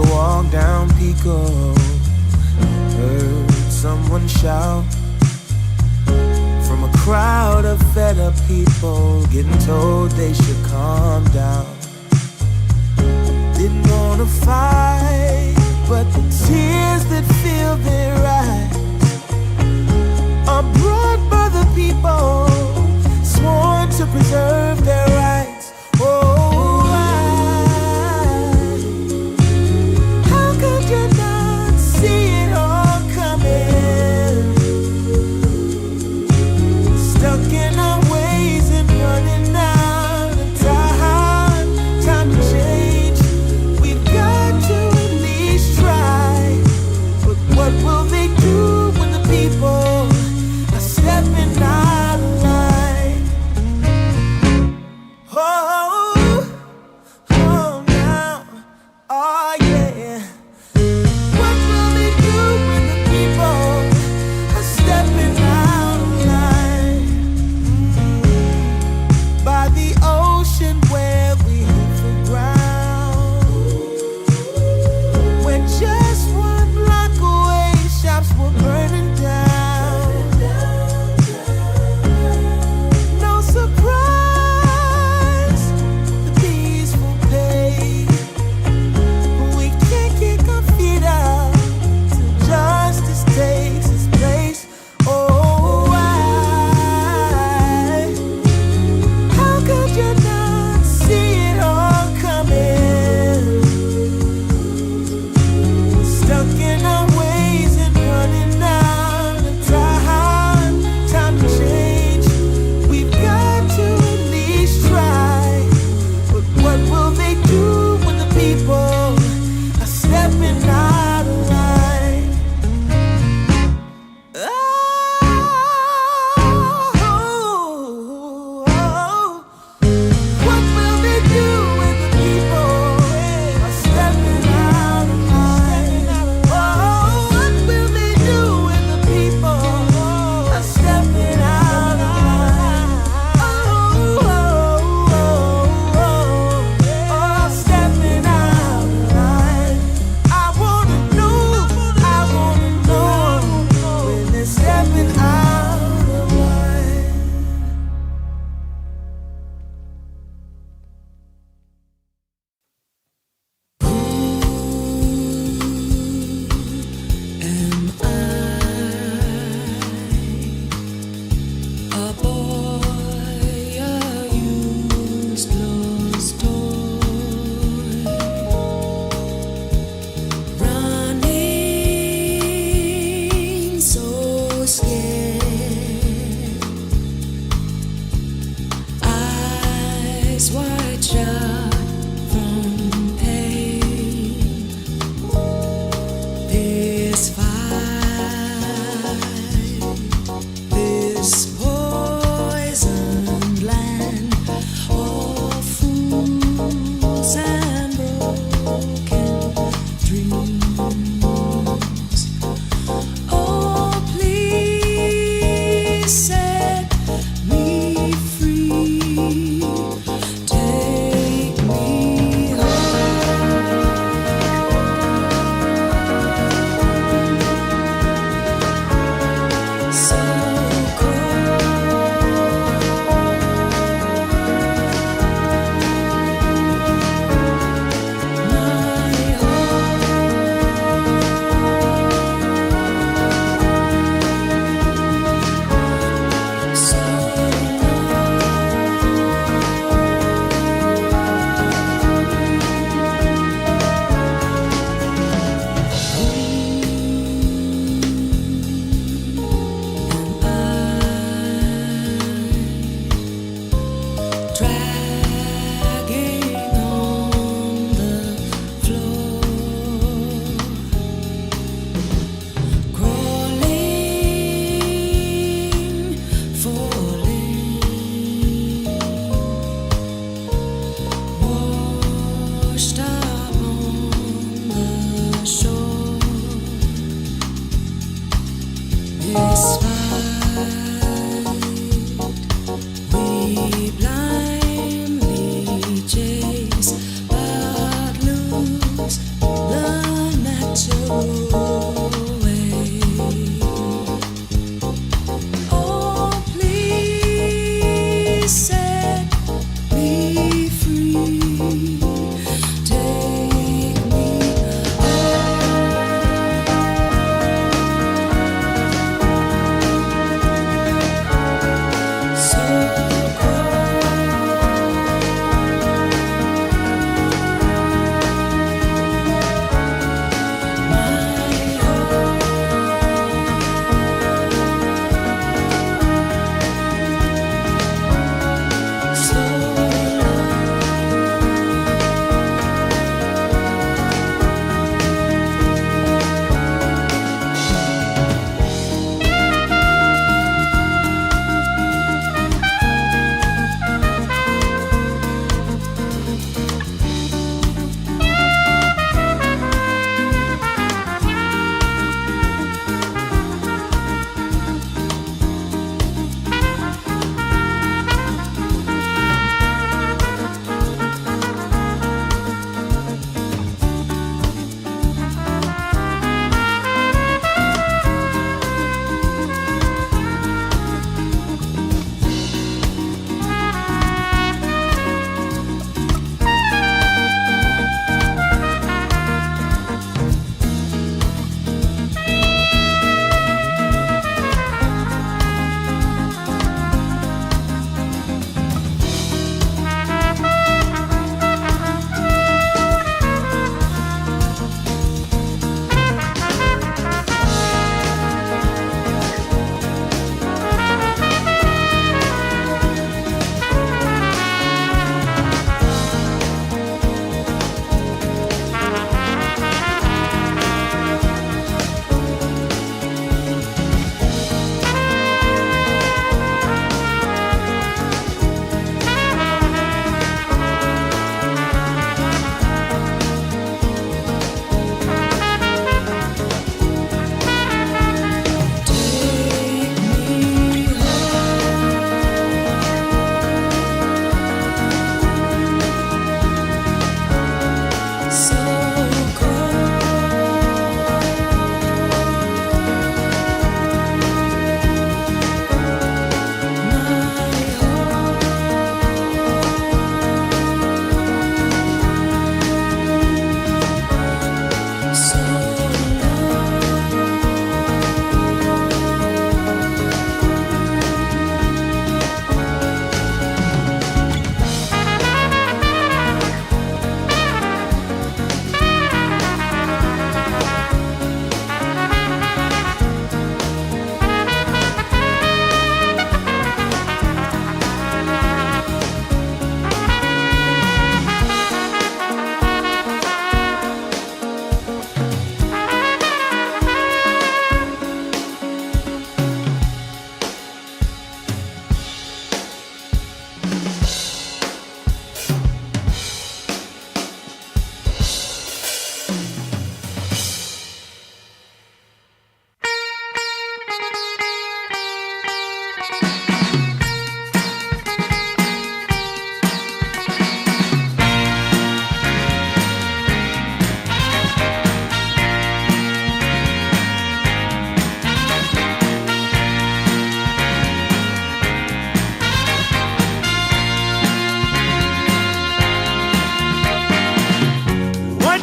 a walk down Pico, heard someone shout from a crowd of fed up people, getting told they should calm down. Didn't wanna fight, but the tears that fill their eyes are brought by the people sworn to preserve their rights. Oh, how could you not see it all coming? Stuck in our ways and running out of time to change. We've got to at least try. But what will they do when the people are stepping out of line? Oh, now, oh yeah. What will they do when the people are stepping out of line? By the ocean where we hit the ground, when just one block away shops were burning down. No surprise, the peaceful pay. We can't kick our feet out till justice takes its place. Oh, how could you not see it all coming? Stuck in our ways and running out of time to change. We've got to at least try. But what will they do when the people are stepping out of line? What will they do when the people are stepping out of line? What will they do when the people are stepping out of line? Stepping out of line. I wanna know when they're stepping out of line. Am I a boy, a used closed toy, running so scared, eyes wide shut from pain? This fight, this poisoned land of fools and broken dreams. Oh, please set me free. Take me home. So cold. My home. So dragging on the floor, crawling, falling, washed up on the shore. This fight we blind.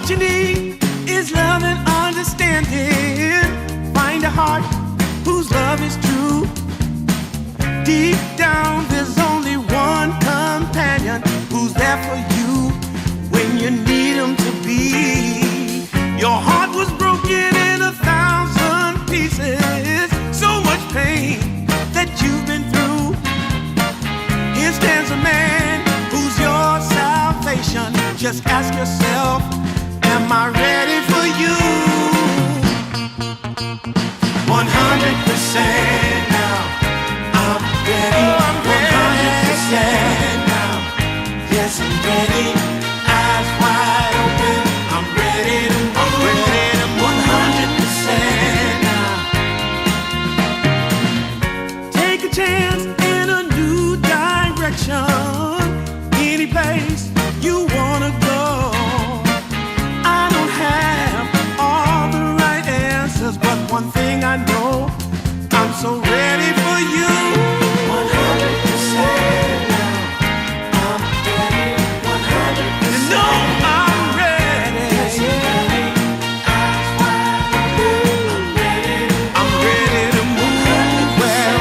What you need is love and understanding. Find a heart whose love is true. Deep down, there's only one companion who's there for you when you need him to be. Your heart was broken in 1,000 pieces. So much pain that you've been through. Here stands a man who's your salvation. Just ask yourself, am I ready for you? 100% now. I'm ready. 100% now. Yes, I'm ready. Eyes wide open. I'm ready to move. I'm ready to move. 100% now. Take a chance in a new direction. Any place you wanna go. I don't have all the right answers, but one thing I know, I'm so ready for you. 100% now. I'm ready. 100%. You know I'm ready. Yes, I'm ready. Eyes wide open. I'm ready. I'm ready to move. Well,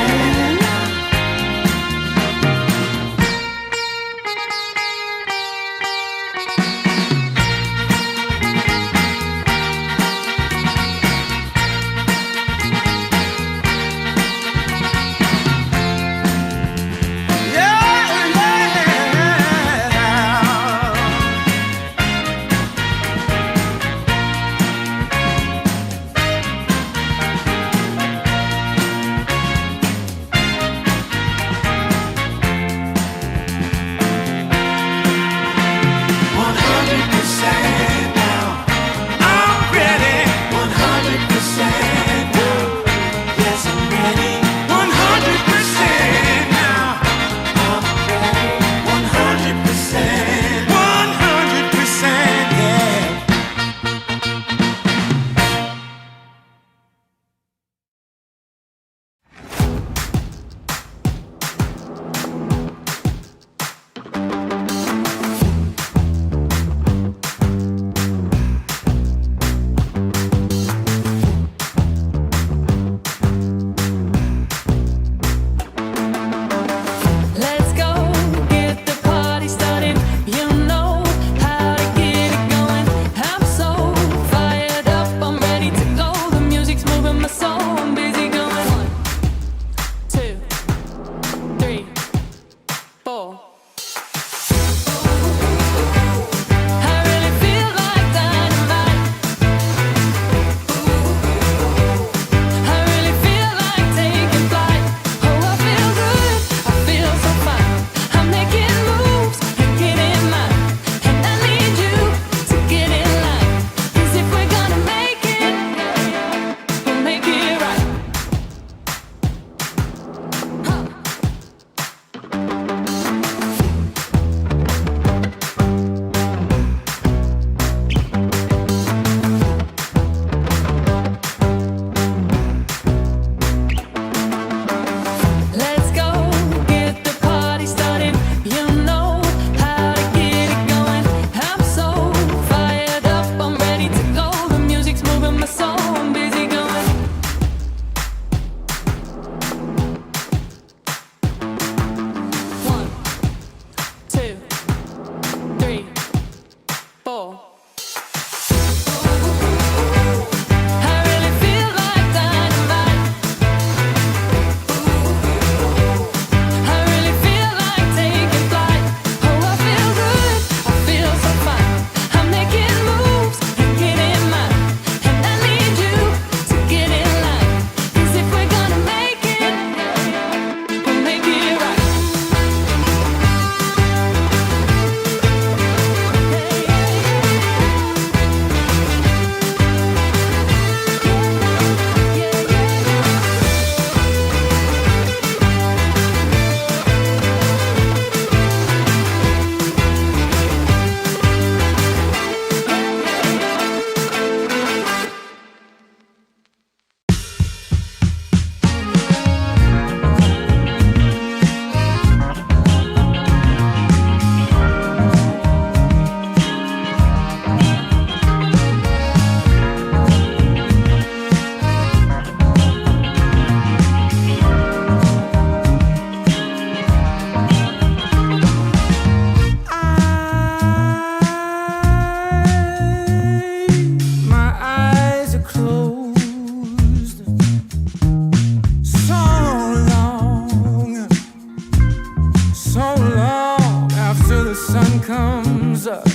sun comes up.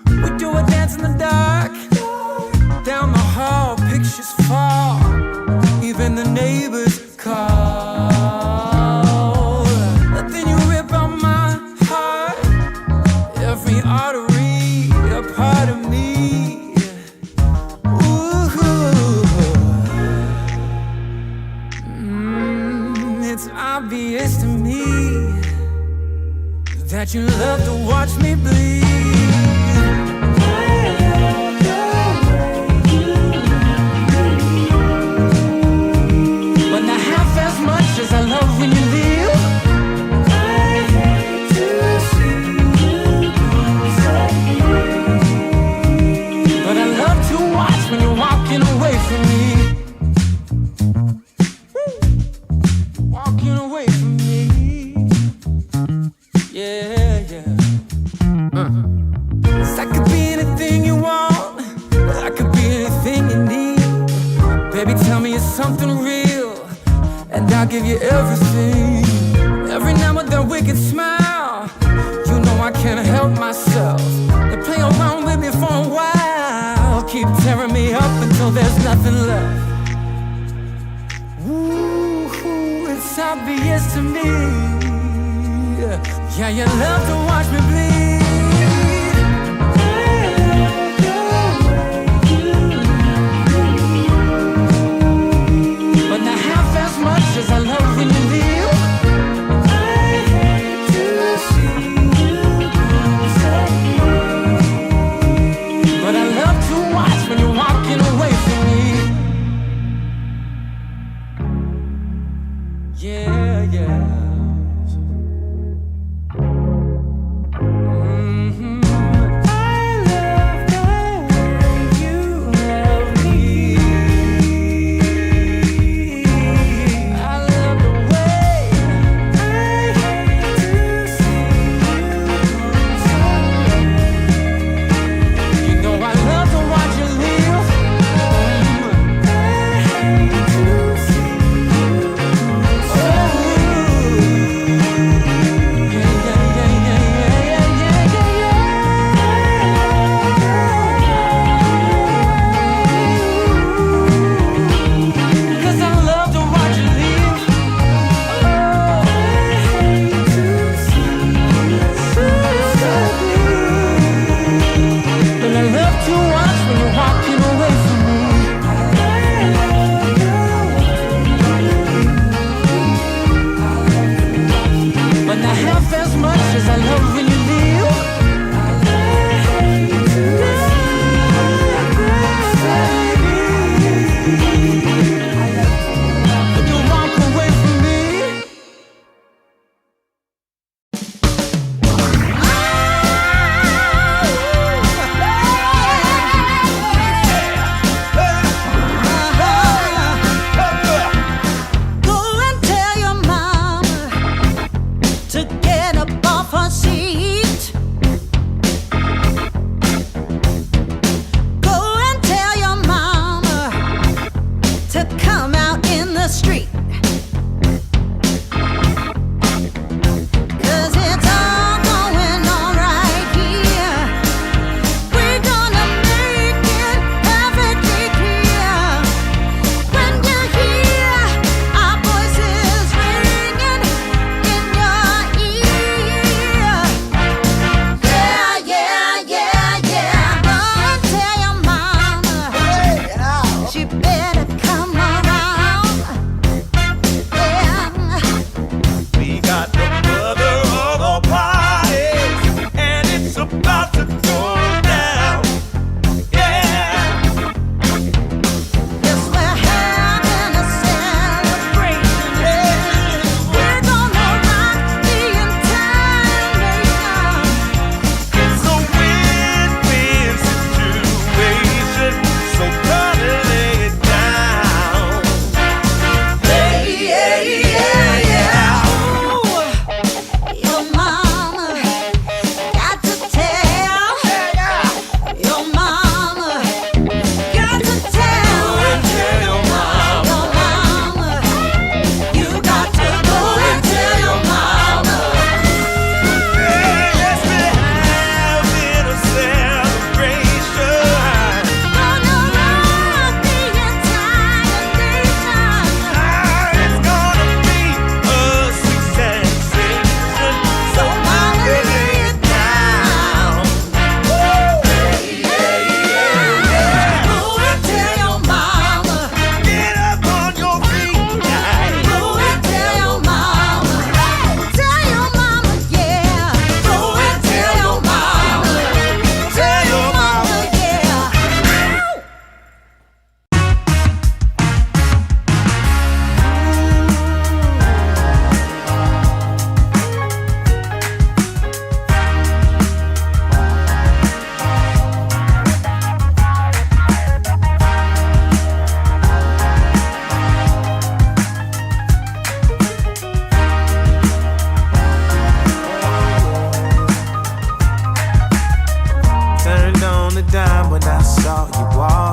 We do a dance in the dark. Down the hall, pictures fall. Even the neighbors call. But then you rip out my heart. Every artery, a part of me. It's obvious to me that you love to watch me bleed. But not half as much as I love when you leave. I hate to see you disappear. But I love to watch when you're walking away from me. Walking away from me. Yeah, yeah. 'Cause I could be anything you want. I could be anything you need. Baby, tell me it's something real, and I'll give you everything. Every now and then wicked smile. You know I can't help myself. They play around with me for a while. Keep tearing me up until there's nothing left. Ooh, it's obvious to me. Yeah, you love to watch me bleed. But not half as much as I love when you leave. I hate to see you disappear. But I love to watch when you're walking away from me. Yeah, yeah.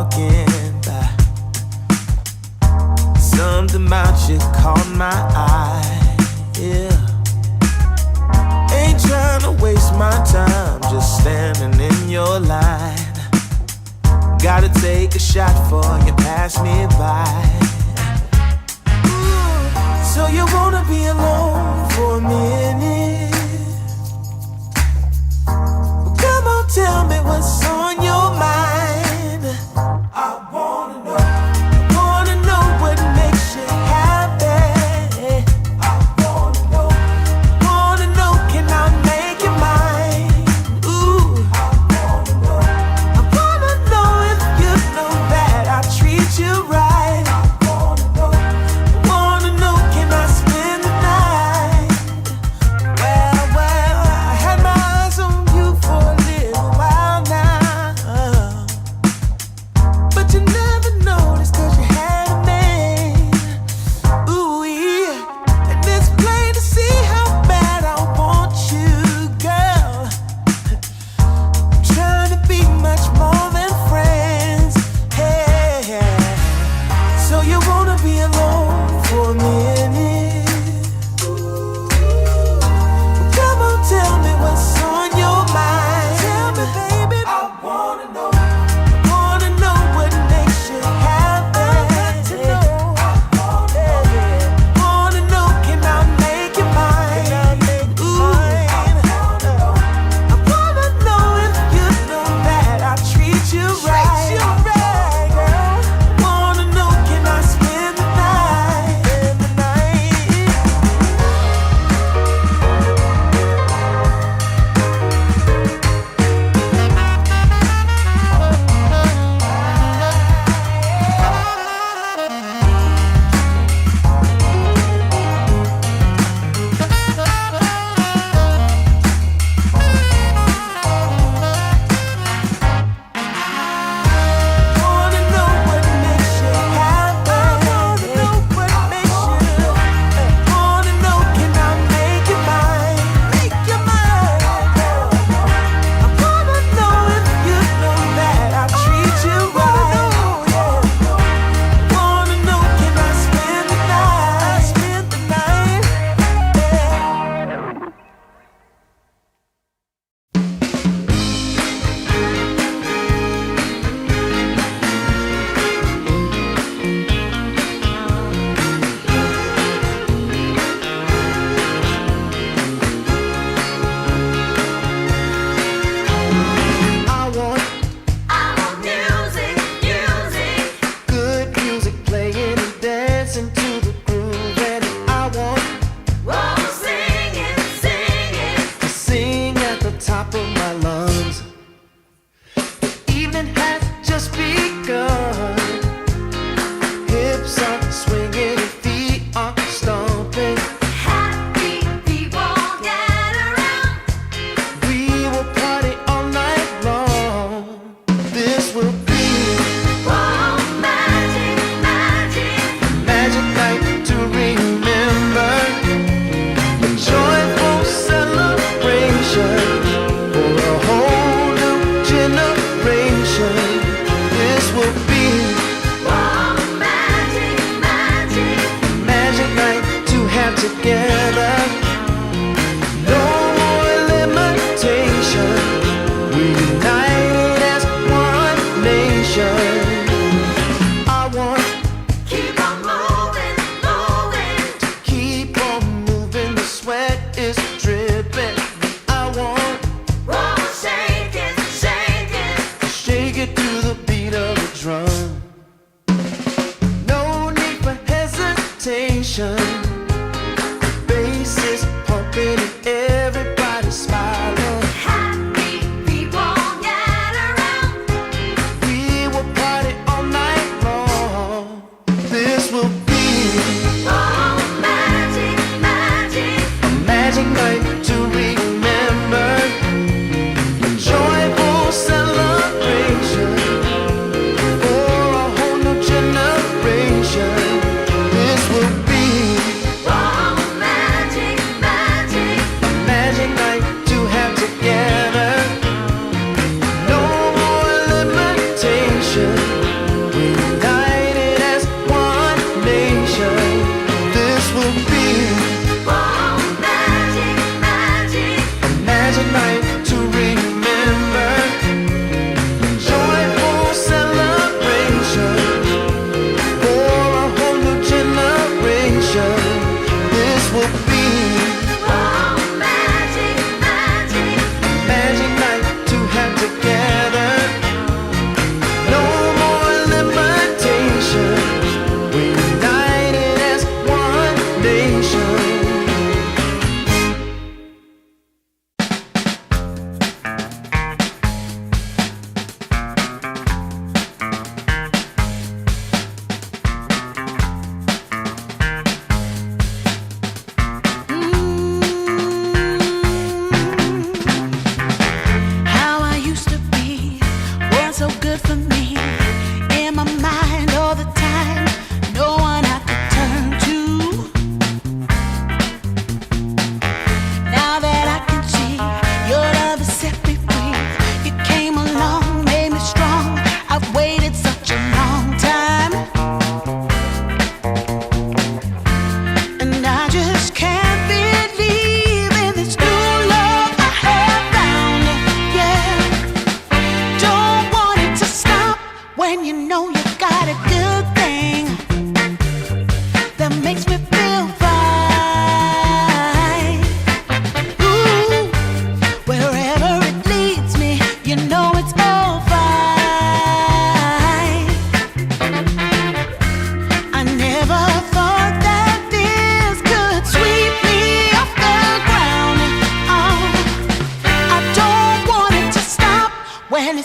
walking by. Something about you caught my eye, yeah. Ain't trying to waste my time, just standing in your line. Gotta take a shot before you pass me by. So you wanna be alone for a minute? Well, come on, tell me what's on your mind. I wanna know what makes you happy. I wanna know, can I make you mine? Ooh, I wanna know if you know that I treat you right. I wanna know, can I spend the night? Well,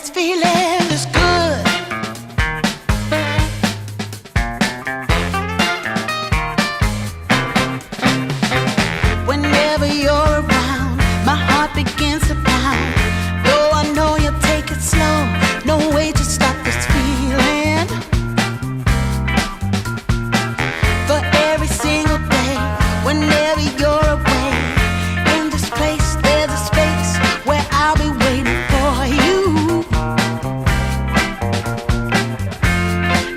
this feeling is good. Whenever you're around, my heart begins to pound. Though I know you'll take it slow, no way to stop this feeling. For every single day, whenever you're away, in this place there's a space where I'll be waiting for you.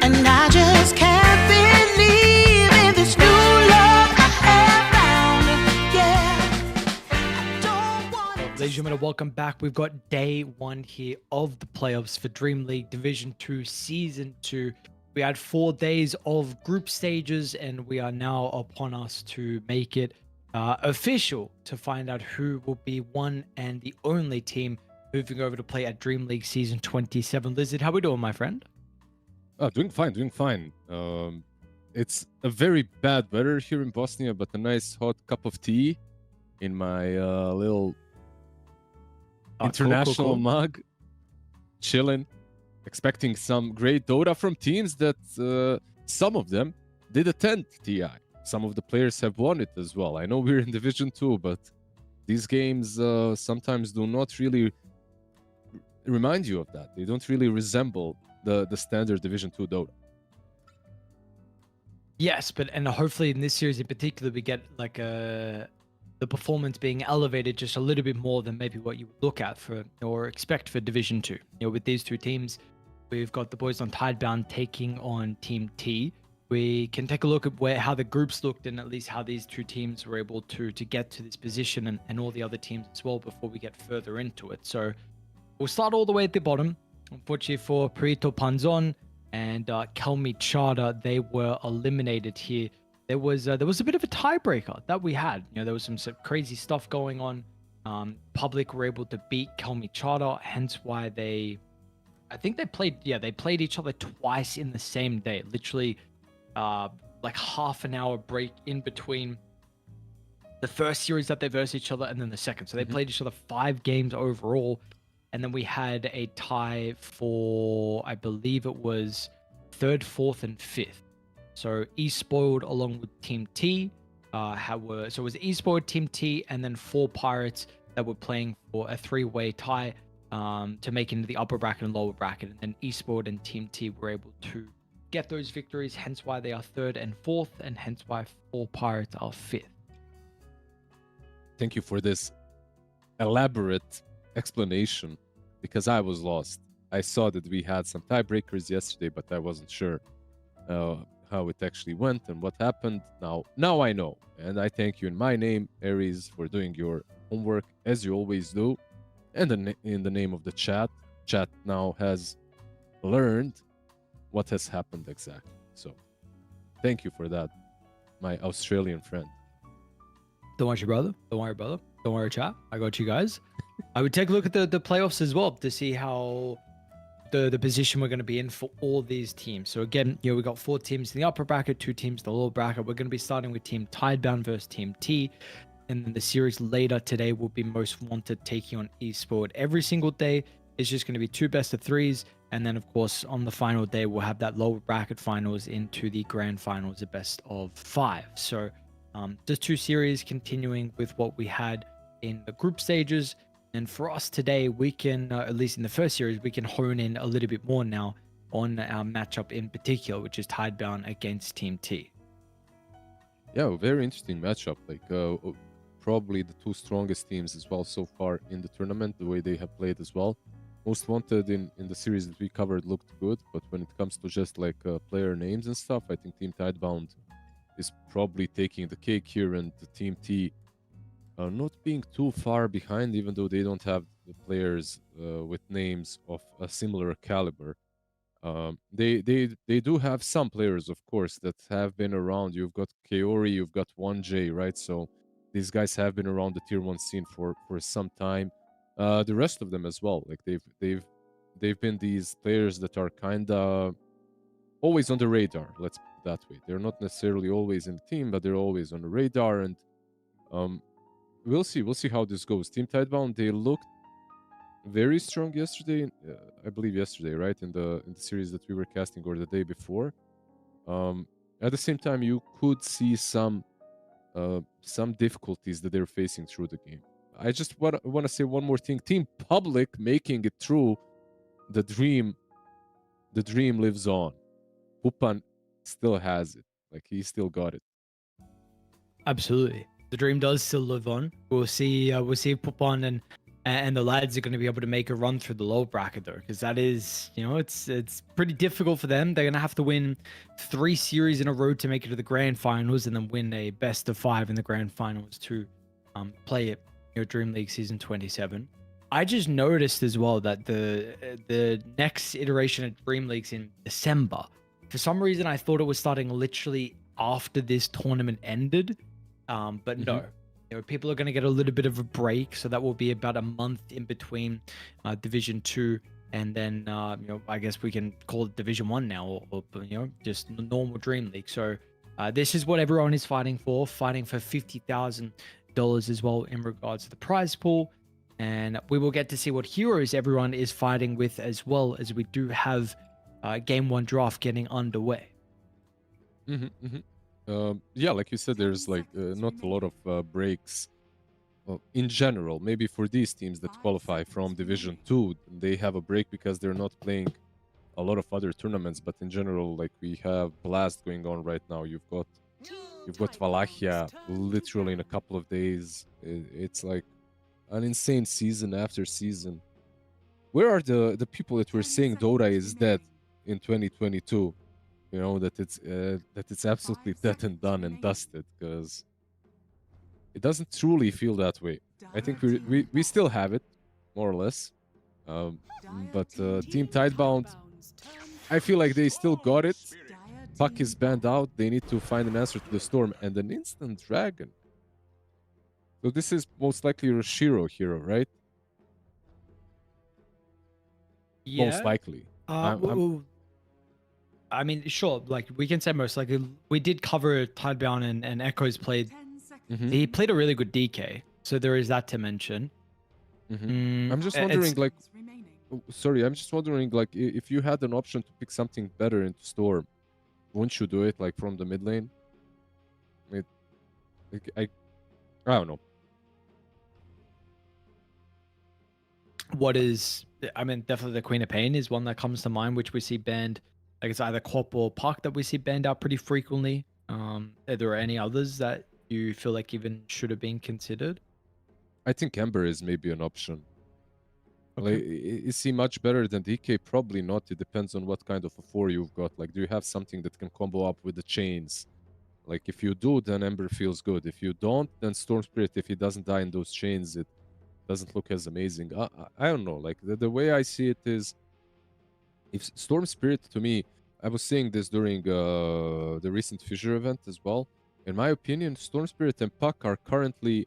And I just can't believe in this new love I have found. Yeah, I don't want Ladies and gentlemen, welcome back. We've got day one here of the playoffs for DreamLeague Division 2 Season 2. We had 4 days of group stages, and we are now upon us to make it official to find out who will be one and the only team moving over to play at DreamLeague Season 27. Lizard, how we doing, my friend? Doing fine, doing fine. It's a very bad weather here in Bosnia, but a nice hot cup of tea in my little international mug, chilling, expecting some great Dota from teams that some of them did attend TI. Some of the players have won it as well. I know we're in Division 2, but these games sometimes do not really remind you of that. They don't really resemble the standard Division 2 Dota. Yes, and hopefully in this series in particular, we get like the performance being elevated just a little bit more than maybe what you would look at for or expect for Division 2. With these two teams, we've got the boys on Tidebound taking on Team T. We can take a look at how the groups looked and at least how these two teams were able to get to this position and all the other teams as well before we get further into it. So we'll start all the way at the bottom. Unfortunately for Prito Panzon and Kelmi Chada, they were eliminated here. There was a bit of a tiebreaker that we had. There was some crazy stuff going on. Public were able to beat Kelmi Chada, hence why I think they played each other twice in the same day. Literally, like half an hour break in between the first series that they versed each other and then the second. So they played each other 5 games overall. And then we had a tie for, I believe it was 3rd, 4th, and 5th. So eSpoiled along with Team T, so it was eSpoiled, Team T, and then 4 Pirates that were playing for a 3-way tie to make into the upper bracket and lower bracket. And then eSpoiled and Team T were able to get those victories, hence why they are 3rd and 4th, and hence why 4 Pirates are 5th. Thank you for this elaborate explanation, because I was lost. I saw that we had some tiebreakers yesterday, but I wasn't sure how it actually went and what happened. Now I know, and I thank you in my name, Aries, for doing your homework as you always do, and in the name of the chat now has learned what has happened exactly. So thank you for that, my Australian friend. Don't worry, brother. Don't worry, chat. I got you guys. I would take a look at the playoffs as well to see how the position we're going to be in for all these teams. So again, we got 4 teams in the upper bracket, 2 teams in the lower bracket. We're going to be starting with Team Tidebound versus Team T. And then the series later today will be Most Wanted taking on eSport. Every single day is just going to be 2 best of 3s. And then, of course, on the final day, we'll have that lower bracket finals into the grand finals, a best of 5. So just 2 series continuing with what we had in the group stages. And for us today, we can, at least in the first series, we can hone in a little bit more now on our matchup in particular, which is Tidebound against Team T. Yeah, very interesting matchup. Like probably the 2 strongest teams as well so far in the tournament, the way they have played as well. Most Wanted in the series that we covered looked good, but when it comes to just like player names and stuff, I think Team Tidebound is probably taking the cake here, and the Team T not being too far behind, even though they don't have the players with names of a similar caliber. They do have some players, of course, that have been around. You've got Kaori, you've got 1J, right? So these guys have been around the tier 1 scene for some time. The rest of them as well, like they've been these players that are kind of always on the radar. Let's put it that way. They're not necessarily always in the team, but they're always on the radar. And we'll see how this goes. Team Tidebound, they looked very strong yesterday. I believe yesterday, right, in the series that we were casting, or the day before. At the same time, you could see some difficulties that they're facing through the game. I just want to say one more thing. Team Public making it through the dream lives on. Pupan still has it. Like, he still got it. Absolutely, the dream does still live on. We'll see if Pupan and the lads are going to be able to make a run through the low bracket though, because that is, it's pretty difficult for them. They're going to have to win 3 series in a row to make it to the grand finals, and then win a best of 5 in the grand finals to play it, Dream League season 27. I just noticed as well that the next iteration of Dream League's in December. For some reason, I thought it was starting literally after this tournament ended, but no. People are going to get a little bit of a break, so that will be about a month in between Division 2 and then I guess we can call it Division 1 now, or just normal Dream League. So this is what everyone is fighting for $50,000 as well in regards to the prize pool, and we will get to see what heroes everyone is fighting with, as well as we do have Game 1 draft getting underway. Yeah, like you said, there's like not a lot of breaks. Well, in general, maybe for these teams that qualify from Division 2, they have a break because they're not playing a lot of other tournaments. But in general, like, we have Blast going on right now. You've got Valachia literally in a couple of days. It's like an insane season after season. Where are the people that were saying Dota is dead in 2022? That it's absolutely dead and done and dusted, because it doesn't truly feel that way. I think we still have it, more or less. But Team Tidebound, I feel like they still got it. Puck is banned out. They need to find an answer to the Storm and an instant Dragon. So this is most likely a Shiro hero, right? Yeah. Most likely. I mean, sure, like, we can say most likely. We did cover Tidebound and Echo's played. He played a really good DK, so there is that to mention. I'm just wondering, like, sorry, I'm just wondering, like, if you had an option to pick something better into Storm, wouldn't you do it, like, from the mid lane? I don't know. Definitely the Queen of Pain is one that comes to mind, which we see banned. Like, it's either Quap or Puck that we see banned out pretty frequently. Are there any others that you feel like even should have been considered? I think Ember is maybe an option. Okay. Like, is he much better than DK? Probably not. It depends on what kind of a 4 you've got. Like, do you have something that can combo up with the chains? Like, if you do, then Ember feels good. If you don't, then Storm Spirit, if he doesn't die in those chains, it doesn't look as amazing. I don't know. Like, the way I see it is, if Storm Spirit, to me, I was saying this during the recent Fissure event as well. In my opinion, Storm Spirit and Puck are currently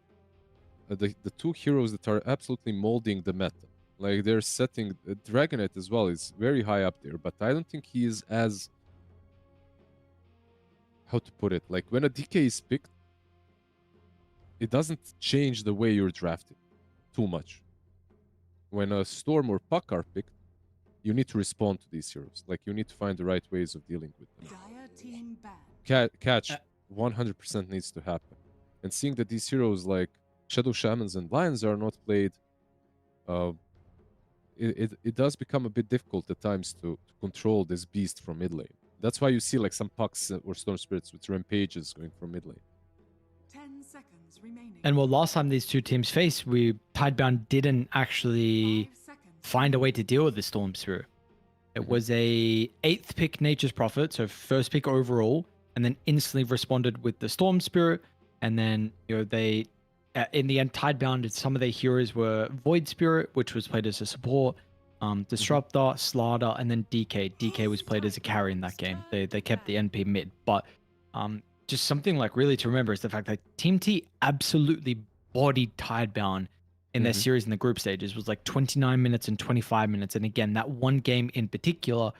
the 2 heroes that are absolutely molding the meta. Like, they're setting Dragonet as well is very high up there, but I don't think he is as, how to put it, like, when a DK is picked, it doesn't change the way you're drafted too much. When a Storm or Puck are picked, you need to respond to these heroes. Like, you need to find the right ways of dealing with them. Catch 100% needs to happen. And seeing that these heroes like Shadow Shamans and Lions are not played, it does become a bit difficult at times to control this beast from mid lane. That's why you see like some Pucks or Storm Spirits with Rampages going from mid lane. 10 seconds remaining. And well, last time these two teams faced, Tidebound didn't actually find a way to deal with the Storm Spirit. It was a 8th pick Nature's Prophet, so first pick overall, and then instantly responded with the Storm Spirit. And then, they, in the end, Tidebound, some of their heroes were Void Spirit, which was played as a support, Disruptor, Slaughter, and then DK. DK was played as a carry in that game. They kept the NP mid. But just something like really to remember is the fact that Team T absolutely bodied Tidebound in their series in the group stages. It was like 29 minutes and 25 minutes. And again, that one game in particular,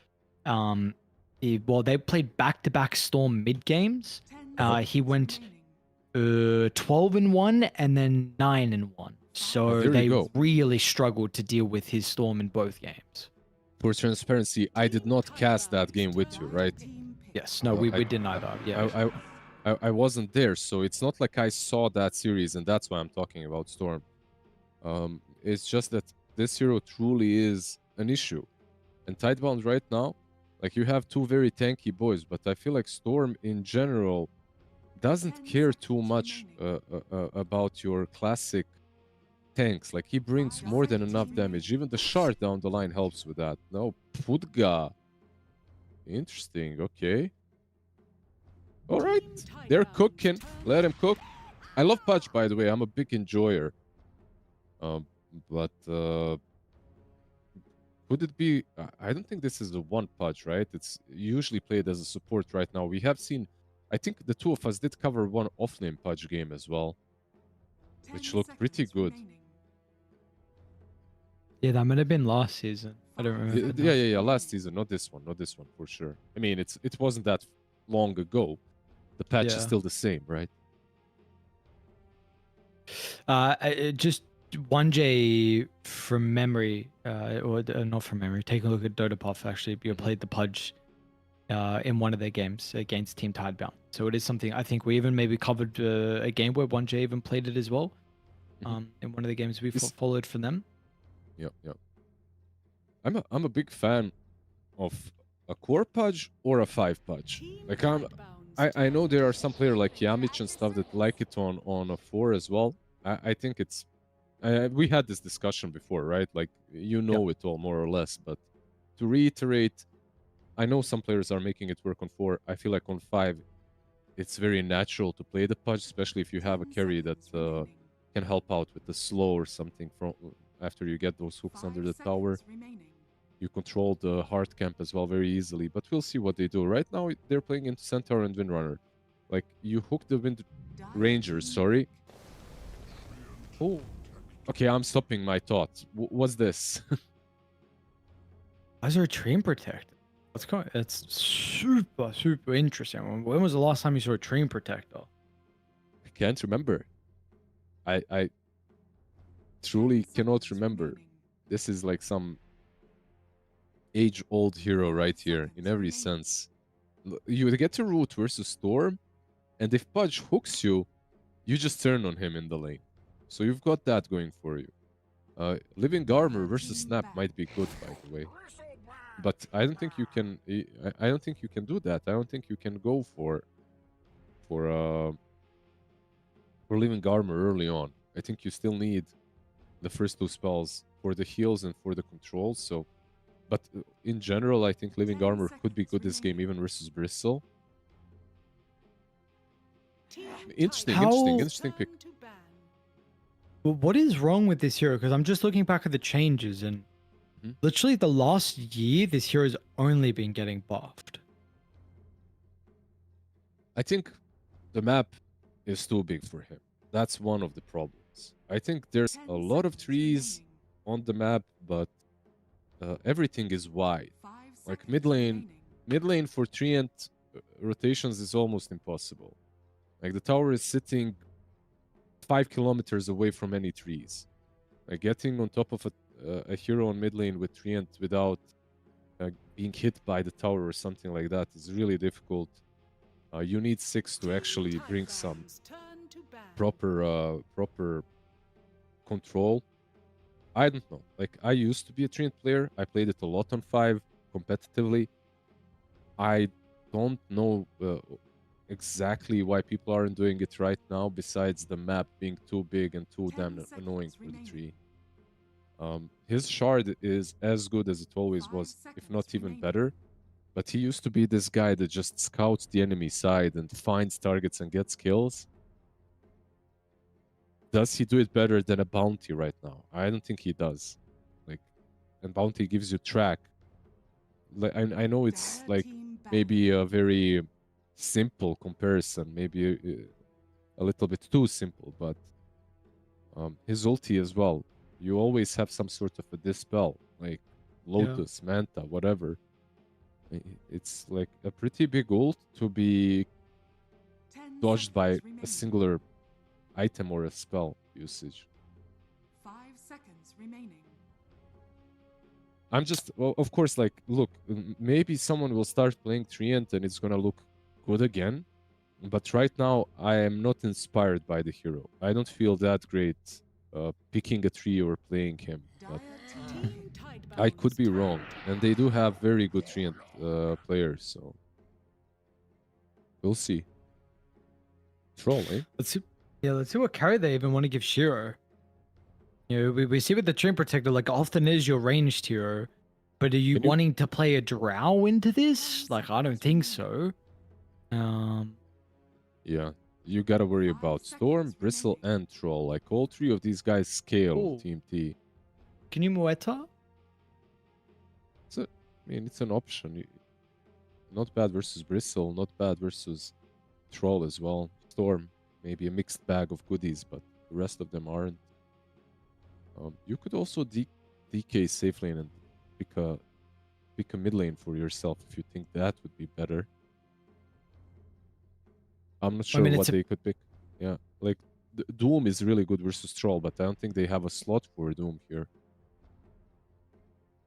they played back-to-back Storm mid games. He went 12-1 and then 9-1. So there you they go. really struggled to deal with his Storm in both games. For transparency, I did not cast that game with you, right? Yes, no, we didn't either. Yeah. I wasn't there, so it's not like I saw that series, and that's why I'm talking about Storm. It's just that this hero truly is an issue. And Tidebound right now, like you have two very tanky boys, but I feel like Storm in general doesn't care too much about your classic tanks. Like he brings more than enough damage. Even the shard down the line helps with that. No, Pudga. Interesting. Okay. All right. They're cooking. Let him cook. I love Pudge, by the way. I'm a big enjoyer. But could it be? I don't think this is the one Pudge, right? It's usually played as a support right now. We have seen, I think the two of us did cover one offlane Pudge game as well, which looked pretty good. Yeah, that might have been last season. I don't remember. Yeah. Last season, not this one for sure. I mean, it wasn't that long ago. The patch is still the same, right? Just 1J from memory, or not from memory. Take a look at Dota Puff. Actually, you played the Pudge in one of their games against Team Tidebound. So it is something I think we even maybe covered a game where 1J even played it as well. In one of the games we followed from them. Yep. I'm a big fan of a core Pudge or a 5 Pudge. Like I know there are some players like Yamich and stuff that like it on a 4 as well. I think it's we had this discussion before, right? Like it all more or less, but to reiterate, I know some players are making it work on 4. I feel like on 5 it's very natural to play the Pudge, especially if you have a carry that can help out with the slow or something from after you get those hooks under the tower. You control the hard camp as well very easily, but we'll see what they do. Right now, they're playing into Centaur and Windrunner. Like, you hook the Wind Rangers, sorry. Oh, okay, I'm stopping my thoughts. What's this? Why is there a Treant Protector? What's going? It's super interesting. When was the last time you saw a Treant Protector? I can't remember. I truly cannot remember. This is like some age-old hero right here in every sense. You get to root versus Storm, and if Pudge hooks you, you just turn on him in the lane. So you've got that going for you. Living Armor versus Snap might be good, by the way, but I don't think you can. I don't think you can do that. I don't think you can go for Living Armor early on. I think you still need the first 2 spells for the heals and for the controls. So, but in general, I think Living Armor could be good this game, even versus Bristle. Interesting pick. Well, what is wrong with this hero? Because I'm just looking back at the changes, and literally the last year, this hero's only been getting buffed. I think the map is too big for him. That's one of the problems. I think there's a lot of trees on the map, but everything is wide. Like mid lane for Treant rotations is almost impossible. Like the tower is sitting 5 kilometers away from any trees. Like getting on top of a hero on mid lane with Treant without being hit by the tower or something like that is really difficult. You need 6 to actually bring some proper control. I don't know. Like, I used to be a Treant player. I played it a lot on 5 competitively. I don't know exactly why people aren't doing it right now, besides the map being too big and too damn annoying for the tree. His shard is as good as it always was, if not even better. But he used to be this guy that just scouts the enemy side and finds targets and gets kills. Does he do it better than a bounty right now? I don't think he does. Like, and bounty gives you track. Like, I know it's like maybe a very simple comparison, maybe a little bit too simple, but his ulti as well. You always have some sort of a dispel, like Lotus, Manta, whatever. It's like a pretty big ult to be dodged by a singular item or a spell usage. seconds remaining. I'm just, well, of course, like, look, maybe someone will start playing Treant and it's gonna look good again. But right now, I am not inspired by the hero. I don't feel that great picking a tree or playing him. But I could be wrong. And they do have very good Treant players, so we'll see. Troll, eh? Let's see what carry they even want to give Shiro. You know, we see with the Dream Protector, like often is your ranged hero, but are you wanting to play a Drow into this? Like, I don't think so. Yeah, you gotta worry about Storm, Bristle, and Troll. Like, all three of these guys scale Ooh. Team T. Can you Mueta? I mean, it's an option. Not bad versus Bristle, not bad versus Troll as well. Storm, maybe a mixed bag of goodies, but the rest of them aren't. You could also DK safe lane and pick a mid lane for yourself if you think that would be better. I'm not sure what they could pick. Yeah, like Doom is really good versus Troll, but I don't think they have a slot for Doom here.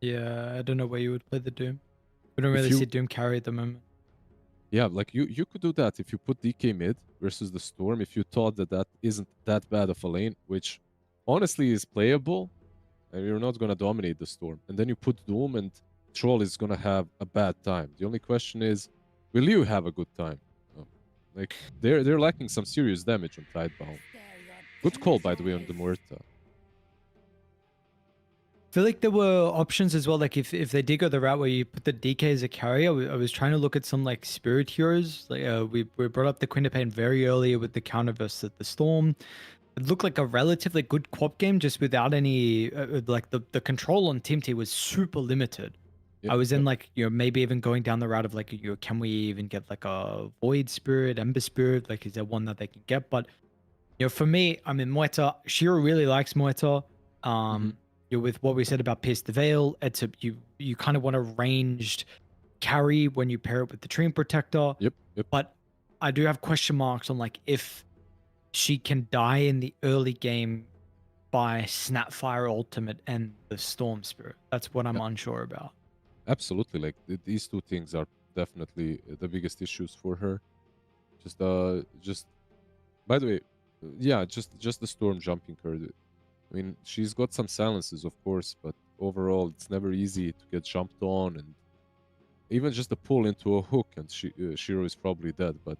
Yeah, I don't know where you would play the Doom. We don't really see Doom carry at the moment. Yeah, like you could do that if you put DK mid versus the Storm. If you thought that isn't that bad of a lane, which honestly is playable, and you're not gonna dominate the Storm, and then you put Doom and Troll is gonna have a bad time. The only question is, will you have a good time? Like they're lacking some serious damage on Tidebound. Good call, by the way, on the Muerta. I feel like there were options as well. Like if they did go the route where you put the DK as a carrier, I was trying to look at some like spirit heroes. Like we brought up the Quintapain very earlier with the counter versus the Storm. It looked like a relatively good co-op game, just without any like the control on Team T was super limited. I was in like, you know, maybe even going down the route of like, you know, can we even get like a Void Spirit, Ember Spirit? Like, is there one that they can get? But, you know, for me, I mean, Muerta, Shiro really likes Muerta. You know, with what we said about Pierce the Veil, it's you kind of want a ranged carry when you pair it with the Dream Protector. Yep. But I do have question marks on like if she can die in the early game by Snapfire Ultimate and the Storm Spirit. That's what I'm unsure about. Absolutely, like these two things are definitely the biggest issues for her. Just by the way, yeah, just the Storm jumping her. I mean, she's got some silences, of course, but overall, it's never easy to get jumped on, and even just a pull into a hook, and Shiro is probably dead. But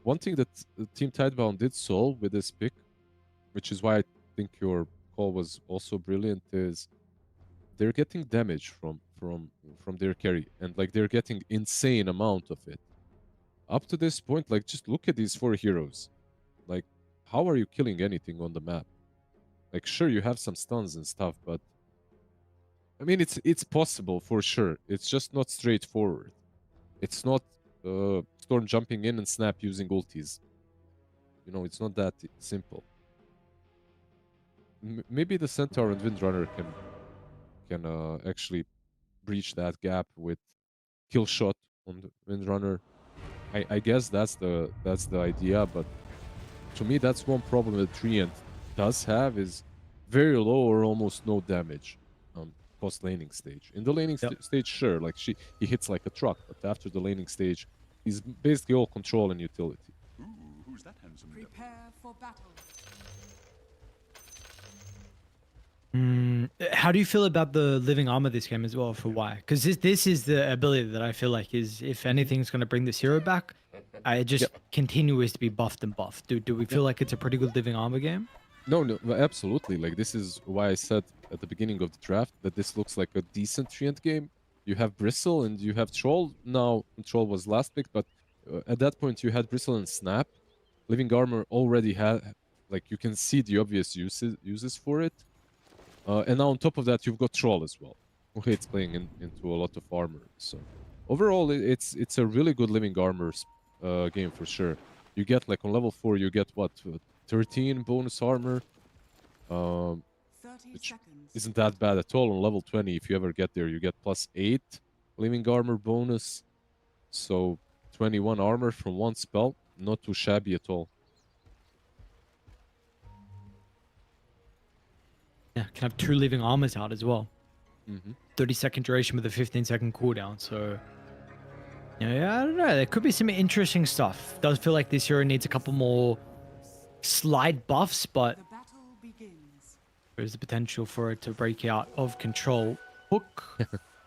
one thing that Team Tidebound did solve with this pick, which is why I think your call was also brilliant, is they're getting damage from their carry, and like they're getting insane amount of it. Up to this point, like just look at these four heroes. Like, how are you killing anything on the map? Like, sure, you have some stuns and stuff, but I mean, it's possible for sure. It's just not straightforward. It's not Storm jumping in and Snap using ultis. You know, it's not that simple. Maybe the Centaur and Windrunner can actually breach that gap with kill shot on the Windrunner. I guess that's the idea, but to me that's one problem that Treant does have is very low or almost no damage post laning stage. In the laning stage, sure, like he hits like a truck, but after the laning stage, he's basically all control and utility. Ooh, who's that handsome devil? Prepare for battle. How do you feel about the living armor this game as well for Y? Because this is the ability that I feel like is, if anything's going to bring this hero back, it just continues to be buffed and buffed. Do we feel like it's a pretty good living armor game? No, absolutely. Like, this is why I said at the beginning of the draft that this looks like a decent Treant game. You have Bristle and you have Troll. Now, Troll was last pick, but at that point you had Bristle and Snap. Living armor already had, like, you can see the obvious uses for it. And now on top of that, you've got Troll as well, who hates playing into a lot of armor. So overall, it's a really good living armor game for sure. You get, like, on level 4, you get what, 13 bonus armor, which isn't that bad at all. On level 20, if you ever get there, you get +8 living armor bonus. So 21 armor from one spell, not too shabby at all. Yeah, can have 2 living armors out as well. Mm-hmm. 30-second duration with a 15-second cooldown. So, yeah, I don't know. There could be some interesting stuff. Does feel like this hero needs a couple more slight buffs, but The battle begins. there's the potential for it to break out of control. Hook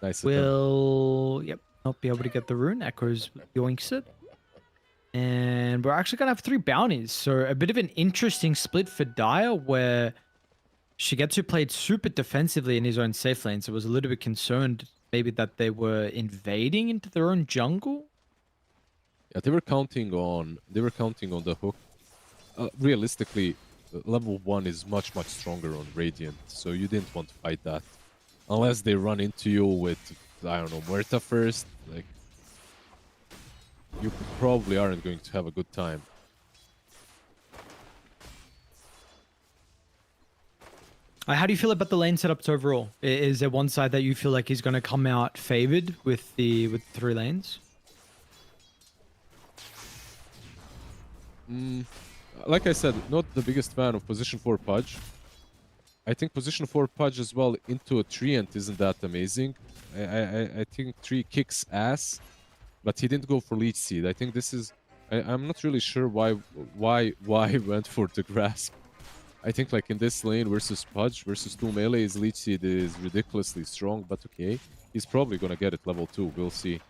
Nice. attempt. will, yep, not be able to get the rune. Echoes yoinks it. And we're actually going to have 3 bounties. So a bit of an interesting split for Dire where Shigetsu played super defensively in his own safe lane. So was a little bit concerned maybe that they were invading into their own jungle. Yeah, they were counting on the hook. Realistically, level 1 is much stronger on Radiant, so you didn't want to fight that. Unless they run into you with, I don't know, Muerta first, like, you probably aren't going to have a good time. How do you feel about the lane setups overall? Is there one side that you feel like is going to come out favored with the 3 lanes? Like I said, not the biggest fan of position 4 Pudge. I think position 4 Pudge as well into a Treant isn't that amazing. I think Tree kicks ass, but he didn't go for Leech Seed. I think this is... I'm not really sure why he went for the Grasp. I think like in this lane versus Pudge versus 2 melees, Leech Seed is ridiculously strong, but okay. He's probably gonna get it level 2, we'll see.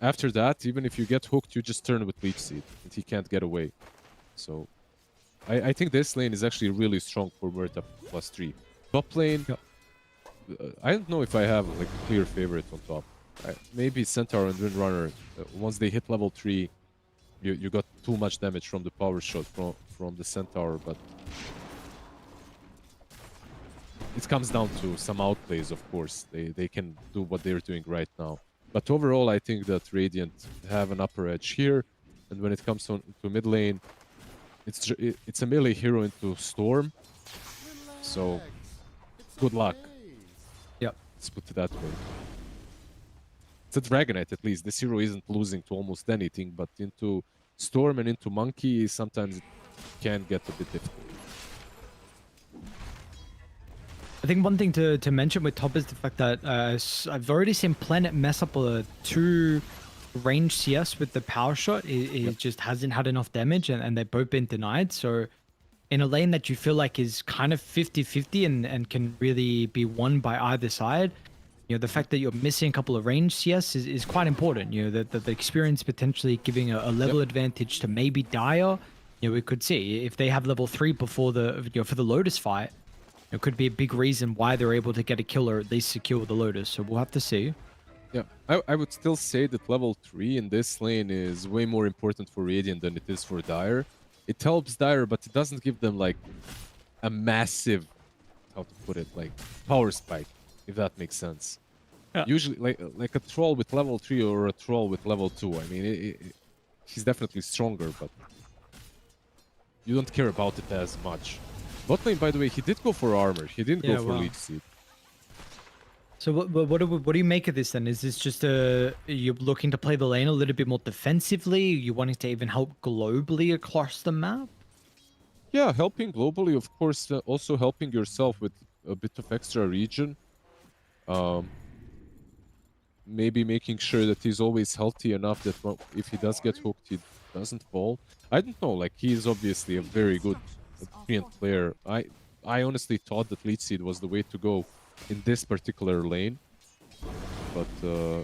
After that, even if you get hooked, you just turn with Leech Seed, and he can't get away. So, I think this lane is actually really strong for Muerta +3. Top lane, Yep. I don't know if I have like a clear favorite on top. Maybe Centaur and Windrunner, once they hit level 3, you got too much damage from the power shot from the Centaur, but it comes down to some outplays, of course. They can do what they're doing right now. But overall, I think that Radiant have an upper edge here, and when it comes to mid lane, it's a melee hero into Storm, so good luck. Yep. Let's put it that way. It's a Dragonite at least. This hero isn't losing to almost anything, but into Storm and into Monkey, sometimes it can get a bit difficult. I think one thing to mention with top is the fact that I've already seen Planet mess up 2 range CS with the power shot. It just hasn't had enough damage, and they've both been denied. So in a lane that you feel like is kind of 50-50 and can really be won by either side, you know, the fact that you're missing a couple of range CS is quite important. You know, the experience potentially giving a level advantage to maybe Dire. You know, we could see if they have level 3 before for the Lotus fight. It could be a big reason why they're able to get a kill or at least secure the Lotus. So we'll have to see. Yeah, I would still say that level 3 in this lane is way more important for Radiant than it is for Dire. It helps Dire, but it doesn't give them like a massive, how to put it, like power spike, if that makes sense. Yeah. Usually, like a troll with level 3 or a troll with level 2. I mean, he's definitely stronger, but you don't care about it as much. Bot lane, by the way, he did go for armor. He didn't go for Leech Seed. So what do you make of this then? Is this just you're looking to play the lane a little bit more defensively? You wanting to even help globally across the map? Yeah, helping globally, of course, also helping yourself with a bit of extra region. Maybe making sure that he's always healthy enough that if he does get hooked, he doesn't fall. I don't know, like, he is obviously a very good brilliant player. I honestly thought that Leech Seed was the way to go in this particular lane. But, yeah,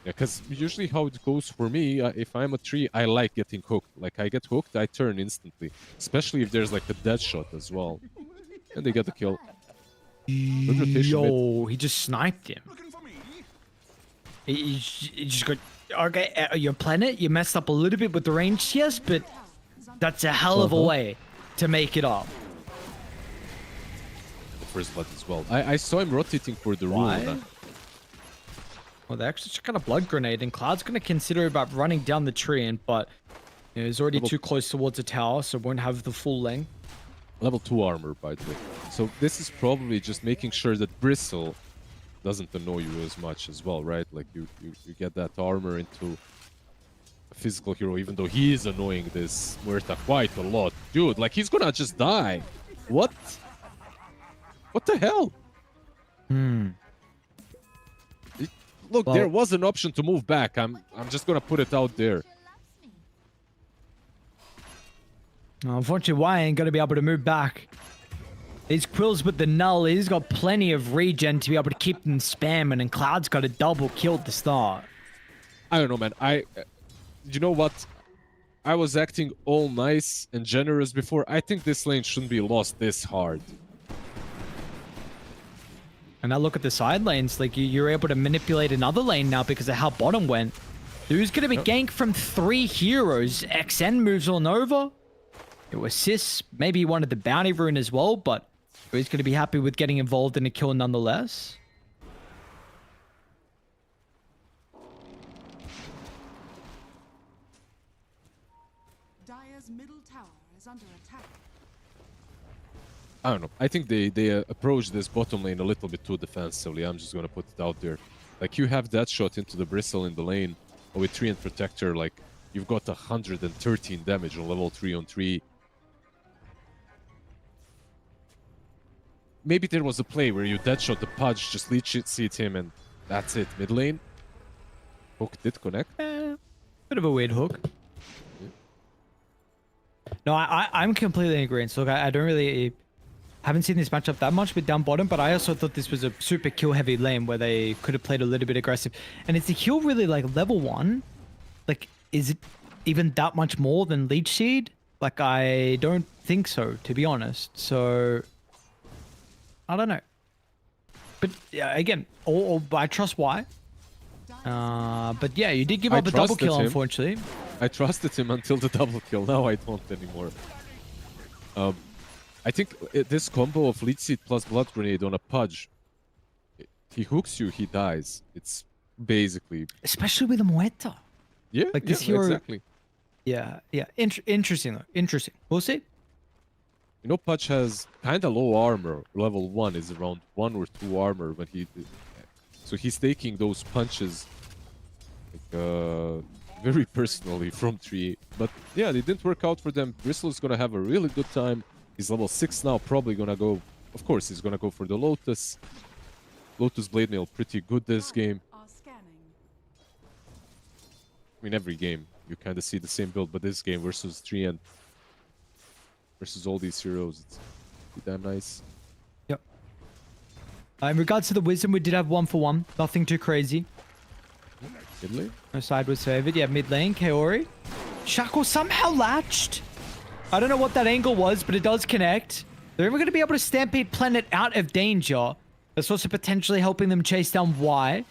because usually how it goes for me, if I'm a tree, I like getting hooked. Like, I get hooked, I turn instantly. Especially if there's, like, a dead shot as well. And they get the kill. Good rotation mid. Yo, he just sniped him. Looking for me? He just got... Okay, your planet, you messed up a little bit with the range, yes, but that's a hell of a way to make it up. The first blood as well. I saw him rotating for the rune. Well, they actually just got a blood grenade, and Cloud's going to consider about running down the tree, but you know, he's already too close towards the tower, so won't have the full length. Level 2 armor, by the way. So this is probably just making sure that Bristle doesn't annoy you as much as well, right? Like you get that armor into a physical hero, even though he is annoying this Muerta quite a lot. Dude, like he's gonna just die. What? What the hell? Look, Well- there was an option to move back. I'm just gonna put it out there. Unfortunately, Y ain't going to be able to move back. These Quills with the null, he's got plenty of regen to be able to keep them spamming, and Cloud's got a double kill at the start. I don't know, man. You know what? I was acting all nice and generous before. I think this lane shouldn't be lost this hard. And now look at the side lanes. Like, you're able to manipulate another lane now because of how bottom went. Who's going to be ganked from 3 heroes? XN moves on over. It was Sis. Maybe he wanted the bounty rune as well, but he's going to be happy with getting involved in a kill nonetheless. Dire's middle tower is under attack. I don't know. I think they approached this bottom lane a little bit too defensively. I'm just gonna put it out there. Like, you have that shot into the bristle in the lane with Treant Protector. Like, you've got 113 damage on level 3 on 3. Maybe there was a play where you deadshot the Pudge, just leech seed him, and that's it. Mid lane. Hook did connect. Bit of a weird hook. No, I'm completely in agreement. So look, I don't really haven't seen this matchup that much with down bottom, but I also thought this was a super kill heavy lane where they could have played a little bit aggressive. And is the heal really like level 1? Like, is it even that much more than leech seed? Like, I don't think so, to be honest. So I don't know. But yeah, again, I trust Y. But yeah, you did give up a double trusted kill, him. unfortunately. I trusted him until the double kill. Now I don't anymore. I think this combo of leech seed plus blood grenade on a Pudge, he hooks you, he dies. It's basically, Especially with a Muerta. yeah, Like, this yeah, hero- exactly. Yeah. Interesting though. Interesting. We'll see. You know, Pudge has kind of low armor. Level 1 is around 1 or 2 armor when he... So he's taking those punches like, very personally from 3. But yeah, they didn't work out for them. Bristle's gonna have a really good time. He's level 6 now, probably gonna go... Of course, he's gonna go for the Lotus. Lotus Blade Mail pretty good this game. Are scanning. I mean, every game you kind of see the same build, but this game versus 3 and versus all these heroes, it's pretty damn nice. Yep. In regards to the Wisdom, we did have 1-for-1. Nothing too crazy. Italy? No side was favored. Yeah, mid lane, Kaori. Shackle somehow latched. I don't know what that angle was, but it does connect. They're even going to be able to Stampede Planet out of danger. That's also potentially helping them chase down Y.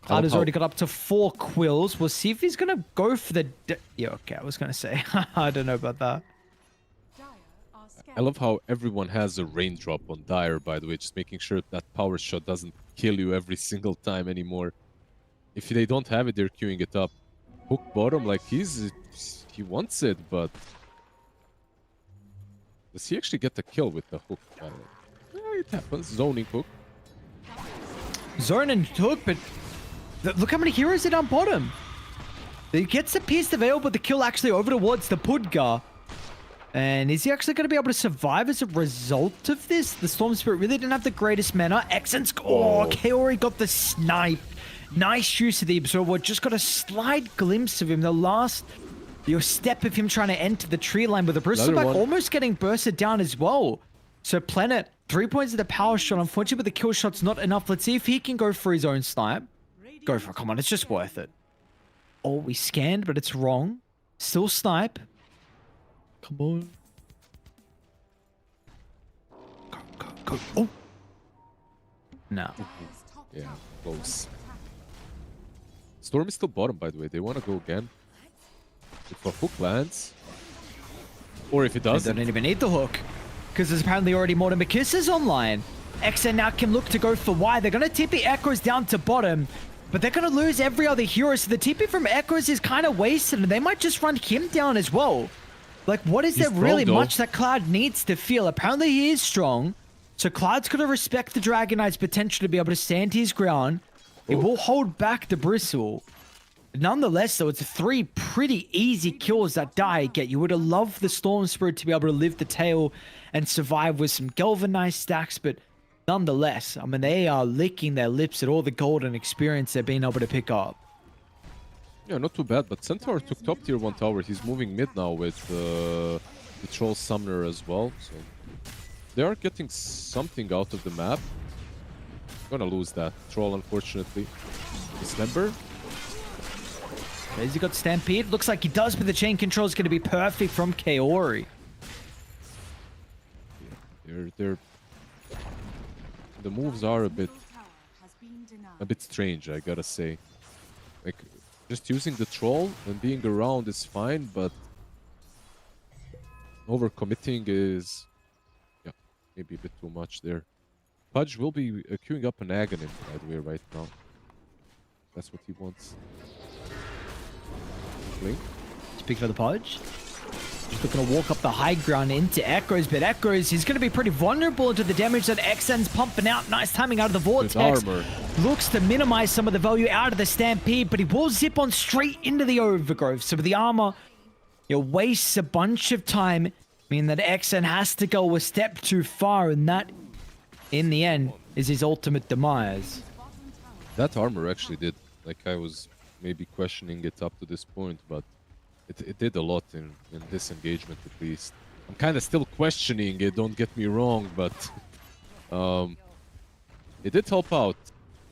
Cloud has already got up to 4 Quills. We'll see if he's going to go for the... Yeah, okay, I was going to say. I don't know about that. Dire are scanning. I love how everyone has a raindrop on Dire, by the way, just making sure that power shot doesn't kill you every single time anymore. If they don't have it, they're queuing it up. Hook bottom, like, he wants it, but... Does he actually get the kill with the hook? By the way? Yeah, it happens. Zoning hook. Zone and hook, but look how many heroes are down bottom. He gets the piece to veil, but the kill actually over towards the Pudgar. And is he actually going to be able to survive as a result of this? The Storm Spirit really didn't have the greatest mana. Exen's... Oh, Kaori got the snipe. Nice use of the Absorber. Just got a slight glimpse of him. The last step of him trying to enter the tree line with a Bristleback almost getting bursted down as well. So Planet, 3 points of the power shot. Unfortunately, but the kill shot's not enough. Let's see if he can go for his own snipe. Go for it. Come on, it's just worth it. Oh, we scanned, but it's wrong. Still snipe. Come on. Go. Oh. No. Dire's top Yeah, tower close. is under attack. Storm is still bottom, by the way. They want to go again. If a hook lands, or if it They doesn't, don't even need the hook. Because there's apparently already Mortimer Kisses online. XN now can look to go for Y. They're going to TP Echoes down to bottom. But they're going to lose every other hero. So the TP from Echoes is kind of wasted. And they might just run him down as well. Like, what is He's there really strong, though. much that Cloud needs to feel? Apparently he is strong. So Cloud's going to respect the Dragon Knight's potential to be able to stand his ground. He will hold back the Bristle. Nonetheless, though, it's 3 pretty easy kills that Die get. You would have loved the Storm Spirit to be able to live the tail and survive with some galvanized stacks, but nonetheless, I mean, they are licking their lips at all the golden experience they're being able to pick up. Yeah, not too bad, but Centaur took top tier 1 tower. He's moving mid now with the Troll Summoner as well, so they are getting something out of the map. Gonna lose that Troll, unfortunately. Dismember. Has he got Stampede? Looks like he does, but the chain control is going to be perfect from Kaori. They're the moves are a bit Tower has been denied. strange, I gotta say. Like, just using the troll and being around is fine, but overcommitting is, yeah, maybe a bit too much there. Pudge will be queuing up an Aghanim, by the way, right now. That's what he wants. Blink. Speaking of the Pudge, he's looking to walk up the high ground into Echoes, but Echoes, he's going to be pretty vulnerable to the damage that XN's pumping out. Nice timing out of the Vortex. Good armor. Looks to minimize some of the value out of the Stampede, but he will zip on straight into the Overgrowth. So with the armor, it wastes a bunch of time, meaning that XN has to go a step too far, and that, in the end, is his ultimate demise. That armor actually did, like, I was maybe questioning it up to this point, but it did a lot in this engagement, at least. I'm kind of still questioning it, don't get me wrong, but it did help out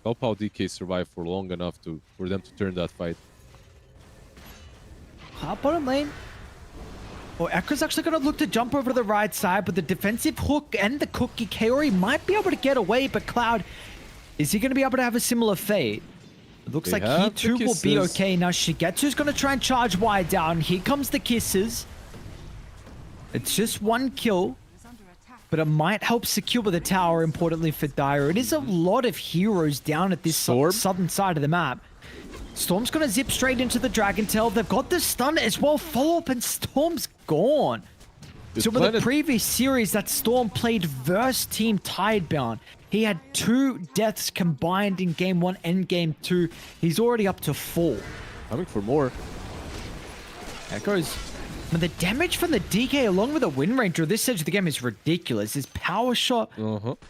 DK survive for long enough for them to turn that fight. Bottom lane. Well, Echo's actually going to look to jump over to the right side, but the defensive hook and the cookie Kaori might be able to get away, but Cloud, is he going to be able to have a similar fate? It looks like he too will be okay. Now Shigetsu's going to try and charge wide down. Here comes the kisses. It's just 1 kill, Is under attack. but it might help secure the tower, importantly for Dire. It is a lot of heroes down at this Storm? southern side of the map. Storm's going to zip straight into the Dragon Tail. They've got the stun as well. Follow up and Storm's gone. This So in the planet- previous series that Storm played versus Team Tidebound, he had 2 deaths combined in Game 1 and Game 2. He's already up to 4. Coming for more. Echoes. I mean, the damage from the DK along with the Wind Ranger at this stage of the game is ridiculous. His power shot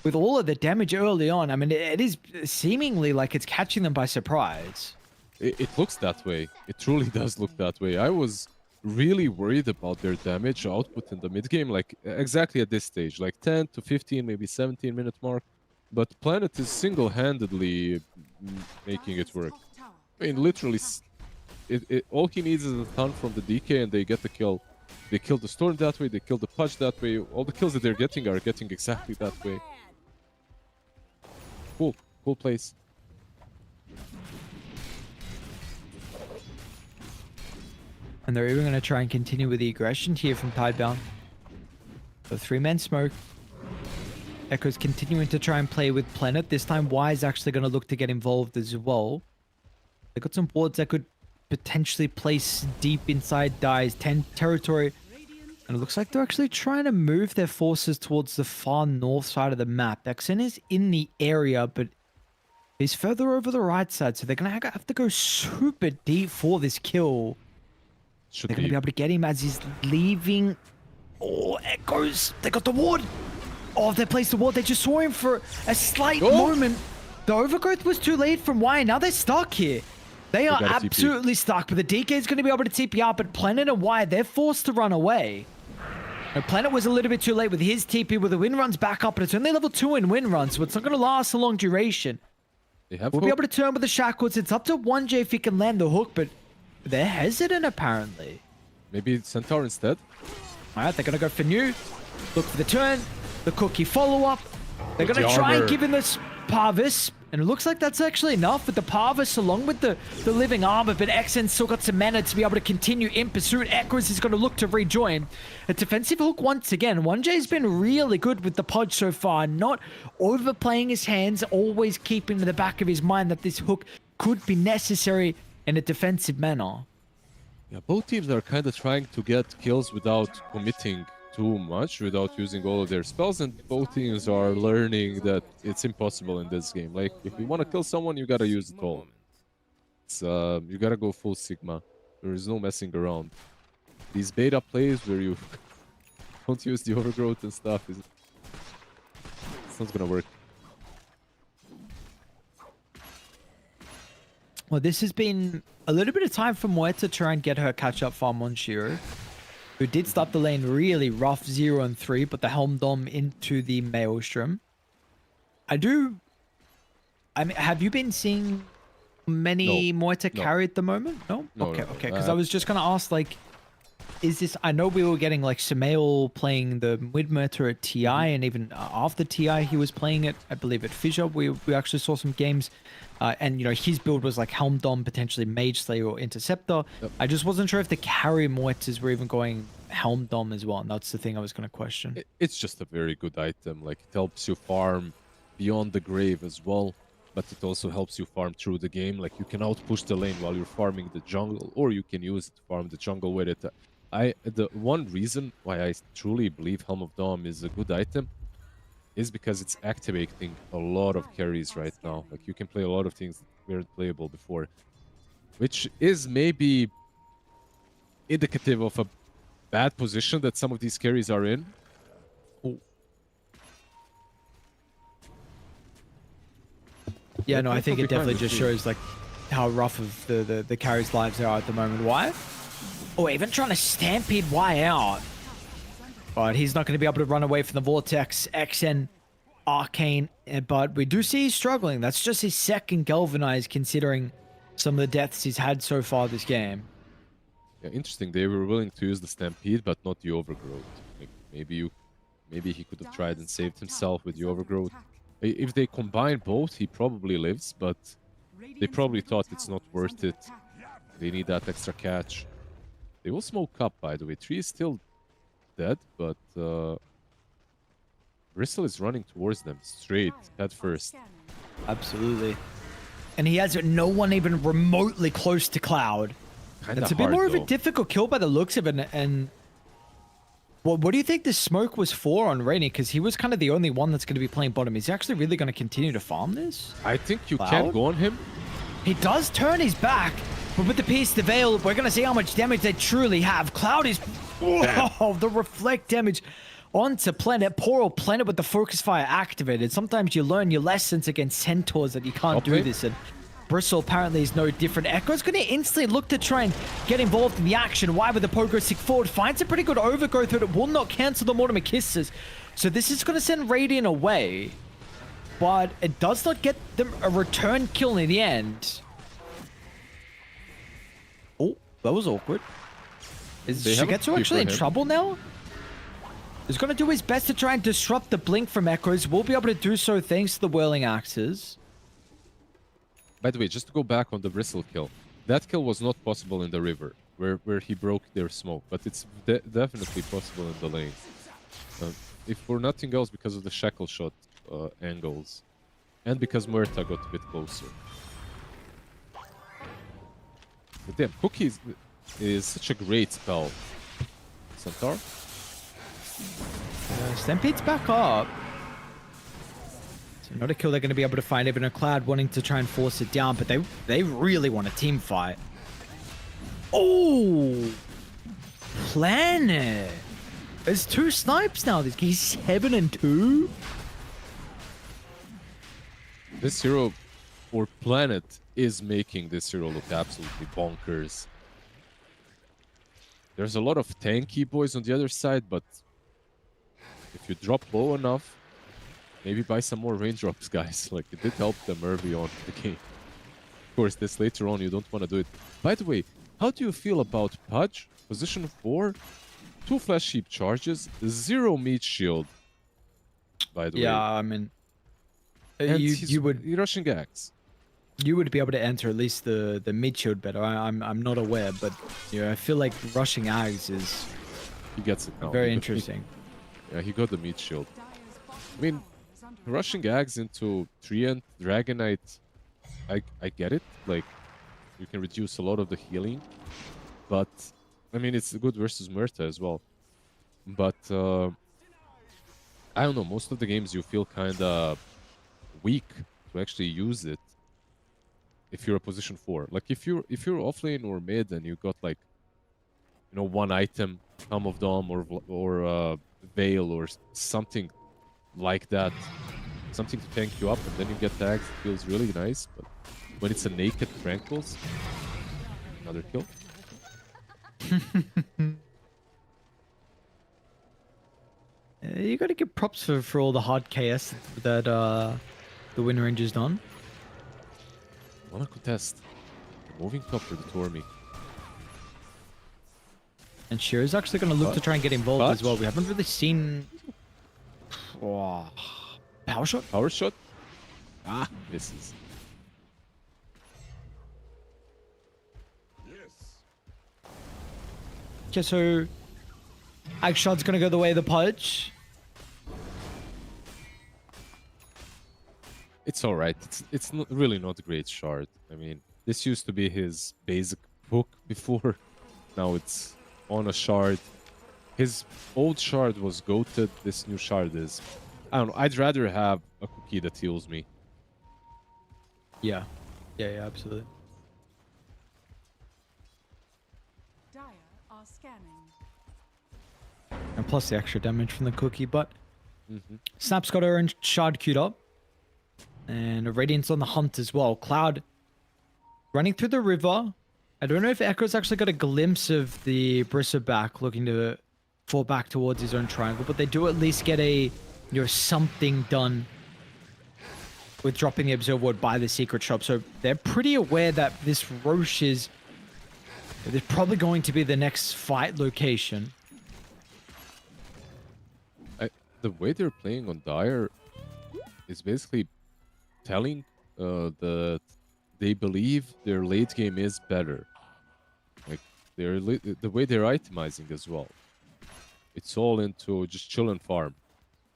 with all of the damage early on, I mean, it is seemingly like it's catching them by surprise. It looks that way. It truly does look that way. I was really worried about their damage output in the mid game, like exactly at this stage, like 10 to 15, maybe 17-minute mark. But Planet is single-handedly making it work. I mean, literally, all he needs is a ton from the DK and they get the kill. They kill the Storm that way, they kill the Pudge that way. All the kills that they're getting are getting exactly that way. Cool place. And they're even going to try and continue with the aggression here from Tidebound. So 3-man smoke. Echo's continuing to try and play with Planet. This time, Y is actually going to look to get involved as well. They got some boards that could potentially place deep inside Dai's territory. And it looks like they're actually trying to move their forces towards the far north side of the map. XN is in the area, but he's further over the right side. So they're going to have to go super deep for this kill. They're going to be able to get him as he's leaving. Oh, Echoes. They got the ward. Oh, they placed the ward. They just saw him for a slight moment. The overgrowth was too late from Y. Now they're stuck here. They are absolutely stuck. But the DK is going to be able to TP out. But Planet and Y, they're forced to run away. Now, Planet was a little bit too late with his TP, with the wind runs back up. But it's only level 2 in wind run, so it's not going to last a long duration. We'll be able to turn with the shackles. It's up to 1J if he can land the hook, but they're hesitant apparently. Maybe Centaur instead? Alright, they're going to go for new. Look for the turn. The cookie follow-up. They're going to try and give him this Parvis. And it looks like that's actually enough with the Parvis along with the living armor. But XN still got some mana to be able to continue in pursuit. Echoes is going to look to rejoin. A defensive hook once again. 1J's been really good with the Pudge so far. Not overplaying his hands. Always keeping in the back of his mind that this hook could be necessary in a defensive manner. Yeah, both teams are kind of trying to get kills without committing too much, without using all of their spells, and both teams are learning that it's impossible in this game. Like, if you want to kill someone, you gotta use it all. It's you gotta go full Sigma. There is no messing around. These beta plays where you don't use the overgrowth and stuff it's not gonna work. Well, this has been a little bit of time for Moe to try and get her catch-up farm on Shiro, who did start the lane really rough 0 and 3, but the Helm Dom into the Maelstrom. I mean, have you been seeing many Moe to carry at the moment? No? No, okay, no, no. okay. Because I was just going to ask, like, is this... I know we were getting, like, Sumail playing the mid-meta at TI, and even after TI, he was playing it, I believe, at Fissure. We actually saw some games. And, you know, his build was like Helm Dom, potentially Mage Slayer or Interceptor. Yep. I just wasn't sure if the carry Moetas were even going Helm Dom as well. And that's the thing I was going to question. It's just a very good item. Like, it helps you farm beyond the grave as well, but it also helps you farm through the game. Like, you can outpush the lane while you're farming the jungle, or you can use it to farm the jungle with it. The one reason why I truly believe Helm of Dom is a good item is because it's activating a lot of carries right now. Like, you can play a lot of things that weren't playable before, which is maybe indicative of a bad position that some of these carries are in. Oh. Yeah, no, I think it Behind definitely the just screen. shows like how rough of the carries' lives are at the moment. Why? Oh, even trying to stampede Y out. But he's not going to be able to run away from the Vortex, XN, Arcane. But we do see he's struggling. That's just his second Galvanize, considering some of the deaths he's had so far this game. Yeah, interesting. They were willing to use the Stampede, but not the Overgrowth. Like, maybe he could have tried and saved himself with the Overgrowth. If they combine both, he probably lives, but they probably thought it's not worth it. They need that extra catch. They will smoke up, by the way. Tree is still dead, but Bristle is running towards them straight, head first. Absolutely. And he has no one even remotely close to Cloud. Kinda It's a bit hard, more of a though. difficult kill by the looks of it. And what do you think the smoke was for on Rainy? Because he was kind of the only one that's going to be playing bottom. Is he actually really going to continue to farm this? I think you Cloud? can go on him. He does turn his back, but with the piece to Veil, we're going to see how much damage they truly have. Cloud is... Oh, the reflect damage onto Planet. Poor old Planet with the Focus Fire activated. Sometimes you learn your lessons against Centaurs that you can't do Okay. this. And Bristle apparently is no different. Echo's going to instantly look to try and get involved in the action. Why with the Pogo stick forward? Finds a pretty good overgrowth, but it will not cancel the Mortimer Kisses. So this is going to send Radiant away. But it does not get them a return kill in the end. Oh, that was awkward. Is They have a Shigetsu cookie actually in for him. trouble now? He's going to do his best to try and disrupt the blink from Echoes. We'll be able to do so thanks to the Whirling Axes. By the way, just to go back on the Bristle kill, that kill was not possible in the river, where he broke their smoke, but it's definitely possible in the lane. If for nothing else, because of the shackle shot angles, and because Muerta got a bit closer. But damn, Cookie is such a great spell. Centaur? Stampede's back up. So not a kill they're going to be able to find. Even a Cloud wanting to try and force it down, but they really want a team fight. Oh! Planet! There's 2 snipes now. He's 7 and 2. This hero, or Planet, is making this hero look absolutely bonkers. There's a lot of tanky boys on the other side, but if you drop low enough, maybe buy some more raindrops, guys. Like, it did help them early on in the game. Of course, this later on, you don't want to do it. By the way, how do you feel about Pudge? Position 4, 2 Flash Heap charges, 0 meat shield. By the way. Yeah, I mean... And You would rushing axe. you would be able to enter at least the mid shield better. I'm not aware, but you know, I feel like rushing Ags is He gets it now. very He got- interesting. Yeah, he got the meat shield. I mean, rushing Ags into Treant, Dragonite, I get it. Like, you can reduce a lot of the healing. But, I mean, it's good versus Murta as well. But, I don't know, most of the games you feel kind of weak to actually use it. if you're a position 4. Like if you're off lane or mid and you got like, you know, one item, Helm of Dom or Veil or something like that, something to tank you up, and then you get tagged, it feels really nice. But when it's a naked Tranquils, another kill. You got to give props for all the hard KS that the Wind Ranger's done. Wanna contest. Moving top for the Tormy. And Shearer's actually going to look to try and get involved as well. We haven't really seen... Oh. Power shot? Power shot? Ah, misses. Okay, so... Ag shot's going to go the way of the Pudge. It's alright. It's not, really not a great shard. I mean, this used to be his basic hook before. Now it's on a shard. His old shard was goated. This new shard is... I don't know. I'd rather have a cookie that heals me. Yeah. Yeah, absolutely. Dire are scanning. And plus the extra damage from the cookie, but... Snap's got her own shard queued up. And Radiant's on the hunt as well. Cloud running through the river. I don't know if Echo's actually got a glimpse of the Brisser back, looking to fall back towards his own triangle, but they do at least get a, you know, something done with dropping the Observe Ward by the secret shop. So they're pretty aware that this Roche is probably going to be the next fight location. The way they're playing on Dire is basically telling that they believe their late game is better. Like the way they're itemizing as well. It's all into just chill and farm.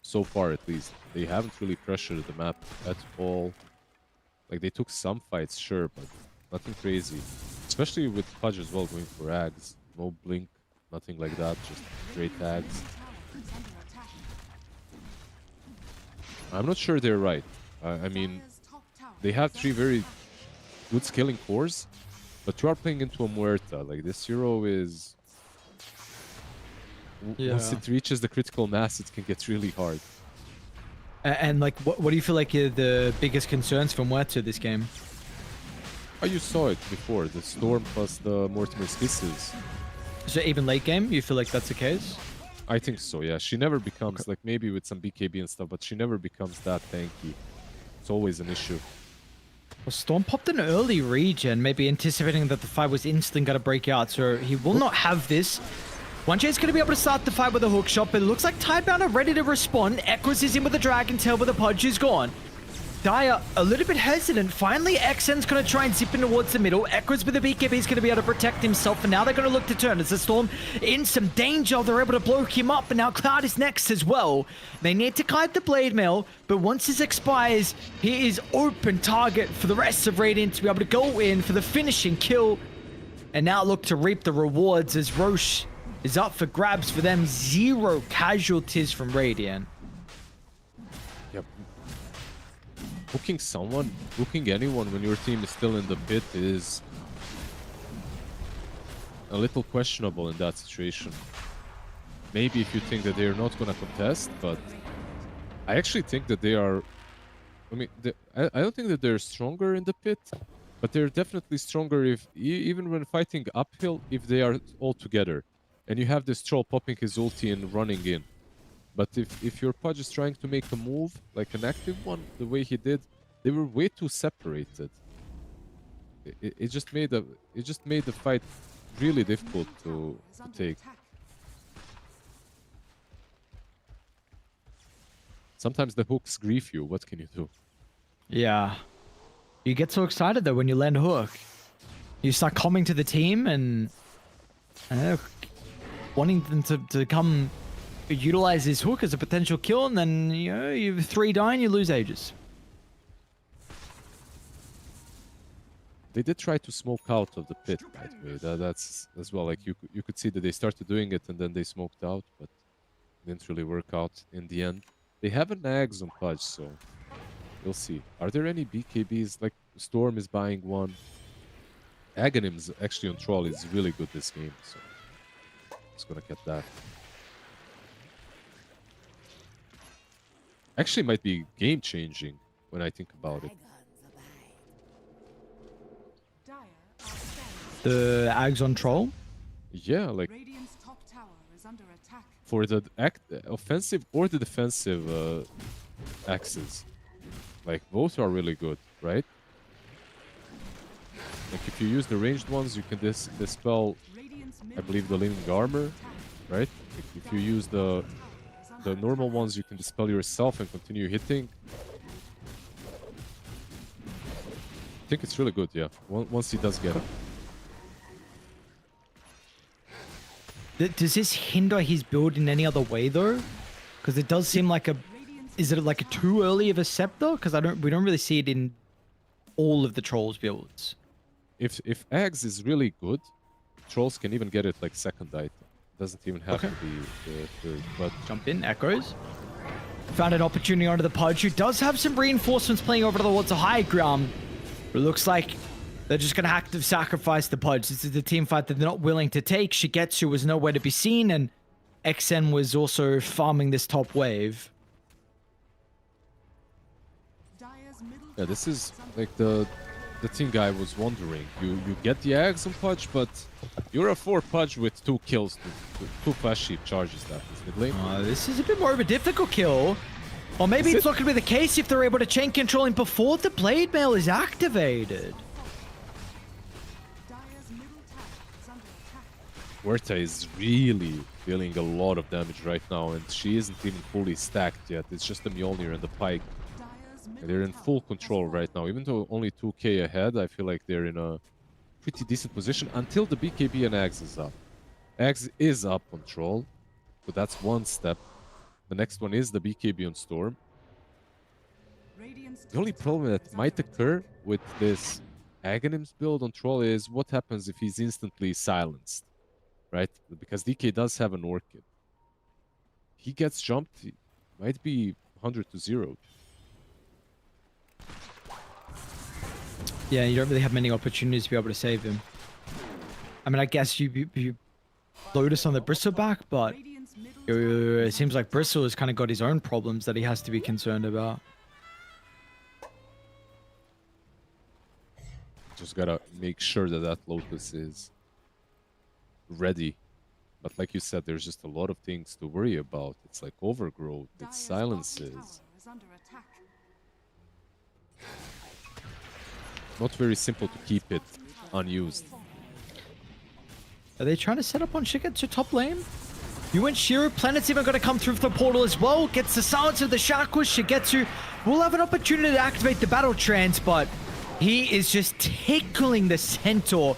So far, at least, they haven't really pressured the map at all. Like they took some fights, sure, but nothing crazy. Especially with Pudge as well, going for Ags. No blink, nothing like that. Just straight Ags. I'm not sure they're right. I mean, they have 3 very good scaling cores, but you are playing into a Muerta. Like, this hero is... Once it reaches the critical mass, it can get really hard. And like, what do you feel like are the biggest concerns for Muerta this game? Oh, you saw it before. The Storm plus the Mortimer's Kisses. So even late game, you feel like that's the case? I think so, yeah. She never becomes, like maybe with some BKB and stuff, but she never becomes that tanky. It's always an issue. Well, Storm popped an early regen, maybe anticipating that the fight was instantly going to break out, so he will not have this. 1J's going to be able to start the fight with a hook shot, but it looks like Tidebound are ready to respond. Equus is in with the Dragon Tail, but the Pudge is gone. Dire a little bit hesitant. Finally, XN's going to try and zip in towards the middle. Equus with the BKB is going to be able to protect himself, and now they're going to look to turn as the Storm in some danger. They're able to blow him up, but now Cloud is next as well. They need to kite the Blade Mail, but once this expires, he is open target for the rest of Radiant to be able to go in for the finishing kill, and now look to reap the rewards as Roche is up for grabs for them. 0 casualties from Radiant. Yep. Hooking anyone when your team is still in the pit is a little questionable in that situation. Maybe if you think that they're not going to contest, but I actually think that they are... I mean, I don't think that they're stronger in the pit, but they're definitely stronger if even when fighting uphill, if they are all together. And you have this troll popping his ulti and running in. But if your Pudge is trying to make a move, like an active one, the way he did, they were way too separated. It just made the fight really difficult to take. Sometimes the hooks grief you. What can you do? Yeah. You get so excited though when you land a hook. You start coming to the team and wanting them to come utilize this hook as a potential kill, and then you have 3 dying, you lose Aegis. They did try to smoke out of the pit, by the way. That's as well. Like you could see that they started doing it and then they smoked out, but it didn't really work out in the end. They have an Nags on Pudge, so we'll see. Are there any BKBs? Like Storm is buying one. Aghanim's actually on Troll is really good this game, so just gonna get that. Actually might be game changing when I think about it. Dire are scanning. The Ags on Troll. Yeah, like Radiant's top tower is under attack. for the offensive or the defensive axes. Like both are really good, right? Like if you use the ranged ones, you can dispel, Radiant's I middle believe, the living armor, right? Like if you use the normal ones, you can dispel yourself and continue hitting. I think it's really good, yeah. Once he does get it. Does this hinder his build in any other way though? Because it does seem like a. Is it like a too early of a scepter? Because we don't really see it in all of the trolls builds. If Ags is really good, trolls can even get it like second item. Doesn't even have Okay. to be the third. But Jump in, echoes. Found an opportunity onto the Pudge, who does have some reinforcements playing over towards the high ground. But it looks like they're just going to have to sacrifice the Pudge. This is the team fight that they're not willing to take. Shigetsu was nowhere to be seen, and XN was also farming this top wave. Dire's middle yeah, this tower is under like the thing I was wondering. You get the Ags on Pudge, but you're a 4 Pudge with 2 kills, 2 flash sheep charges that is mid lane. This is a bit more of a difficult kill. Or maybe Is it's it? not going to be the case if they're able to chain control him before the blade mail is activated. Dire's middle tower is under attack. Huerta is really dealing a lot of damage right now, and she isn't even fully stacked yet. It's just the Mjolnir and the Pike. Dire's And middle they're in tower full has control fallen. right now. Even though only 2k ahead, I feel like they're in a pretty decent position until the BKB and Ags is up. Ags is up on Troll, so that's one step. The next one is the BKB on Storm. Radiant's The only top problem tower that is might under occur attack. with this Aghanim's build on Troll is what happens if he's instantly silenced, right? Because DK does have an Orchid. He gets jumped, he might be 100 to 0. Yeah, you don't really have many opportunities to be able to save him. I mean, I guess you Lotus on the Bristleback, but Radiant's middle tower it seems like Bristle has kind of got his own problems that he has to be concerned about. Just gotta make sure that that Lotus is ready. But like you said, there's just a lot of things to worry about. It's like overgrowth, Dire's it's bottom silences. tower is under attack. Not very simple to keep it unused. Are they trying to set up on Shigetsu top lane? You went Shiro. Planet's even going to come through the portal as well. Gets the silence of the Shakus. Shigetsu will have an opportunity to activate the battle trance, but he is just tickling the Centaur,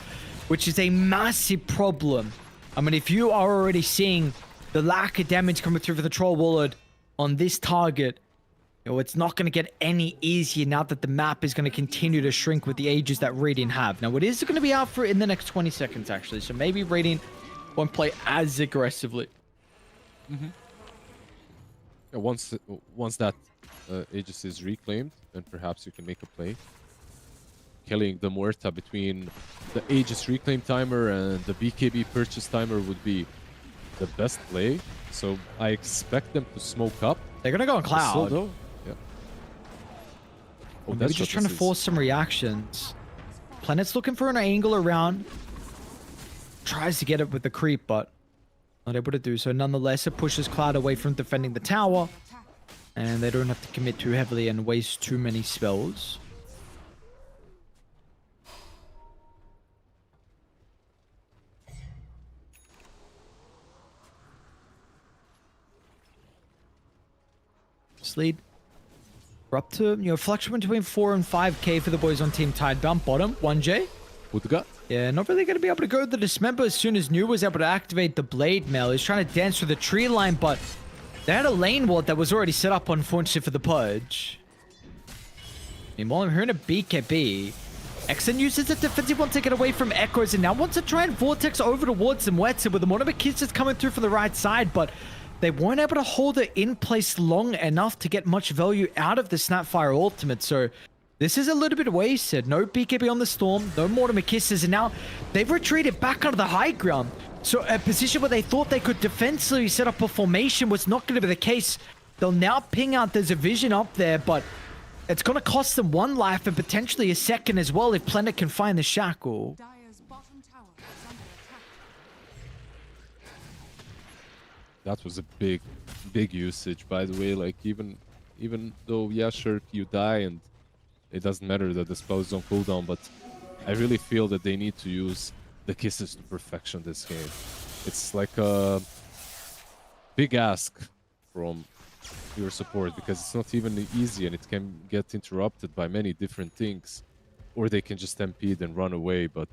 which is a massive problem. I mean, if you are already seeing the lack of damage coming through for the Troll Warlord on this target, you know, it's not going to get any easier now that the map is going to continue to shrink with the ages that Radiant have. Now, it is going to be out for in the next 20 seconds, actually, so maybe Radiant won't play as aggressively. Yeah, once that Aegis is reclaimed, then perhaps you can make a play. Killing the Muerta between the Aegis reclaim timer and the BKB purchase timer would be the best play. So I expect them to smoke up. They're going to go on Still Cloud. though, yeah. Oh, Maybe that's just what trying to this is. force some reactions. Planet's looking for an angle around. Tries to get it with the creep, but not able to do so. Nonetheless, it pushes Cloud away from defending the tower. Attack. And they don't have to commit too heavily and waste too many spells. This lead. We're up to, fluctuating between 4 and 5k for the boys on Team Tidebound. Bottom, 1J. Udga? Yeah, not really going to be able to go to the Dismember as soon as New was able to activate the Blade Mail. He's trying to dance through the tree line, but they had a lane ward that was already set up, unfortunately, for the Pudge. Meanwhile, I'm hearing a BKB. XN uses the defensive one to get away from Echoes and now wants to try and Vortex over towards some Wetzer with the Monoba Kisses coming through from the right side, but they weren't able to hold it in place long enough to get much value out of the Snapfire ultimate, so This is a little bit wasted. No BKB on the Storm, no Mortimer Kisses, and now they've retreated back onto the high ground. So a position where they thought they could defensively set up a formation was not going to be the case. They'll now ping out. There's a vision up there, but it's going to cost them 1 life and potentially a second as well if Planet can find the shackle. Dire's bottom tower is under attack. That was a big usage, by the way. Like, even though, yeah, sure, you die and it doesn't matter that the spell is on cooldown, but I really feel that they need to use the kisses to perfection this game. It's like a big ask from your support, because it's not even easy and it can get interrupted by many different things, or they can just stampede and run away. But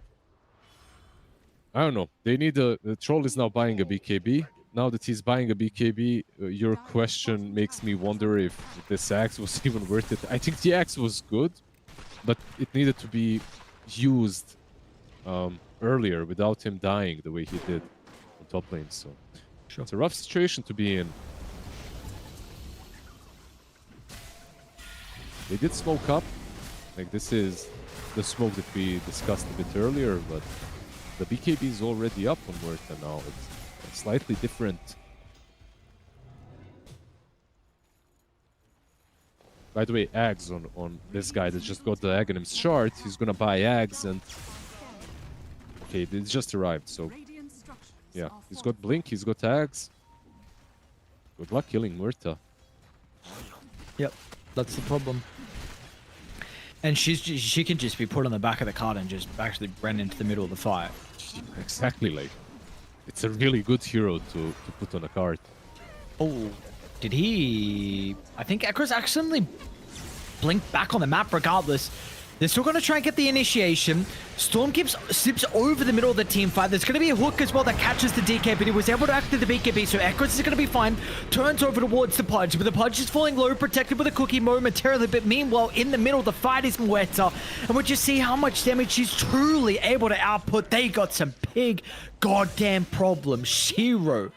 I don't know, they need the troll is now buying a BKB. Now that he's buying a BKB, your question makes me wonder if this axe was even worth it. I think the axe was good, but it needed to be used earlier without him dying the way he did on top lane. So Sure. it's a rough situation to be in. They did smoke up. Like, this is the smoke that we discussed a bit earlier, but the BKB is already up on Murta now. It's slightly different. By the way, Ags on this guy that just got the Aghanim's shard. He's gonna buy Ags and... Okay, it just arrived, so... Radiant structures Yeah, are he's got fortified. Blink, he's got Ags. Good luck killing Murta. Yep, that's the problem. And she can just be put on the back of the cart and just actually run into the middle of the fight. Exactly, like... It's a really good hero to put on a card. Oh, did he... I think Ekros accidentally blinked back on the map regardless. They're still going to try and get the initiation. Storm slips over the middle of the team fight. There's going to be a hook as well that catches the DK, but he was able to activate the BKB, so Ekros is going to be fine. Turns over towards the Pudge, but the Pudge is falling low, protected with a cookie momentarily, but meanwhile, in the middle, the fight is Muerta, and we just see how much damage she's truly able to output. They got some big goddamn problems. Shiro,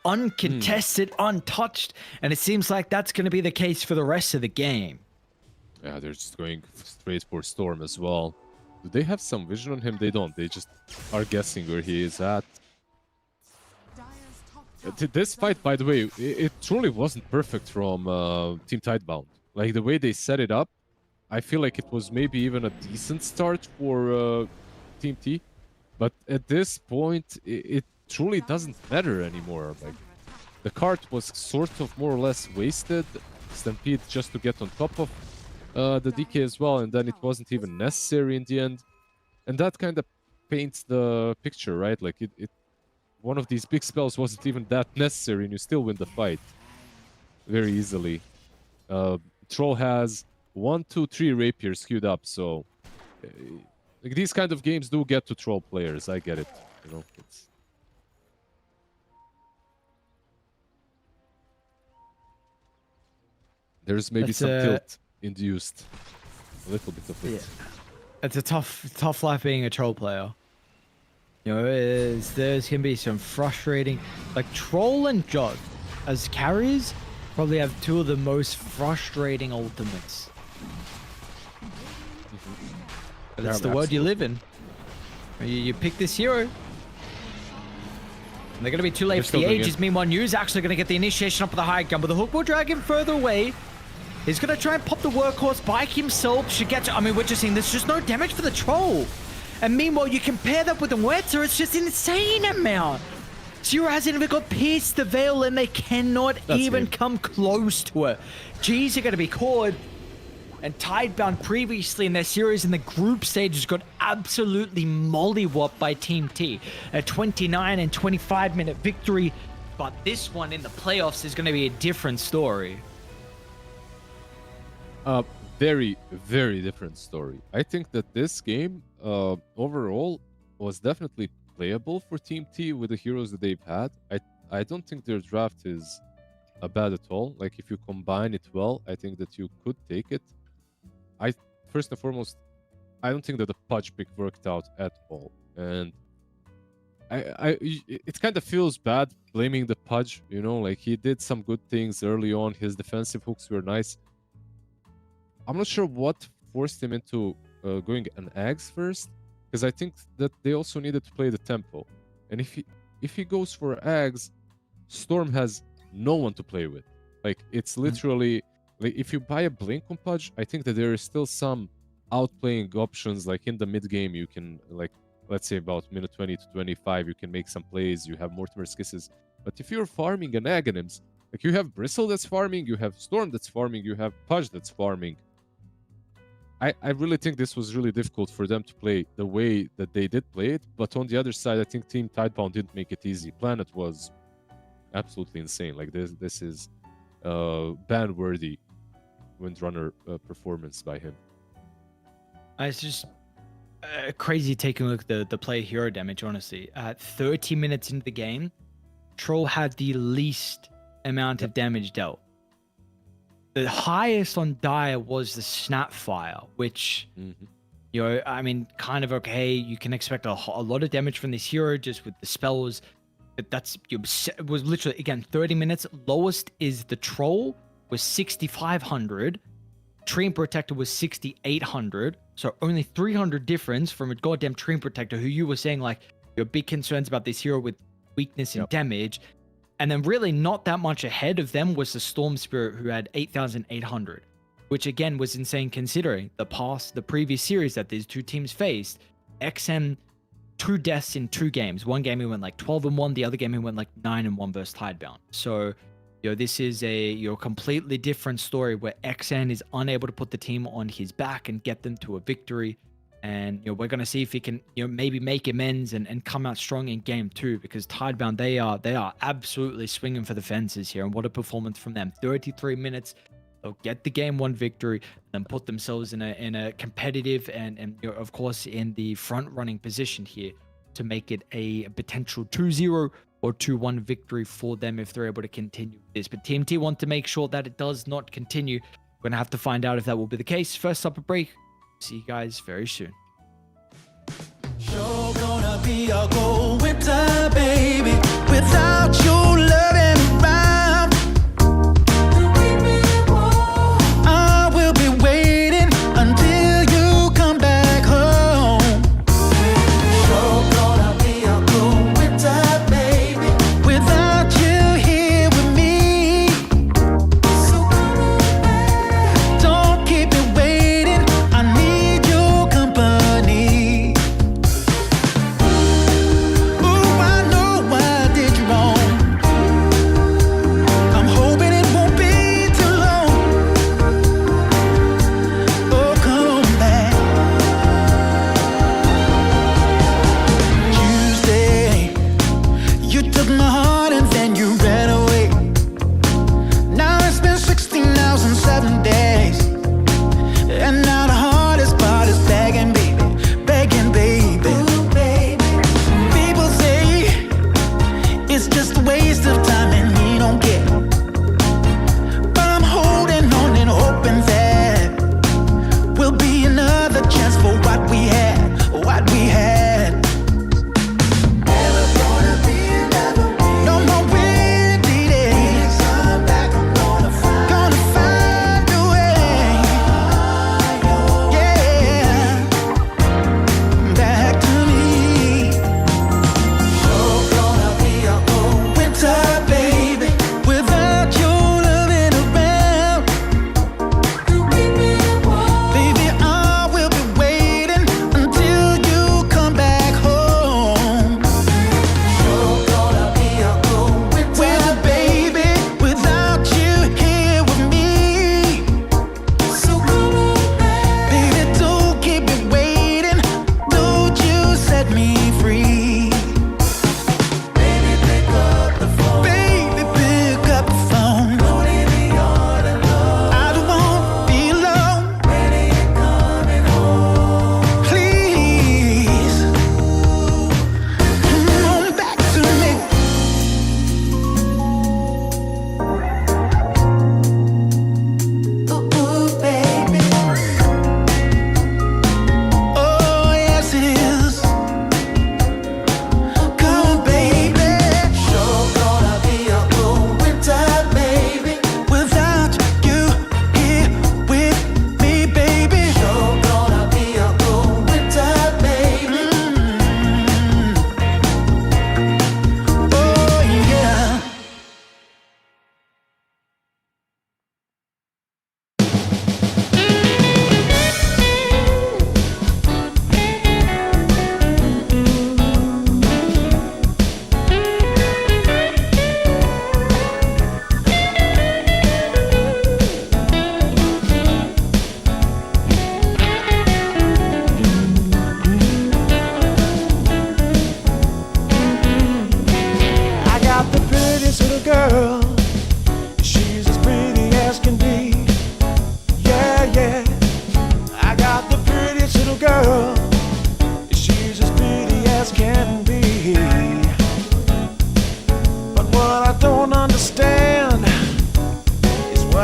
uncontested, untouched, and it seems like that's going to be the case for the rest of the game. Yeah, they're just going straight for Storm as well. Do they have some vision on him? They don't. They just are guessing where he is at. Dire's top tower This is fight, under by the way, it truly wasn't perfect from Team Tidebound. Like, the way they set it up, I feel like it was maybe even a decent start for Team T. But at this point, it truly doesn't matter anymore. Like, the cart was sort of more or less wasted. Stampede just to get on top of the DK as well, and then it wasn't even necessary in the end. And that kind of paints the picture, right? Like, one of these big spells wasn't even that necessary, and you still win the fight very easily. Troll has 1, 2, 3 rapiers queued up, so like, these kind of games do get to Troll players. I get it, you know. There's maybe That's some tilt induced, a little bit of it. Yeah. It's a tough life being a troll player. You know, there's can be some frustrating, like Troll and Jug as carriers probably have two of the most frustrating ultimates. But it's the world you live in. You pick this hero. And they're going to be too late They're for still the doing ages. it. Meanwhile, New's actually going to get the initiation up with the high gun, but the hook will drag him further away. He's going to try and pop the workhorse by himself. Should get to, I mean, we're just seeing there's just no damage for the Troll. And meanwhile, you compare that with the Muerta, it's just insane amount. Zero hasn't even got pierced the veil, and they cannot even come close to it. G's are going to be caught. And Tidebound previously in their series in the group stages got absolutely mollywopped by Team T. A 29 and 25 minute victory. But this one in the playoffs is going to be a different story. Very, very different story. I think that this game overall was definitely playable for Team T with the heroes that they've had. I don't think their draft is bad at all. Like, if you combine it well, I think that you could take it. First and foremost, I don't think that the Pudge pick worked out at all. And it kind of feels bad blaming the Pudge, you know, like, he did some good things early on. His defensive hooks were nice. I'm not sure what forced him into going an Ags first, because I think that they also needed to play the tempo. And if he goes for Ags, Storm has no one to play with. Like, it's literally like, if you buy a Blink on Pudge, I think that there is still some outplaying options. Like in the mid game, you can, like, let's say about minute 20 to 25, you can make some plays. You have Mortimer's Kisses. But if you're farming an Aghanims, like, you have Bristle that's farming, you have Storm that's farming, you have Pudge that's farming. I really think this was really difficult for them to play the way that they did play it. But on the other side, I think Team Tidebound didn't make it easy. Planet was absolutely insane. Like, this is ban-worthy Windrunner performance by him. It's just crazy taking a look at the player hero damage, honestly. At 30 minutes into the game, Troll had the least amount of damage dealt. The highest on Dire was the Snapfire, which, you know, I mean, kind of okay. You can expect a lot of damage from this hero just with the spells. But that's, it was literally, again, 30 minutes. Lowest is the Troll, was 6,500. Treant Protector was 6,800. So only 300 difference from a goddamn Treant Protector, who you were saying, like, your big concerns about this hero with weakness and damage. And then really not that much ahead of them was the Storm Spirit, who had 8,800, which again was insane considering the previous series that these two teams faced. XM, 2 deaths in 2 games. One game he went like 12-1, the other game he went like 9-1 versus Tidebound. So, you know, this is a completely different story where XN is unable to put the team on his back and get them to a victory. And, you know, we're going to see if he can, you know, maybe make amends and come out strong in game 2, because Tidebound, they are absolutely swinging for the fences here. And what a performance from them. 33 minutes, they'll get the game 1 victory, and put themselves in a competitive and you know, of course, in the front running position here to make it a potential 2-0 or 2-1 victory for them if they're able to continue this. But TMT want to make sure that it does not continue. We're going to have to find out if that will be the case. First up, a break. See you guys very soon. Sure gonna be a cold winter, baby, without your loving around. I will be waiting until you come back home. Sure gonna be a cold winter, baby, without you here with me. So come back. Don't keep me waiting. I need your company. Ooh, I know I did you wrong.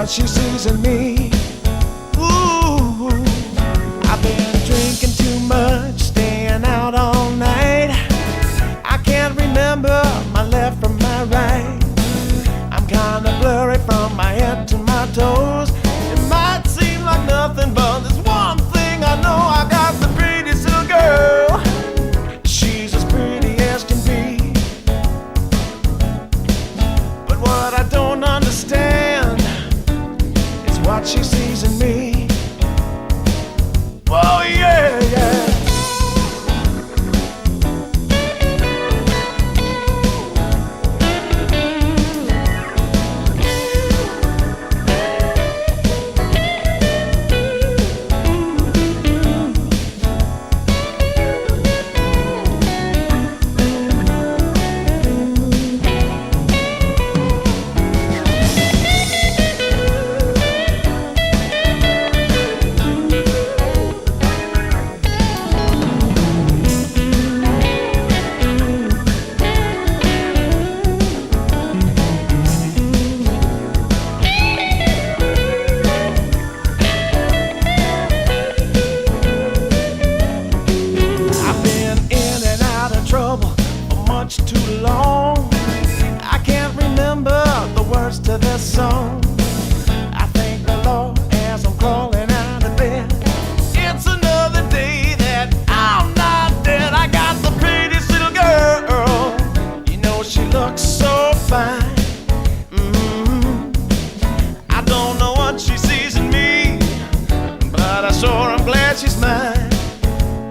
she sees in me. Ooh, I've been drinking too much, staying out all night. I can't remember my left from my right. I'm kinda blurry from my head to my toes. It might seem like nothing, but there's one thing I know. I got the prettiest little girl. She's as pretty as can be. But what I don't understand is what she sees in me. Oh yeah, yeah. I've been in and out of trouble for much too long. I can't remember the words to this song. I thank the Lord as I'm crawling out of bed. It's another day that I'm not dead. I got the prettiest little girl. You know she looks so fine. I don't know what she sees in me, but I sure am glad she's mine.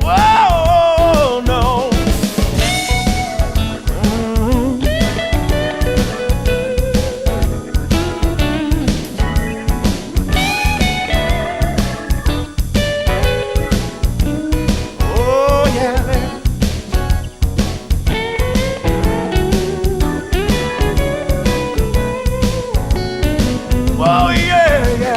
Whoa, no. Oh, yeah. Oh, yeah, yeah.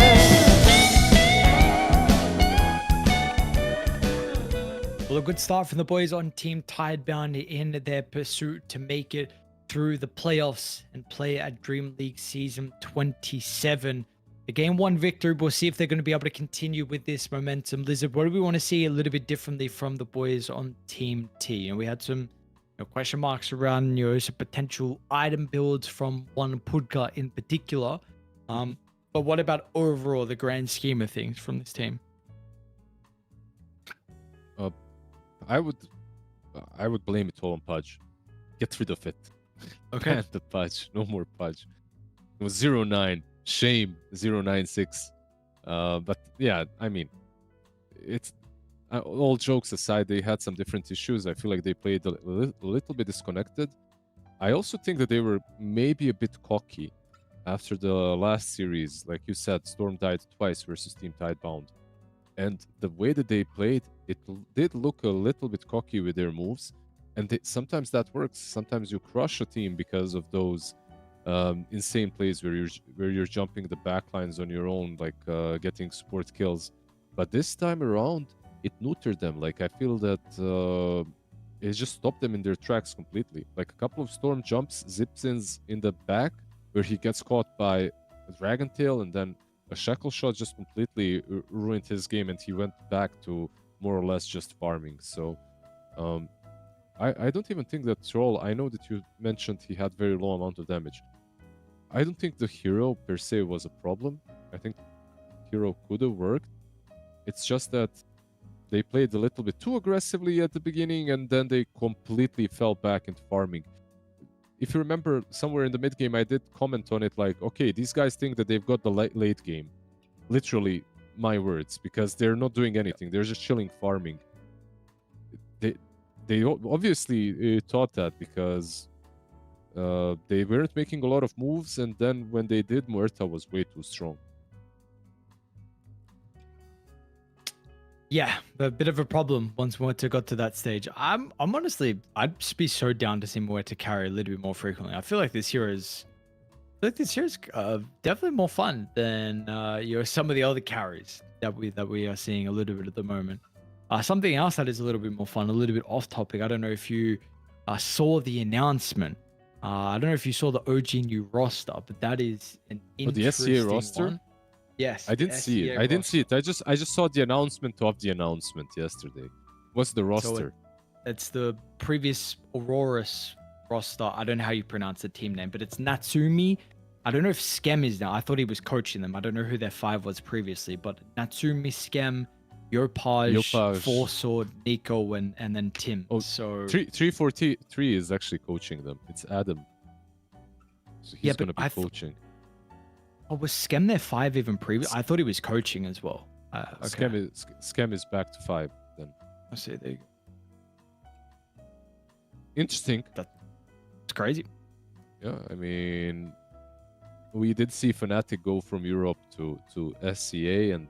Well, a good start from the boys on Team Tidebound in their pursuit to make it through the playoffs and play at Dream League Season 27. The Game 1 victory, we'll see if they're going to be able to continue with this momentum. Lizard, what do we want to see a little bit differently from the boys on Team T? And we had some question marks around some potential item builds from one Pudka in particular. But what about overall the grand scheme of things from this team? I would blame it all on Pudge. Get rid of it. Okay. Ban the Pudge. No more Pudge. It was 0-9. Shame 0-9-6. But yeah, I mean, it's all jokes aside, they had some different issues. I feel like they played a little bit disconnected. I also think that they were maybe a bit cocky after the last series. Like you said, Storm died twice versus Team Tidebound. And the way that they played, it did look a little bit cocky with their moves. And sometimes that works. Sometimes you crush a team because of those insane plays where you're jumping the backlines on your own, like getting support kills. But this time around, it neutered them. Like, I feel that it just stopped them in their tracks completely. Like a couple of Storm jumps, zip-ins in the back, where he gets caught by a Dragon Tail, and then a Shackle Shot just completely ruined his game, and he went back to more or less just farming. So I don't even think that Troll, I know that you mentioned he had very low amount of damage. I don't think the hero per se was a problem. I think hero could have worked. It's just that they played a little bit too aggressively at the beginning, and then they completely fell back into farming. If you remember, somewhere in the mid game, I did comment on it like, okay, these guys think that they've got the late game. Literally, my words, because they're not doing anything. They're just chilling farming. They obviously thought that because they weren't making a lot of moves, and then when they did, Muerta was way too strong. Yeah, a bit of a problem once Muerta got to that stage. I'm honestly, I'd just be so down to see Muerta carry a little bit more frequently. I feel like this hero's definitely more fun than some of the other carries that we are seeing a little bit at the moment. Something else that is a little bit more fun, a little bit off topic. I don't know if you saw the announcement. I don't know if you saw the OG new roster, but that is an interesting the SCA roster? one. Yes, I the didn't see it. SEA I didn't see roster. it. I just saw the announcement of the announcement yesterday. What's the So roster? it's the previous Aurora's roster. I don't know how you pronounce the team name, but it's Natsumi. I don't know if Skem is now. I thought he was coaching them. I don't know who their five was previously, but Natsumi, Skem, Yopaj, Yopaj. Four Sword, Nico, and then Tim. Oh, So 343 is actually coaching them. It's Adam. So he's Yeah, but gonna be coaching. oh, was Skem their five even previous? I thought he was coaching as well. Okay. Scam is back to 5 then. I see. There you go. Interesting. It's crazy. Yeah, I mean, we did see Fnatic go from Europe to SCA, and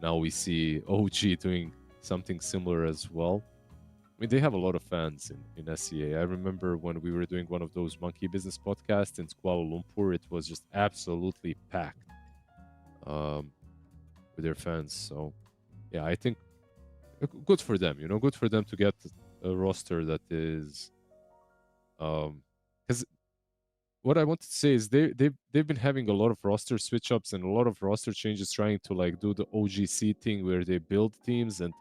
now we see OG doing something similar as well. I mean, they have a lot of fans in SCA. I remember when we were doing one of those Monkey Business podcasts in Kuala Lumpur, it was just absolutely packed with their fans. So, yeah, I think good for them. Good for them to get a roster that is, because what I wanted to say is they've been having a lot of roster switch ups and a lot of roster changes, trying to like do the OGC thing where they build teams, and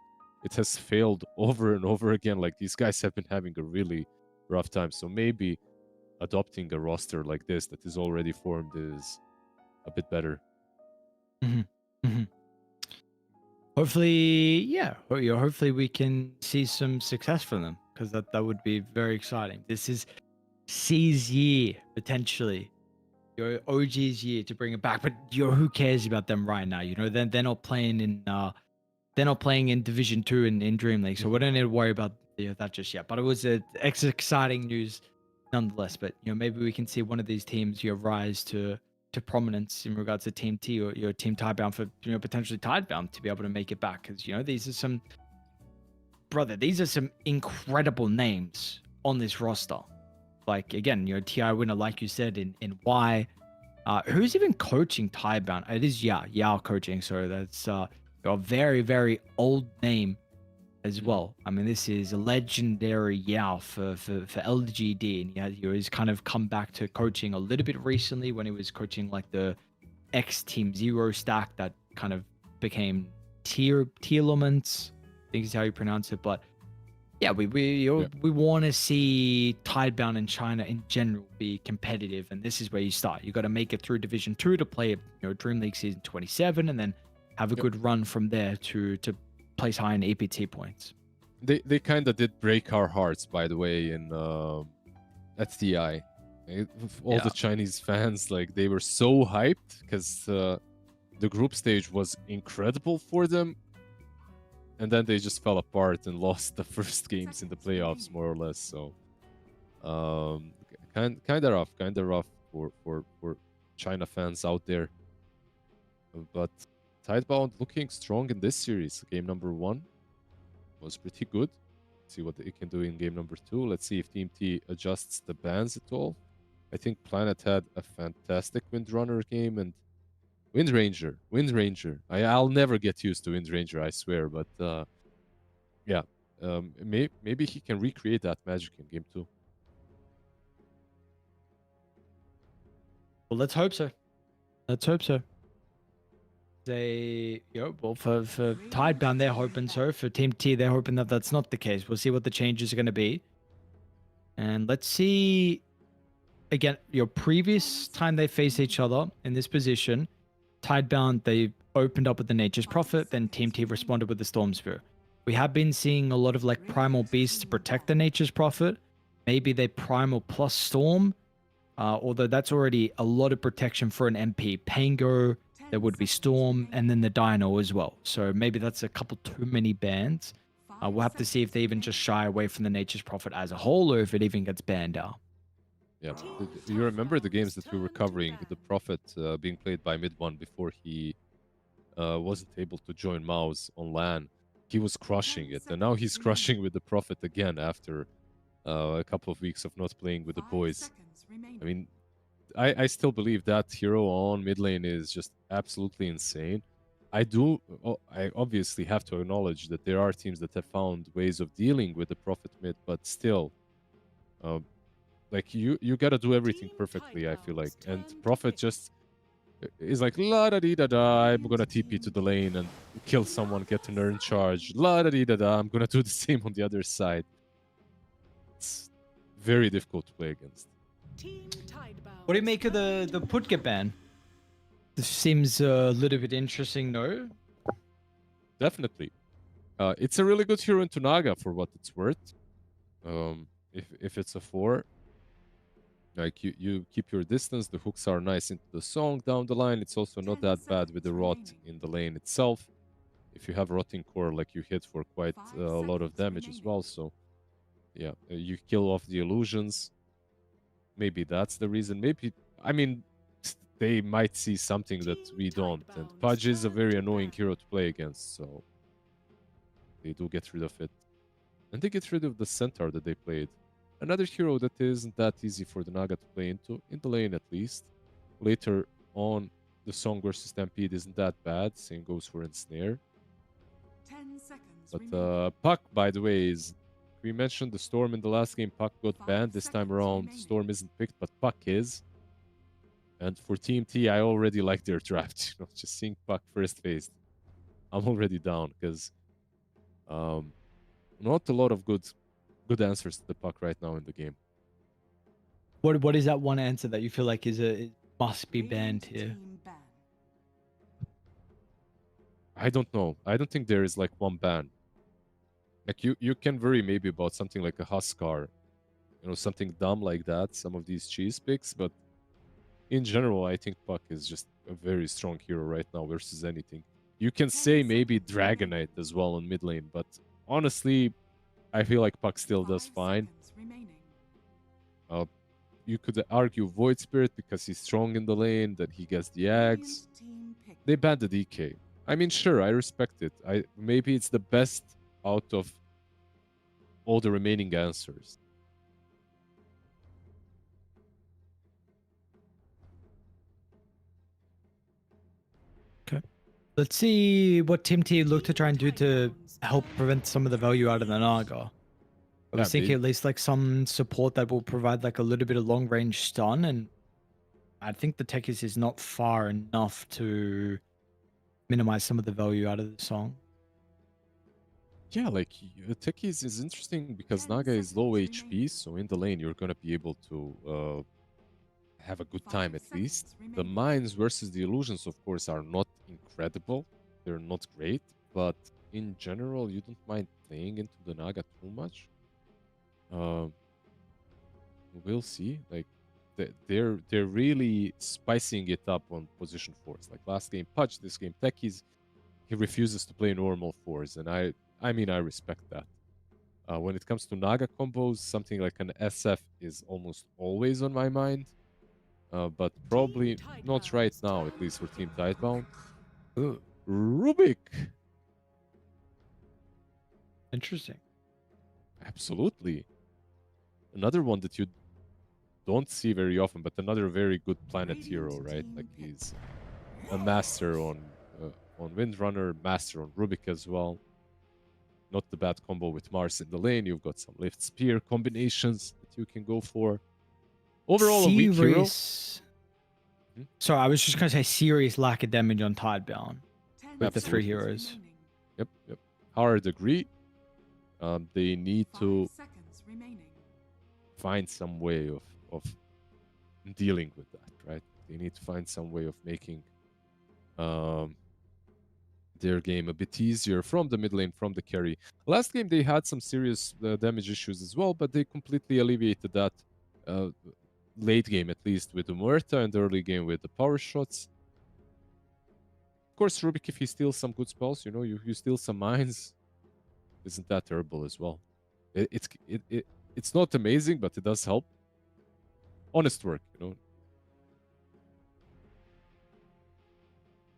it has failed over and over again. Like, these guys have been having a really rough time. So maybe adopting a roster like this that is already formed is a bit better. Hopefully, yeah. Hopefully we can see some success from them, because that would be very exciting. This is C's year, potentially. Your OG's year to bring it back, but who cares about them right now? They're not playing in Division 2 in Dream League, so we don't need to worry about that just yet. But it was exciting news nonetheless. But maybe we can see one of these teams rise to prominence in regards to Team T or Team Tidebound, for potentially Tidebound to be able to make it back, because these are some incredible names on this roster. Like, again, TI winner, like you said, in Y. Who's even coaching Tidebound? It is Yao coaching, so that's a very, very old name as well. I mean, this is a legendary Yao for LGD, and he's kind of come back to coaching a little bit recently when he was coaching like the X Team Zero stack that kind of became Tierlements, I think is how you pronounce it. But yeah, we want to see Tidebound in China in general be competitive, and this is where you start. You got to make it through Division 2 to play Dream League Season 27, and then have a good run from there to place high in EPT points. They kind of did break our hearts, by the way, in at TI. All the Chinese fans, like, they were so hyped because the group stage was incredible for them, and then they just fell apart and lost the first games in the playoffs, more or less. So, kind of rough for China fans out there. But Tidebound looking strong in this series. Game number 1 was pretty good. See what it can do in game number 2. Let's see if Team T adjusts the bans at all. I think Planet had a fantastic Windrunner game, and Wind Ranger. I'll never get used to Wind Ranger, I swear. But maybe he can recreate that magic in game 2. Well, let's hope so. For Tidebound, they're hoping so. For Team T, they're hoping that that's not the case. We'll see what the changes are going to be. And let's see, again, previous time they faced each other in this position, Tidebound, they opened up with the Nature's Prophet, then Team T responded with the Storm Spear. We have been seeing a lot of like Primal Beasts to protect the Nature's Prophet. Maybe they Primal plus Storm, although that's already a lot of protection for an MP. Pango, there would be Storm, and then the Dino as well. So maybe that's a couple too many bans. We'll have to see if they even just shy away from the Nature's Prophet as a whole, or if it even gets banned out. Yeah, you remember the games that we were covering, the Prophet being played by Mid1 before he wasn't able to join Mao's on LAN. He was crushing it, and now he's crushing with the Prophet again after a couple of weeks of not playing with the boys. I mean, I still believe that hero on mid lane is just absolutely insane. I obviously have to acknowledge that there are teams that have found ways of dealing with the Prophet mid, but still, like, you gotta do everything perfectly, I feel like. And Prophet just, He's like, la da dee da da, I'm gonna TP to the lane and kill someone, get an earn charge. La da dee da da, I'm gonna do the same on the other side. It's very difficult to play against. What do you make of the put get ban? This seems a little bit interesting, no? Definitely. It's a really good hero into Naga for what it's worth. If it's a 4, like you keep your distance, the hooks are nice into the song down the line. It's also not that bad with the rot in the lane itself. If you have rotting core, like you hit for quite a lot of damage as well. So yeah, you kill off the illusions. Maybe that's the reason. Maybe, I mean, they might see something that we don't. And Pudge is a very annoying hero to play against, so they do get rid of it. And they get rid of the centaur that they played. Another hero that isn't that easy for the Naga to play into, in the lane at least. Later on, the Song versus Stampede isn't that bad. Same goes for Ensnare. 10 seconds But remaining. Puck, by the way, is... We mentioned the Storm in the last game. Puck got 5 banned. This time seconds around, remaining. Storm isn't picked, but Puck is. And for Team T, I already like their draft. You know, just seeing Puck first phase, I'm already down because not a lot of good answers to the Puck right now in the game. What is that one answer that you feel like it must be banned Radiant here? team ban. I don't know. I don't think there is like one ban. Like you can worry maybe about something like a Huskar, you know, something dumb like that. Some of these cheese picks, but in general, I think Puck is just a very strong hero right now versus anything. You can say maybe Dragonite as well in mid lane, but honestly, I feel like Puck still does 5 fine. seconds remaining. You could argue Void Spirit because he's strong in the lane, that he gets the Ags. Radiant team picked. They banned the DK. I mean, sure, I respect it. Maybe it's the best out of all the remaining answers. Let's see what Team T look to try and do to help prevent some of the value out of the Naga. I was Yeah, thinking at least like some support that will provide like a little bit of long range stun, and I think the Tekis is not far enough to minimize some of the value out of the song. Yeah, like Techies is interesting because 10 Naga is low seconds HP, remaining. so in the lane you're gonna be able to have a good time 5 at least. seconds The remaining. mines versus the illusions, of course, are not incredible. They're not great, but in general, you don't mind playing into the Naga too much. We'll see. Like they're really spicing it up on position 4s. Like last game Pudge, this game Techies, he refuses to play normal 4s, and I mean I respect that. When it comes to Naga combos, something like an SF is almost always on my mind. But probably not right now, at least for Team Tidebound. Ooh, Rubik! interesting. Absolutely. Another one that you don't see very often, but another very good planet hero, right? Like he's a master on Windrunner, master on Rubik as well. Not the bad combo with Mars in the lane. You've got some lift spear combinations that you can go for. Overall, a weak hero. Hmm? Sorry, I was just going to say serious lack of damage on Tidebound 10 with the three seconds heroes. remaining. Yep. Hard agree. They need 5 to seconds remaining. find some way of dealing with that, right? They need to find some way of making their game a bit easier from the mid lane, from the carry. Last game, they had some serious damage issues as well, but they completely alleviated that late game, at least, with the Muerta, and the early game with the power shots. Of course, Rubik, if he steals some good spells, you know, you steal some mines, isn't that terrible as well? It's not amazing, but it does help. Honest work, you know.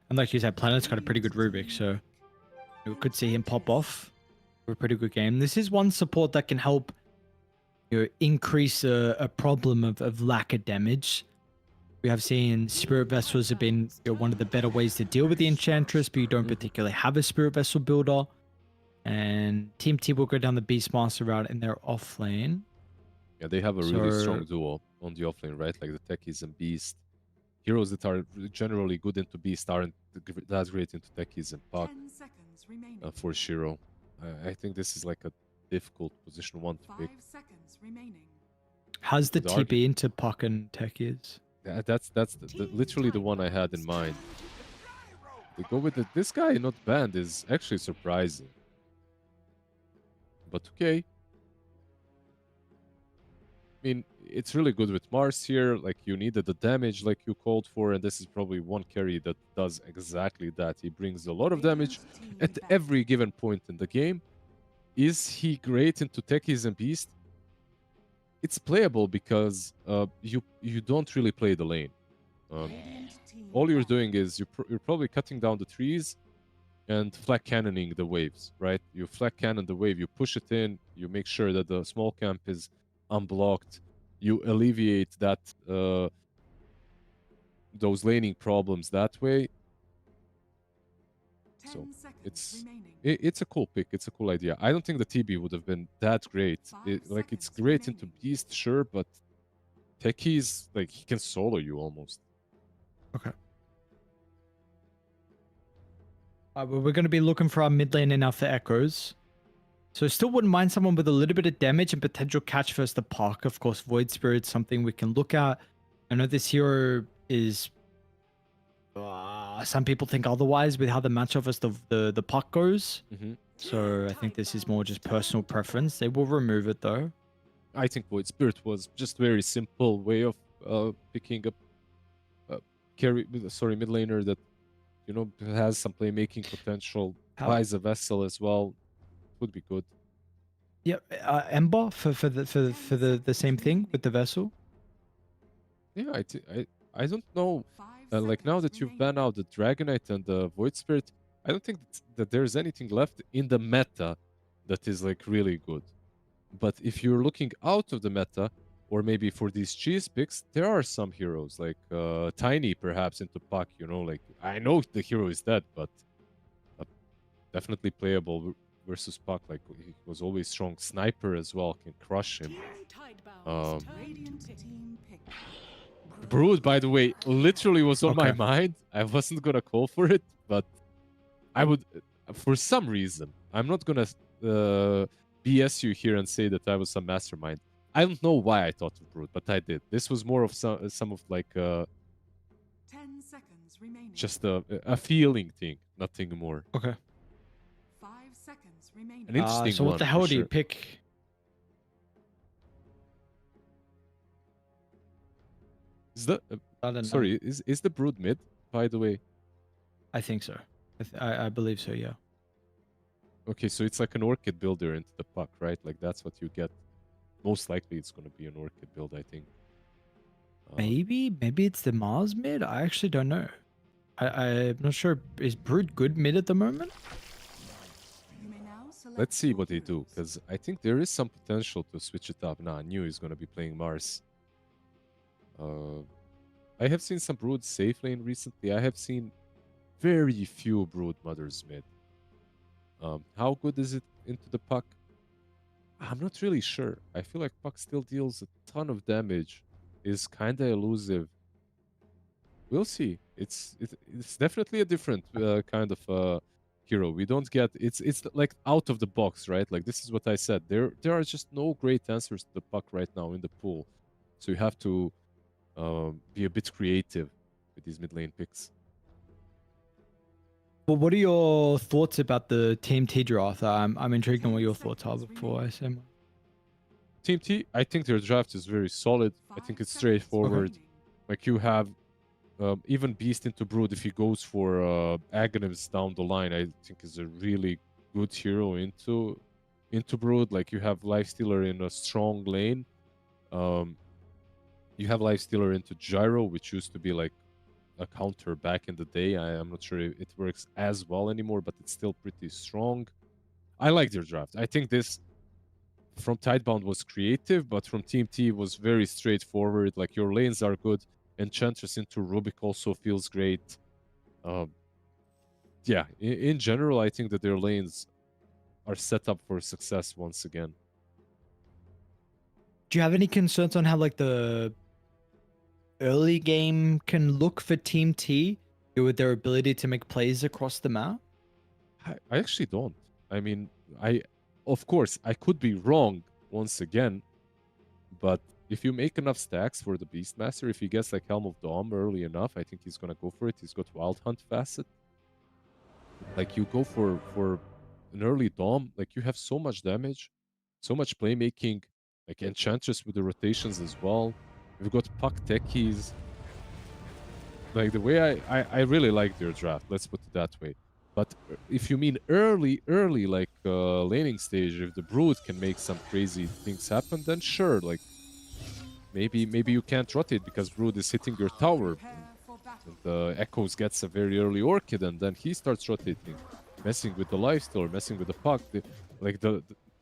And like you said, Planet's got a pretty good Rubik, so we could see him pop off for a pretty good game. This is one support that can help increase a problem of lack of damage. We have seen Spirit Vessels have been one of the better ways to deal with the Enchantress, but you don't particularly have a Spirit Vessel builder. And Team T will go down the Beastmaster route in their off lane. Yeah, they have a really strong duo on the offlane, right? Like the Techies and Beast. heroes that are generally good into Beast aren't that great into Techies and Puck 10 seconds remaining. for Shiro. I think this is like a difficult position 1 to 5 pick. seconds remaining. How's the Would argue- TB into Puck and Tech is? That's literally the one I had in mind. They go with this guy not banned is actually surprising. But okay. I mean, it's really good with Mars here. Like, you needed the damage like you called for, and this is probably one carry that does exactly that. He brings a lot of damage at every given point in the game. Is he great into Techies and Beast? It's playable because you don't really play the lane. All you're doing is you're probably cutting down the trees and flag cannoning the waves, right? You flag cannon the wave, you push it in, you make sure that the small camp is unblocked, you alleviate that those laning problems that way. 10 So seconds it's remaining. it's a cool pick. It's a cool idea. I don't think the TB would have been that great. Like, it's seconds great into remaining. Beast, sure, but Techies, like, he can solo you almost. Okay. We're going to be looking for our mid lane now for Echoes. So still wouldn't mind someone with a little bit of damage and potential catch versus the Puck. Of course, Void Spirit's something we can look at. I know this hero is... some people think otherwise with how the matchup versus the Puck goes. So I think this is more just personal preference. They will remove it though. I think Void Spirit was just very simple way of picking up mid laner that has some playmaking potential. Buys a vessel as well. Would be good. Yep, Ember for the same thing with the vessel. Yeah, I don't know. 5 Like, now seconds that you've remaining. banned out the Dragonite and the Void Spirit, I don't think that there's anything left in the meta that is like really good. But if you're looking out of the meta, or maybe for these cheese picks, there are some heroes like Tiny perhaps into Puck. Like, I know the hero is dead, but definitely playable versus Puck. Like, he was always strong. Sniper as well can crush him. Radiant team pick. Brood, by the way, literally was on my Okay. mind. I wasn't gonna call for it, but I would, for some reason. I'm not gonna BS you here and say that I was some mastermind. I don't know why I thought of Brood, but I did. This was more of some of like 10 seconds remaining. just a feeling thing, nothing more. Okay. 5 seconds remaining. An interesting So one. what the for hell do you sure. pick? Is the I don't know. sorry? Is the Brood mid? By the way. I think so. I believe so. Yeah. Okay, so it's like an Orchid builder into the Puck, right? Like, that's what you get. Most likely, it's gonna be an Orchid build, I think. Maybe it's the Mars mid. I actually don't know. I'm not sure. Is Brood good mid at the moment? You may now select Let's see your what they do, heroes. because I think there is some potential to switch it up. Nah, I knew he's gonna be playing Mars. I have seen some Brood safe lane recently. I have seen very few Brood Mothers mid. How good is it into the Puck? I'm not really sure. I feel like Puck still deals a ton of damage. Is kind of elusive. We'll see. It's definitely a different kind of hero. We don't get it's like out of the box, right? Like, this is what I said. There are just no great answers to the Puck right now in the pool, so you have to be a bit creative with these mid lane picks. Well, what are your thoughts about the Team T draft? I'm intrigued on what your thoughts are before I say mine. Team T, I think their draft is very solid. I think it's straightforward. Like, you have even Beast into Brood, if he goes for Aghanim's down the line, I think is a really good hero into Brood. Like, you have Lifestealer in a strong lane. You have Lifestealer into Gyro, which used to be like a counter back in the day. I'm not sure it works as well anymore, but it's still pretty strong. I like their draft. I think this from Tidebound was creative, but from Team T was very straightforward. Like, your lanes are good. Enchantress into Rubik also feels great. Yeah, in general, I think that their lanes are set up for success once again. Do you have any concerns on how like the early game can look for Team T with their ability to make plays across the map? I actually don't. I mean, of course, I could be wrong once again, but if you make enough stacks for the Beastmaster, if he gets like Helm of Dom early enough, I think he's gonna go for it. He's got Wild Hunt Facet. Like you go for an early Dom, like you have so much damage, so much playmaking, like Enchantress with the rotations as well. We've got Puck Techies. Like the way I really liked your draft, let's put it that way. But if you mean early, like laning stage, if the Brood can make some crazy things happen, then sure, like maybe you can't rotate because Brood is hitting your tower. Prepare for battle. And Echoes gets a very early Orchid, and then he starts rotating, messing with the lifesteal, messing with the puck.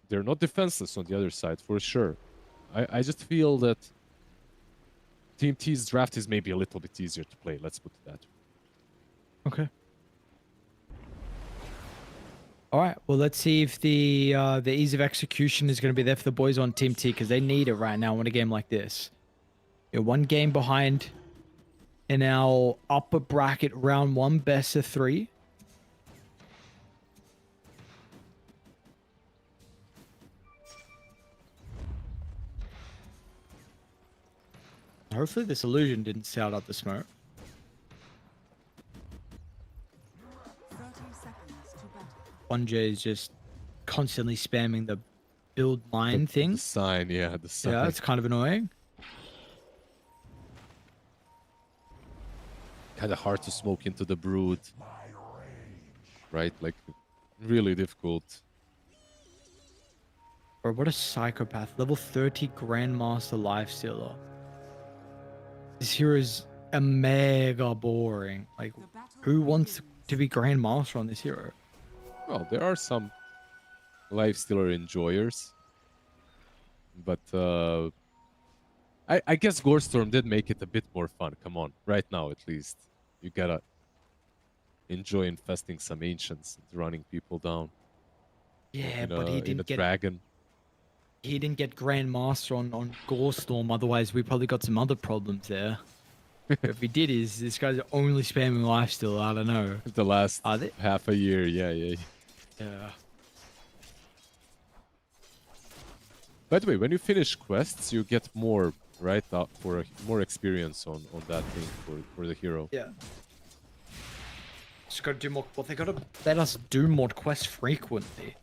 They're not defenseless on the other side, for sure. I just feel that Team T's draft is maybe a little bit easier to play, let's put it that way. Okay. All right. Well, let's see if the ease of execution is going to be there for the boys on Team T, because they need it right now in a game like this. You're one game behind in our upper bracket round 1 best of 3. Hopefully this illusion didn't sound up the smoke. 30 seconds to battle. 1J is just constantly spamming the build line thing. The sign, yeah, the sign. Yeah, it's kind of annoying. Kind of hard to smoke into the Brood. Right? Like, really difficult. Or what a psychopath. Level 30 Grandmaster Lifestealer. This hero is a mega boring. Like, The battle who wants begins. to be Grandmaster on this hero? Well, there are some Lifestealer enjoyers. But I guess Gorestorm did make it a bit more fun. Come on, right now at least. You gotta enjoy infesting some ancients and running people down. Yeah, in but a- he in a didn't get dragon. he didn't get Grandmaster on Gorestorm. Otherwise, we probably got some other problems there. If he did, is this guy's only spamming lifesteal? I don't know. The last Are they? half a year, yeah. Yeah. By the way, when you finish quests, you get more, right? For more experience on that thing for the hero. Yeah. Just gotta do more. Well, they gotta let us do more quests frequently,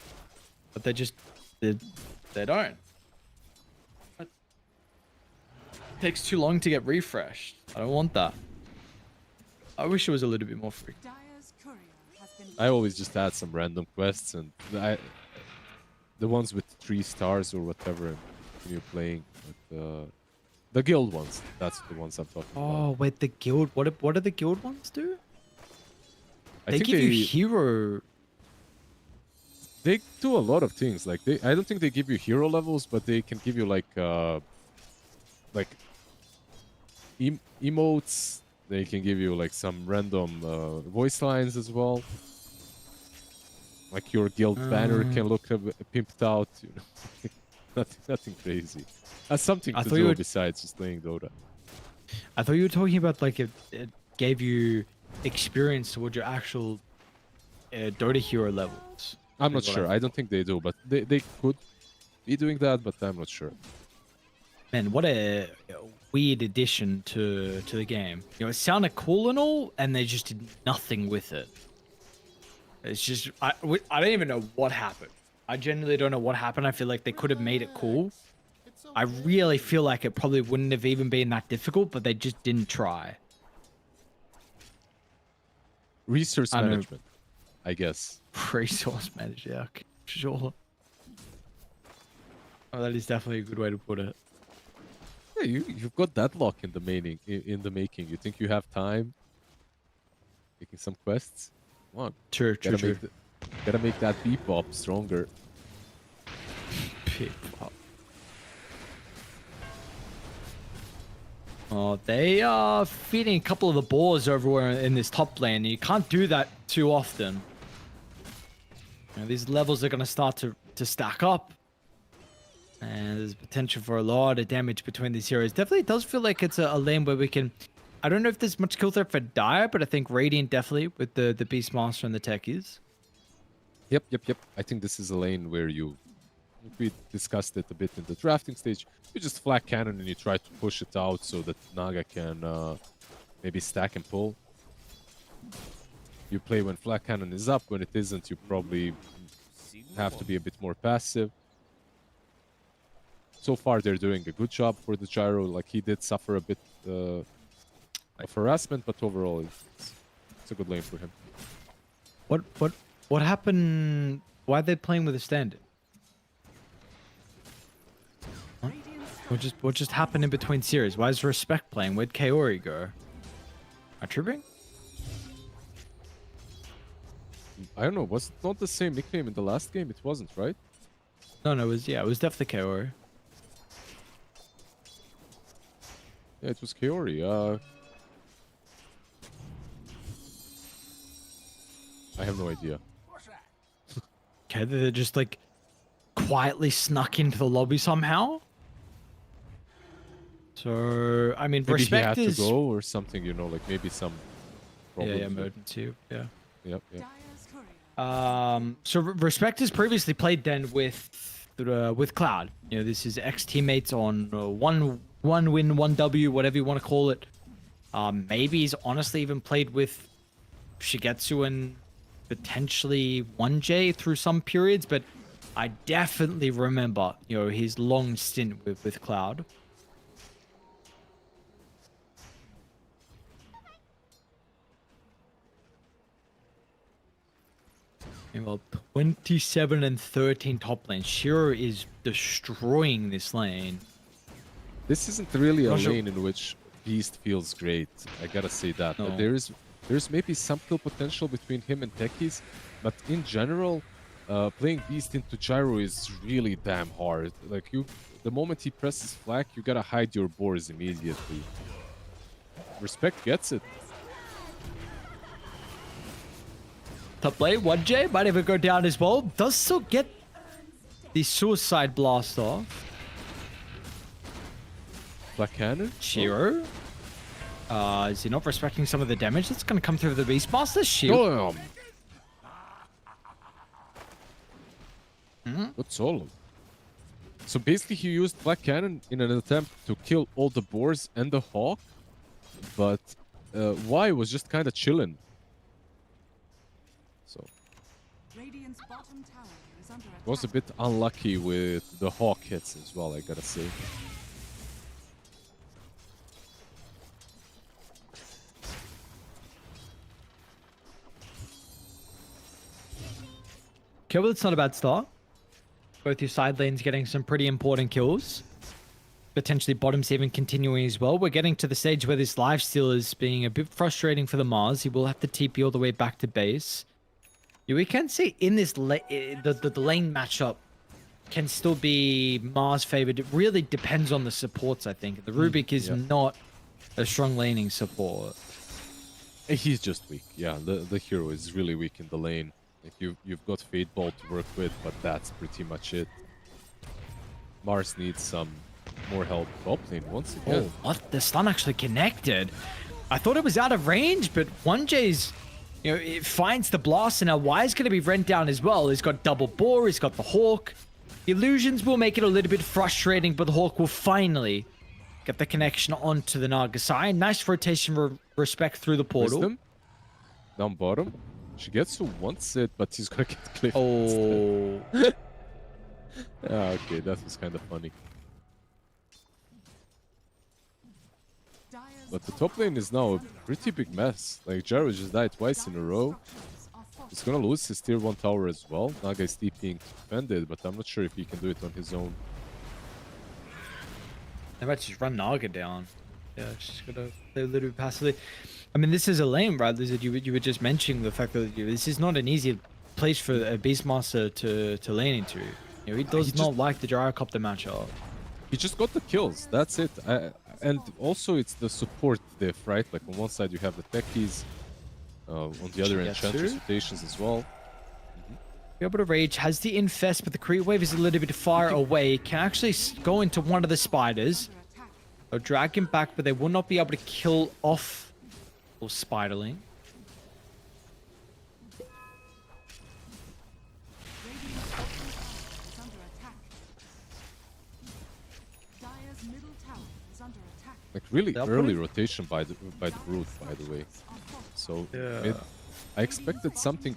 but they don't. It takes too long to get refreshed. I don't want that. I wish it was a little bit more frequent. Dire's courier has been I always just add some random quests, and the ones with 3 stars or whatever when you're playing. But, the guild ones, that's the ones I'm talking about. Oh wait, the guild. What do the guild ones do? I They think give you hero. they do a lot of things. Like I don't think they give you hero levels, but they can give you like emotes. They can give you like some random voice lines as well. Like your guild banner can look a bit pimped out. You know, nothing crazy. That's something I to thought you do were- besides just playing Dota. I thought you were talking about like it gave you experience towards your actual Dota hero levels. I'm not is what sure. I I don't think they do, but they could be doing that, but I'm not sure. Man, what a weird addition to the game. You know, it sounded cool and all, and they just did nothing with it. It's just I don't even know what happened. I genuinely don't know what happened. I feel like they could have made it cool. I really feel like it probably wouldn't have even been that difficult, but they just didn't try. Resource I know. management, I guess. Resource manager, yeah, okay, sure. Oh, that is definitely a good way to put it. Yeah, you've got deadlock in the making. You think you have time? Making some quests? Come on. True. Gotta make that bebop stronger. People. Oh, they are feeding a couple of the boars over in this top lane. And you can't do that too often. You know, these levels are going to start to stack up. And there's potential for a lot of damage between these heroes. Definitely does feel like it's a lane where we can... I don't know if there's much kill threat for Dire, but I think Radiant definitely with the Beastmaster and the techies. Yep. I think this is a lane where we discussed it a bit in the drafting stage. You just flag cannon and you try to push it out so that Naga can maybe stack and pull. You play when flag cannon is up. When it isn't, you probably have to be a bit more passive. So far, they're doing a good job for the gyro. Like, he did suffer a bit of harassment, but overall, it's a good lane for him. What happened? Why are they playing with a standard? What just happened in between series? Why is Respect playing? Where'd Kaori go? Are tripping? I don't know. Was it not the same nickname in the last game? It wasn't, right? No, it was definitely Kaori. Yeah, it was Kaori. I have no idea. Okay, they're just like quietly snuck into the lobby somehow. So I mean, Maybe Respect he had is to go or something, you know, like maybe some problems. yeah, with- emergency, yeah. Yep. Dire's courier So Respect has previously played then with Cloud. You know, this is ex-teammates on one win, one W, whatever you want to call it. Maybe he's honestly even played with Shigetsu and potentially 1J through some periods, but I definitely remember, you know, his long stint with Cloud. Meanwhile, 27 and 13 top lane. Shiro is destroying this lane. This isn't really a Not sure- lane in which Beast feels great. I gotta say that. No. But there's maybe some kill potential between him and Techies, but in general, playing Beast into Gyro is really damn hard. Like the moment he presses flag, you gotta hide your boars immediately. Respect gets it. Top lane, 1J might even go down as well. Does still get the suicide blast off. Flag cannon. Shiro. Is he not respecting some of the damage that's going to come through the Beastmaster? Shield. Good solo. So basically, he used Black Cannon in an attempt to kill all the boars and the hawk, but Y was just kind of chilling. So Radiant's bottom tower is under attack. was a bit unlucky with the hawk hits as well, I gotta say. Okay, well, it's not a bad start. Both your side lanes getting some pretty important kills. Potentially bottoms even continuing as well. We're getting to the stage where this lifesteal is being a bit frustrating for the Mars. He will have to TP all the way back to base. Yeah, we can see in this the lane matchup can still be Mars favored. It really depends on the supports, I think. The Rubik is yeah. not a strong laning support. He's just weak. Yeah, the hero is really weak in the lane. Like you've got Fate Ball to work with, but that's pretty much it. Mars needs some more help top lane once again. Oh, what? The stun actually connected. I thought it was out of range, but 1J's, you know, it finds the blast, and now Y is going to be rent down as well. He's got double boar, he's got the Hawk. Illusions will make it a little bit frustrating, but the Hawk will finally get the connection onto the Nagasai. Nice rotation respect through the portal. Wisdom down bottom. Shigetsu wants it, but he's gonna get clipped. Oh. Yeah, okay, that was kind of funny. Dire's But the top lane is now a pretty big mess. Like, Jaro just died twice in a row. He's gonna lose his tier 1 tower as well. Naga is TPing to defend it, but I'm not sure if he can do it on his own. They might just run Naga down. Yeah, just gotta play a little bit passively. I mean, this is a lane, right, Lizard? You were just mentioning the fact that this is not an easy place for a Beastmaster to lane into. You know, he does not like the Gyrocopter matchup. He just got the kills, that's it. And also it's the support diff, right? Like on one side you have the techies, on the other Shigetsu. Enchantress rotations as well. Be able to reach. Has the infest, but the creep wave is a little bit far away. Can actually go into one of the spiders. They'll drag him back, but they will not be able to kill off or spiderling. Radiant's bottom tower is under attack. Dire's middle tower is under attack. Like really They'll early put rotation by the Brute, by the way. So I expected something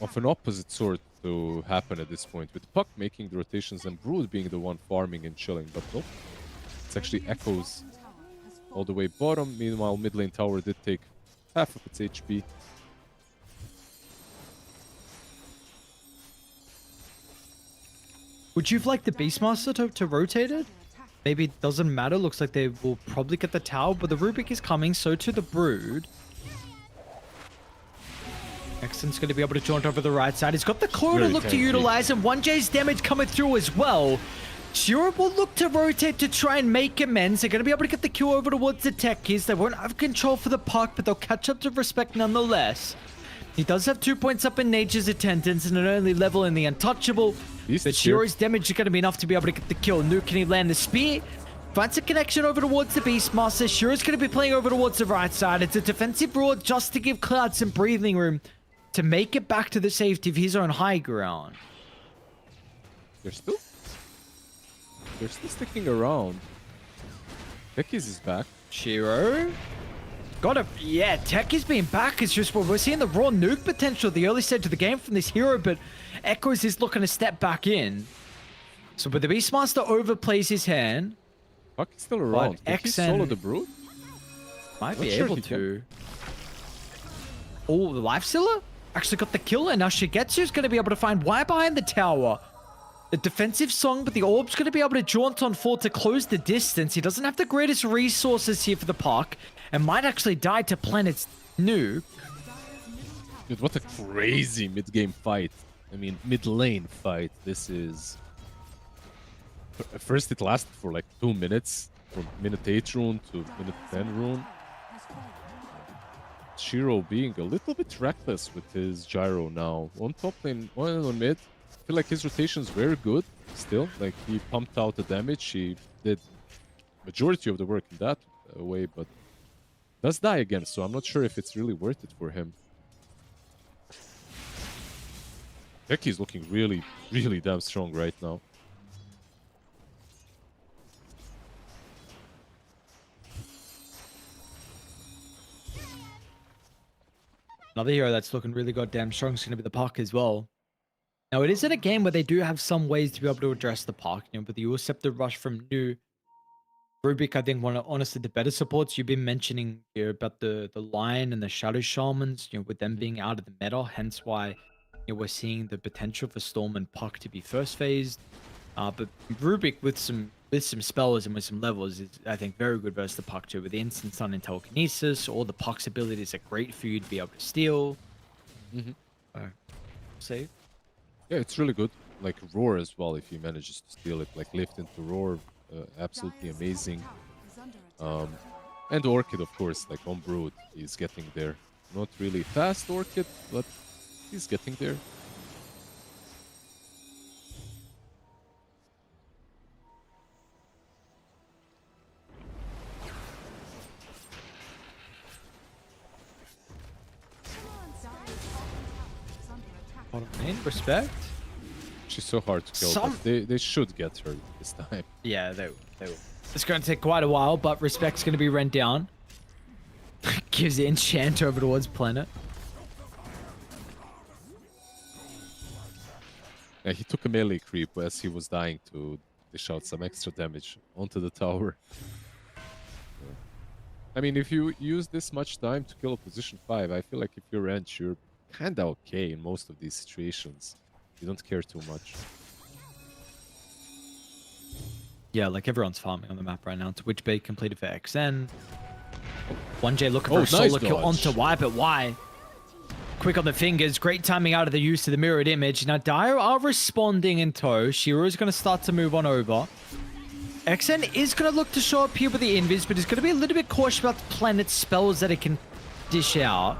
of an opposite sort to happen at this point, with Puck making the rotations and Brood being the one farming and chilling, but nope. It's actually Echoes all the way bottom. Meanwhile, mid lane tower did take half of its HP. Would you have liked the Beastmaster to rotate it? Maybe it doesn't matter. Looks like they will probably get the tower, but the Rubik is coming, so to the Brood. Exon's going to be able to jaunt over the right side. He's got the core to Very look to tanky. utilize, and 1J's damage coming through as well. Shiro will look to rotate to try and make amends. They're going to be able to get the kill over towards the techies. They won't have control for the puck, but they'll catch up to Respect nonetheless. He does have 2 points up in Nature's Attendance and an early level in the Untouchable. Beast But is here. Shiro's damage is going to be enough to be able to get the kill. Nuke, can he land the spear? Finds a connection over towards the Beastmaster. Shiro's going to be playing over towards the right side. It's a defensive broad just to give Cloud some breathing room to make it back to the safety of his own high ground. They're still sticking around. Techies is back. Shiro? Got a... Yeah, Techies being back is just what we're seeing, the raw nuke potential at the early stage of the game from this hero, but Echoes is looking to step back in. So, but the Beastmaster overplays his hand. Puck is still around. Can he XN solo the Brood? Might Not be sure able he to. Oh, the Lifestealer actually got the kill, and now Shigetsu's going to be able to find why behind the tower. The defensive song, but the Orb's going to be able to jaunt on forward to close the distance. He doesn't have the greatest resources here for the park, and might actually die to Planet's nuke. Dude, what a crazy mid-game fight. I mean, mid-lane fight. This is... First it lasted for like 2 minutes. From minute 8 rune to minute 10 rune. Shiro being a little bit reckless with his gyro now. On top lane, on mid. I feel like his rotations were good still. Like he pumped out the damage. He did majority of the work in that way, but does die again. So I'm not sure if it's really worth it for him. Becky's looking really, really damn strong right now. Another hero that's looking really goddamn strong is going to be the Puck as well. Now, it is in a game where they do have some ways to be able to address the Puck, you know, but the Scepter Rush from New. Rubik, I think, one of honestly the better supports. You've been mentioning here about the Lion and the Shadow Shamans, you know, with them being out of the meta, hence why you know, we're seeing the potential for Storm and Puck to be first phased. But Rubik with some spells and with some levels is, I think, very good versus the Puck too. With the instant stun and telekinesis, all the Puck's abilities are great for you to be able to steal. Save. Yeah, it's really good. Like Roar as well, if he manages to steal it. Like lift into Roar, absolutely amazing. And Orchid, of course, like on Brood, he's getting there. Not really fast Orchid, but he's getting there. Bottom lane, respect. She's so hard to kill, but they should get her this time. Yeah, they will. It's going to take quite a while, but respect's going to be rent down. Gives the enchant over towards Planet. Yeah, he took a melee creep as he was dying to dish out some extra damage onto the tower. I mean, if you use this much time to kill a position 5, I feel like if you're Wrench, you're kinda okay in most of these situations. You don't care too much. Yeah, like everyone's farming on the map right now. It's Witch Bait completed for XN. 1J looking for a solo kill onto Y, but Y. Quick on the fingers. Great timing out of the use of the mirrored image. Now, Dire are responding in tow. Shiro is going to start to move on over. XN is going to look to show up here with the invis, but he's going to be a little bit cautious about the Planet's spells that it can dish out.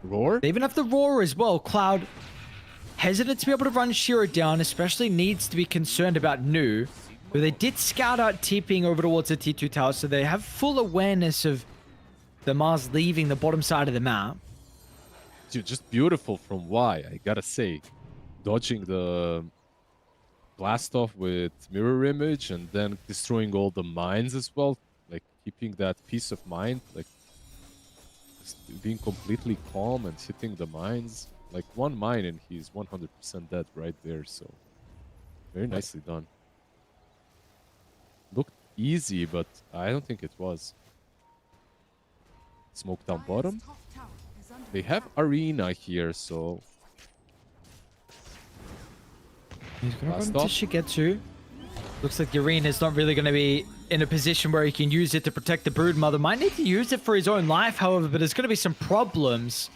Roar? They even have the Roar as well. Cloud hesitant to be able to run Shiro down, especially needs to be concerned about Nu, who they did scout out TPing over towards the T2 tower, so they have full awareness of the Mars leaving the bottom side of the map. Dude, just beautiful from Y, I gotta say. Dodging the blast off with mirror image and then destroying all the mines as well. Like keeping that peace of mind, like just being completely calm and hitting the mines. Like one mine and he's 100% dead right there, so very nicely done. Looked easy, but I don't think it was. Smoke down bottom. Top tower is under They have arena here, so He's gonna run Last into off. Shigetsu. Looks like the arena is not really going to be in a position where he can use it to protect the Broodmother. Might need to use it for his own life, however, but there's going to be some problems.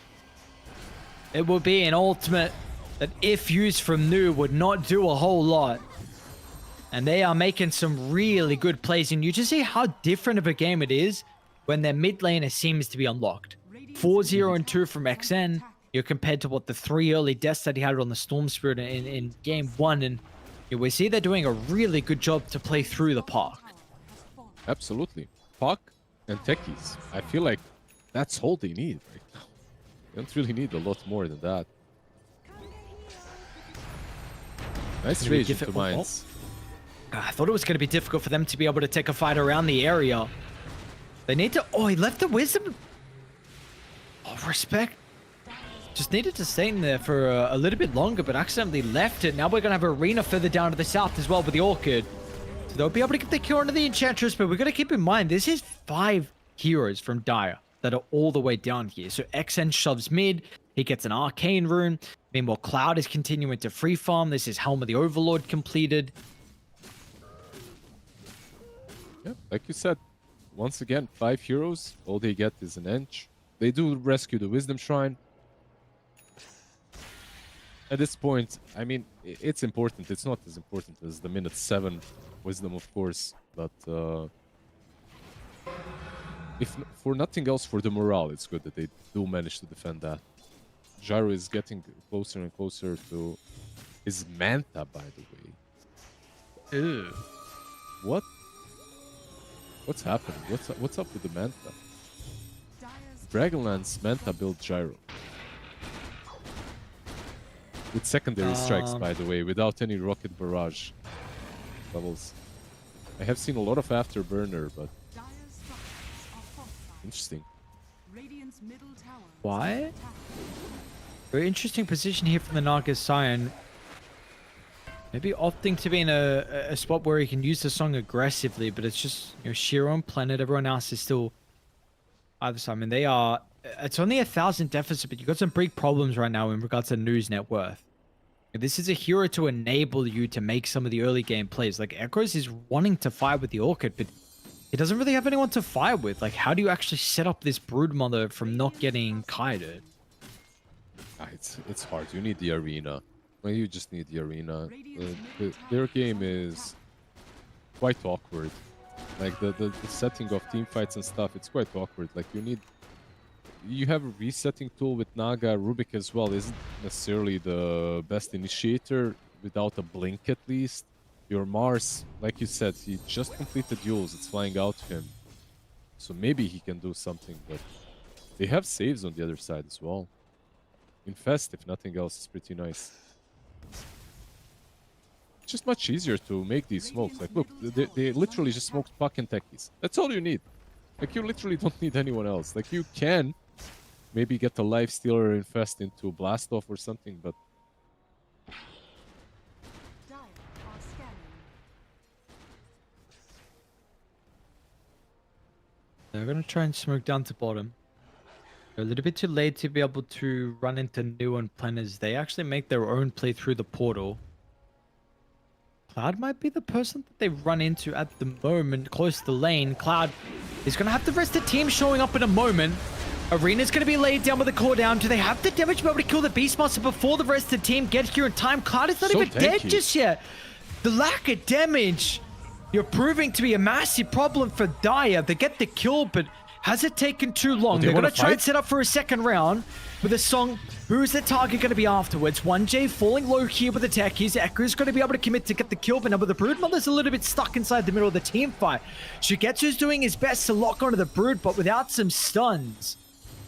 It will be an ultimate that, if used from Nu, would not do a whole lot. And they are making some really good plays, and you just see how different of a game it is when their mid laner seems to be unlocked. 4-0 and 2 from XN. You're compared to what the 3 early deaths that he had on the Storm Spirit in game 1, and we see they're doing a really good job to play through the park. absolutely. Puck and techies. I feel like that's all they need right now. They don't really need a lot more than that. Nice Gonna be rage into difficult. mines. I thought it was going to be difficult for them to be able to take a fight around the area. They need to... Oh, he left the wisdom. Oh, respect. Just needed to stay in there for a little bit longer, but accidentally left it. Now we're going to have Arena further down to the south as well with the Orchid. So they'll be able to get the kill onto the Enchantress, but we're going to keep in mind, this is 5 heroes from Dire that are all the way down here. So XN shoves mid. He gets an Arcane Rune. Meanwhile, Cloud is continuing to free farm. This is Helm of the Overlord completed. Yeah, like you said, once again, 5 heroes. All they get is an inch. They do rescue the Wisdom Shrine. At this point, I mean, it's important. It's not as important as the minute 7 Wisdom, of course, but if for nothing else, for the morale, it's good that they do manage to defend that. Gyro is getting closer and closer to his Manta, by the way. Ew. What? What's happening? What's up with the Manta? Dire's Dragonlance Manta built Gyro. With secondary strikes, by the way, without any rocket barrage levels. I have seen a lot of afterburner, but Dire's structures are fortified. interesting. Radiant's middle tower is Why? under attack. Very interesting position here from the Naga Scion. Maybe opting to be in a spot where he can use the song aggressively, but it's just, you know, Shiro and Planet. Everyone else is still either side. I mean, they are... It's only 1,000 deficit, but you've got some big problems right now in regards to Nu's net worth. This is a hero to enable you to make some of the early game plays. Like, Echoes is wanting to fight with the Orchid, but he doesn't really have anyone to fight with. Like, how do you actually set up this Broodmother from not getting kited? It's hard. You need the arena. Well, you just need the arena. Their game is quite awkward. Like, the setting of team fights and stuff, it's quite awkward. Like, you have a resetting tool with Naga. Rubik as well isn't necessarily the best initiator without a blink at least. Your Mars, like you said, he just completed duels. It's flying out to him. So maybe he can do something, but they have saves on the other side as well. Infest, if nothing else, is pretty nice. It's just much easier to make these smokes. Like, look, they literally just smoked Puck and Techies. That's all you need. Like, you literally don't need anyone else. Like, you can maybe get a Life Stealer Infest into Blast Off or something, but Dire are scanning. They're going to try and smoke down to bottom. They're a little bit too late to be able to run into Nu and Planners. They actually make their own play through the portal. Cloud might be the person that they run into at the moment, close to the lane. Cloud is going to have the rest of the team showing up in a moment. Arena's going to be laid down with the cooldown. Do they have the damage to be able to kill the Beastmaster before the rest of the team get here in time? Cloud is not So even dead tanky. just yet. The lack of damage, you're proving to be a massive problem for Dire. They get the kill, but Has it taken too long? they They're going wanna to try and fight? set up for a second round with a song. Who's the target going to be afterwards? 1J falling low here with the techies. Echo's going to be able to commit to get the kill, but now the Broodmother's a little bit stuck inside the middle of the team fight. Shigetsu's doing his best to lock onto the Brood, but without some stuns,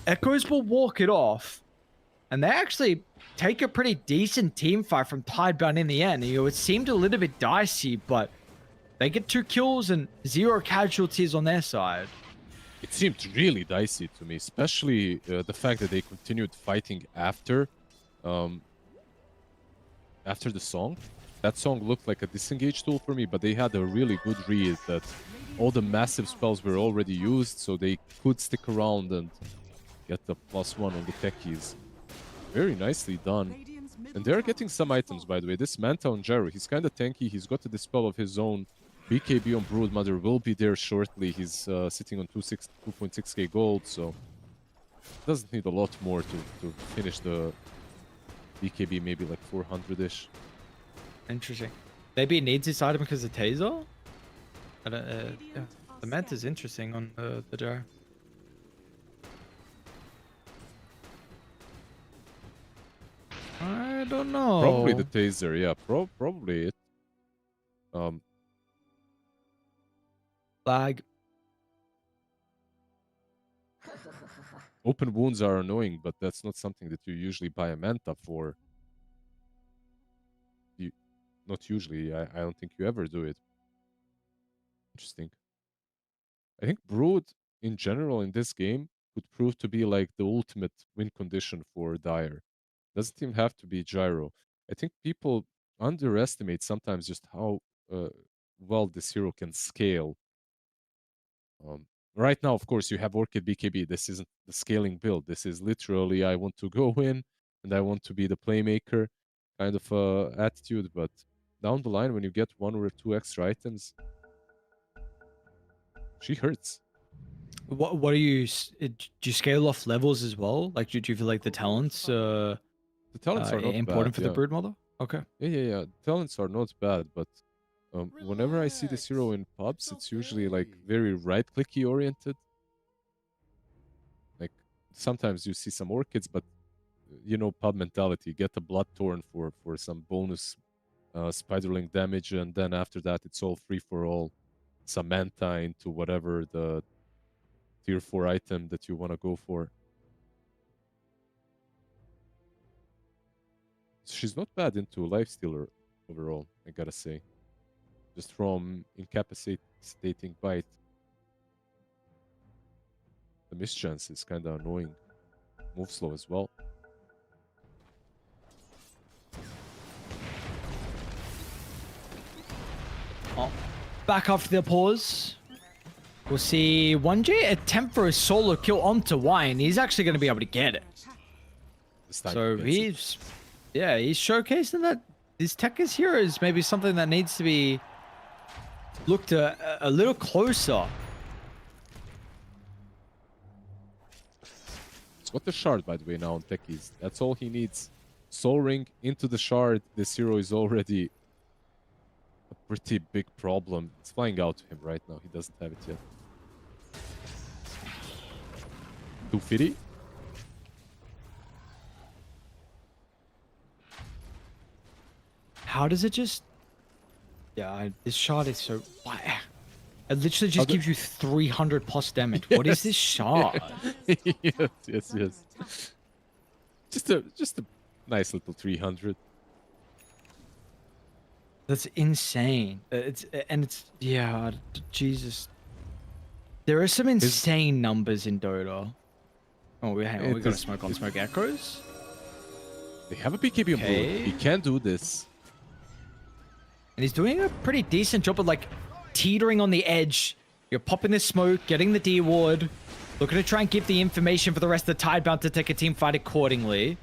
Echoes will walk it off. And they actually take a pretty decent team fight from Tidebound in the end. You know, it seemed a little bit dicey, but they get 2 kills and 0 casualties on their side. It seemed really dicey to me, especially the fact that they continued fighting after the song. That song looked like a disengage tool for me, but they had a really good read that all the massive spells were already used, so they could stick around and get the +1 on the techies. Very nicely done. Radiant's middle And they're tower getting some items, by the way. This Manta on Gyro, he's kind of tanky. He's got a Dispel of his own. BKB on Broodmother will be there shortly. He's sitting on 2.6k gold, so doesn't need a lot more to finish the BKB, maybe like 400-ish. Interesting. Maybe it needs this item because of Taser? I don't, yeah. The Manta's interesting on the jar. I don't know. Probably the Taser, yeah. Probably it. Lag. Open wounds are annoying, but that's not something that you usually buy a Manta for. Not usually. I don't think you ever do it. Interesting. I think Brood, in general, in this game, could prove to be like the ultimate win condition for Dire. Doesn't even have to be Gyro. I think people underestimate sometimes just how well this hero can scale. Right now, of course, you have Orchid BKB. This isn't the scaling build. This is literally, I want to go in and I want to be the playmaker kind of attitude. But down the line, when you get 1 or 2 extra items, she hurts. What do you do? You scale off levels as well? Like, do you feel like the talents The talents are not important bad, for the yeah. Broodmother? Okay. Yeah. Talents are not bad, but whenever I see this hero in pubs, it's usually like very right-clicky oriented. Like sometimes you see some orchids, but you know pub mentality. Get a Bloodthorn for some bonus Spiderling damage, and then after that it's all free for all. Some Manta into whatever the tier 4 item that you want to go for. She's not bad into Lifestealer overall, I gotta say. Just from incapacitating bite. The mischance is kind of annoying. Move slow as well. Oh, back after the pause. We'll see 1J attempt for a solo kill onto Wine. He's actually going to be able to get it. This time So he gets it. he's showcasing that his tech is here is maybe something that needs to be looked a little closer. He's got the shard, by the way, now on techies. That's all he needs. Soul Ring into the shard. This hero is already a pretty big problem. It's flying out to him right now. He doesn't have it yet. 250. How does it just... Yeah, this shard is so... Why? It literally just gives you 300 plus damage. What is this shard? yes. Just a nice little 300. That's insane. Yeah, Jesus. There are some insane numbers in Dota. Oh, hang on, we gotta smoke on smoke echoes. They have a BKB on Okay. Brood. He can do this. And he's doing a pretty decent job of like teetering on the edge. You're popping the smoke, getting the D ward, looking to try and give the information for the rest of the Tidebound to take a team fight accordingly.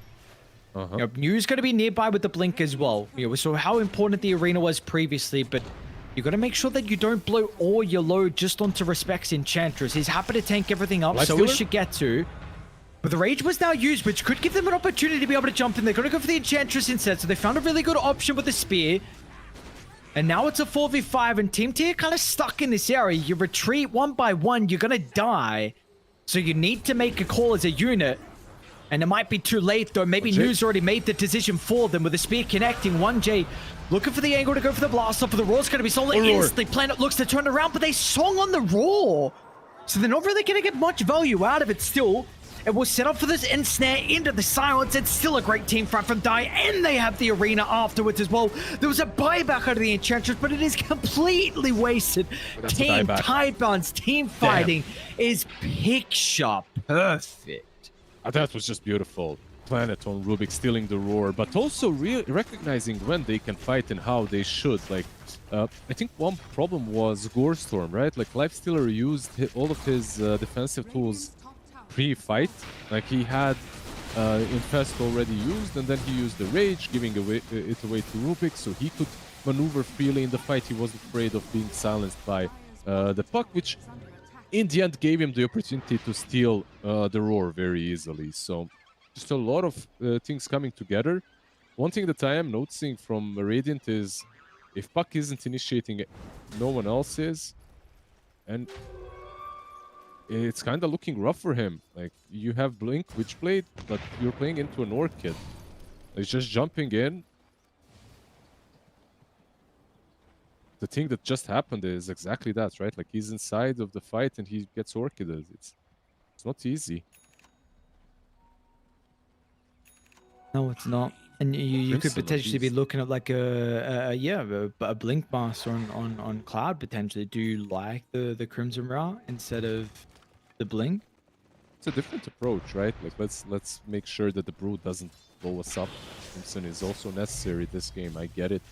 You know, New's going to be nearby with the blink as well. You know, we saw how important the arena was previously, but you got to make sure that you don't blow all your load just onto Respect's Enchantress. He's happy to tank everything up, so is Shigetsu. But the Rage was now used, which could give them an opportunity to be able to jump in. They're going to go for the Enchantress instead, so they found a really good option with the Spear. And now it's a 4v5, and Team T are kind of stuck in this area. You retreat one by one, you're going to die. So you need to make a call as a unit. And it might be too late, though. Maybe News already made the decision for them with the spear connecting. 1J looking for the angle to go for the blast off. The Roar's going to be stolen instantly. Planet looks to turn around, but they swung on the Roar. So they're not really going to get much value out of it still. It was set up for this ensnare into the silence. It's still a great team fight from Dai, and they have the arena afterwards as well. There was a buyback out of the Enchantress, but it is completely wasted. Team Tidebound's team fighting is picture perfect. That was just beautiful. Planet on Rubik stealing the Roar, but also recognizing when they can fight and how they should. Like, I think one problem was Gorestorm, right? Like, Lifestealer used all of his defensive tools pre-fight. Like, he had Infest already used, and then he used the Rage, giving it away to Rubik, so he could maneuver freely in the fight. He wasn't afraid of being silenced by the Puck, which in the end gave him the opportunity to steal the Roar very easily. So just a lot of things coming together. One thing that I am noticing from Radiant is if Puck isn't initiating it, no one else is. And it's kind of looking rough for him. Like, you have Blink, Witchblade, but you're playing into an Orchid. He's just jumping in. The thing that just happened is exactly that, right? Like, he's inside of the fight and he gets Orchided. It's not easy. No, it's not. And you could potentially be looking at like a Blink Master on Cloud potentially. Do you like the Crimson route instead of the Blink? It's a different approach, right? Like, let's make sure that the Brood doesn't blow us up. Crimson is also necessary this game. I get it.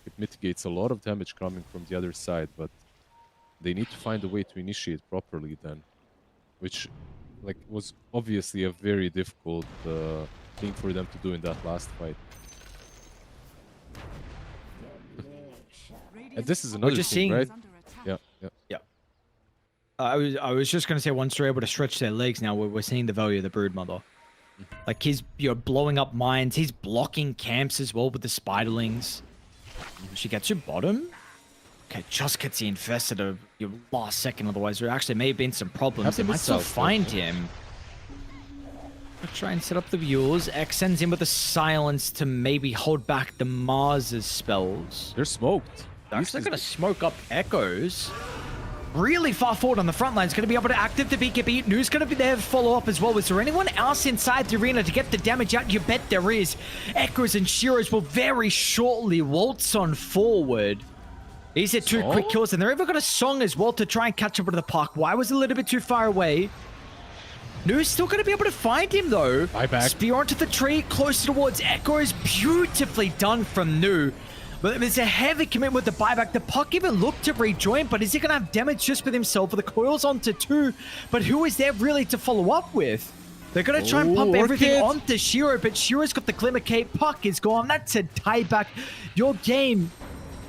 It mitigates a lot of damage coming from the other side, but they need to find a way to initiate properly then, which, like, was obviously a very difficult thing for them to do in that last fight. And this is another thing, right? Yeah. I was just gonna say, once they're able to stretch their legs, now we're seeing the value of the Broodmother. Like, he's blowing up mines, he's blocking camps as well with the Spiderlings. She gets your bottom. Okay, just gets the infested at your last second. Otherwise, there actually may have been some problems. They might still find him. Try and set up the viewers. X sends in with a silence to maybe hold back the Mars's spells. They're smoked. They're actually going to smoke up Echoes. Really far forward on the front line. It's going to be able to active the BKB. News going to be there to follow up as well. Is there anyone else inside the arena to get the damage out? You bet there is. Echoes and Shiros will very shortly waltz on forward. These are two quick kills, and they're even got a song as well to try and catch up with the Puck. Why was a little bit too far away? News still going to be able to find him, though. Buyback. Spear onto the tree, closer towards Echoes. Beautifully done from Nu. But there's a heavy commitment with the buyback. The Puck even looked to rejoin, but is he going to have damage just with himself? For the coils onto 2, but who is there really to follow up with? They're going to try and pump everything onto Shiro, but Shiro's got the Glimmer Cape. Puck is gone. That's a tieback. Your game,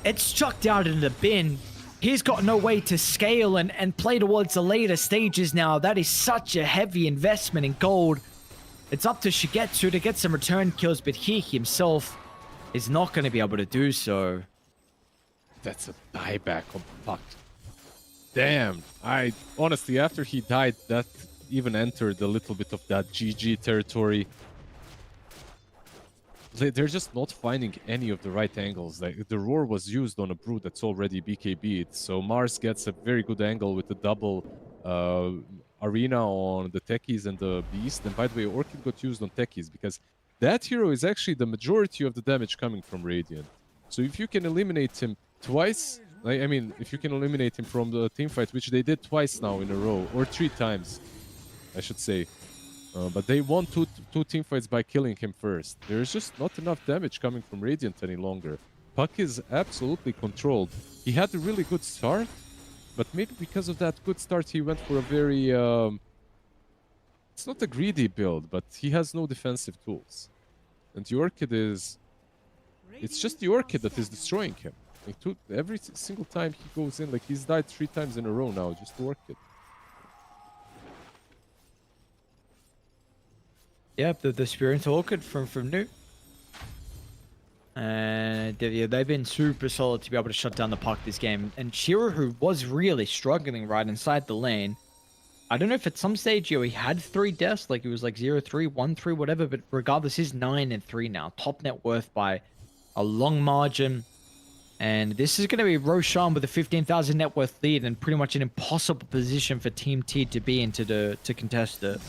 it's chucked out in the bin. He's got no way to scale and play towards the later stages now. That is such a heavy investment in gold. It's up to Shigetsu to get some return kills, but he himself is not going to be able to do so. That's a buyback on Puck. Damn. I honestly, after he died, that even entered a little bit of that GG territory. They're just not finding any of the right angles. Like, the Roar was used on a Brood that's already BKB'd, so Mars gets a very good angle with the double arena on the Techies and the Beast. And by the way, Orchid got used on Techies because that hero is actually the majority of the damage coming from Radiant. So if you can eliminate him twice, I mean, if you can eliminate him from the teamfight, which they did twice now in a row, or 3 times, I should say. But they won two teamfights by killing him first. There's just not enough damage coming from Radiant any longer. Puck is absolutely controlled. He had a really good start, but maybe because of that good start, he went for a very... it's not a greedy build, but he has no defensive tools. And the Orchid is... It's just the Orchid that is destroying him. Like, every single time he goes in, like, he's died 3 times in a row now, just the Orchid. Yep, the Spirit Orchid from Nu. And yeah, they've been super solid to be able to shut down the Puck this game. And Shiro, who was really struggling right inside the lane, I don't know if at some stage, he had 3 deaths, like it was like 0-3, 1-3, whatever, but regardless, he's 9-3 now. Top net worth by a long margin. And this is going to be Roshan with a 15,000 net worth lead and pretty much an impossible position for Team T to be in to contest it.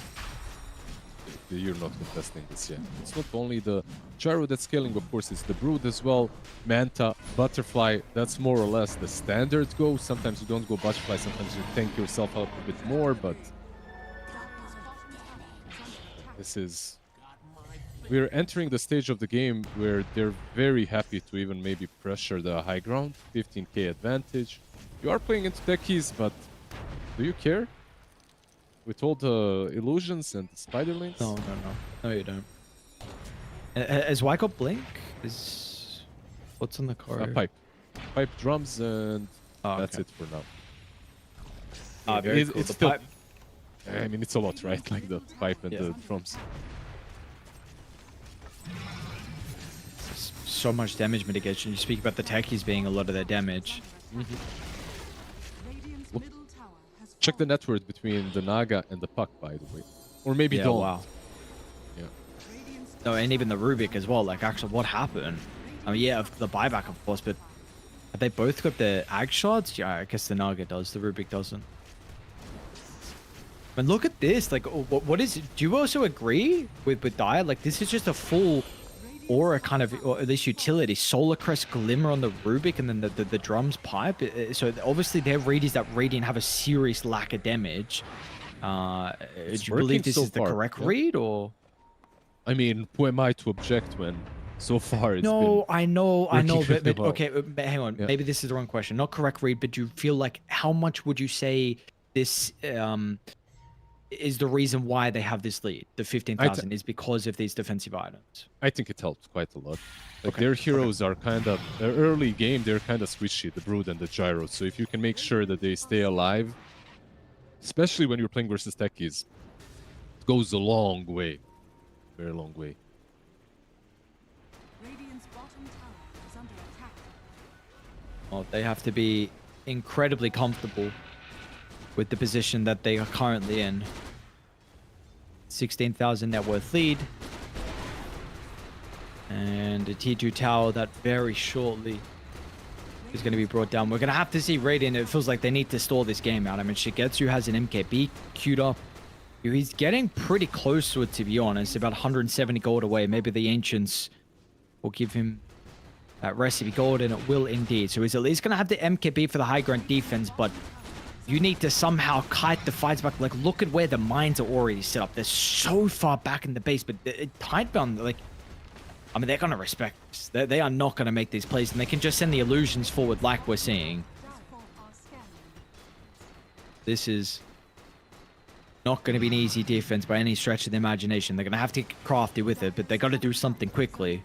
You're not contesting this yet. It's not only the gyro that's scaling, of course, it's the brood as well. Manta, butterfly, that's more or less the standard go. Sometimes you don't go butterfly, sometimes you tank yourself out a bit more, but this is... We're entering the stage of the game where they're very happy to even maybe pressure the high ground. 15k advantage. You are playing into techies, but do you care? With all the illusions and the spiderlings? No, you don't. Has White got blink? What's on the card? Pipe, drums, and that's okay. it for now. Very cool. It's The still, pipe. I mean, it's a lot, right? Like the pipe and the drums. So much damage mitigation. You speak about the techies being a lot of their damage. Radiant's middle tower has Check the fallen. net worth between the Naga and the Puck, by the way. Or maybe Yeah, don't. wow. Yeah. Radiant's No, and even the Rubik as well. Like, actually, what happened? I mean, yeah, the buyback, of course, but have they both got the ag shots? Yeah, I guess the Naga does. The Rubik doesn't. And look at this. Like, what is it? Do you also agree with Dire? Like, this is just a full aura kind of, or at least utility. Solar Crest Glimmer on the Rubik, and then the drums pipe. So obviously their read is that Radiant have a serious lack of damage. Do you believe working this so is the far, correct yeah. read, or? I mean, who am I to object when so far it's No, I know, working but really well. okay, but hang on. Yeah. Maybe this is the wrong question. Not correct read, but do you feel like how much would you say this is the reason why they have this lead? The 15,000 is because of these defensive items. I think it helps quite a lot. Like Okay, their heroes are kind of early game. They're kind of squishy, the Brood and the Gyro. So if you can make sure that they stay alive, especially when you're playing versus techies, it goes a long way, very long way. Radiant's bottom tower is under attack. Well, they have to be incredibly comfortable with the position that they are currently in. 16,000 net worth lead. And a T2 tower that very shortly is going to be brought down. We're going to have to see Radiant. It feels like they need to stall this game out. I mean, Shigetsu has an MKB queued up. He's getting pretty close to it, to be honest. About 170 gold away. Maybe the Ancients will give him that recipe gold, and it will indeed. So he's at least going to have the MKB for the high ground defense, but you need to somehow kite the fights back. Like, look at where the mines are already set up. They're so far back in the base, but Tidebound, like, I mean, they're going to respect this. They are not going to make these plays, and they can just send the illusions forward like we're seeing. This is not going to be an easy defense by any stretch of the imagination. They're going to have to get crafty with it, but they got to do something quickly.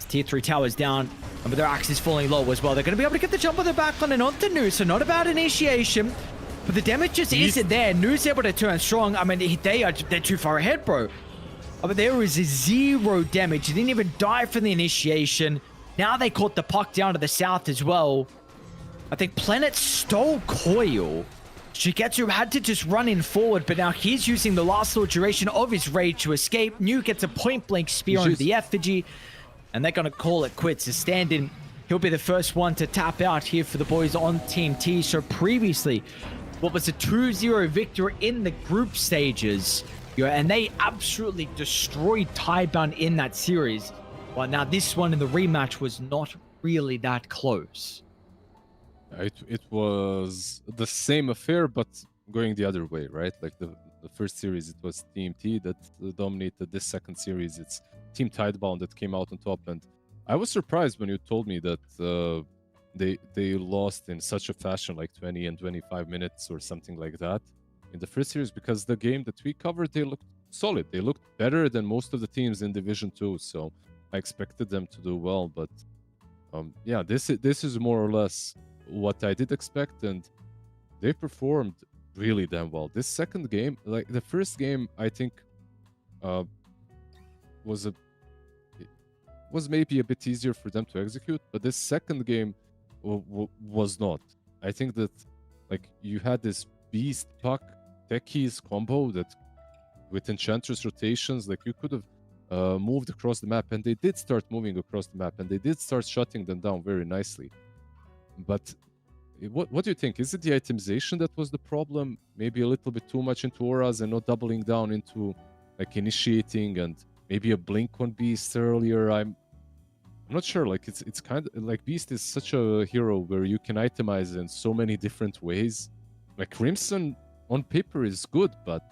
Tier 3 towers down, and with their axes falling low as well, they're going to be able to get the jump on the back on and onto Nu, so not about initiation, but the damage just isn't there. Nu's able to turn strong. I mean, they're too far ahead, bro. But there is 0 damage. He didn't even die from the initiation. Now they caught the puck down to the south as well. I think Planet stole Coil. Shigetsu had to just run in forward, but now he's using the last little duration of his rage to escape. Nu gets a point-blank spear onto the effigy, and they're going to call it quits. As stand-in, he'll be the first one to tap out here for the boys on Team T. So previously, what was a 2-0 victory in the group stages, and they absolutely destroyed Tidebound in that series. Well, now this one in the rematch was not really that close. It was the same affair, but going the other way, right? Like the first series, it was Team T that dominated. This second series, it's Team Tidebound that came out on top. And I was surprised when you told me that they lost in such a fashion, like 20 and 25 minutes or something like that in the first series, because the game that we covered, they looked solid. They looked better than most of the teams in Division 2. So I expected them to do well, but yeah, this is more or less what I did expect, and they performed really damn well. This second game, like the first game, I think was maybe a bit easier for them to execute, but this second game was not. I think that like you had this beast puck techies combo that with Enchantress rotations, like you could have moved across the map, and they did start moving across the map, and they did start shutting them down very nicely. But what do you think? Is it the itemization that was the problem? Maybe a little bit too much into auras and not doubling down into like initiating and maybe a blink on Beast earlier. I'm not sure. Like it's kind of like Beast is such a hero where you can itemize in so many different ways. Like Crimson on paper is good, but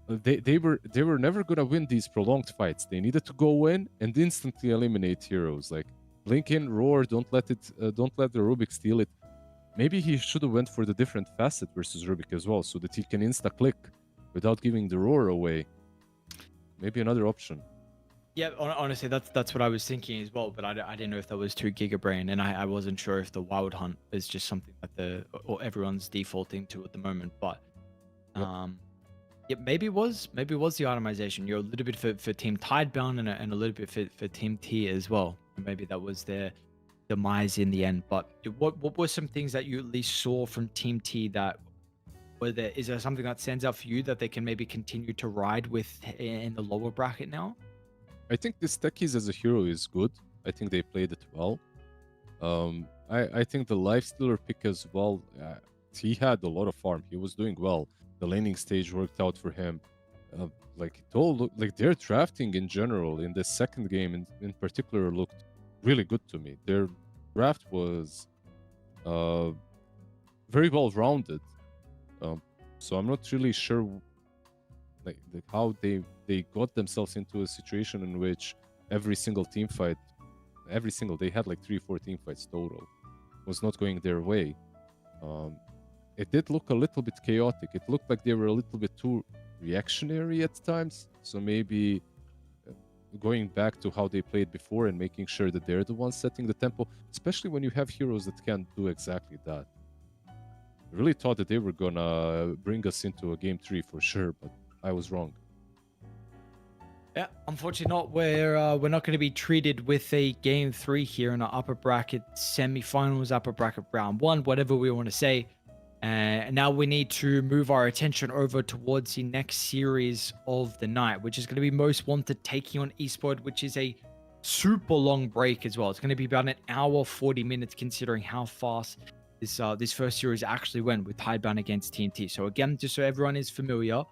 they were never gonna win these prolonged fights. They needed to go in and instantly eliminate heroes. Like blink in, roar, don't let the Rubik steal it. Maybe he should have went for the different facet versus Rubik as well, so that he can insta click without giving the roar away. Maybe another option. Yeah, honestly, that's what I was thinking as well. But I didn't know if that was too gigabrain, and I wasn't sure if the wild hunt is just something that everyone's defaulting to at the moment. But yeah, maybe it was the itemization. You're a little bit for Team Tidebound and a little bit for Team T as well. Maybe that was their demise in the end. But what were some things that you at least saw from Team T that is there something that stands out for you that they can maybe continue to ride with in the lower bracket now? I think this techies as a hero is good. I think they played it well. I think the Lifestealer pick as well, he had a lot of farm. He was doing well. The laning stage worked out for him. Like it all looked like their drafting in general in the second game in particular looked really good to me. Their draft was very well rounded. So I'm not really sure like how they got themselves into a situation in which every single they had like 3-4 team fights total, was not going their way. It did look a little bit chaotic. It looked like they were a little bit too reactionary at times. So maybe going back to how they played before and making sure that they're the ones setting the tempo, especially when you have heroes that can do exactly that. I really thought that they were gonna bring us into a game 3 for sure, but I was wrong. Yeah, unfortunately not. We're not going to be treated with a game 3 here in our upper bracket semi-finals, upper bracket round 1, whatever we want to say. And now we need to move our attention over towards the next series of the night, which is going to be Most Wanted taking on eSpoiled, which is a super long break as well. It's going to be about an hour 40 minutes considering how fast this first series actually went with Tidebound against TNT. So again, just so everyone is familiar,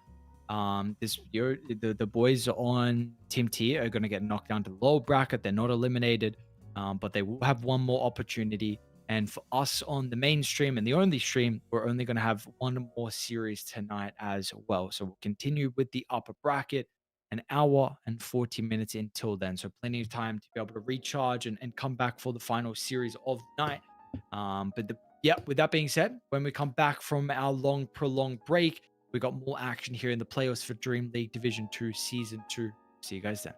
this year the boys on Team T are going to get knocked down to the low bracket. They're not eliminated, but they will have one more opportunity. And for us on the main stream and the only stream, we're only going to have one more series tonight as well. So we'll continue with the upper bracket, an hour and 40 minutes until then. So plenty of time to be able to recharge and come back for the final series of the night. With that being said, when we come back from our long prolonged break, we got more action here in the playoffs for DreamLeague Division 2 Season 2. See you guys then.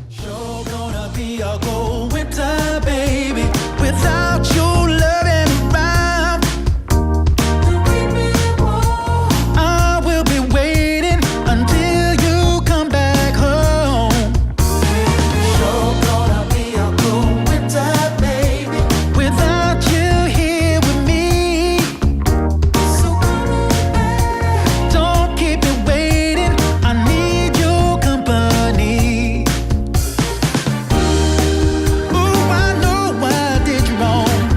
You're gonna be a gold winter, baby, without your loving around. I will be waiting until you come back home. You're gonna be a gold winter, baby, without you here with me. So don't keep me waiting, I need your company. Ooh, I know I did you wrong.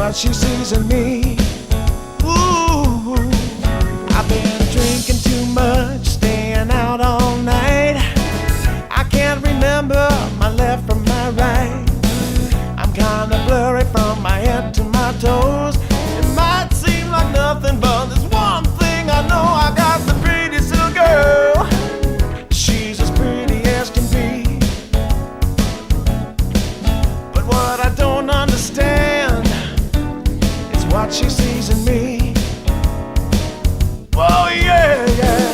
what she sees in me. Ooh, I've been drinking too much, staying out all night. I can't remember my left from my right. I'm kinda blurry from my head to my toes. It might seem like nothing, but there's one thing I know. I got the prettiest little girl. She's as pretty as can be. But what I don't understand is what she sees in me. Oh yeah, yeah.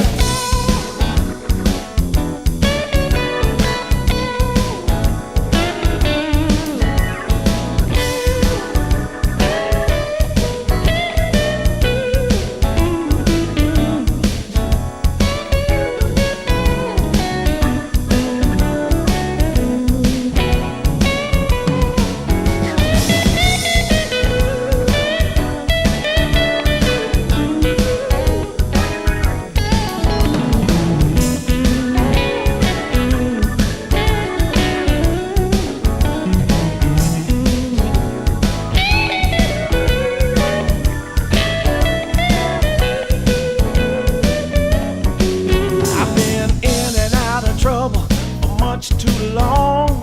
I've been in and out of trouble for much too long.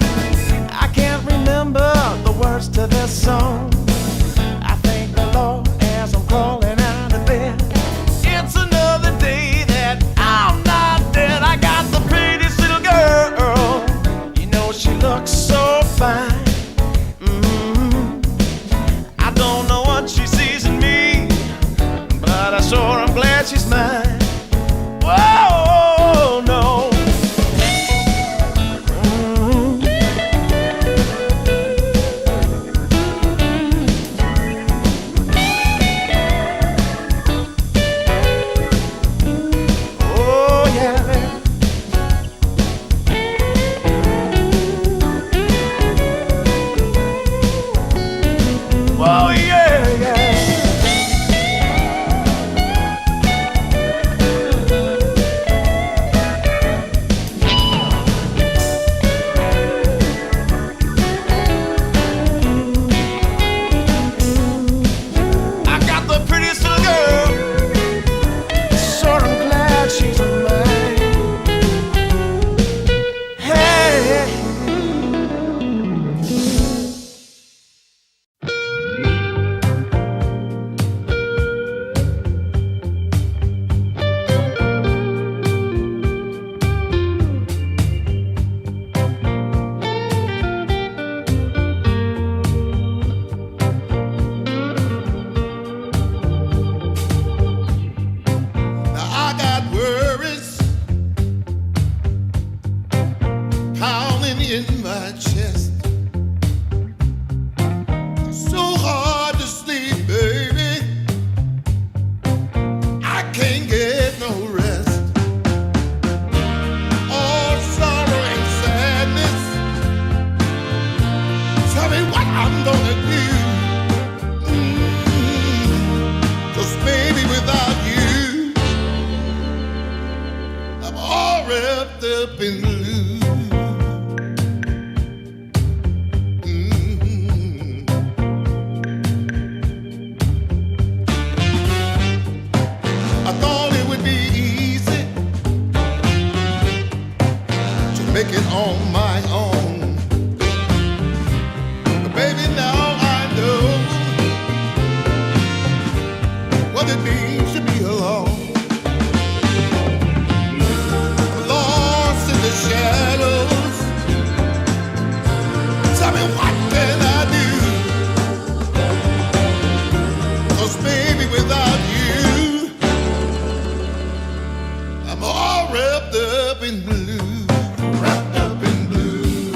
I can't remember the words to this song. I thank the Lord as I'm crawling out of bed. It's another day that I'm not dead. I got the prettiest little girl. You know she looks so fine. I don't know what she sees in me, but I sure am glad she's mine. Whoa, no. Oh, yeah. Oh, yeah, yeah. I got the prettiest little girl. Sure I'm glad she's mine. Hey. Now I got worries pounding in my chest. It's so hard to sleep, baby. I can't get no rest. All sorrow and sadness. Tell me what I'm gonna do. 'Cause maybe without you, I'm all wrapped up in blue. I thought it would be easy to make it on my own. But baby, now I know what it means to be alone. Lost in the shadows. Tell me what can I do? 'Cause baby, without you, I'm all wrapped up in blue. Wrapped up in blue.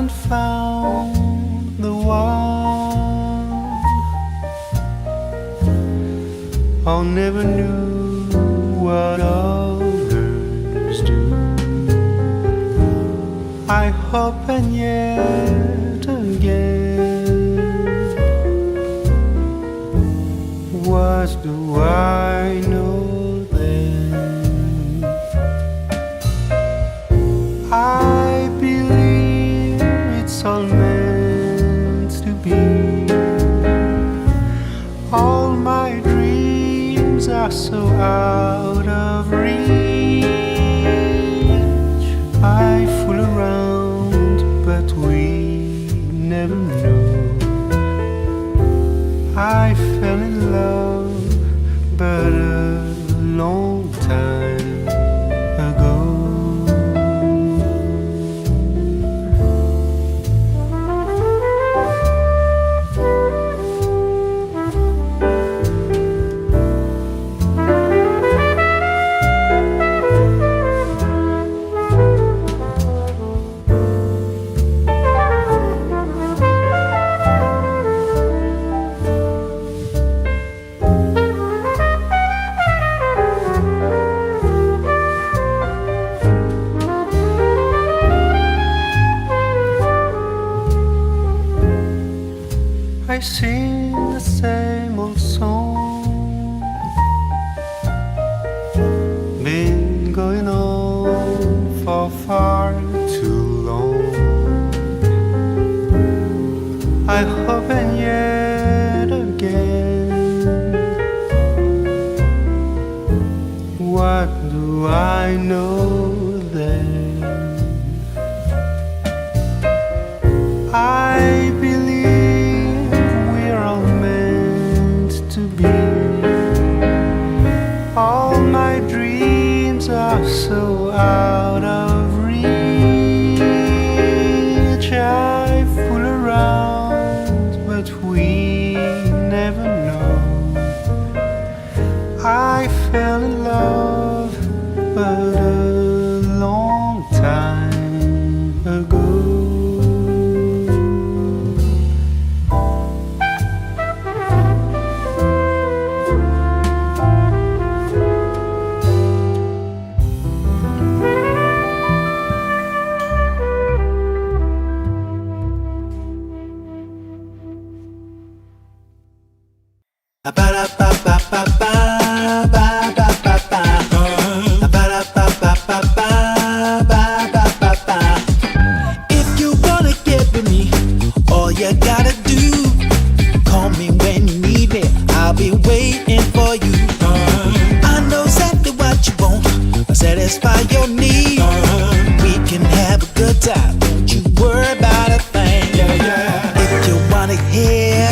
haven't found the one. I never knew what others do. I hope and yet again, what do I know then? I believe it's all meant to be. All my dreams are so out of reach. I fool around, but we never know. I fell in love, but a long time ago. I sing the same old song, been going on for far too long. I hope and yet again, what do I know then? I believe all my dreams are so out of reach. I fool around, but we never know. I fell in love, but a long time ago. If you wanna get with me, all you gotta do, call me when you need me, I'll be waiting for you. I know exactly what you want, I'll satisfy your need. We can have a good time, don't you worry about a thing. If you want it here,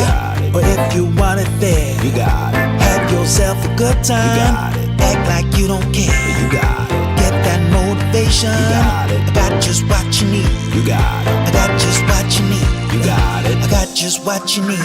or if you want it there, you got it. Have yourself a good time, act like you don't care. You got it. Get that motivation, you got it. I got just what you need. You got it. I got just what you need. You got it. I got just what you need.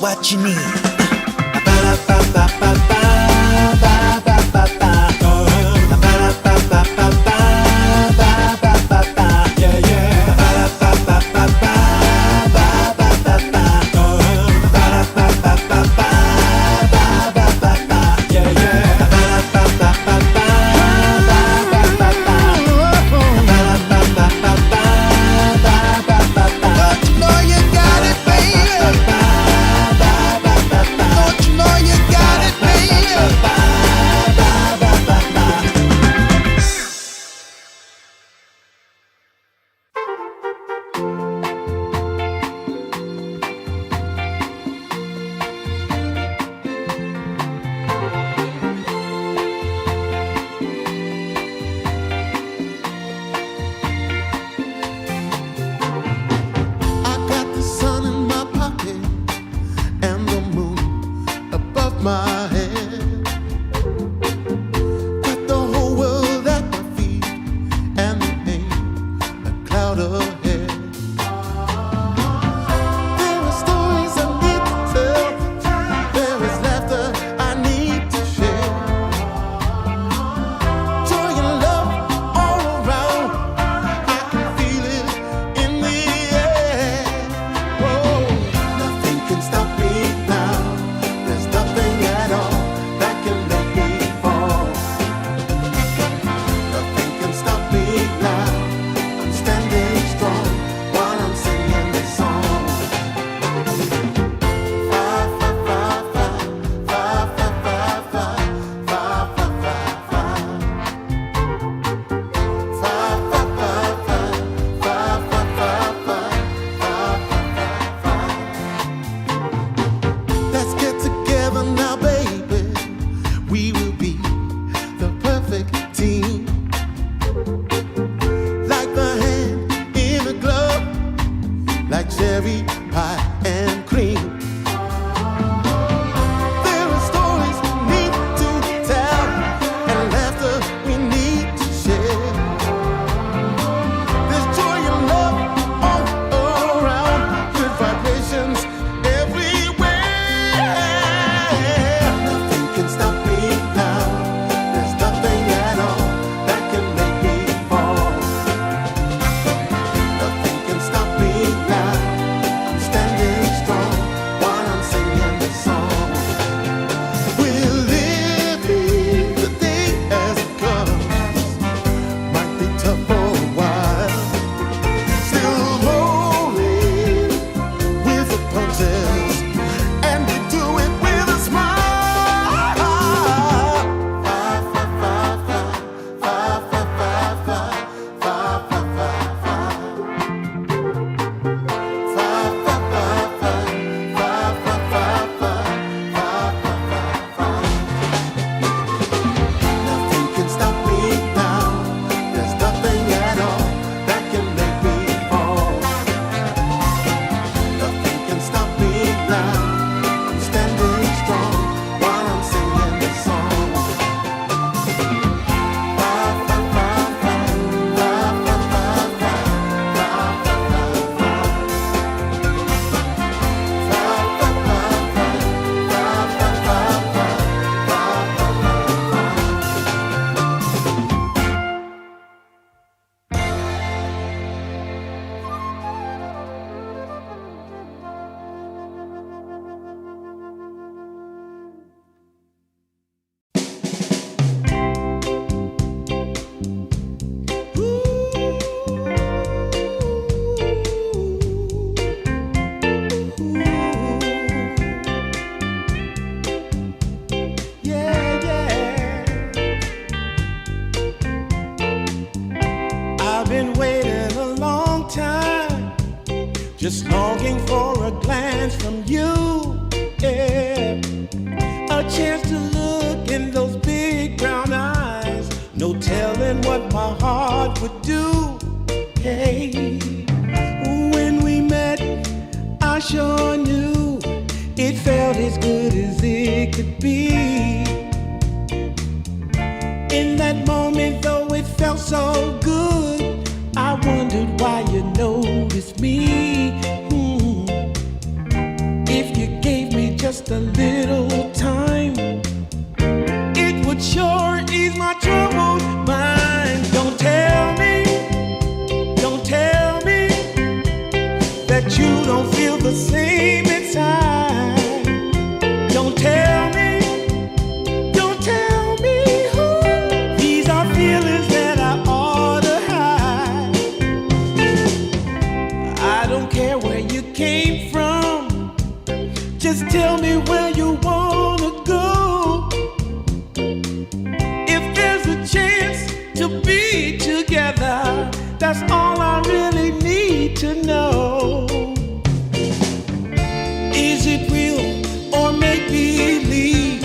What you need. Got it, baby. out ahead. There are stories I need to tell. There is laughter I need to share. Joy and love all around. I can feel it in the air. Whoa, nothing can stop me now. There's nothing at all that can make me fall. Nothing can stop me now. I'm standing strong while I'm singing this song. Fa fa fa fa fa fa fa fa fa fa fa fa. Fa fa fa fa fa fa fa fa fa. Let's get together now, baby. We will be the perfect team. Like the hand in a glove, like cherry pie and cream. There are stories we need to tell, and laughter we need to share. There's joy and love all around, good vibrations everywhere. Nothing can stop me now. There's nothing at all that can make me fall. Nothing can stop me now. I'm standing strong while I'm singing this song. We're living the day as it comes. Might be tough for a while. Still rolling with the punches, and we do it with a smile. Fa fa fa fa fa fa fa fa fa fa fa fa. Fa fa fa fa fa fa fa fa fa fa fa. Nothing can stop me now. There's nothing at all that can make me fall. Nothing can stop me now. I'm standing strong while I'm singing this song. Fa fa fa fa fa fa fa fa fa fa fa. Fa fa fa fa fa fa fa fa yeah, yeah. I've been waiting a long time, just longing for a glance from you. Yeah, a chance to look in those big brown eyes. No telling what my heart would do. Hey, when we met, I sure knew it felt as good as it could be. In that moment, though it felt so good, I wondered why you noticed me. If you gave me just a little time, it would sure ease my troubled mind. Don't tell me that you don't feel the same inside. Don't tell me these are feelings that I ought to hide. I don't care where you came from, just tell me where you wanna go. If there's a chance to be together, that's all I really need to know. Is it real or make believe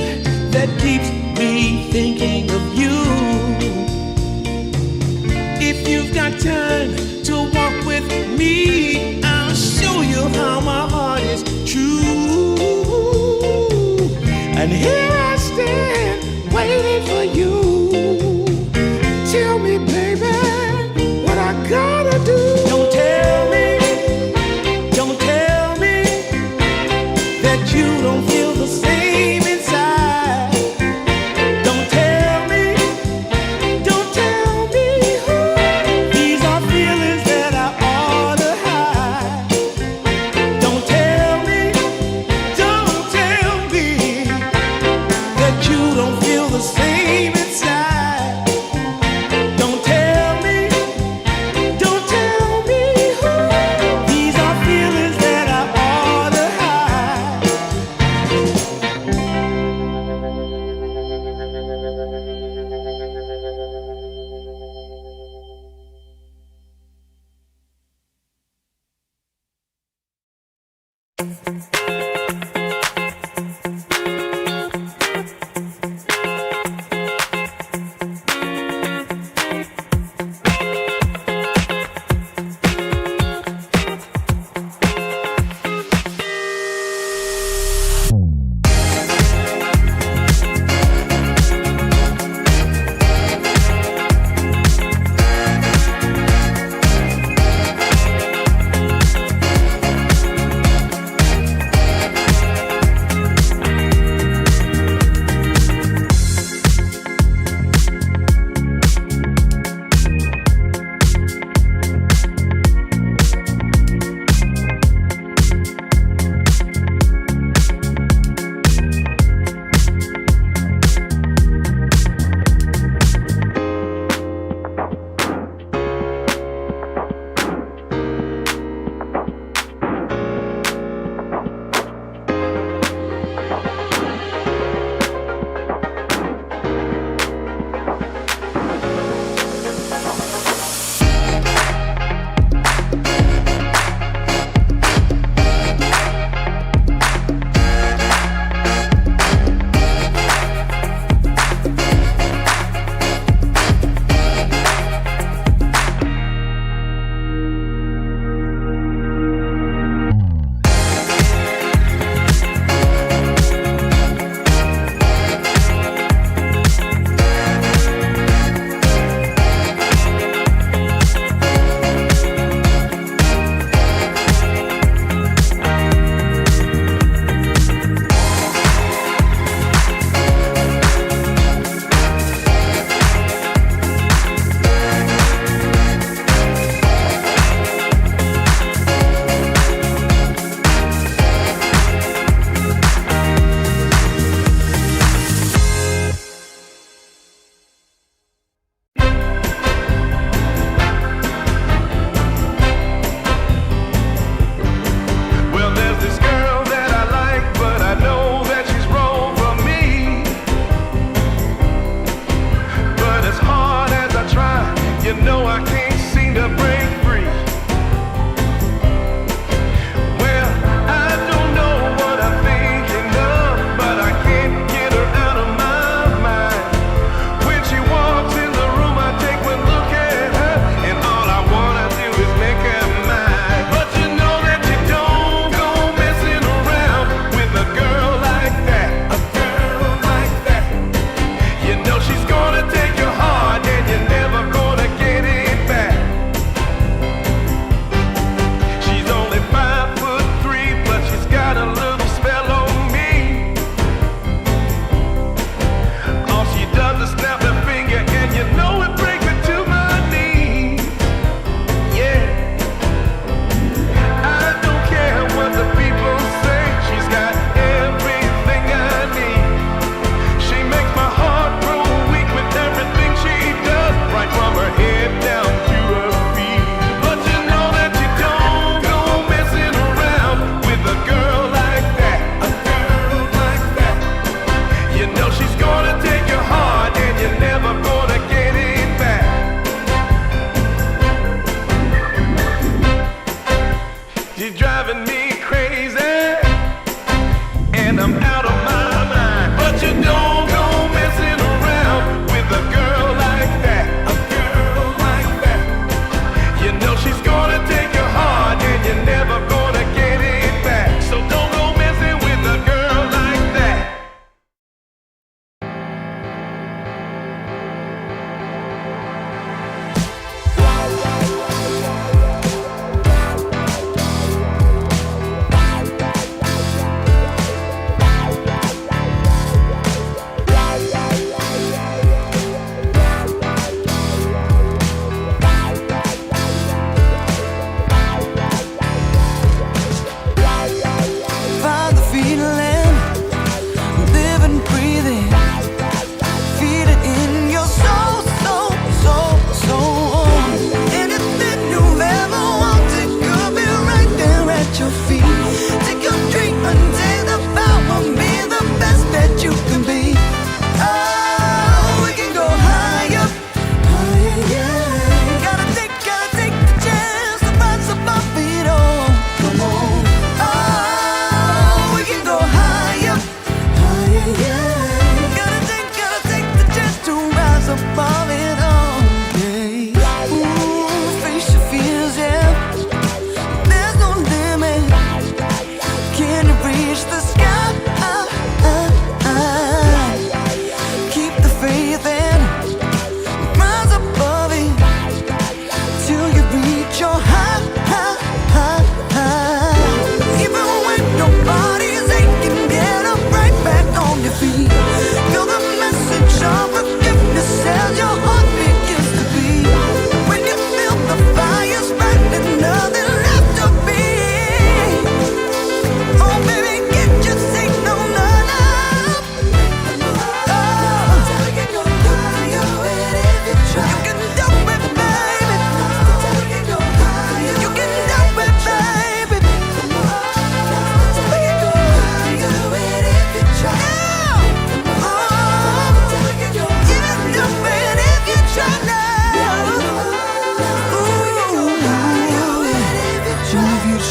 that keeps me thinking of you? If you've got time to walk with me, I'll show you how my heart is true. And here I stand waiting for you. Tell me, baby, what I gotta do.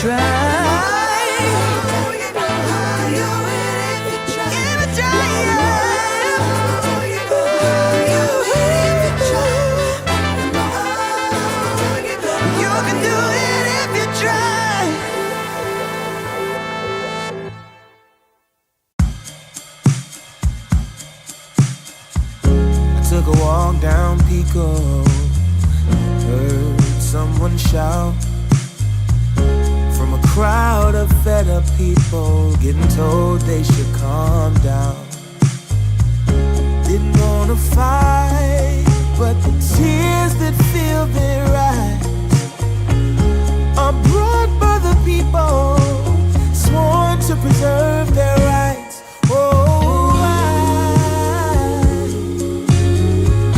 try. You can do it if you try. I took a walk down Pico, heard someone shout from a crowd of fed up people, getting told they should calm down. Didn't wanna fight, but the tears that fill their eyes are brought by the people sworn to preserve their rights. Oh,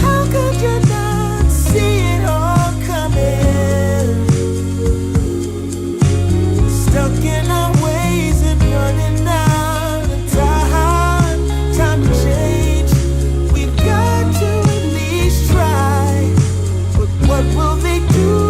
how could you not see it all coming? Stuck in our ways and running out of time. Time to change. We've got to at least try. But what will they do?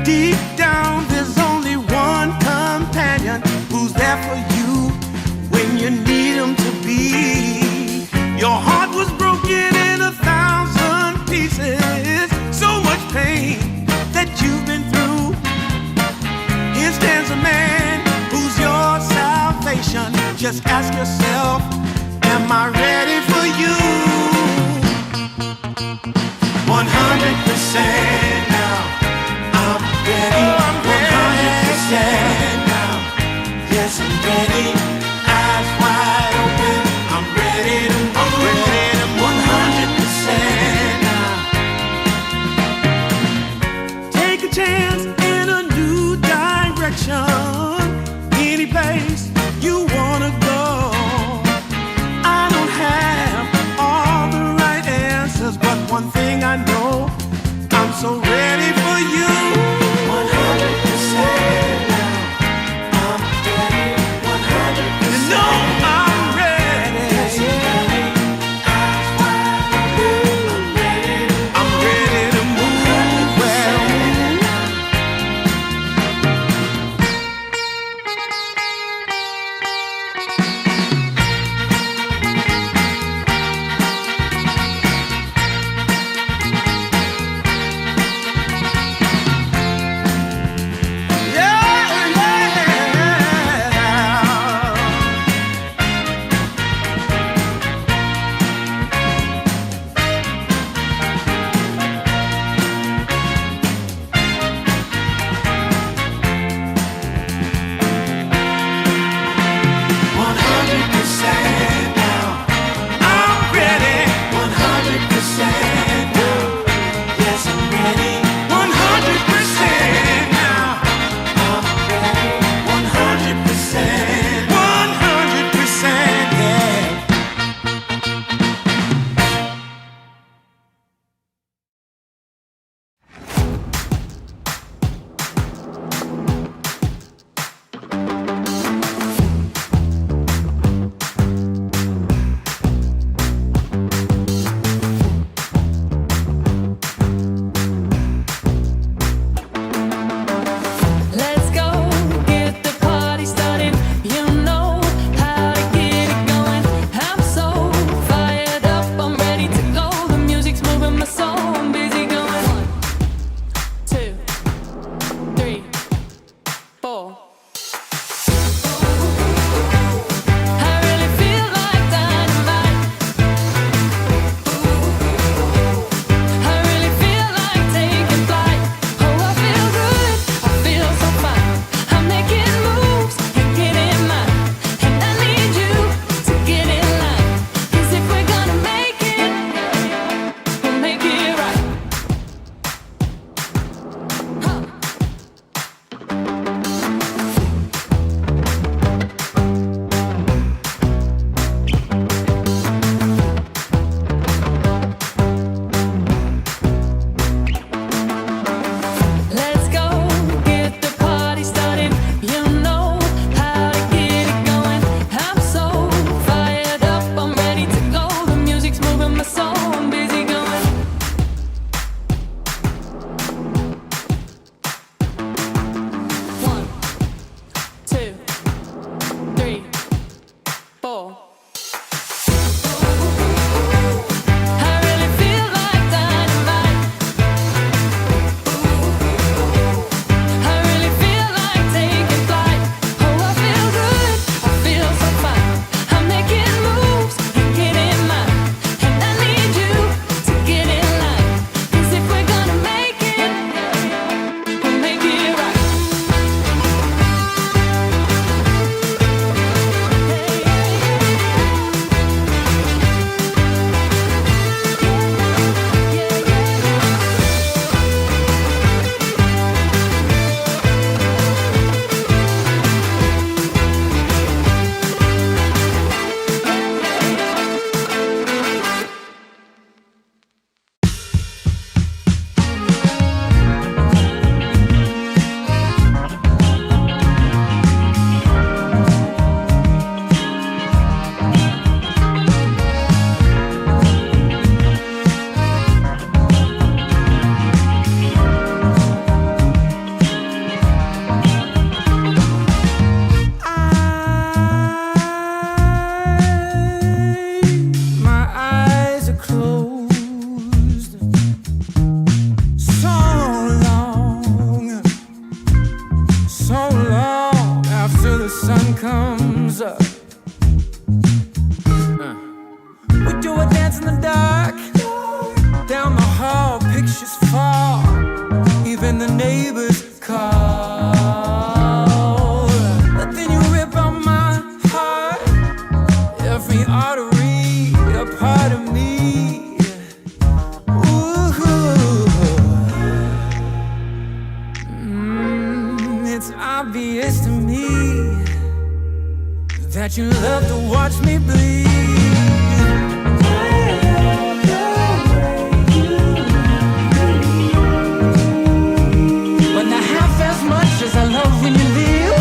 Deep down, there's only one companion who's there for you when you need him to be. Your heart was broken in 1,000 pieces. So much pain that you've been through. Here stands a man who's your salvation. Just ask yourself, am I ready for you? 100% now. I'm ready. 100% now. Yes, I'm ready. Eyes wide open. I'm ready to move. I'm ready to move. 100% now. Take a chance in a new direction. Any place you wanna go. I don't have all the right answers, but one thing I know, I'm so ready for you. 100% now. I'm ready. 100%. You know I'm ready. Yes, I'm ready. Eyes wide open. I'm ready. I'm ready to move. Well, comes up. We do a dance in the dark. Down the hall, pictures fall. Even the neighbors call. But then you rip out my heart. Every artery, a part of me. It's obvious to me that you love to watch me bleed. But not half as much as I love when you leave.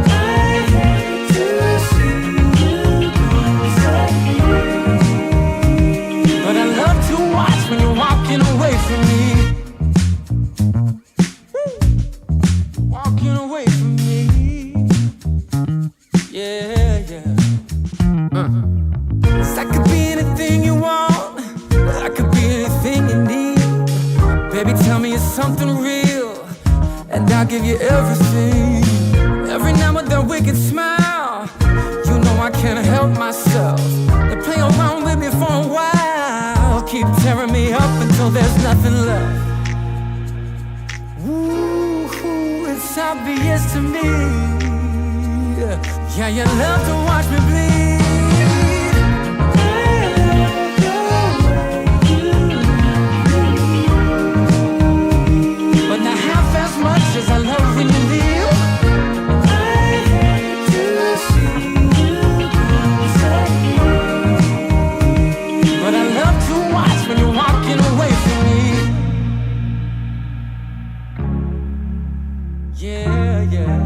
I hate to see you go. But I love to watch when you're walking away from me. Walking away from me. Yeah, yeah. 'Cause I could be anything you want. I could be anything you need. Baby, tell me it's something real, and I'll give you everything. Every now and then wicked smile. You know I can't help myself. They play around with me for a while. Keep tearing me up until there's nothing left. Ooh, it's obvious to me. Yeah, you love to watch me bleed. But not half as much as I love when you leave. I hate to see you go. But I love to watch when you're walking away from me. Yeah, yeah.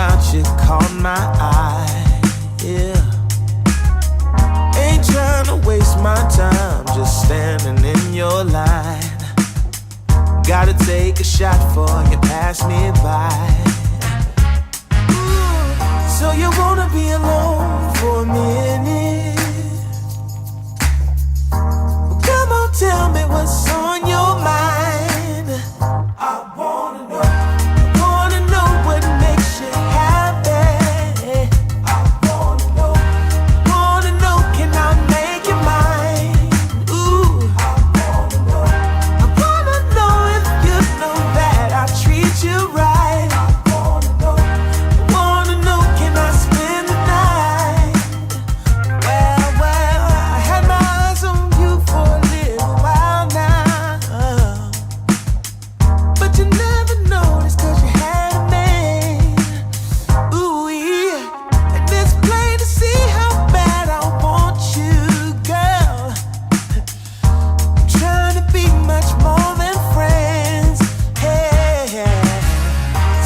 about you caught my eye. Yeah. Ain't trying to waste my time, just standing in your line. Gotta take a shot before you pass me by. So you wanna be alone for a minute? Well, come on, tell me what's on your mind. I wanna know what makes you happy. I wanna know, can I make you mine? Ooh, I wanna know if you know that I treat you right. I wanna know, can I spend the night? Well, I had my eyes on you for a little while now, but you never noticed 'cause you had me. Ooh, yeah, and it's plain to see how bad I want you, girl. I'm trying to be much more than friends. Hey,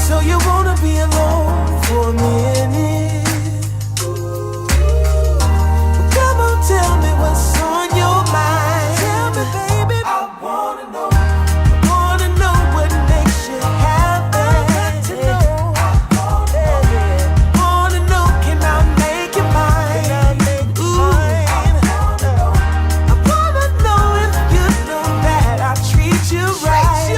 so you wanna be alone for a minute? Well, come on, tell me what's on your mind. Tell me, baby. I wanna know what makes you happy. Wanna know, can I make you mine? Ooh, I wanna know if you know that I treat you right.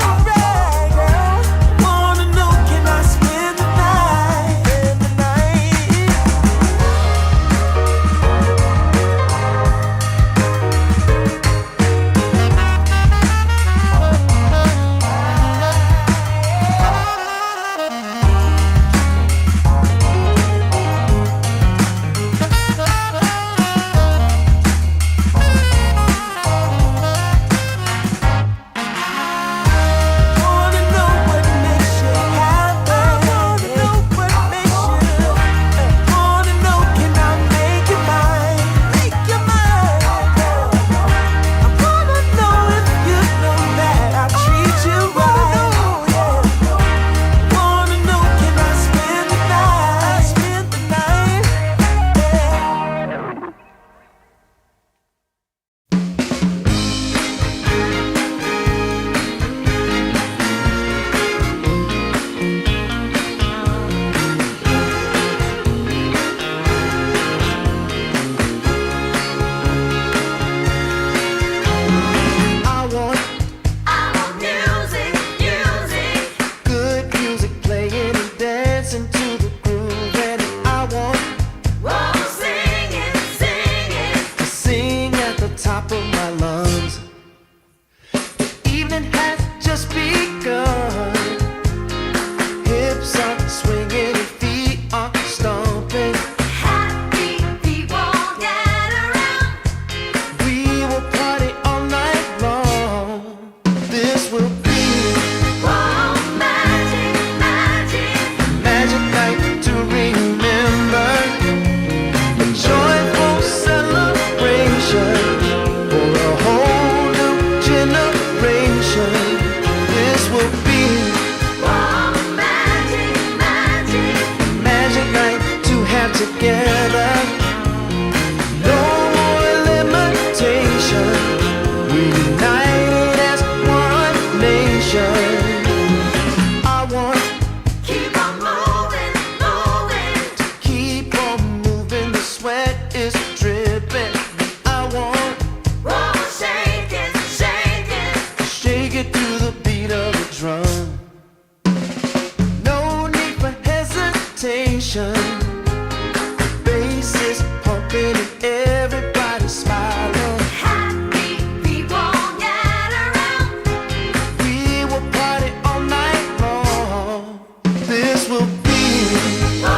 Wanna know, can I spend the night? Wanna know what makes you happy. Wanna know what makes you. Wanna know, can I make you mine? Make you mine. I wanna know if you know that I treat you right. Wanna know, can I spend the night? Spend the night. I want music, good music playing and dancing to the groove, and I want to sing at the top of my lungs. The evening has just begun. Hips are swinging and feet are stomping. We will party all night long. This will be magic night to remember. A joyful celebration for a whole new generation. This will be magic night to have together. No more limitation. We united as one nation. I want keep on moving. The sweat is dripping. I want shake it to the beat of the drum. No need for hesitation. Bass is pumping and everybody's smiling. We will party all night long. This will be a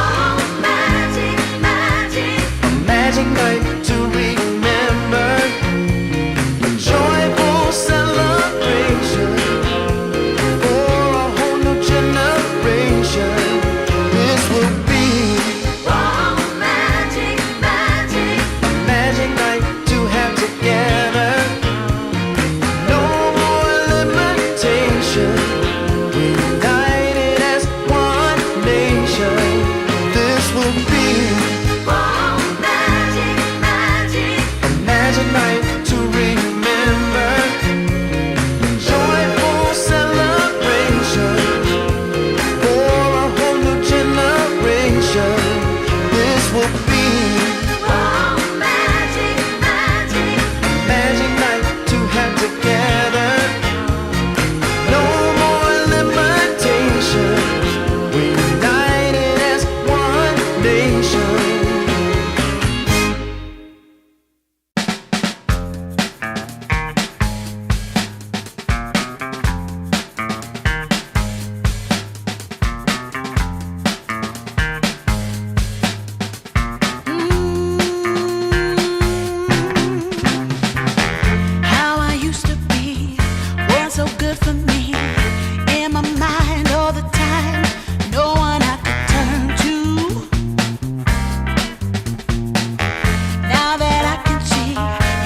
magic night to remember. A joyful celebration for a whole new generation. This will be a magic adventure this will be. Magic, magic. Magic night to have together. No more limitations. We united as one nation. How I used to be was so good for me. In my mind all the time, no one I could turn to. Now that I can see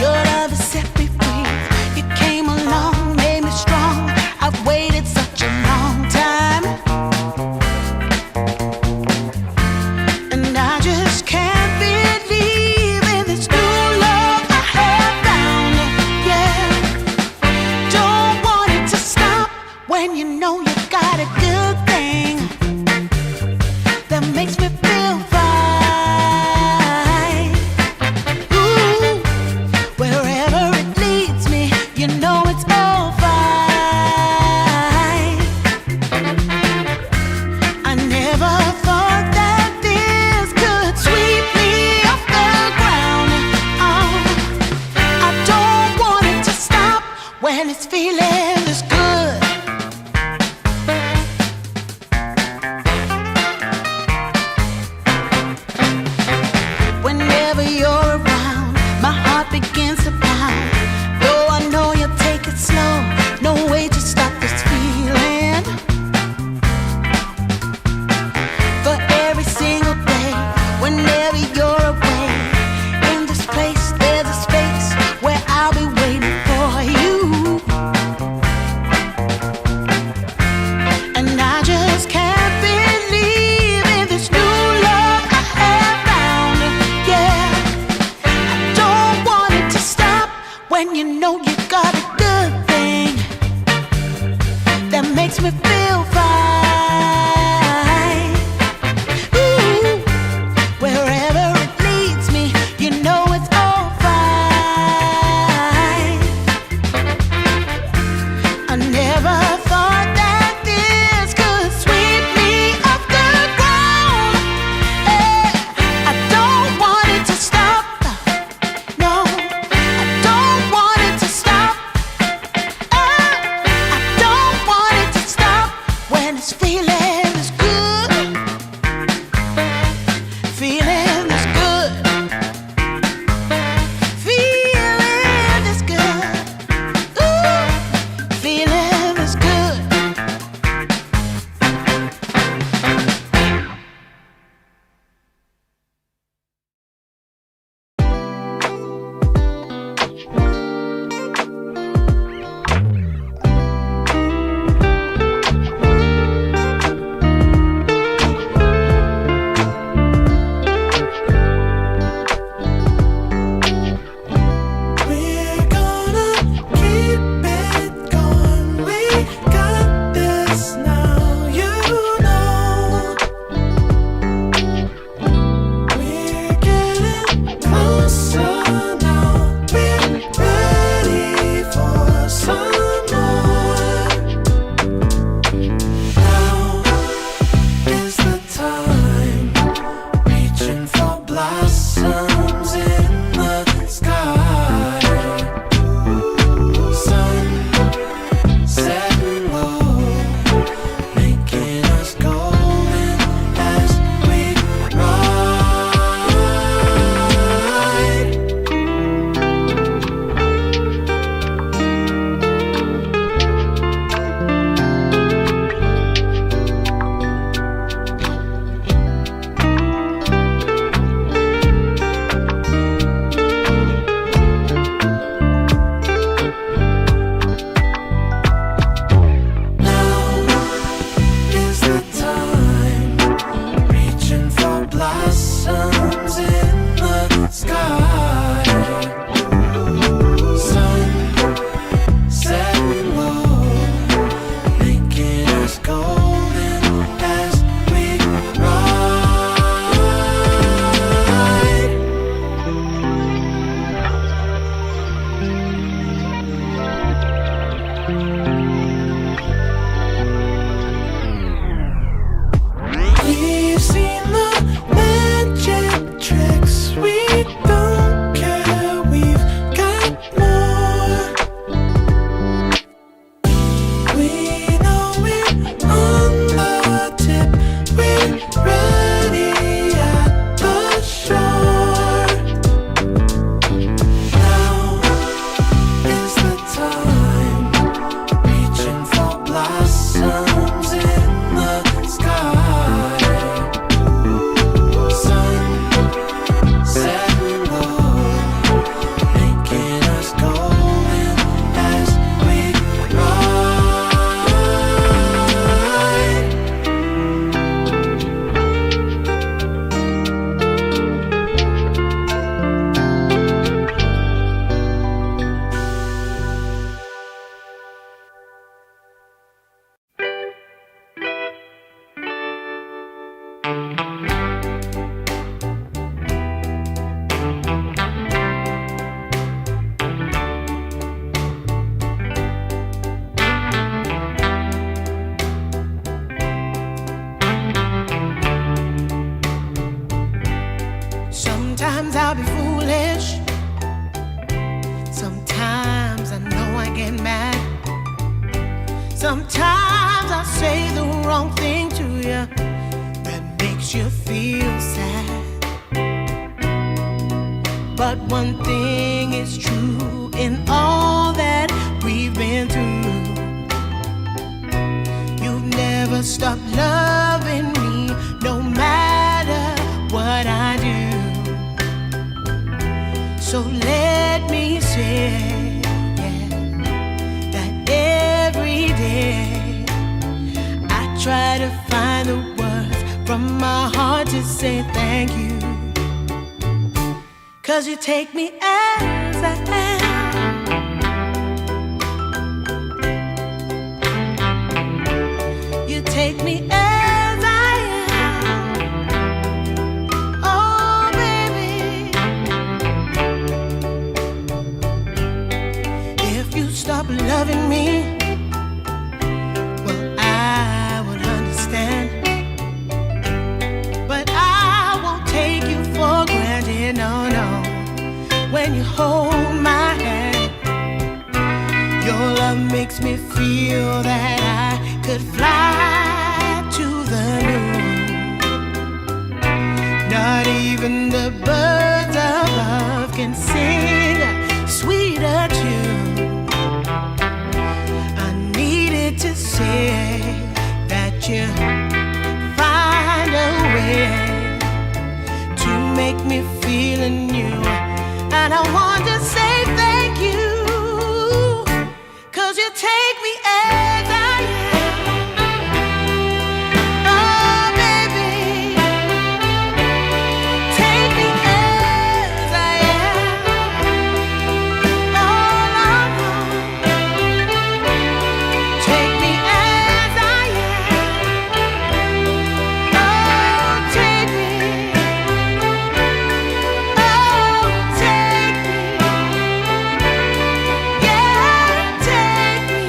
your love has set me free. You came along, made me strong. I've waited such a long time, and I just can't believe in this new love I have found. Yeah, don't want it to stop when you know you got a good thing that makes me feel fine. Ooh, wherever it leads me, you know it's all fine. I never thought that this could sweep me off the ground. Oh, I don't want it to stop when it's feeling this good. Whenever you're around, my heart begins to pound. Though I know you'll take it slow, no way to stop this feeling. For every single day, whenever you're away, in this place there's a space where I'll be waiting for you. And I just can't believe in this new love I have found. Yeah, I don't want it to stop when you know you got a good thing that makes me feel fine. Ooh, wherever it leads me, you know it's all fine. I never thought that this could sweep me off the ground. I don't want it to stop. No, I don't want it to stop. I don't want it to stop when it's feeling this good. Feeling this good. Feeling this good. Ooh, feeling this good. We're gonna keep it going. We got this now, you know. We're getting closer now. We're ready for some more. Now is the time, reaching for blossoms in the sky. Sun setting low, making us golden as we ride. Sometimes I'll be foolish. Sometimes I know I get mad. Sometimes I say the wrong thing to you that makes you feel sad. But one thing is true in all that we've been through. You've never stopped loving me, no matter what I do. So let me say, yeah, that every day I try to find the words from my heart to say thank you. 'Cause you take me as I am. You take me as I am. Oh, baby. If you stop loving me, well, I would understand. But I won't take you for granted, no, no. When you hold my hand, your love makes me feel that I could fly to the moon. Not even the birds above can sing a sweeter tune. I needed to say that you find a way to make me feel anew. And I want to say thank you, 'cause you take me as I am. Oh, baby, take me as I am. Oh, Lord, take me as I am. Oh, take me. Take me, yeah, take me.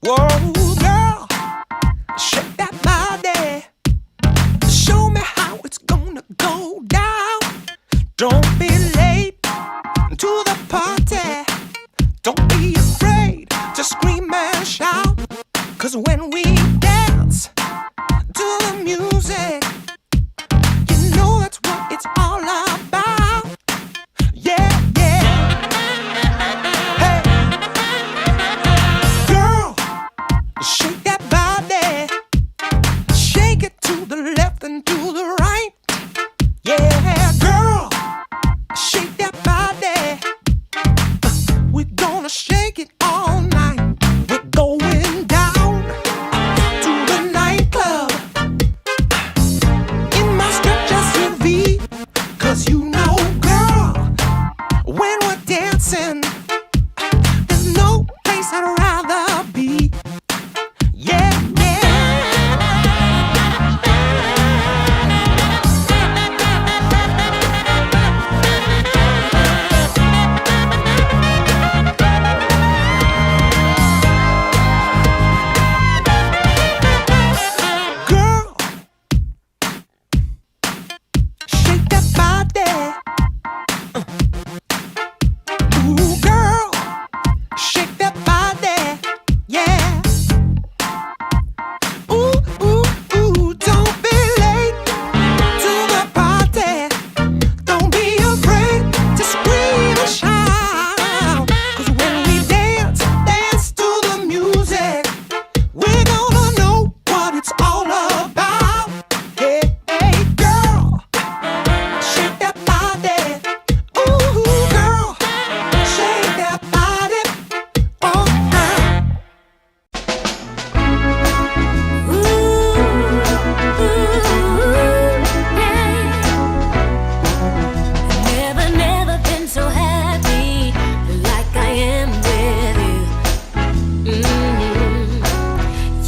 Whoa, girl, shake that body. Show me how it's gonna go down. Don't be late to the party. Don't be afraid to scream and shout. 'Cause when we dance to the music, you know that's what it's all about. Yeah, yeah. Hey, girl, shake that body. Shake it to the left and to the right. Yeah, girl, shake that body. We're gonna shake it all night. We're going down to the nightclub in my stretch SUV. 'Cause you know, girl, when we're dancing, there's no place I'd rather be. Yeah, yeah. Girl, shake that body. Ooh, girl, shake that body. Yeah. Ooh, ooh, ooh, don't be late to the party. Don't be afraid to scream and shout. 'Cause when we dance, dance to the music, we're gonna know what it's all about. Hey, hey, girl, shake that body. Ooh, girl, shake that body. Oh, girl. Never been so happy like I am with you.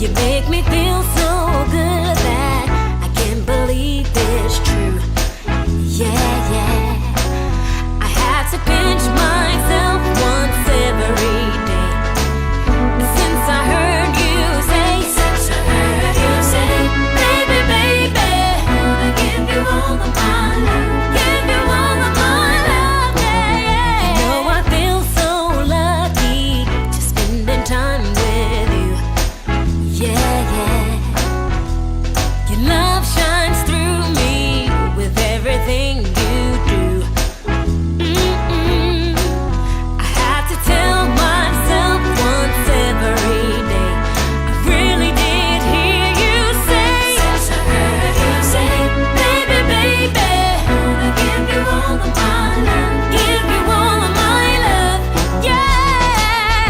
You make me feel so good that I can't believe it's true. Yeah, yeah. I have to pinch myself once every day. Since I heard you say, baby, baby, wanna give you all of my love, give you all of my love, yeah, yeah. You know I feel so lucky just spending time with you, yeah, yeah. Your love shines through me with everything you do. I have to tell myself once every day. I really did hear you say, baby, baby, wanna give you all of my love, give you all of my love, yeah.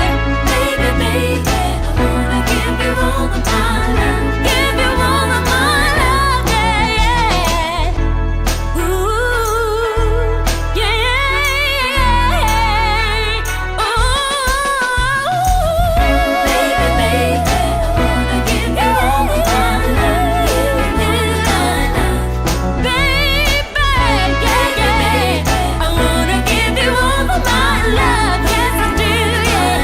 Baby, baby, I wanna give you all of my love, give you all of my love, yeah, yeah. Ooh, yeah, yeah. Ooh, baby, baby, I wanna give you all of my love, give you my love, baby, yeah, yeah. I wanna give you all of my love, yes I do, yeah.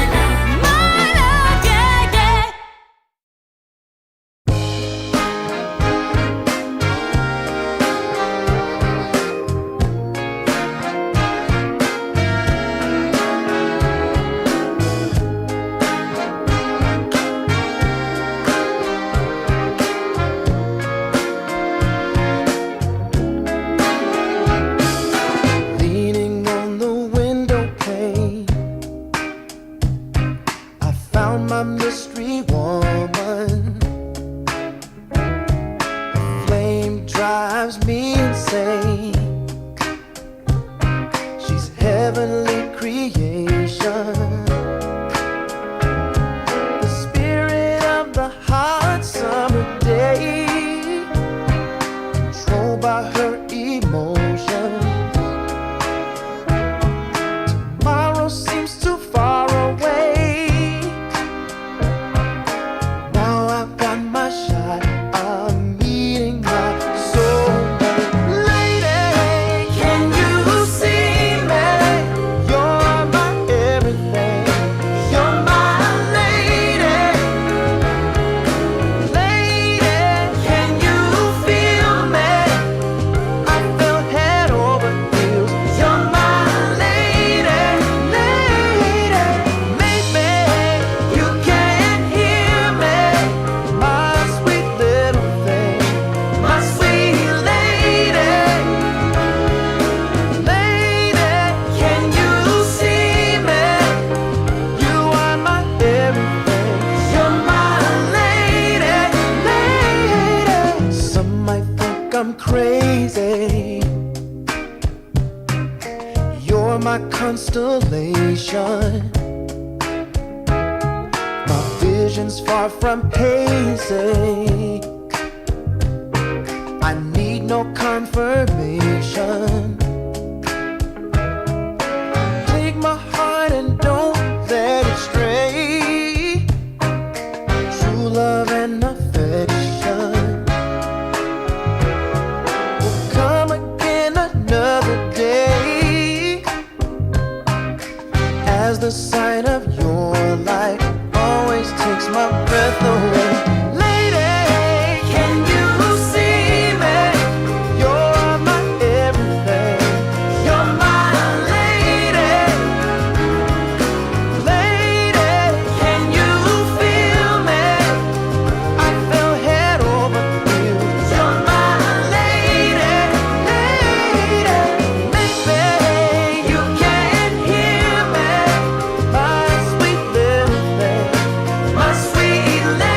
My love, yeah, yeah. Leaning on the window pane, I found my mystery woman. The flame drives me insane. She's heavenly creation, the spirit of the hot summer day, controlled by her emotion. Tomorrow seems too far away. Now I've got my shot. I'm meeting my soulmate. Lady, can you see me? You're my everything. crazy. You're my constellation. My vision's far from hazy. I need no confirmation. Take my heart and don't let it stray. True love and affection will come again another day. As the sight of your light always takes my breath away. Lady, can you see me? You're my everything. You're my lady. Lady, can you feel me? I fell head over heels. You're my lady, lady. Maybe you can't hear me, my sweet little thing, my sweet lady.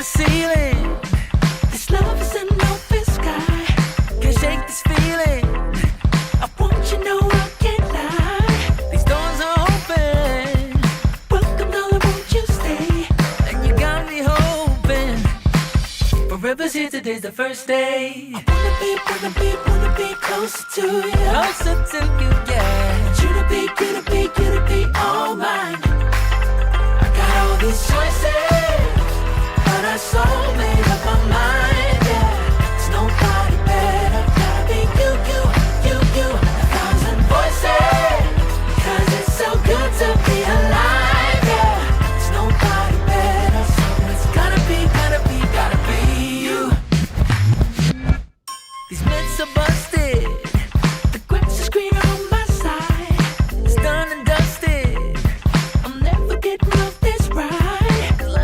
the ceiling. This love is an open sky. Can't shake this feeling. I want you to know I can't lie. These doors are open. Welcome, darling, won't you stay? And you got me hoping. Forever's here, today's the first day. I wanna be closer to you. Closer to you, yeah. Want you to be all mine. I got all these choices, but I so made up my mind, yeah. There's nobody better, gotta be you. A thousand voices, 'cause it's so good to be alive, yeah. There's nobody better, so it's gotta be you. These myths are busted, the grass is greener on my side. It's done and dusted, I'm never getting off this ride. 'Cause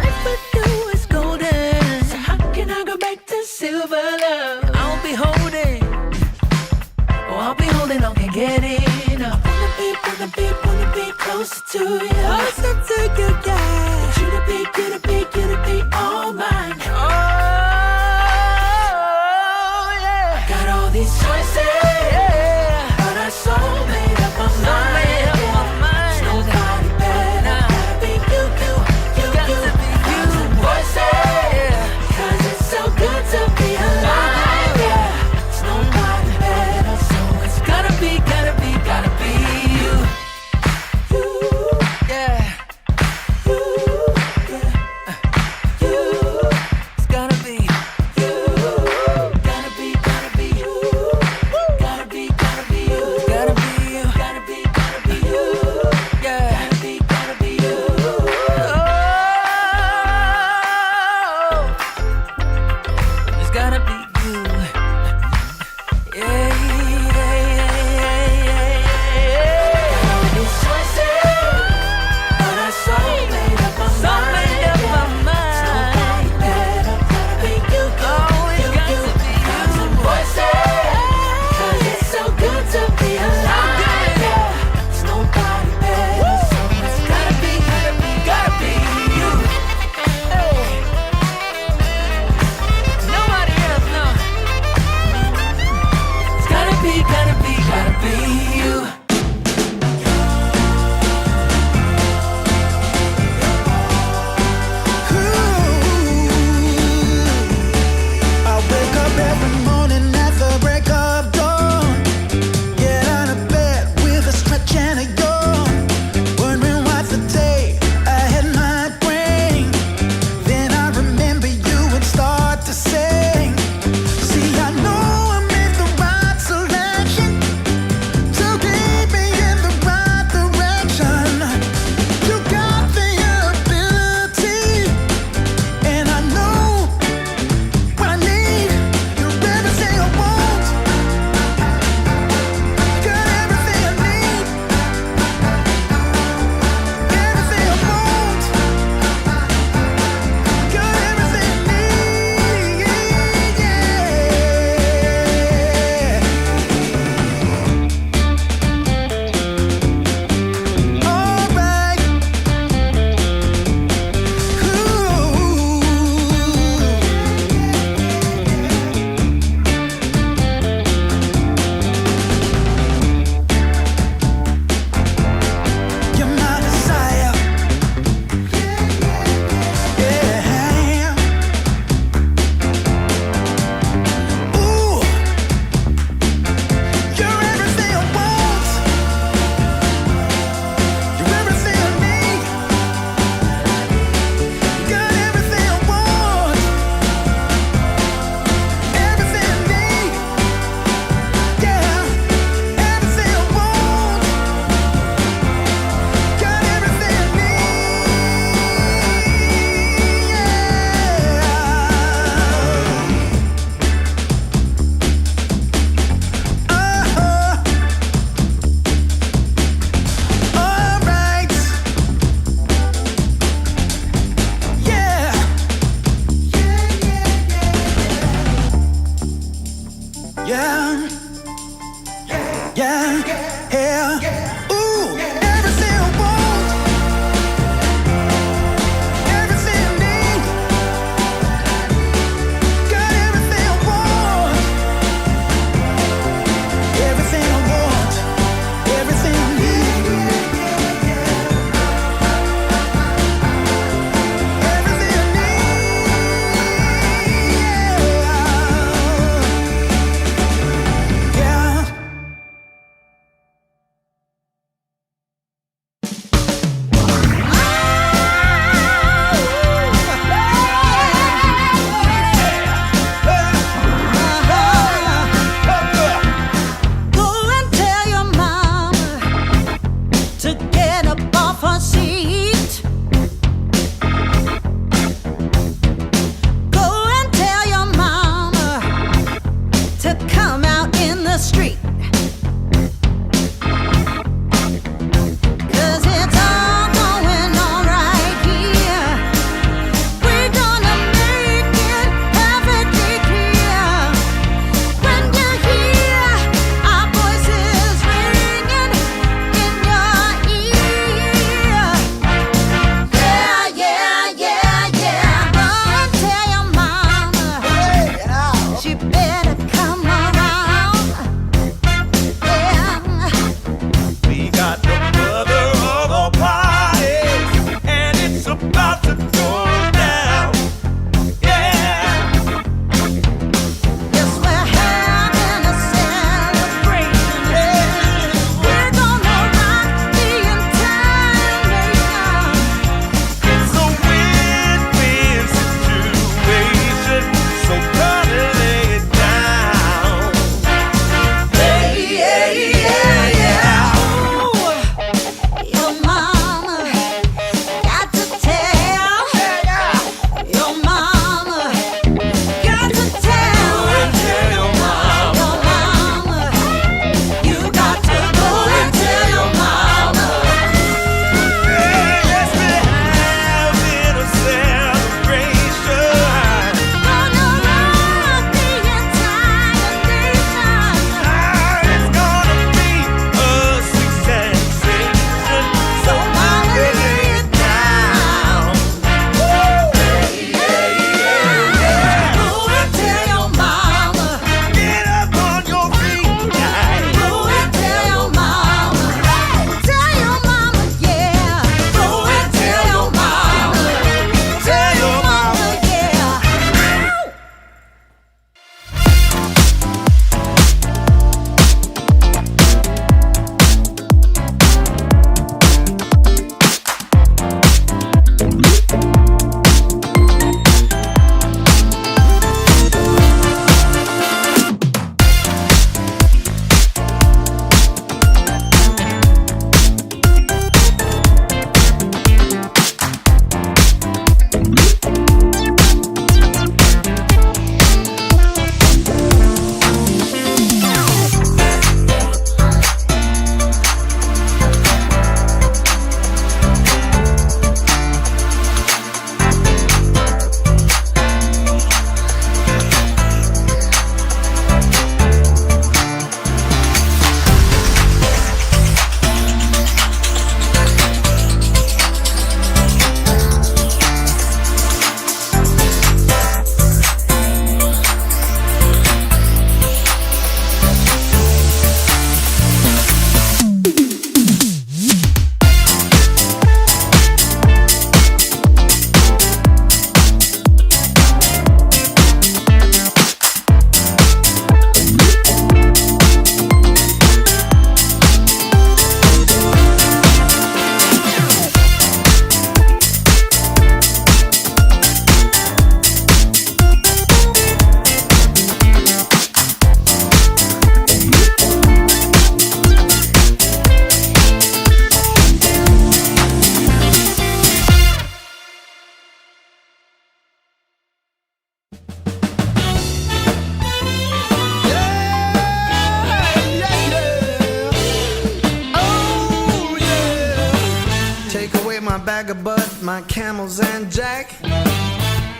my bag of bud, my camels and jack.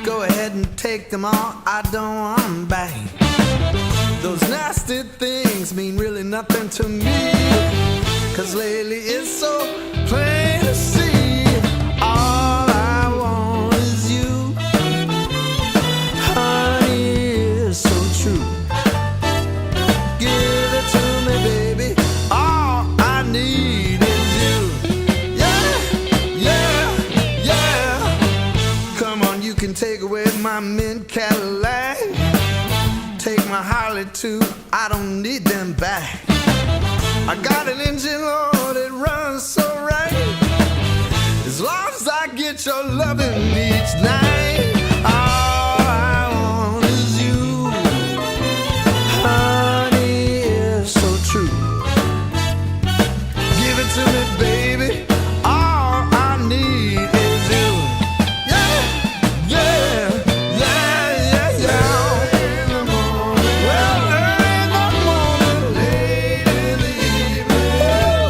Go ahead and take them all, I don't want them back. Those nasty things mean really nothing to me, 'cause lately it's so plain to see. All I want is you, honey, is so true. Give it to me, baby, all I need is you. Yeah, yeah, yeah. Come on, you can take away my mint Cadillac, take my Harley too, I don't need them back. I got an engine, Lord, it runs so right. As long as I get your loving each night, all I want is you, honey, is so true. Give it to me, baby, all I need is you. Yeah, yeah, yeah, yeah, yeah. In the morning, well, early in the morning, late in the evening,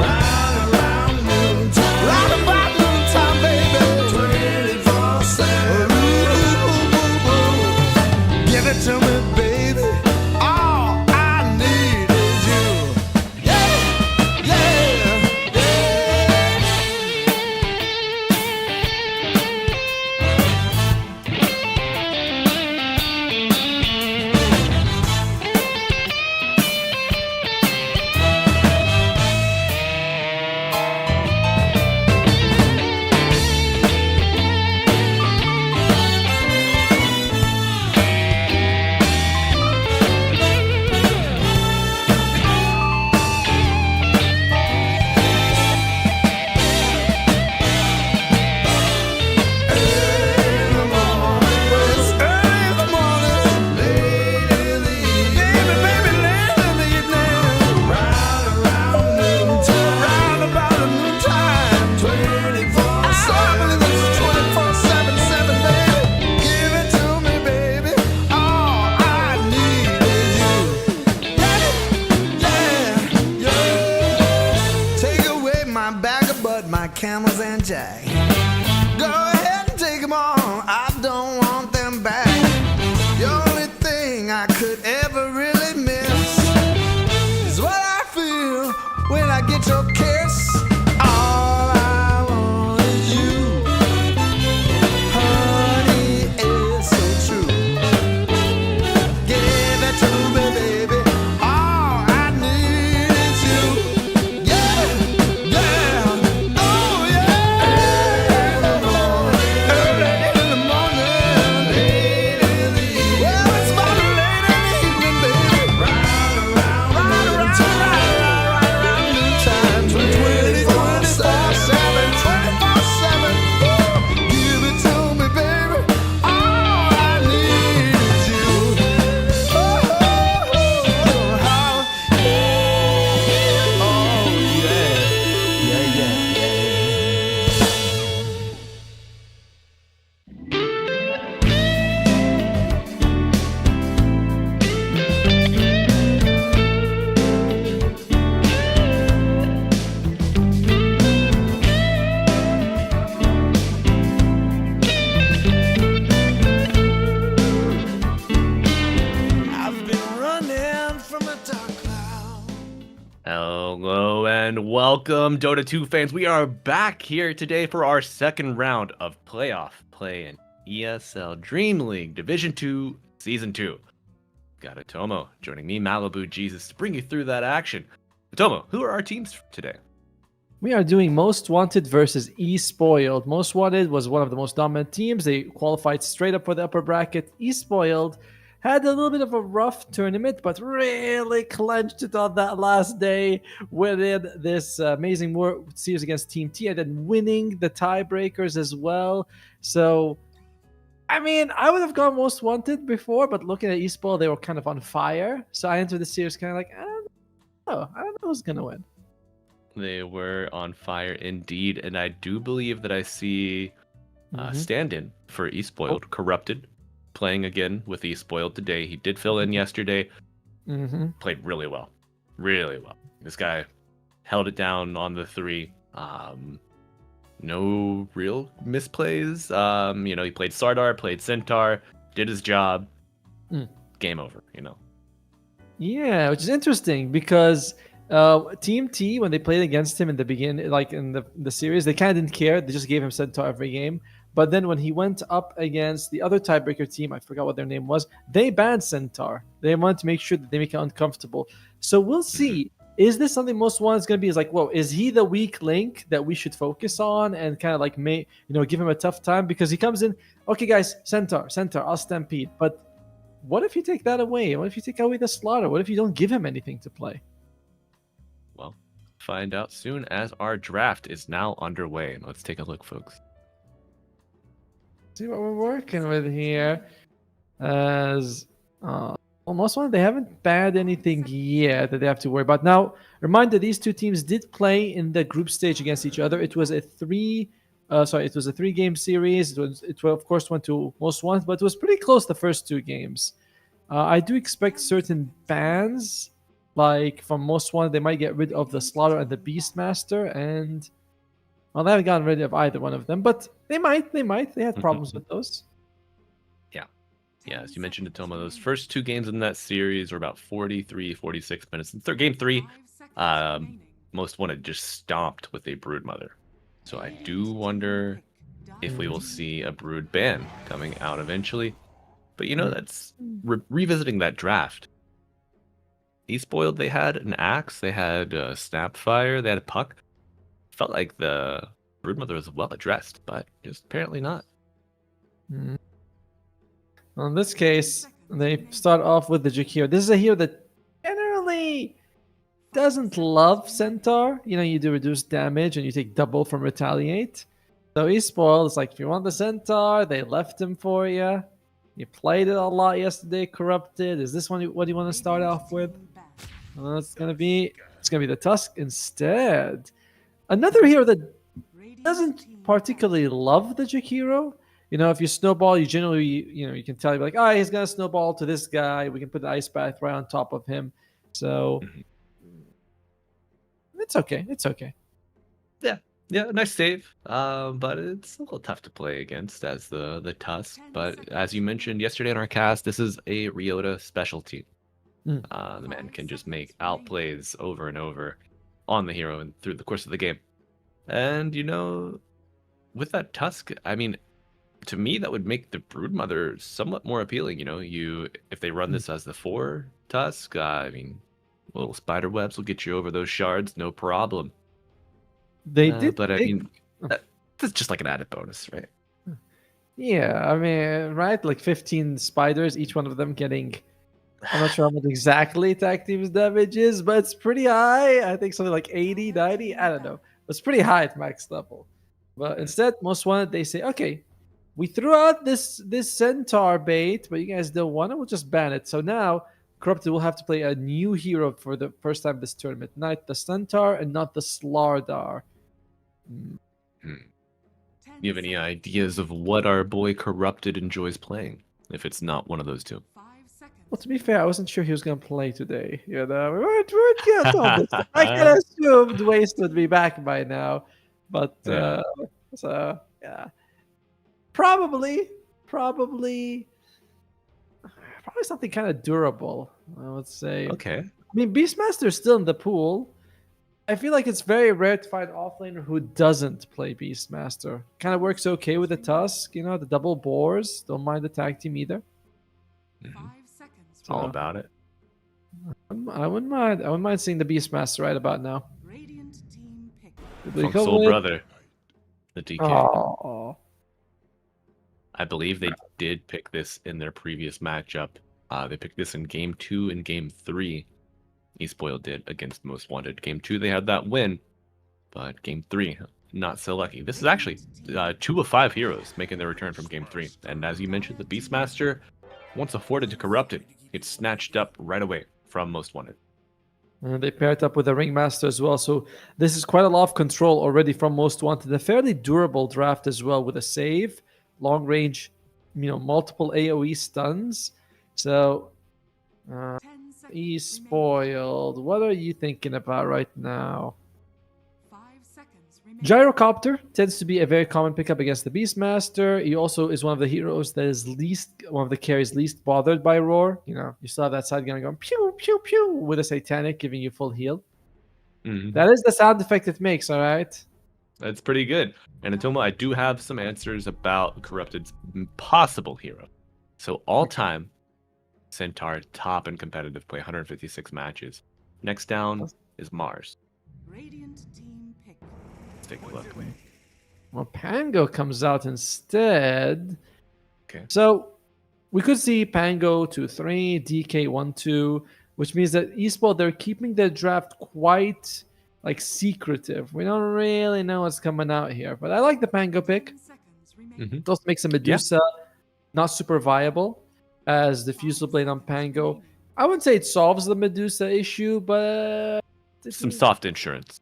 right around noontime, right about noontime, baby, 24/7. Give it to me, baby, all I need is you. Yeah, yeah, yeah. Camels and jack. Go ahead and take them all, I don't want them back. The only thing I could ever really miss is what I feel when I get your kiss. All I want is you, honey, it's so true. Give it to me, baby, all I need is you. Yeah, yeah, oh yeah. Early in the morning, late in the evening. Well, it's about late in the evening, baby. Right around noontime, 24/7, 24/7. Give it to me, baby, all I need is you. Oh, how, oh yeah, yeah, yeah, yeah. I've been running from a dark cloud. Hello and welcome, Dota 2 fans. We are back here today for our second round of playoff play in ESL DreamLeague Division 2 Season 2. Got Atomo joining me, Malibu Jesus, to bring you through that action. Atomo, who are our teams today? We are doing Most Wanted versus eSpoiled. Most Wanted was one of the most dominant teams. They qualified straight up for the upper bracket. eSpoiled had a little bit of a rough tournament, but really clenched it on that last day, winning this amazing World Series against Team T and then winning the tiebreakers as well. So, I mean, I would have gone Most Wanted before, but looking at eSpoiled, they were kind of on fire. So I entered the series kind of like, I don't know who's going to win. They were on fire indeed, and I do believe that I see stand-in for eSpoiled, Corrupted, playing again with eSpoiled today. He did fill in yesterday. Played really well. Really well. This guy held it down on the 3. No real misplays. He played Sardar, played Centaur, did his job. Game over. Yeah, which is interesting because Team T, when they played against him in the beginning, like in the series, they kind of didn't care. They just gave him Centaur every game. But then when he went up against the other tiebreaker team, I forgot what their name was, they banned Centaur. They wanted to make sure that they make it uncomfortable. So we'll see. Is this something Most Wanted is going to be? Is like, whoa, is he the weak link that we should focus on and kind of like give him a tough time? Because he comes in, okay, guys, Centaur, I'll stampede. But what if you take that away? What if you take away the slaughter? What if you don't give him anything to play? Well, find out soon as our draft is now underway. Let's take a look, folks. See what we're working with here. As Most Wanted, they haven't banned anything yet that they have to worry about. Now, reminder, these two teams did play in the group stage against each other. It was a three-game series. It of course went to Most Wanted, but it was pretty close the first two games. I do expect certain bans, like from Most Wanted, they might get rid of the Slaughter and the Beastmaster, and they haven't gotten rid of either one of them, but they might. They had problems with those. Yeah, as you mentioned, Atoma, those first two games in that series were about 43, 46 minutes. In game 3, Most Wanted just stomped with a Broodmother. So I do wonder if we will see a Brood ban coming out eventually. But that's revisiting that draft. eSpoiled, they had an Axe, they had Snapfire, they had a Puck. Felt like the Broodmother was well addressed, but just apparently not. Well, in this case, they start off with the Jakiro. This is a hero that generally doesn't love Centaur. You do reduce damage and you take double from Retaliate. So eSpoiled is like, if you want the Centaur, they left him for you. You played it a lot yesterday, Corrupted. Is this one what you want to start off with? Well, it's gonna be the Tusk instead. Another hero that doesn't particularly love the Jakiro. If you snowball, you generally, you can tell, like, oh, he's going to snowball to this guy. We can put the ice bath right on top of him. So it's okay. It's okay. Yeah, nice save. But it's a little tough to play against as the Tusk. But as you mentioned yesterday in our cast, this is a Ryota specialty. The man can just make outplays over and over on the hero and through the course of the game. And, with that Tusk, I mean, to me, that would make the Broodmother somewhat more appealing. If they run this as the 4 Tusk, little spider webs will get you over those shards, no problem. They did, but that's just like an added bonus, right? Yeah, right, like 15 spiders, each one of them getting. I'm not sure how much exactly tag team's damage is, but it's pretty high. I think something like 80, 90. I don't know. It's pretty high at max level. But instead, Most Wanted, they say, okay, we threw out this Centaur bait, but you guys don't want it. We'll just ban it. So now, Corrupted will have to play a new hero for the first time this tournament. Not the Centaur and not the Slardar. You have any ideas of what our boy Corrupted enjoys playing? If it's not one of those two. Well, to be fair, I wasn't sure he was going to play today. We weren't told this. I could have assumed Waste would be back by now. But, yeah. Probably something kind of durable, I would say. Okay. Beastmaster's still in the pool. I feel like it's very rare to find offlaner who doesn't play Beastmaster. Kind of works okay with the Tusk, the double boars. Don't mind the tag team either. It's all about it. I wouldn't mind. I wouldn't mind seeing the Beastmaster right about now. From Soul Brother, the DK. Oh. I believe they did pick this in their previous matchup. They picked this in Game 2 and Game 3. eSpoiled did against Most Wanted. Game 2, they had that win. But Game 3, not so lucky. This is actually 2 of 5 heroes making their return from Game 3. And as you mentioned, the Beastmaster, once afforded to Corrupted, gets snatched up right away from Most Wanted. And they paired up with the Ringmaster as well. So this is quite a lot of control already from Most Wanted. A fairly durable draft as well with a save. Long range, multiple AoE stuns. So, eSpoiled, what are you thinking about right now? Gyrocopter tends to be a very common pickup against the Beastmaster. He also is one of the heroes that is one of the carries least bothered by Roar. You know, you still have that side gun going pew pew pew with a Satanic giving you full heal. Mhm. That is the sound effect it makes. All right. That's pretty good. And Atoma, I do have some answers about Corrupted's possible hero. So all time, Centaur top in competitive play, 156 matches. Next down is Mars. Radiant team pick. Let's take a look. Well, Pango comes out instead. Okay. So we could see Pango 2-3, DK 1-2, which means that eSpoiled, they're keeping their draft quite like secretive. We don't really know what's coming out here, but I like the Pango pick. 10 seconds remaining. Mhm. It also makes a Medusa not super viable as the Fusel Blade on Pango. I wouldn't say it solves the Medusa issue, but Some soft insurance.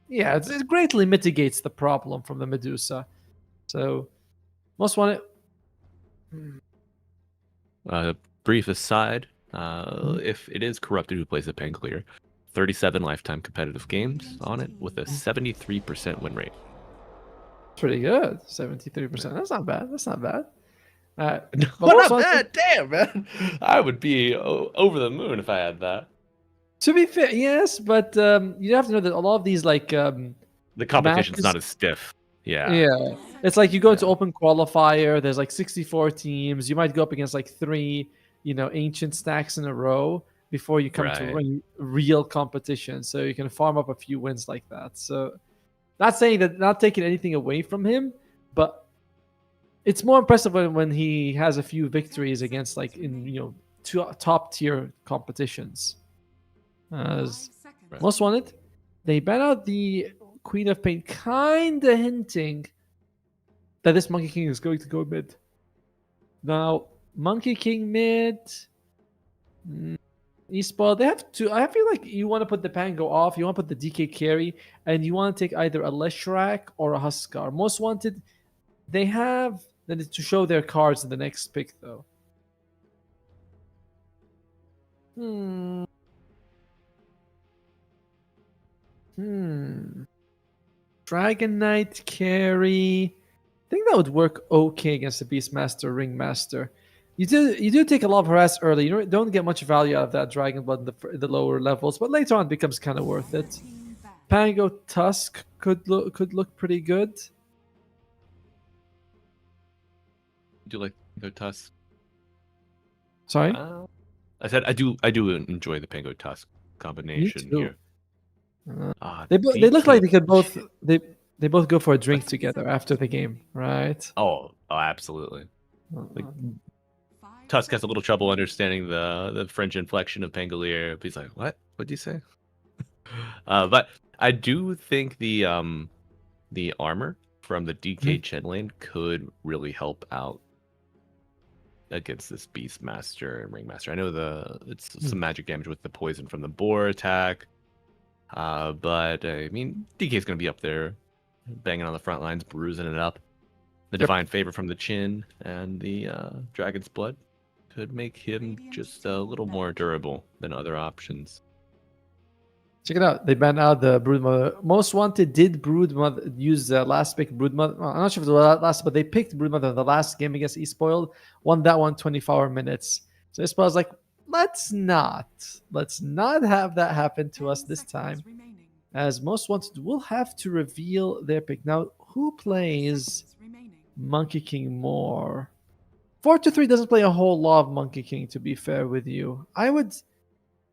yeah, it greatly mitigates the problem from the Medusa. So, most wanted. Brief aside, if it is Corrupted who plays the Pangolier, 37 lifetime competitive games on it with a 73% win rate. Pretty good, 73%. That's not bad. That's not bad. But Well, most not wanted- bad. Damn, man. I would be over the moon if I had that. To be fair, yes, but you have to know that a lot of these like The competition's matches- not as stiff. Yeah. yeah, it's like you go into open qualifier. There's like 64 teams. You might go up against like 3, ancient stacks in a row before you come to Right. real competition. So you can farm up a few wins like that. So, not taking anything away from him, but it's more impressive when he has a few victories against like in top tier competitions. As 5 seconds. most wanted, they ban out the Queen of Pain, kinda hinting that this Monkey King is going to go mid. Now, Monkey King mid, eSpoiled, they have to. I feel like you want to put the Pango off, you want to put the DK carry, and you want to take either a Leshrac or a Huskar. Most wanted, they have to show their cards in the next pick though. Dragon Knight carry. I think that would work okay against the Beastmaster Ringmaster. You do take a lot of harass early. You don't get much value out of that Dragon Blood in the lower levels, but later on it becomes kind of worth it. Team back. Pango Tusk could look pretty good. Do you like the Tusk? Sorry, I said I do enjoy the Pango Tusk combination too. here. they look like they could both DK. they both go for a drink together after the game, right? Oh, absolutely. Like, 5 Tusk has a little trouble understanding the French inflection of Pangolier. But he's like, "What? What'd you say?" But I do think the armor from the DK Chen lane could really help out against this Beastmaster and Ringmaster. I know it's some magic damage with the poison from the boar attack, but I mean DK is going to be up there, banging on the front lines, bruising it up. The Divine Favor from the Chin and the Dragon's Blood could make him just a little more durable than other options. Check it out. They banned out the Broodmother. Most wanted did Broodmother use the last pick Broodmother. I'm not sure if it was the last, but they picked Broodmother the last game against eSpoiled. Won that one 24 minutes. So eSpoiled's like, let's not have that happen to us this time. remaining. As Most Wanted will have to reveal their pick. Now, who plays Remaining. Monkey King more? 4-3 doesn't play a whole lot of Monkey King, to be fair with you. I would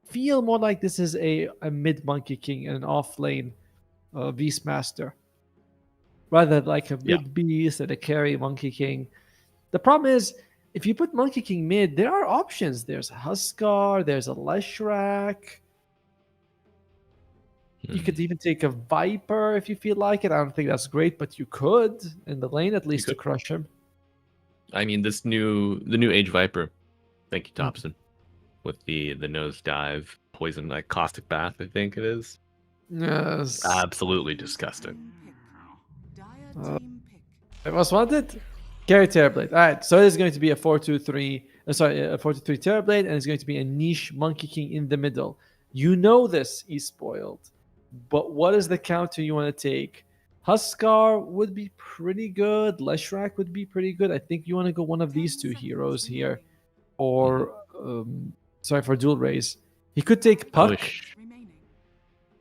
feel more like this is a mid Monkey King and an off lane Beastmaster, rather than like a mid Beast and a carry Monkey King. The problem is, if you put Monkey King mid, there are options. There's a Huskar, there's a Leshrac. You could even take a Viper if you feel like it. I don't think that's great, but you could in the lane at least to could. crush him. I mean, the new Age Viper. Thank you, Thompson. With the nosedive poison, like caustic bath, I think it is. Yes. Absolutely disgusting. Dire team pick. Most wanted? Carry Terrorblade. All right, so it is going to be a 4-2-3. A 4-2-3 Terrorblade, and it's going to be a niche Monkey King in the middle. You know this, eSpoiled. But what is the counter you want to take Huskar would be pretty good. Leshrak would be pretty good. I think you want to go one of these two heroes here, or for dual raise. He could take I Puck. wish.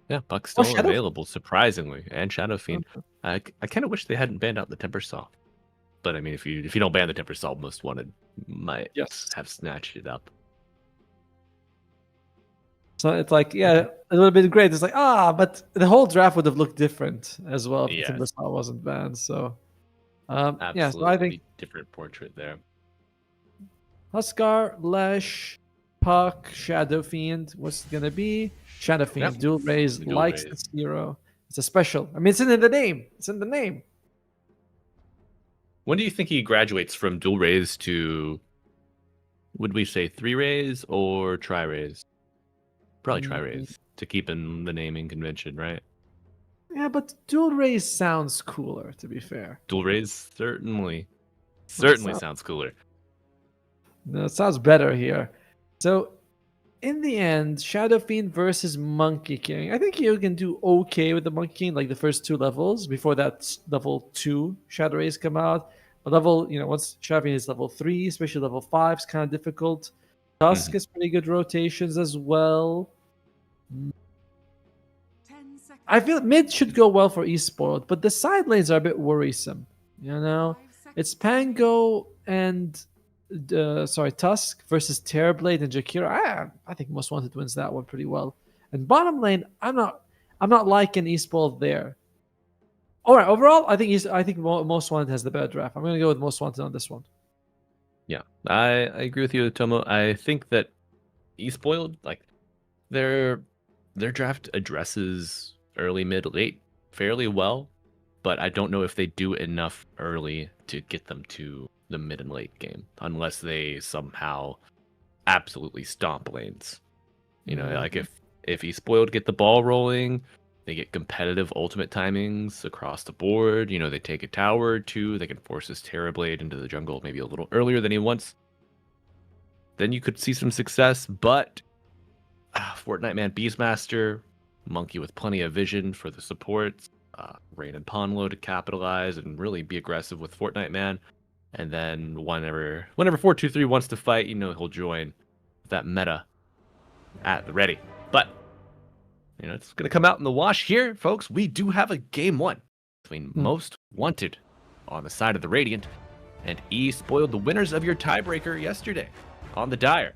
Yeah, Puck's still Shadow- available, surprisingly, and Shadow Fiend. I kind of wish they hadn't banned out the Temper Saw. But I mean, if you don't ban the Temper Saw, Most Wanted might have snatched it up. So it's like, yeah, a little bit great. It's like, but the whole draft would have looked different as well if Yes. Timber Saw wasn't banned. So, so Absolutely I think different portrait there. Huskar, Lesh, Puck, Shadow Fiend. What's it gonna be? Shadow Fiend, Yep. dual raise, Dual likes raise. this hero. It's a special. I mean, it's in the name. It's in the name. When do you think he graduates from dual raise to, would we say 3 raise or tri raise? Probably tri raise to keep in the naming convention, right? Yeah, but dual raise sounds cooler, to be fair. Dual raise certainly sounds- sounds cooler. No, it sounds better here. So, in the end, Shadow Fiend versus Monkey King. I think you can do okay with the Monkey King, like the first 2 levels. Before that, level 2 Shadow Rays come out. But once Shadow Fiend is level 3, especially level 5, is kind of difficult. Tusk is pretty good rotations as well. 10 seconds. I feel mid should go well for eSpoiled, but the side lanes are a bit worrisome. You know, 5 seconds. it's Pango and Tusk versus Terrorblade and Jakira. I think Most Wanted wins that one pretty well. And bottom lane, I'm not liking eSpoiled there. All right, overall, I think Most Wanted has the better draft. I'm gonna go with Most Wanted on this one. Yeah, I agree with you, Tomo. I think that eSpoiled, like their draft addresses early, mid, late fairly well, but I don't know if they do enough early to get them to the mid and late game, unless they somehow absolutely stomp lanes. You know, like if eSpoiled get the ball rolling, they get competitive ultimate timings across the board. You know, they take a tower or 2, they can force this Terrorblade into the jungle maybe a little earlier than he wants. Then you could see some success, but Fortnite Man Beastmaster, Monkey with plenty of vision for the supports, Rain and Ponlo to capitalize and really be aggressive with Fortnite Man. And then whenever 423 wants to fight, you know, he'll join that meta at the ready. But you know, it's going to come out in the wash here, folks. We do have a game 1 between Most Wanted on the side of the Radiant and eSpoiled, the winners of your tiebreaker yesterday on the Dire.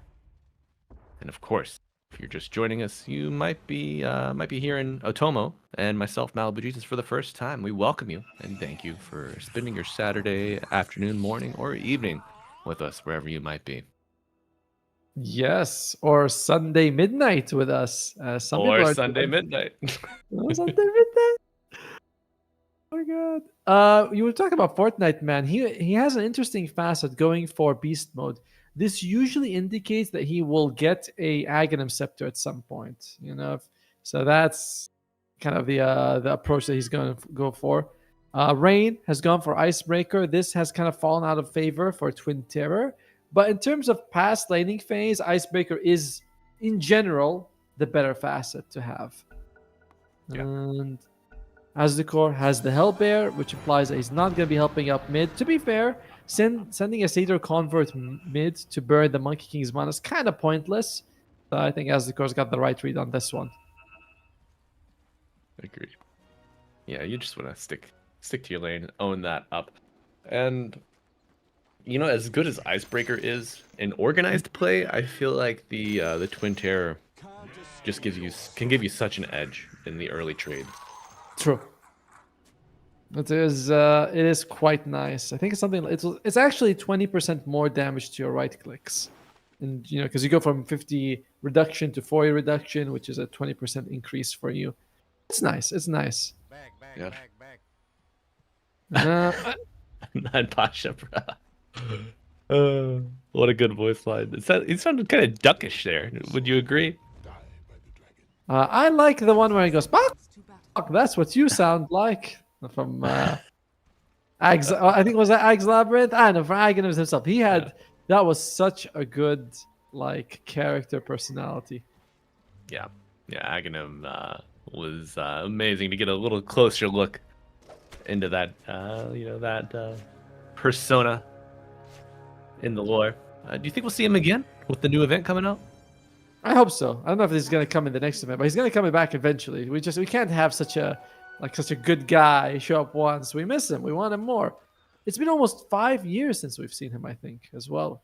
And of course, if you're just joining us, you might be hearing Otomo and myself, Malibu Jesus, for the first time. We welcome you and thank you for spending your Saturday afternoon, morning, or evening with us, wherever you might be. Yes, or Sunday midnight with us. Some people Or are Sunday midnight. Sunday midnight. Oh my god. You were talking about Fortnite Man. He has an interesting facet going for beast mode. This usually indicates that he will get a Aghanim Scepter at some point. You know, so that's kind of the approach that he's going to go for. Rain has gone for Icebreaker. This has kind of fallen out of favor for Twin Terror. But in terms of past laning phase, Icebreaker is, in general, the better facet to have. Yeah. And Azdekor has the Hellbear, which implies that he's not going to be helping up mid. To be fair, sending a Satyr Convert mid to burn the Monkey King's mana is kind of pointless. So I think Azdekor's got the right read on this one. Agreed. Yeah, you just want to stick to your lane, own that up. And you know, as good as Icebreaker is in organized play, I feel like the Twin Terror just can give you such an edge in the early trade. True. It is quite nice. I think it's something. It's actually 20% more damage to your right clicks, and you know, because you go from 50 reduction to 40 reduction, which is a 20% increase for you. It's nice. It's nice. Yeah. Uh, And Pasha, what a good voice line. It sounded kind of duckish there. Would you agree? I like the one where he goes, "Fuck, that's what you sound like." From Ags, I think was that Ags Labyrinth? I don't know, from Aghanim himself. That was such a good character personality. Yeah, Aghanim was amazing to get a little closer look into that, persona in the lore. Do you think we'll see him again with the new event coming out? I hope so. I don't know if he's gonna come in the next event, but he's gonna come back eventually. We can't have such a good guy show up once. We miss him. We want him more. It's been almost 5 years since we've seen him, I think, as well.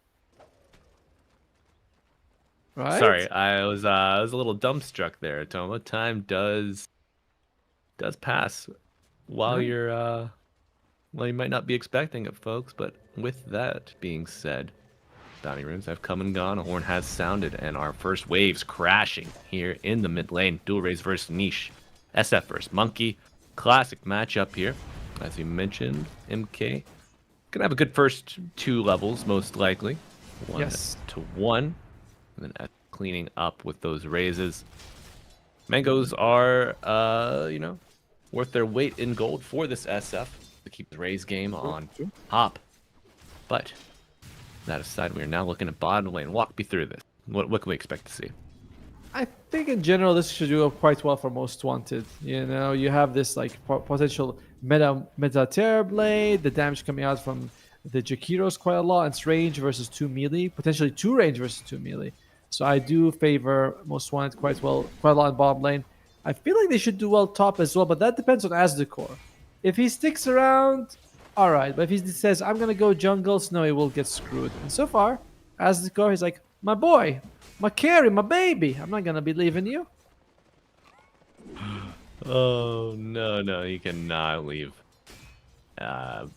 Right? Sorry, I was a little dumbstruck there, Toma. Time does pass while Right. you're well, you might not be expecting it, folks. But with that being said, bounty runes have come and gone. A horn has sounded, and our first waves crashing here in the mid lane. Dual Rays versus Niche, SF versus Monkey. Classic matchup here, as you mentioned. MK gonna have a good first 2 levels, most likely. 1 Yes. to 1. And then cleaning up with those raises. Mangoes are, worth their weight in gold for this SF to keep the raise game on top. But that aside, we are now looking at bottom lane. Walk me through this. What can we expect to see? I think in general this should do quite well for Most Wanted. You know, you have this like potential meta Terror Blade, the damage coming out from the Jakiros quite a lot. It's range versus 2 melee, potentially 2 range versus 2 melee. So I do favor Most Wanted quite a lot in bottom lane. I feel like they should do well top as well, but that depends on Asdecor. If he sticks around, all right. But if he says I'm gonna go jungle, Snowy will get screwed. And so far, Asdecor, he's like, my boy, my carry, my baby. I'm not gonna be leaving you. Oh, no, you cannot leave. No,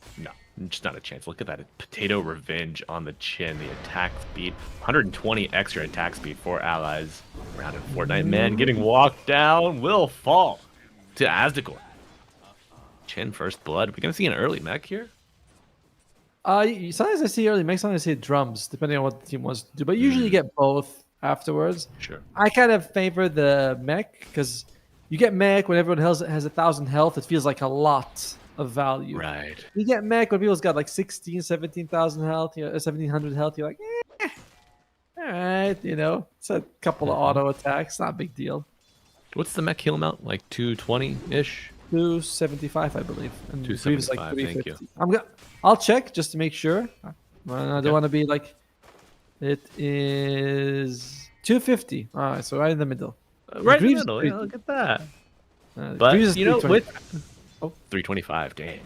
just not a chance. Look at that potato revenge on the chin. The attack speed, 120 extra attack speed for allies. Rounded Fortnite man getting walked down will fall to Asdecor. Chin first blood. We're gonna see an early mech here. Sometimes I see early mech, sometimes I see drums, depending on what the team wants to do. But usually you get both afterwards. Sure. I kind of favor the mech because you get mech when everyone else has 1,000 health. It feels like a lot of value. Right. You get mech when people's got like 16, 17,000 health, 1,700 health. You're like, all right, it's a couple of auto attacks, not a big deal. What's the mech heal amount? Like 220-ish? 275, I believe. And Greaves 275, thank you. I'll check just to make sure. I don't want to be like. It is 250. All right, so right in the middle. Right in the Greaves middle. is Yeah, look at that. But With 325. 325, dang.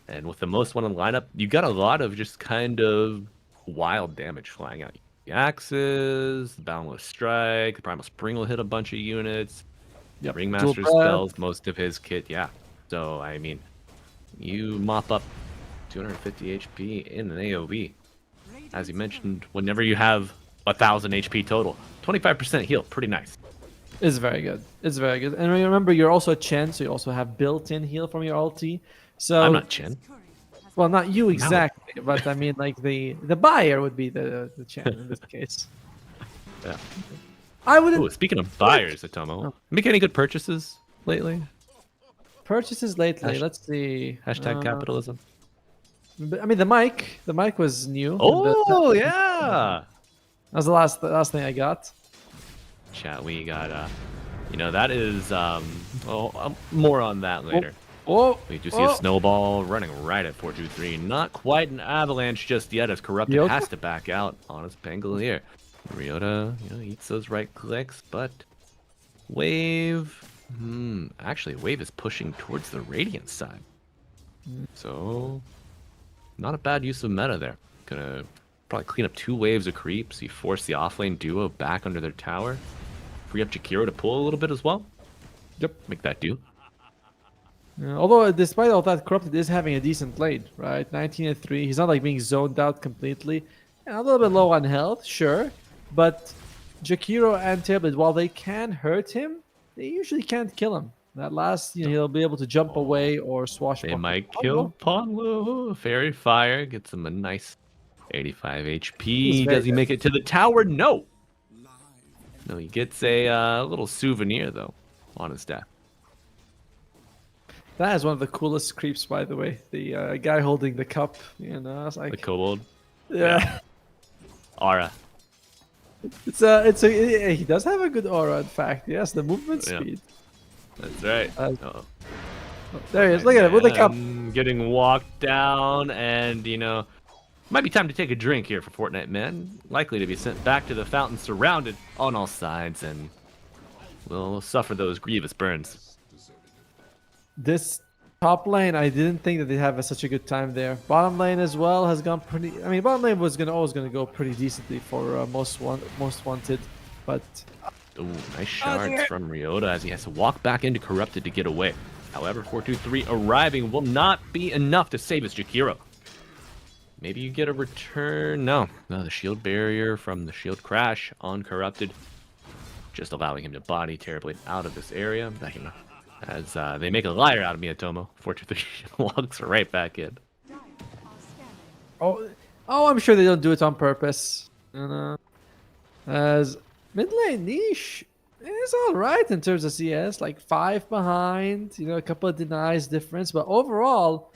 And with the most one in the lineup, you got a lot of just kind of wild damage flying out. The axes, the Boundless Strike, the Primal Spring will hit a bunch of units. Yep. Ringmaster Dual breath. spells most of his kit, yeah. So, I mean, you mop up 250 HP in an AoE. As you mentioned, whenever you have 1,000 HP total, 25% heal, pretty nice. It's very good. It's very good. And remember, you're also a Chen, so you also have built-in heal from your ulti. So I'm not Chen. Well, not you exactly, but I mean, like the buyer would be the Chen in this case. Yeah. I wouldn't. Ooh, speaking of buyers, Atomo, make any good purchases lately? Purchases lately. Let's see. Hashtag capitalism. I mean, the mic was new. Oh, yeah. That was the last thing I got. Chat, we got, that is, more on that later. Oh, We do see a snowball running right at 423. Not quite an avalanche just yet, as Corrupted Ryota? has to back out on his Pangolier. Ryota, eats those right clicks, but Wave, actually, Wave is pushing towards the Radiant side. So, not a bad use of meta there. Gonna probably clean up 2 waves of creeps. You force the offlane duo back under their tower. Free up Jakiro to pull a little bit as well. Yep. Make that do. Although, despite all that, Corrupted is having a decent lane, right? 19 and 3. He's not like being zoned out completely. And a little bit low on health, sure. But Jakiro and Terrorblade, while they can hurt him, they usually can't kill him. That last, he'll be able to jump away or swashbuckle. They might kill Ponlo. Fairy Fire gets him a nice 85 HP. Does he make it to the tower? No. No, he gets a little souvenir, though, on his death. That is one of the coolest creeps, by the way. The guy holding the cup, it's like... The kobold. Yeah. Aura. He does have a good aura, in fact. Yes, the movement speed. That's right. There he is. Look at it with the cup. Getting walked down, and might be time to take a drink here for Fortnite Man. Likely to be sent back to the fountain, surrounded on all sides, and will suffer those grievous burns. This top lane, I didn't think that they'd have such a good time there. Bottom lane as well has gone pretty. I mean, bottom lane was always gonna go pretty decently for most wanted, but. Ooh, nice shards from Ryota as he has to walk back into Corrupted to get away. However, 4-2-3 arriving will not be enough to save his Jakiro. Maybe you get a return. No, the shield barrier from the shield crash on Corrupted, just allowing him to body terribly out of this area. As they make a liar out of Miyatomo, 4-2-3 walks right back in. Oh, I'm sure they don't do it on purpose. As mid lane niche is all right in terms of CS, like 5 behind, a couple of denies difference, but overall,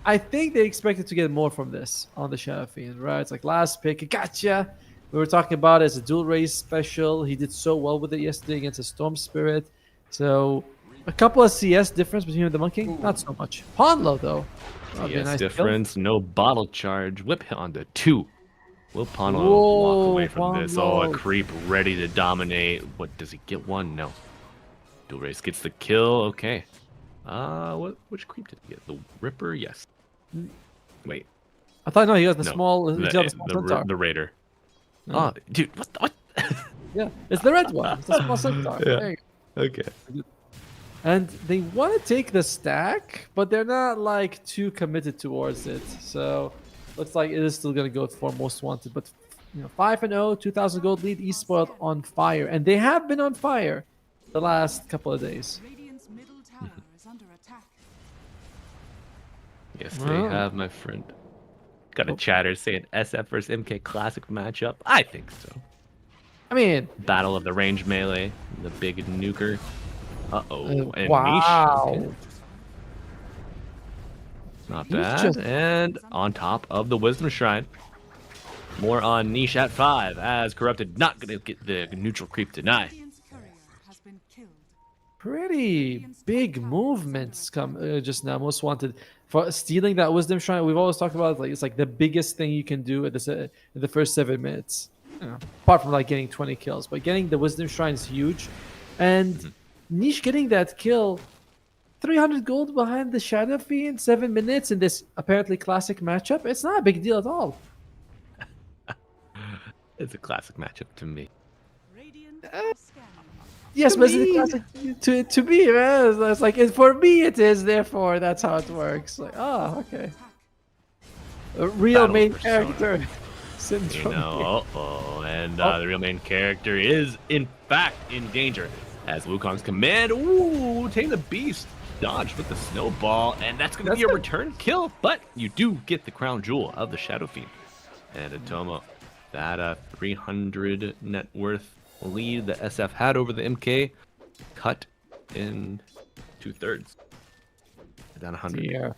I think they expected to get more from this on the Shadow Fiend, right? It's like last pick, gotcha. We were talking about it as a dual race special. He did so well with it yesterday against a Storm Spirit. So a couple of CS difference between him and the Monkey, not so much. Ponlo though, CS nice difference, no bottle charge. Whip hit on the 2. Will Ponlo walk away from this? Oh, a creep ready to dominate. What, does he get one? No. Dual race gets the kill. Okay. Which creep did he get? The Ripper? Yes. Wait. I thought he got the No, small. the Raider. No. Oh, dude, what? Yeah, it's the red one. It's the small centaur. Yeah. There you go. Okay. And they want to take the stack, but they're not like too committed towards it. So looks like it is still going to go for most wanted. But 5-0, 2,000 gold lead, eSpoiled on fire, and they have been on fire the last couple of days. Radiant's middle tower is under attack. Yes, they have, my friend. Got a chatter saying SF versus MK classic matchup. I think so. I mean, Battle of the range melee, the big nuker. Uh-oh. And wow. Niche. Okay. Not bad. And on top of the Wisdom Shrine. More on Niche at 5 as Corrupted not going to get the neutral creep deny. Radiant's courier has been killed. pretty big movements come just now. Most wanted for stealing that Wisdom Shrine. We've always talked about it's like the biggest thing you can do at in the first 7 minutes. Apart from like getting 20 kills, but getting the Wisdom Shrine is huge. And Niche getting that kill, 300 gold behind the Shadow Fiend, 7 minutes in this apparently classic matchup. It's not a big deal at all. It's a classic matchup to me. Yes, but it's a classic to me, man. It's like for me it is. Therefore, that's how it works. Like, oh, okay. A real Battle main persona. character syndrome. And the real main character is in fact in danger as Wukong's command. Ooh, tame the beast. Dodge with the snowball, and that's going to be a return kill. But you do get the crown jewel of the Shadow Fiend. And Atomo, that 300 net worth lead that SF had over the MK, cut in 2/3. Down 100. Yeah.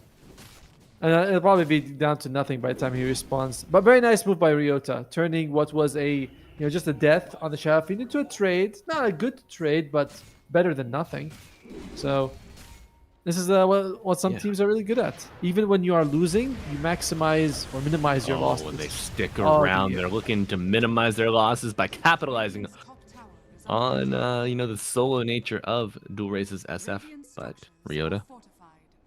And it'll probably be down to nothing by the time he responds. But very nice move by Ryota, turning what was just a death on the Shadow Fiend into a trade. Not a good trade, but better than nothing. So this is what some teams are really good at. Even when you are losing, you maximize or minimize your losses. When they stick around, they're looking to minimize their losses by capitalizing on the solo nature of Dual Race's SF. But Ryota,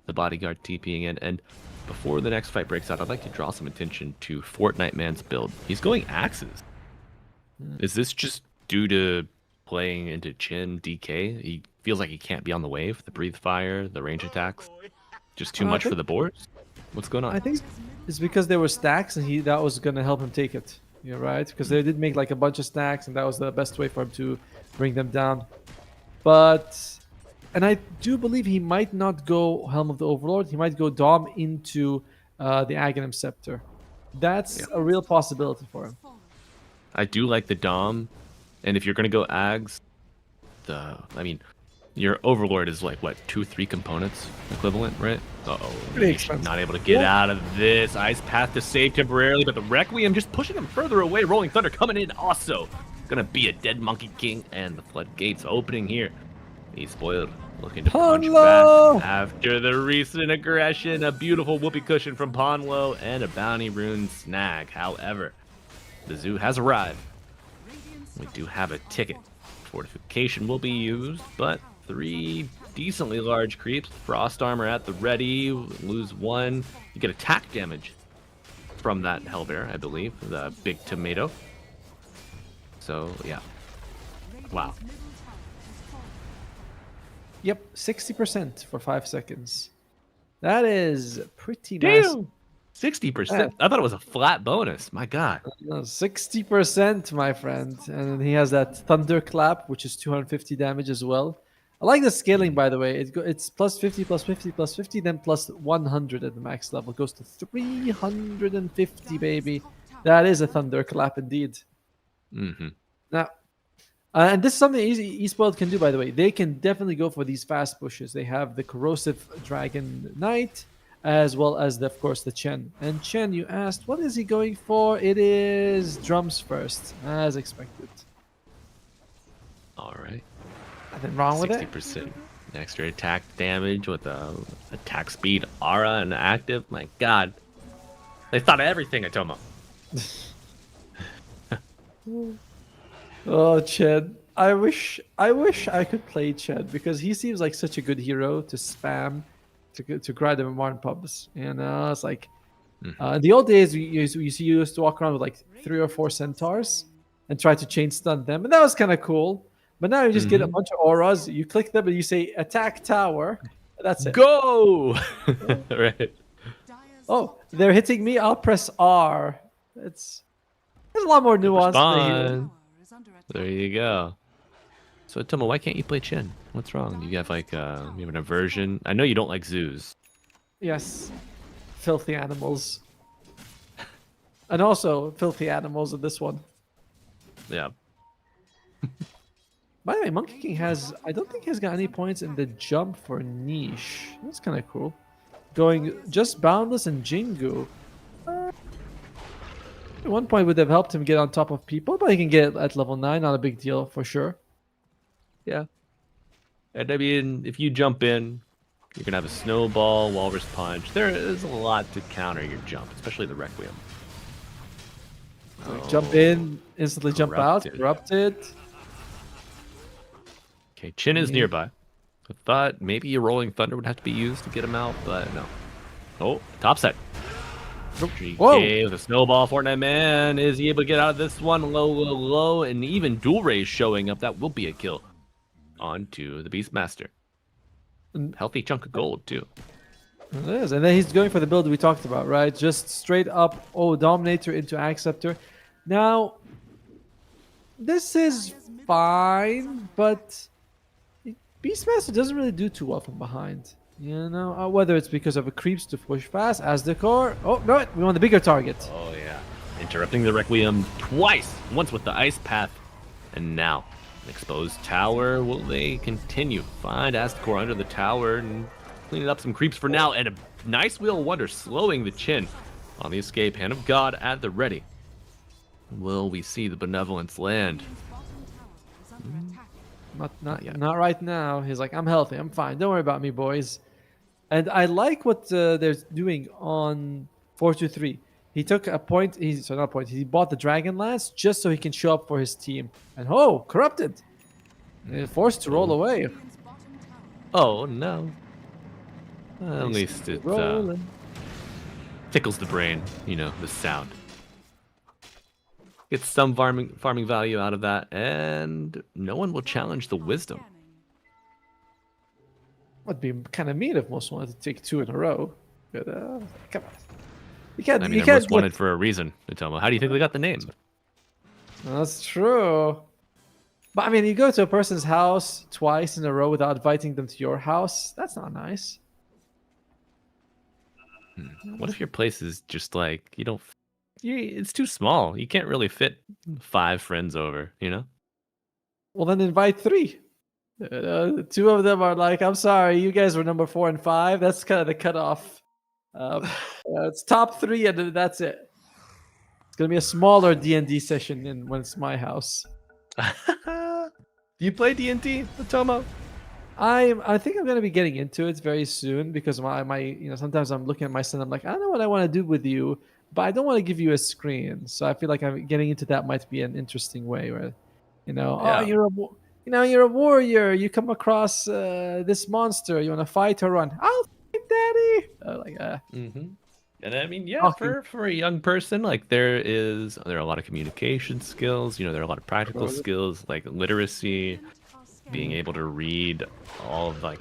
the bodyguard, TPing in, and before the next fight breaks out, I'd like to draw some attention to Fortnite Man's build. He's going axes. Is this just due to playing into Chin DK? He feels like he can't be on the wave. The breathe fire, the range attacks, just too much for the boards. What's going on? I think it's because there were stacks, and that was going to help him take it. You're right, because they did make like a bunch of stacks, and that was the best way for him to bring them down. And I do believe he might not go Helm of the Overlord. He might go Dom into the Aghanim Scepter. That's a real possibility for him. I do like the Dom, and if you're going to go Ags, your Overlord is like, what, 2-3 components equivalent, right? Pretty expensive. Not able to get out of this. Ice Path to save temporarily, but the Requiem just pushing him further away. Rolling Thunder coming in also. Gonna be a dead Monkey King, and the floodgates opening here. He's spoiled. Looking to punch Ponlo! back after the recent aggression. A beautiful whoopee cushion from Ponlo and a bounty rune snag. However, the zoo has arrived. We do have a ticket. Fortification will be used, but 3 decently large creeps. Frost armor at the ready. Lose 1. You get attack damage from that Hellbear, I believe. The big tomato. So, yeah. Wow. Yep, 60% for 5 seconds. That is pretty massive. Damn! 60%. I thought it was a flat bonus. My God. 60%, my friend. And then he has that thunderclap, which is 250 damage as well. I like the scaling, by the way. It's plus 50, plus 50, plus 50, then plus 100 at the max level. It goes to 350, baby. That is a thunderclap indeed. Mm-hmm. Now, and this is something eSpoiled can do, by the way. They can definitely go for these fast pushes. They have the Corrosive Dragon Knight, as well as, of course, the Chen. And Chen, you asked, what is he going for? It is drums first, as expected. All right. Nothing wrong with it. 60% extra attack damage with attack speed, aura, and active. My God. They thought of everything, Atomo. Oh, Chen. I wish I could play Chen because he seems like such a good hero to spam to grind them in modern pubs. You know, it's like in the old days we used to walk around with like 3 or 4 centaurs and try to chain stun them, and that was kind of cool. But now you just get a bunch of auras, you click them, and you say attack tower. That's it. Go! Right. Oh, they're hitting me. I'll press R. There's a lot more nuance. to the hero. Respond. There you go. So, Tomo, why can't you play Chen? What's wrong? You have like you have an aversion. I know you don't like zoos. Yes, filthy animals, and also filthy animals in this one. Yeah. By the way, Monkey King I don't think he has got any points in the jump for niche. That's kind of cool. Going just Boundless and Jingu. At one point would have helped him get on top of people, but he can get at level 9, not a big deal for sure. Yeah. And I mean, if you jump in, you can have a snowball, walrus punch. There is a lot to counter your jump, especially the Requiem. Jump in, instantly jump out, corrupted. Okay, Chin is nearby. I thought maybe a Rolling Thunder would have to be used to get him out, but no. Oh, top set. GK with a snowball. Fortnite Man, is he able to get out of this one? Low, and even Dual Ray showing up. That will be a kill. On to the Beastmaster. Healthy chunk of gold, too. It is, and then he's going for the build we talked about, right? Just straight up, Dominator into Acceptor. Now, this is fine, but Beastmaster doesn't really do too well from behind. You know, whether it's because of a creeps to push fast, as the core. Oh, no, we want the bigger target. Oh, yeah. Interrupting the Requiem twice. Once with the Ice Path, and now an exposed tower. Will they continue? Find Aztecore under the tower and cleaning up some creeps for now. And a nice Wheel of Wonder slowing the Chin on the escape. Hand of God at the ready. Will we see the benevolence land? Not yet. Not right now. He's like, I'm healthy. I'm fine. Don't worry about me, boys. And I like what they're doing on 423. He took a point. Not a point. He bought the Dragon Lance just so he can show up for his team. And corrupted. Forced to roll away. Oh no. At least it tickles the brain. You know, the sound. Get some farming value out of that, and no one will challenge the wisdom. Would be kind of mean if most wanted to take 2 in a row. But come on, you can't. I mean, you they're can't most wanted for a reason. Atomo. How do you think they got the name? That's true. But I mean, you go to a person's house twice in a row without inviting them to your house. That's not nice. What if your place is just like it's too small. You can't really fit 5 friends over, you know? Well, then invite 3. 2 of them are like, I'm sorry, you guys were number 4 and 5. That's kind of the cutoff. It's top 3, and that's it. It's gonna be a smaller D&D session when it's my house. Do you play D&D, Atomo? I think I'm gonna be getting into it very soon because my sometimes I'm looking at my son. I'm like, I don't know what I want to do with you, but I don't want to give you a screen. So I feel like I'm getting into that might be an interesting way where, oh, Yeah. you're a warrior. You come across this monster. You want to fight or run? I'll fight, daddy. Mm-hmm. And I mean, yeah, Talking. for a young person, like there are a lot of communication skills. There are a lot of practical skills like literacy, being able to read all of like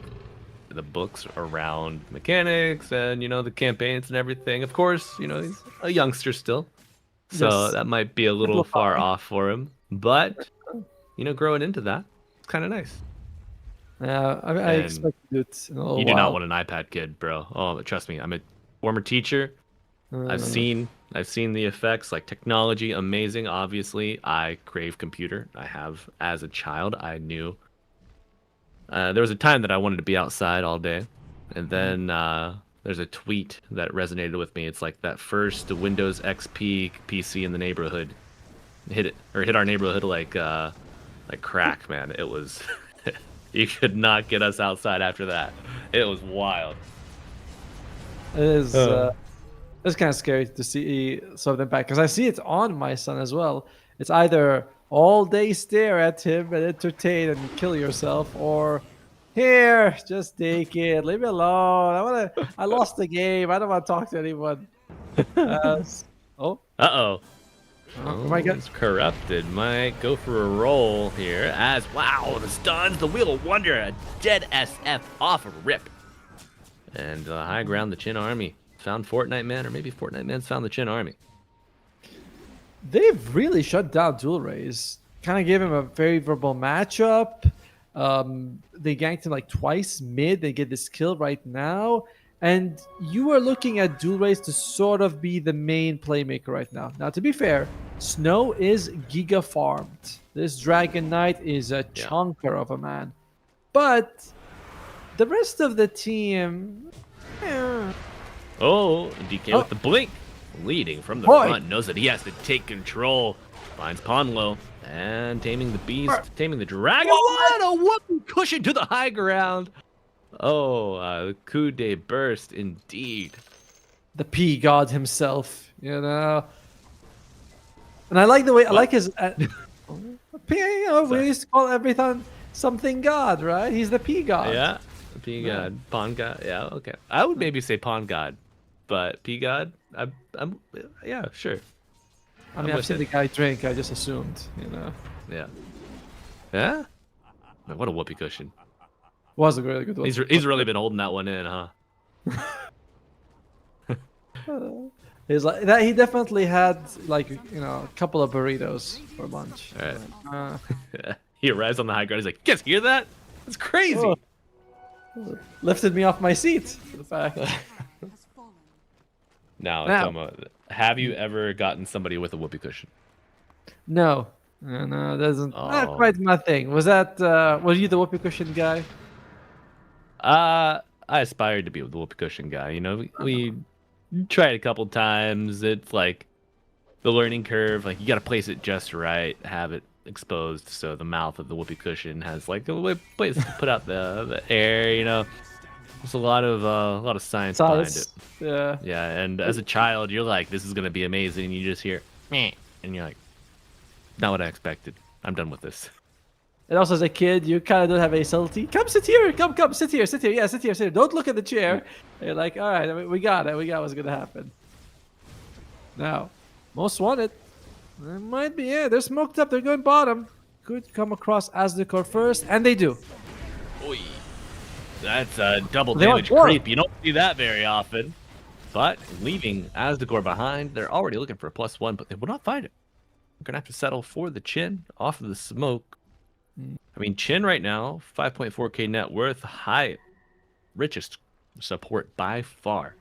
the books around mechanics and the campaigns and everything. Of course, he's a youngster still, so Yes. that might be a little far off for him. But growing into that, it's kind of nice. Yeah, I And expect to do it in a little You do while. not want an iPad kid, bro. Oh, but trust me, I'm a former teacher. I've seen the effects, like technology, amazing. Obviously, I crave computer. I have as a child. I knew there was a time that I wanted to be outside all day, and then there's a tweet that resonated with me. It's like that first Windows XP PC in the neighborhood hit our neighborhood like crack, man. It was you could not get us outside after that. It was wild. It is. It's kind of scary to see some of them back because I see it on my son as well. It's either all day stare at him and entertain and kill yourself, or here, just take it, leave me alone. I lost the game. I don't want to talk to anyone. Oh, Uh-oh. oh my God. It's corrupted. Might go for a roll here as, wow, the stuns, the Wheel of Wonder, a dead SF off a rip. And high ground, the Chin Army found Fortnite Man, or maybe Fortnite Man's found the Chin Army. They've really shut down Dual Rays. Kind of gave him a favorable matchup. They ganked him like twice mid. They get this kill right now. And you are looking at Dual Rays to sort of be the main playmaker right now. Now, to be fair, Snow is giga farmed. This Dragon Knight is a chunker of a man. But the rest of the team... Oh, DK with the blink. Leading from the Boy. front. Knows that he has to take control. Finds Ponlo. And taming the beast. Taming the dragon. What a whooping cushion to the high ground. Oh, coup de burst indeed. The P God himself, And I like the way... I like his... P, we used to call everything something God, right? He's the P God. Yeah. P God. Pawn God. Yeah, okay. I would maybe say Pawn God. But P God, I'm yeah, sure. I mean, I've seen the guy drink. I just assumed, Yeah. Yeah? Man, what a whoopee cushion. Was a really good one. He's really been holding that one in, huh? He's like that. He definitely had like a couple of burritos for lunch. All right. He arrives on the high ground. He's like, "You guys hear that? That's crazy." Oh. Lifted me off my seat. The fact. Now, Tomo, have you ever gotten somebody with a whoopee cushion? No, doesn't. Not quite my thing. Was that? Was you the whoopee cushion guy? I aspired to be the whoopee cushion guy. We tried a couple times. It's like the learning curve. Like you got to place it just right, have it exposed so the mouth of the whoopee cushion has like a place to put out the air. There's a lot of science behind it. Yeah. Yeah, and as a child, you're like, this is gonna be amazing, and you just hear, meh, and you're like, not what I expected. I'm done with this. And also, as a kid, you kind of don't have a subtlety. Come sit here. Come sit here. Sit here. Yeah, sit here. Don't look at the chair. And you're like, all right, we got it. We got what's gonna happen. Now, most wanted. It might be. Yeah, they're smoked up. They're going bottom. Could come across Asdecor first, and they do. Oy. That's a double They want damage more. creep. You don't see that very often. But leaving Asdecor behind, they're already looking for a +1, but they will not find it. They're gonna have to settle for the Chin off of the smoke. I mean, Chin right now, 5.4k net worth, richest support by far.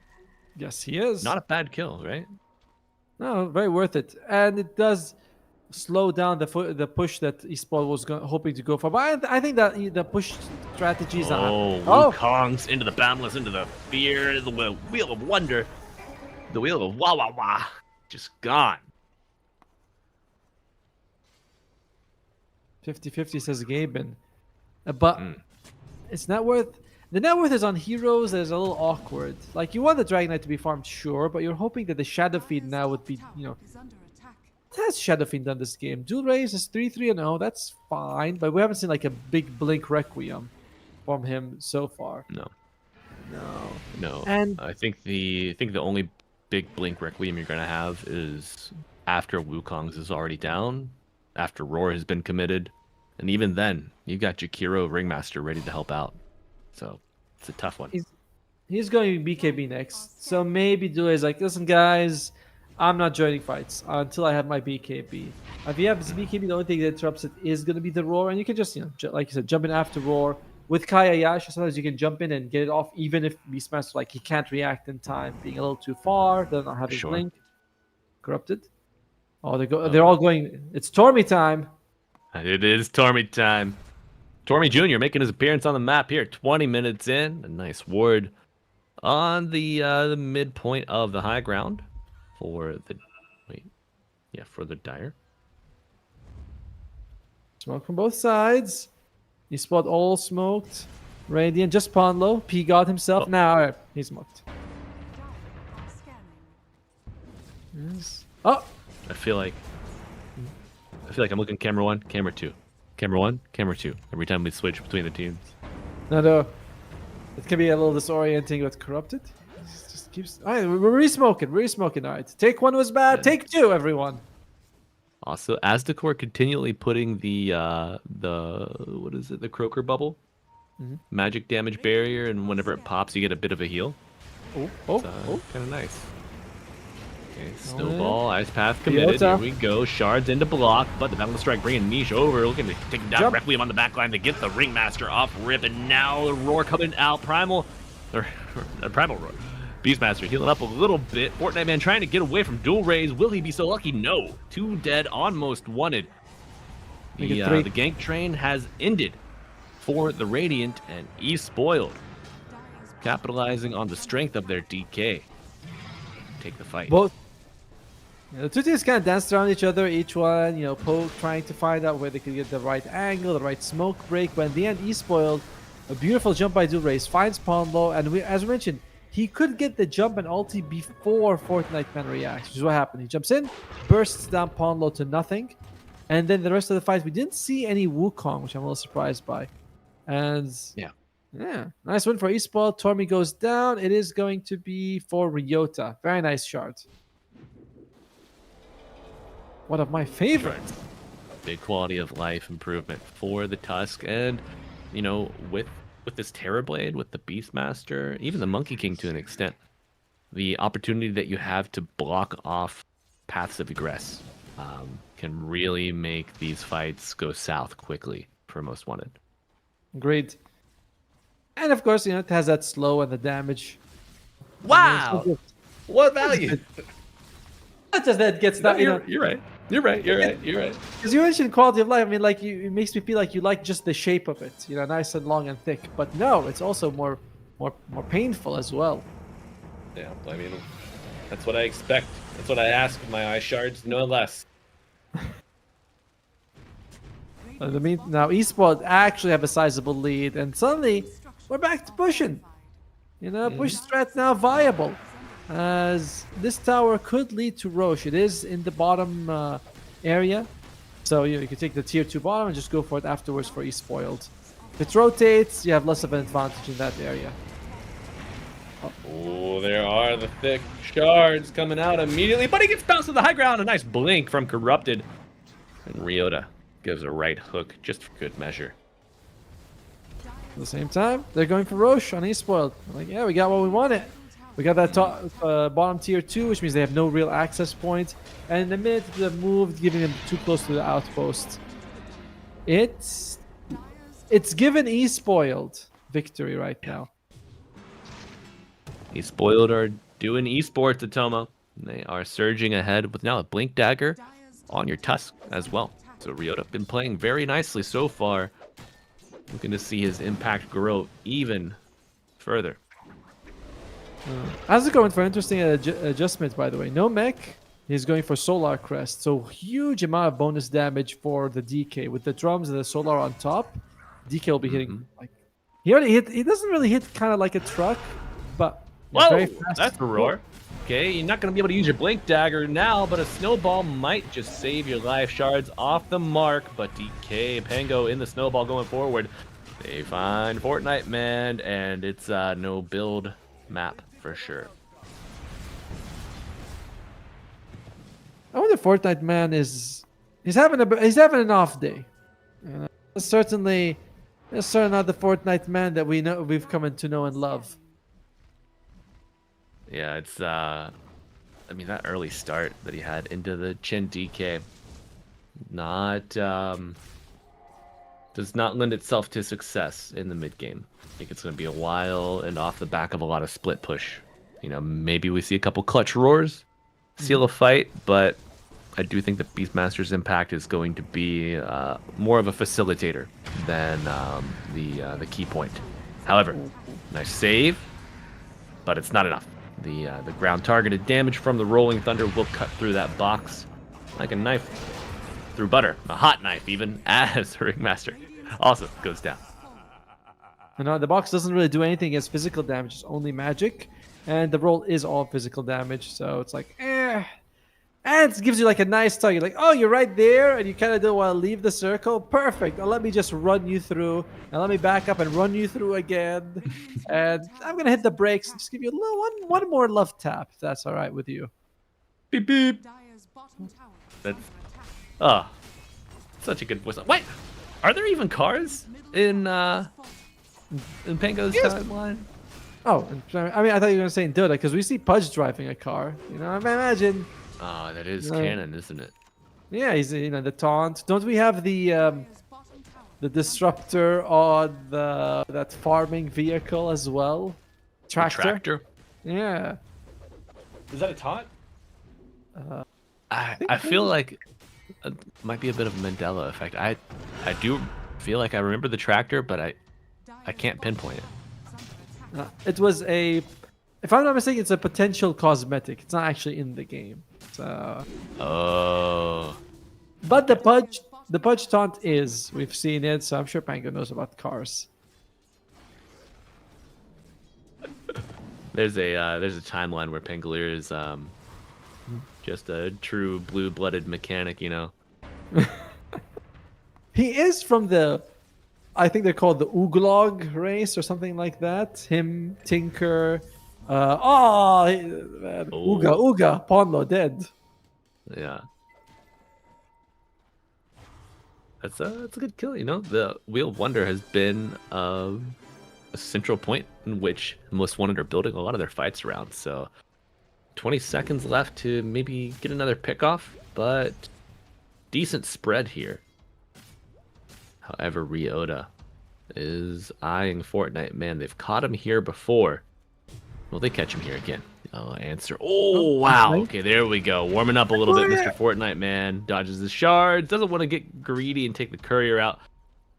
Yes, he is. Not a bad kill, right? No, very worth it, and it does slow down the push that eSpoiled was hoping to go for. But I think that the push strategies are. Wukong's into the boundless, into the fear, the Wheel of Wonder, the Wheel of Wah Wah Wah, just gone. 50-50 says Gaben. But it's net worth. The net worth is on heroes that is a little awkward. Like you want the Dragon Knight to be farmed, sure, but you're hoping that the Shadow Fiend now would be, Is under attack. what has Shadow Fiend done this game? Dual Raise is 3-3 and 0. That's fine, but we haven't seen like a big Blink Requiem from him so far. No. No. No. And- I think the only big Blink Requiem you're gonna have is after Wukong's is already down, after Roar has been committed, and even then, you've got Jakiro Ringmaster ready to help out. So it's a tough one. He's going BKB next. So maybe Duel is like, listen guys, I'm not joining fights until I have my BKB. If you have this BKB, the only thing that interrupts it is going to be the Roar, and you can just, like you said, jump in after Roar. With Kaya Yasha, sometimes you can jump in and get it off, even if Beastmaster, like, he can't react in time, being a little too far, they're not having Sure. Blink. Corrupted. Oh, they're all going, it's Tormy time. It is Tormy time. Tormy Jr. making his appearance on the map here. 20 minutes in. A nice ward on the midpoint of the high ground for the for the Dire. Smoke from both sides. You spot all smoked. Radiant just pawn low. P got himself. Oh. Now he's smoked. Are scanning. Yes. Oh, I feel like I'm looking camera 1, camera 2. Camera 1, camera 2. Every time we switch between the teams. no. It can be a little disorienting with corrupted. Just keeps. All right, we're re-smoking. We're re-smoking. All right. Take one was bad. Yeah. Take two, everyone. Also, Asdecor continually putting the what is it? The Croaker bubble, magic damage barrier, and whenever it pops, you get a bit of a heal. Oh. Kind of nice. Okay, Snowball, Ice Path committed. Dota. Here we go. Shards into block, but the Battle Strike bringing Niche over, looking to take him down. Jump. Requiem on the backline to get the Ringmaster off rip, and now the Roar coming out. Primal Roar. Beastmaster healing up a little bit. Fortnite Man trying to get away from dual raise. Will he be so lucky? No. 2 dead on Most Wanted. Make it The 3. gank train has ended for the Radiant and eSpoiled, capitalizing on the strength of their DK. Take the fight. Both. Yeah, the two teams kind of danced around each other, each one, poke, trying to find out where they could get the right angle, the right smoke break. But in the end, eSpoiled, a beautiful jump by Dual Race, finds Ponlo, and as we mentioned, he could get the jump and ulti before Fortnite Man reacts, which is what happened. He jumps in, bursts down Ponlo to nothing, and then the rest of the fight, we didn't see any Wukong, which I'm a little surprised by. And yeah, nice win for eSpoiled. Tormy goes down. It is going to be for Ryota. Very nice shard. One of my favorites. Big quality of life improvement for the Tusk, and with this Terrorblade, with the Beastmaster, even the Monkey King to an extent, the opportunity that you have to block off paths of egress can really make these fights go south quickly for Most Wanted. Agreed. And of course, it has that slow and the damage. Wow! What value? Not just that gets that, You're right. You're right. Because you mentioned quality of life. I mean, like, it makes me feel like you like just the shape of it, nice and long and thick. But no, it's also more painful as well. Yeah, I mean, that's what I expect. That's what I ask of my eye shards, no less. Now eSport actually have a sizable lead, and suddenly we're back to pushing. Push strat now viable, as this tower could lead to Roche. It is in the bottom area, so you can take the tier 2 bottom and just go for it afterwards for eSpoiled. If it rotates, you have less of an advantage in that area. Oh, there are the thick shards coming out immediately, but he gets bounced to the high ground. A nice blink from Corrupted, and Ryota gives a right hook just for good measure. At the same time, they're going for Roche on eSpoiled. Like, yeah, we got what we wanted. We got that top, bottom tier 2, which means they have no real access point. And in the minute they've moved, giving them too close to the outpost. It's given eSpoiled victory right now. eSpoiled are doing esports, Atomo. They are surging ahead with now a Blink Dagger on your Tusk as well. So Ryota been playing very nicely so far. Looking to see his impact grow even further. How's it going for interesting adjustments, by the way? No mech. He's going for Solar Crest. So huge amount of bonus damage for the DK. With the drums and the Solar on top, DK will be hitting He already hit. He doesn't really hit kind of like a truck, but he's Whoa, very fast. that's a roar. Okay, you're not going to be able to use your blink dagger now, but a snowball might just save your life shards off the mark. But DK and Pango in the snowball going forward. They find Fortnite Man, and it's no build map for sure. I wonder if Fortnite Man is he's having an off day. You know, certainly not the Fortnite Man that we've come to know and love. Yeah, it's I mean, that early start that he had into the Chin DK does not lend itself to success in the mid game. I think it's going to be a while, and off the back of a lot of split push. You know, maybe we see a couple clutch roars, seal a fight, but I do think that Beastmaster's impact is going to be more of a facilitator than the key point. However, nice save, but it's not enough. The ground targeted damage from the Rolling Thunder will cut through that box like a knife through butter, a hot knife even, as Ringmaster also goes down. You know, the box doesn't really do anything against physical damage; it's only magic, and the roll is all physical damage. So it's like, and it gives you like a nice target. Like, oh, you're right there, and you kind of don't want to leave the circle. Perfect. Now let me just run you through, and let me back up and run you through again. And I'm gonna hit the brakes and just give you a little one more love tap. If that's all right with you. Beep beep. Dire's bottom tower is That's under attack. such a good voice. Wait, are there even cars in Pango's timeline? Oh, I mean, I thought you were gonna say in Dota because we see Pudge driving a car. You know, I imagine. Oh, that is canon, isn't it? Yeah, he's the taunt. Don't we have the Dire's bottom tower the disruptor on that farming vehicle as well? Tractor. Yeah. Is that a taunt? I feel like it might be a bit of a Mandela effect. I do feel like I remember the tractor, but I can't pinpoint it. It was if I'm not mistaken, it's a potential cosmetic. It's not actually in the game. So, Oh. but the Pudge taunt is. We've seen it, so I'm sure Pango knows about cars. There's a timeline where Pangolier is just a true blue-blooded mechanic, you know. He is from I think they're called the Uglog race or something like that. Him, Tinker, Uga, Ponlo dead. Yeah. That's a good kill, you know. The Wheel of Wonder has been a central point in which Most Wanted are building a lot of their fights around. So 20 seconds left to maybe get another pick off, but decent spread here. However, Ryota is eyeing Fortnite Man. They've caught him here before. Will they catch him here again? Oh, answer. Oh, wow. Okay, there we go. Warming up a little bit, Mr. Fortnite Man. Dodges the shards. Doesn't want to get greedy and take the courier out.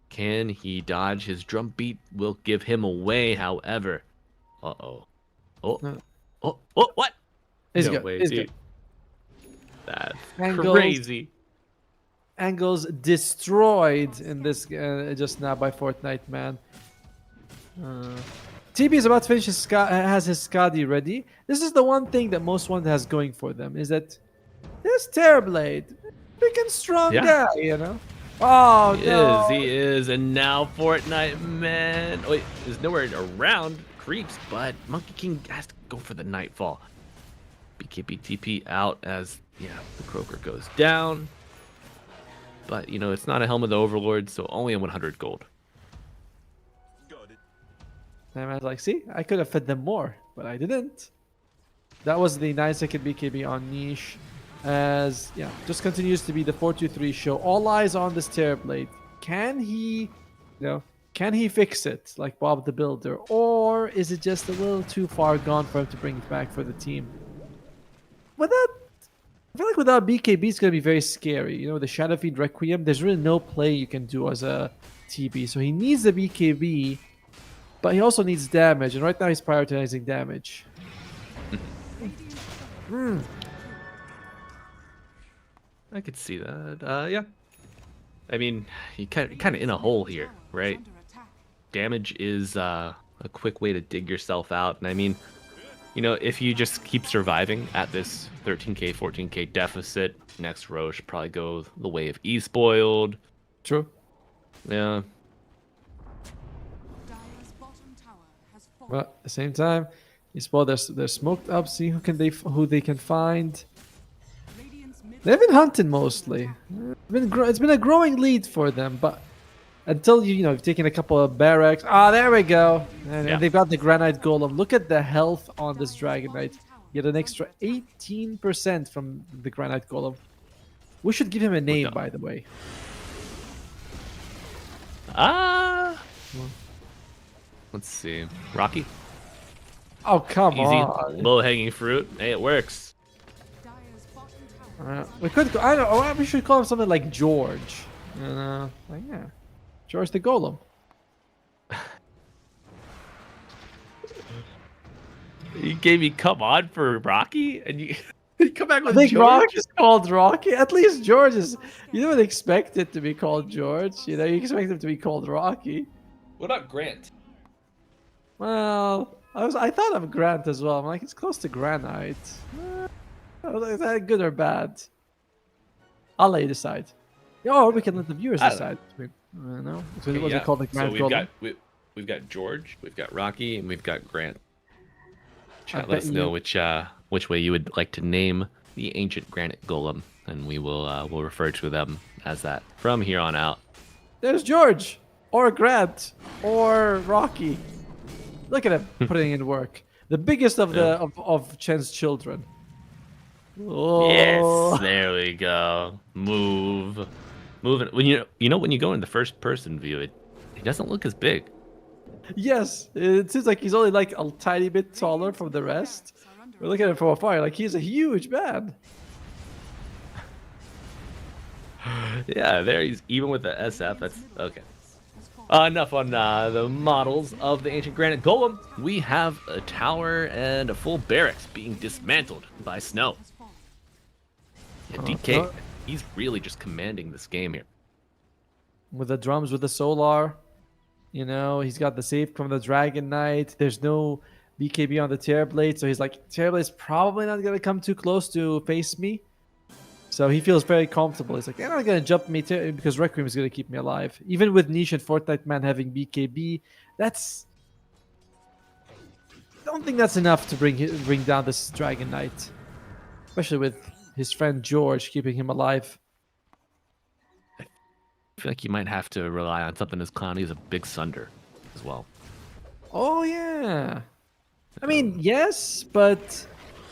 Can he dodge? His drum beat will give him away, however. Uh-oh. Oh, what? He's No good. way, He's dude. good. That's Angles. crazy. Angles destroyed in this just now by Fortnite Man. TB is about to finish has his Skadi ready. This is the one thing that Most Wanted has going for them, is that this Terrorblade, big and strong guy, you know? Oh, He is, and now Fortnite Man is nowhere around, creeps, but Monkey King has to go for the Nightfall. BKB TP out as, the Croaker goes down. But, it's not a Helm of the Overlord, so only a 100 gold. And I was like, see, I could have fed them more, but I didn't. That was the 9-second BKB on Niche. As, just continues to be the 4-2-3 show. All eyes on this Terrorblade. Can he fix it like Bob the Builder? Or is it just a little too far gone for him to bring it back for the team? I feel like without BKB, it's going to be very scary. The Shadow Fiend Requiem, there's really no play you can do as a TB. So he needs the BKB, but he also needs damage. And right now he's prioritizing damage. I could see that. Yeah. I mean, you kind of in a hole here, right? under attack. damage is a quick way to dig yourself out. And I mean, if you just keep surviving at this 13k, 14k deficit, next row should probably go the way of eSpoiled. True. Yeah. Dire's bottom tower has fallen. But at the same time, eSpoiled, they're smoked up. See who they can find. Radiant's mid They've been hunting mostly. It's been a growing lead for them, but until you've taken a couple of barracks. Ah, there we go. And Yeah. they've got the granite golem. Look at the health on this dragon knight. You get an extra 18% from the granite golem. We should give him a name, done. by the way. Let's see. Rocky? Oh, come Easy. on. Low-hanging fruit. Hey, it works. Dire's bottom tower. We could. I don't know. We should call him something like George. Yeah, George the Golem. You gave me come on for Rocky, and you come back I with think George? Rock is called Rocky. At least George is. You don't expect it to be called George. You expect him to be called Rocky. What about Grant? Well, I thought of Grant as well. I'm like, it's close to Granite. Is that good or bad? I'll let you decide. Or we can let the viewers I don't decide. I don't know. So Okay, what they call the Grant so Golem. we've got George, we've got Rocky, and we've got Grant. I Chat, let us bet know which way you would like to name the ancient granite golem, and we will we'll refer to them as that from here on out. There's George, or Grant, or Rocky. Look at him putting in work. The biggest of of Chen's children. Oh. Yes, there we go. Moving. When when you go in the first person view, it doesn't look as big. Yes, it seems like he's only like a tiny bit taller from the rest. We're looking at him from afar, like he's a huge man. Yeah, there he's even with the SF. That's okay. Enough on the models of the ancient granite golem. We have a tower and a full barracks being dismantled by snow. Yeah, DK, he's really just commanding this game here. With the drums, with the solar. He's got the save from the Dragon Knight. There's no BKB on the Terrorblade, so he's like, Terrorblade's probably not going to come too close to face me. So he feels very comfortable. He's like, they're not going to jump me because Requiem is going to keep me alive. Even with Niche and Fortnite Man having BKB, I don't think that's enough to bring down this Dragon Knight. Especially with his friend George keeping him alive. I feel like you might have to rely on something as clowny as a Big Sunder as well. Oh, yeah. I mean, yes, but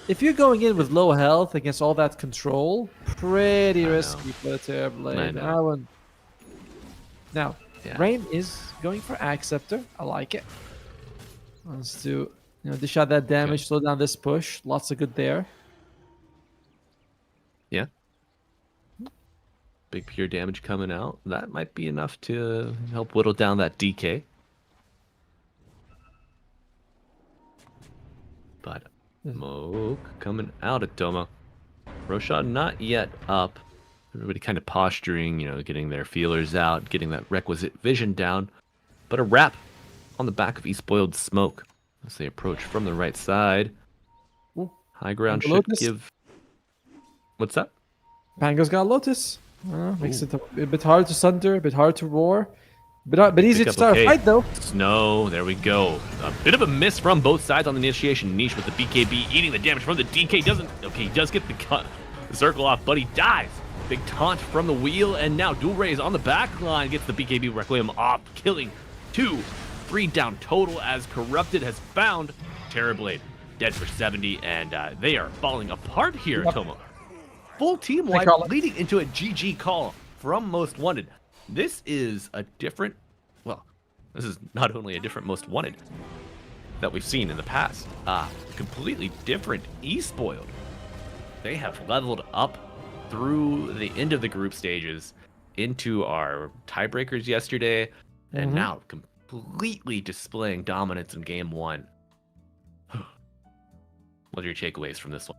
if you're going in with low health against all that control, pretty risky for the Terrorblade. I know. Now, Yeah. Rain is going for Acceptor. I like it. Wants to dish out that damage, slow down this push. Lots of good there. Yeah. Big pure damage coming out. That might be enough to help whittle down that DK. But smoke coming out of Doma. Roshan not yet up. Everybody kind of posturing, getting their feelers out, getting that requisite vision down. But a wrap on the back of eSpoiled smoke as they approach from the right side. Ooh. High ground And should Lotus. give. What's that? Pango's got Lotus. Makes it a bit hard to sunder, a bit hard to roar. But easy to Pick up start a okay. fight, though. Snow, there we go. A bit of a miss from both sides on the initiation. Niche with the BKB eating the damage from the DK. He does get the circle off, but he dies. Big taunt from the wheel, and now Dual Rays on the back line gets the BKB Requiem off, killing 2. 3 down total as Corrupted has found Terrorblade. Dead for 70, and they are falling apart here, Yep. Tomo. Full team wipe leading into a GG call from Most Wanted. This is this is not only a different Most Wanted that we've seen in the past, completely different eSpoiled. They have leveled up through the end of the group stages into our tiebreakers yesterday, and now completely displaying dominance in game 1. What are your takeaways from this one?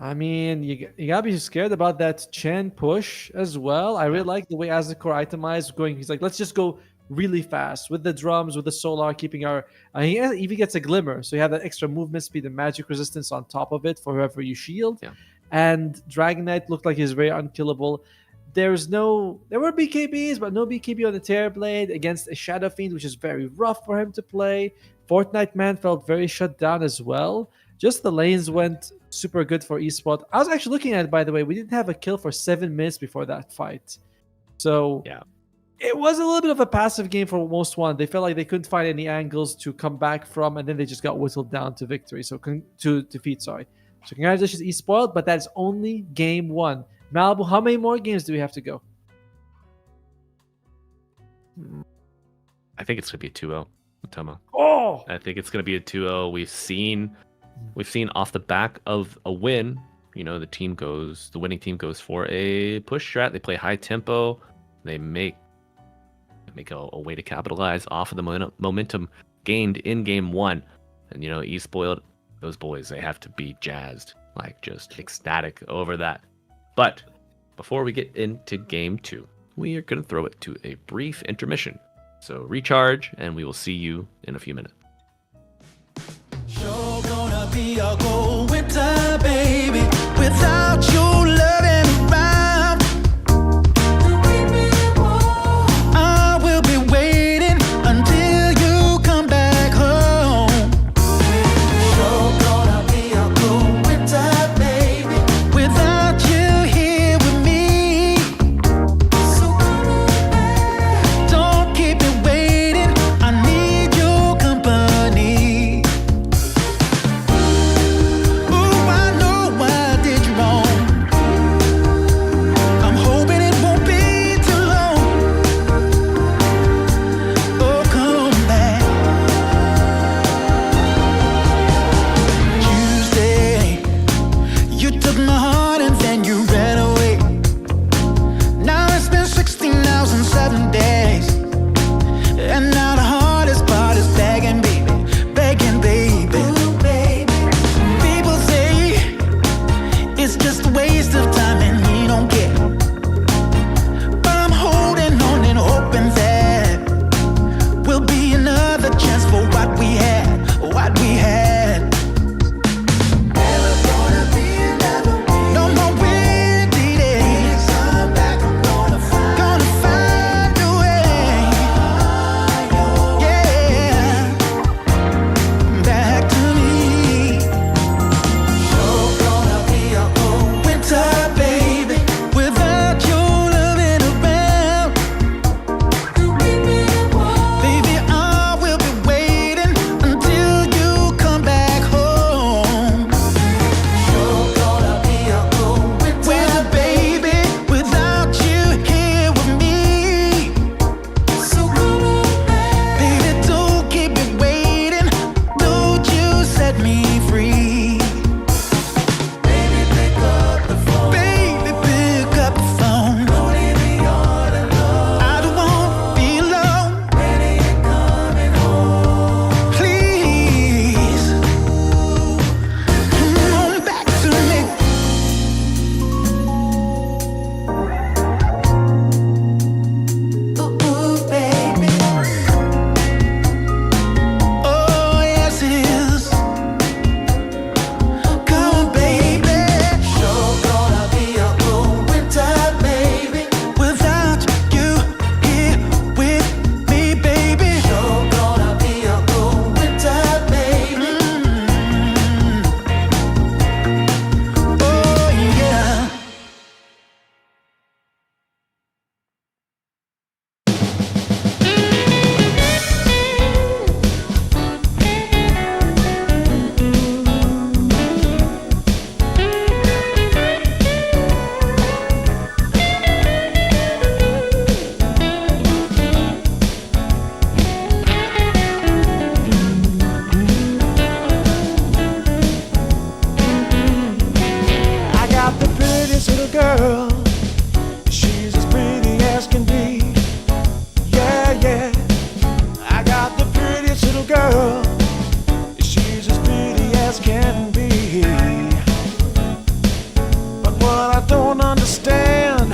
I mean, you gotta be scared about that Chen push as well. I really like the way Azakor itemized going. He's like, let's just go really fast with the drums, with the solar, keeping our. He even gets a glimmer, so you have that extra movement speed and magic resistance on top of it for whoever you shield. Yeah. And Dragon Knight looked like he's very unkillable. There were BKBs, but no BKB on the Terrorblade against a Shadow Fiend, which is very rough for him to play. Fortnite Man felt very shut down as well. Just the lanes went super good for eSport. I was actually looking at it, by the way. We didn't have a kill for 7 minutes before that fight. So Yeah. it was a little bit of a passive game for most one. They felt like they couldn't find any angles to come back from, and then they just got whittled down to victory. To defeat, sorry. So congratulations, eSpoiled, but that's only game 1. Malibu, how many more games do we have to go? I think it's gonna be a 2-0, Tama. Oh! I think it's gonna be a 2-0. We've seen off the back of a win, you know, the winning team goes for a push strat. They play high tempo. They make a way to capitalize off of the momentum gained in game 1. And you know, eSpoiled, those boys, they have to be jazzed, like just ecstatic over that. But before we get into game 2, we are going to throw it to a brief intermission. So recharge, and we will see you in a few minutes. Sure gonna be a cold winter, baby, without your loving around. I will be waiting until you come back home. Sure gonna be a cold winter, baby, without you here with me. So come back. Don't keep me waiting. I need your company. Ooh, I know I did you wrong. I'm hoping it won't be too long. Oh, come back. Tuesday, you took my heart and then you ran away. Now it's been 16 hours and 7 days. And now the hardest part is begging, baby, begging, baby. Ooh, baby. People say it's just a waste of time and you don't care. But I'm holding on and hoping that will be another chance for what we had, what we had. Never gonna be another way. No more windy days. Come back, I'm gonna find a way. Yeah, back to me. Sure gonna be a cold winter, baby, without your loving around. Baby, I will be waiting until you come back home. Sure gonna be a cold winter, baby, without you here with me. So come on back. Baby, don't keep me waiting. Don't you set me free. Baby, pick up the phone. Baby, pick up the phone. Don't leave me all alone. I don't want to be alone. When are you coming home? Please, come on back to me. Ooh, baby. Oh, yes, it is. Come on, baby. Sure gonna be a cold winter, baby, without you here with me, baby. Sure gonna be a cold winter, baby. Oh, yeah. I got the prettiest little girl. She's as pretty as can be. Yeah, yeah. I got the prettiest little girl. She's as pretty as can be. But what I don't understand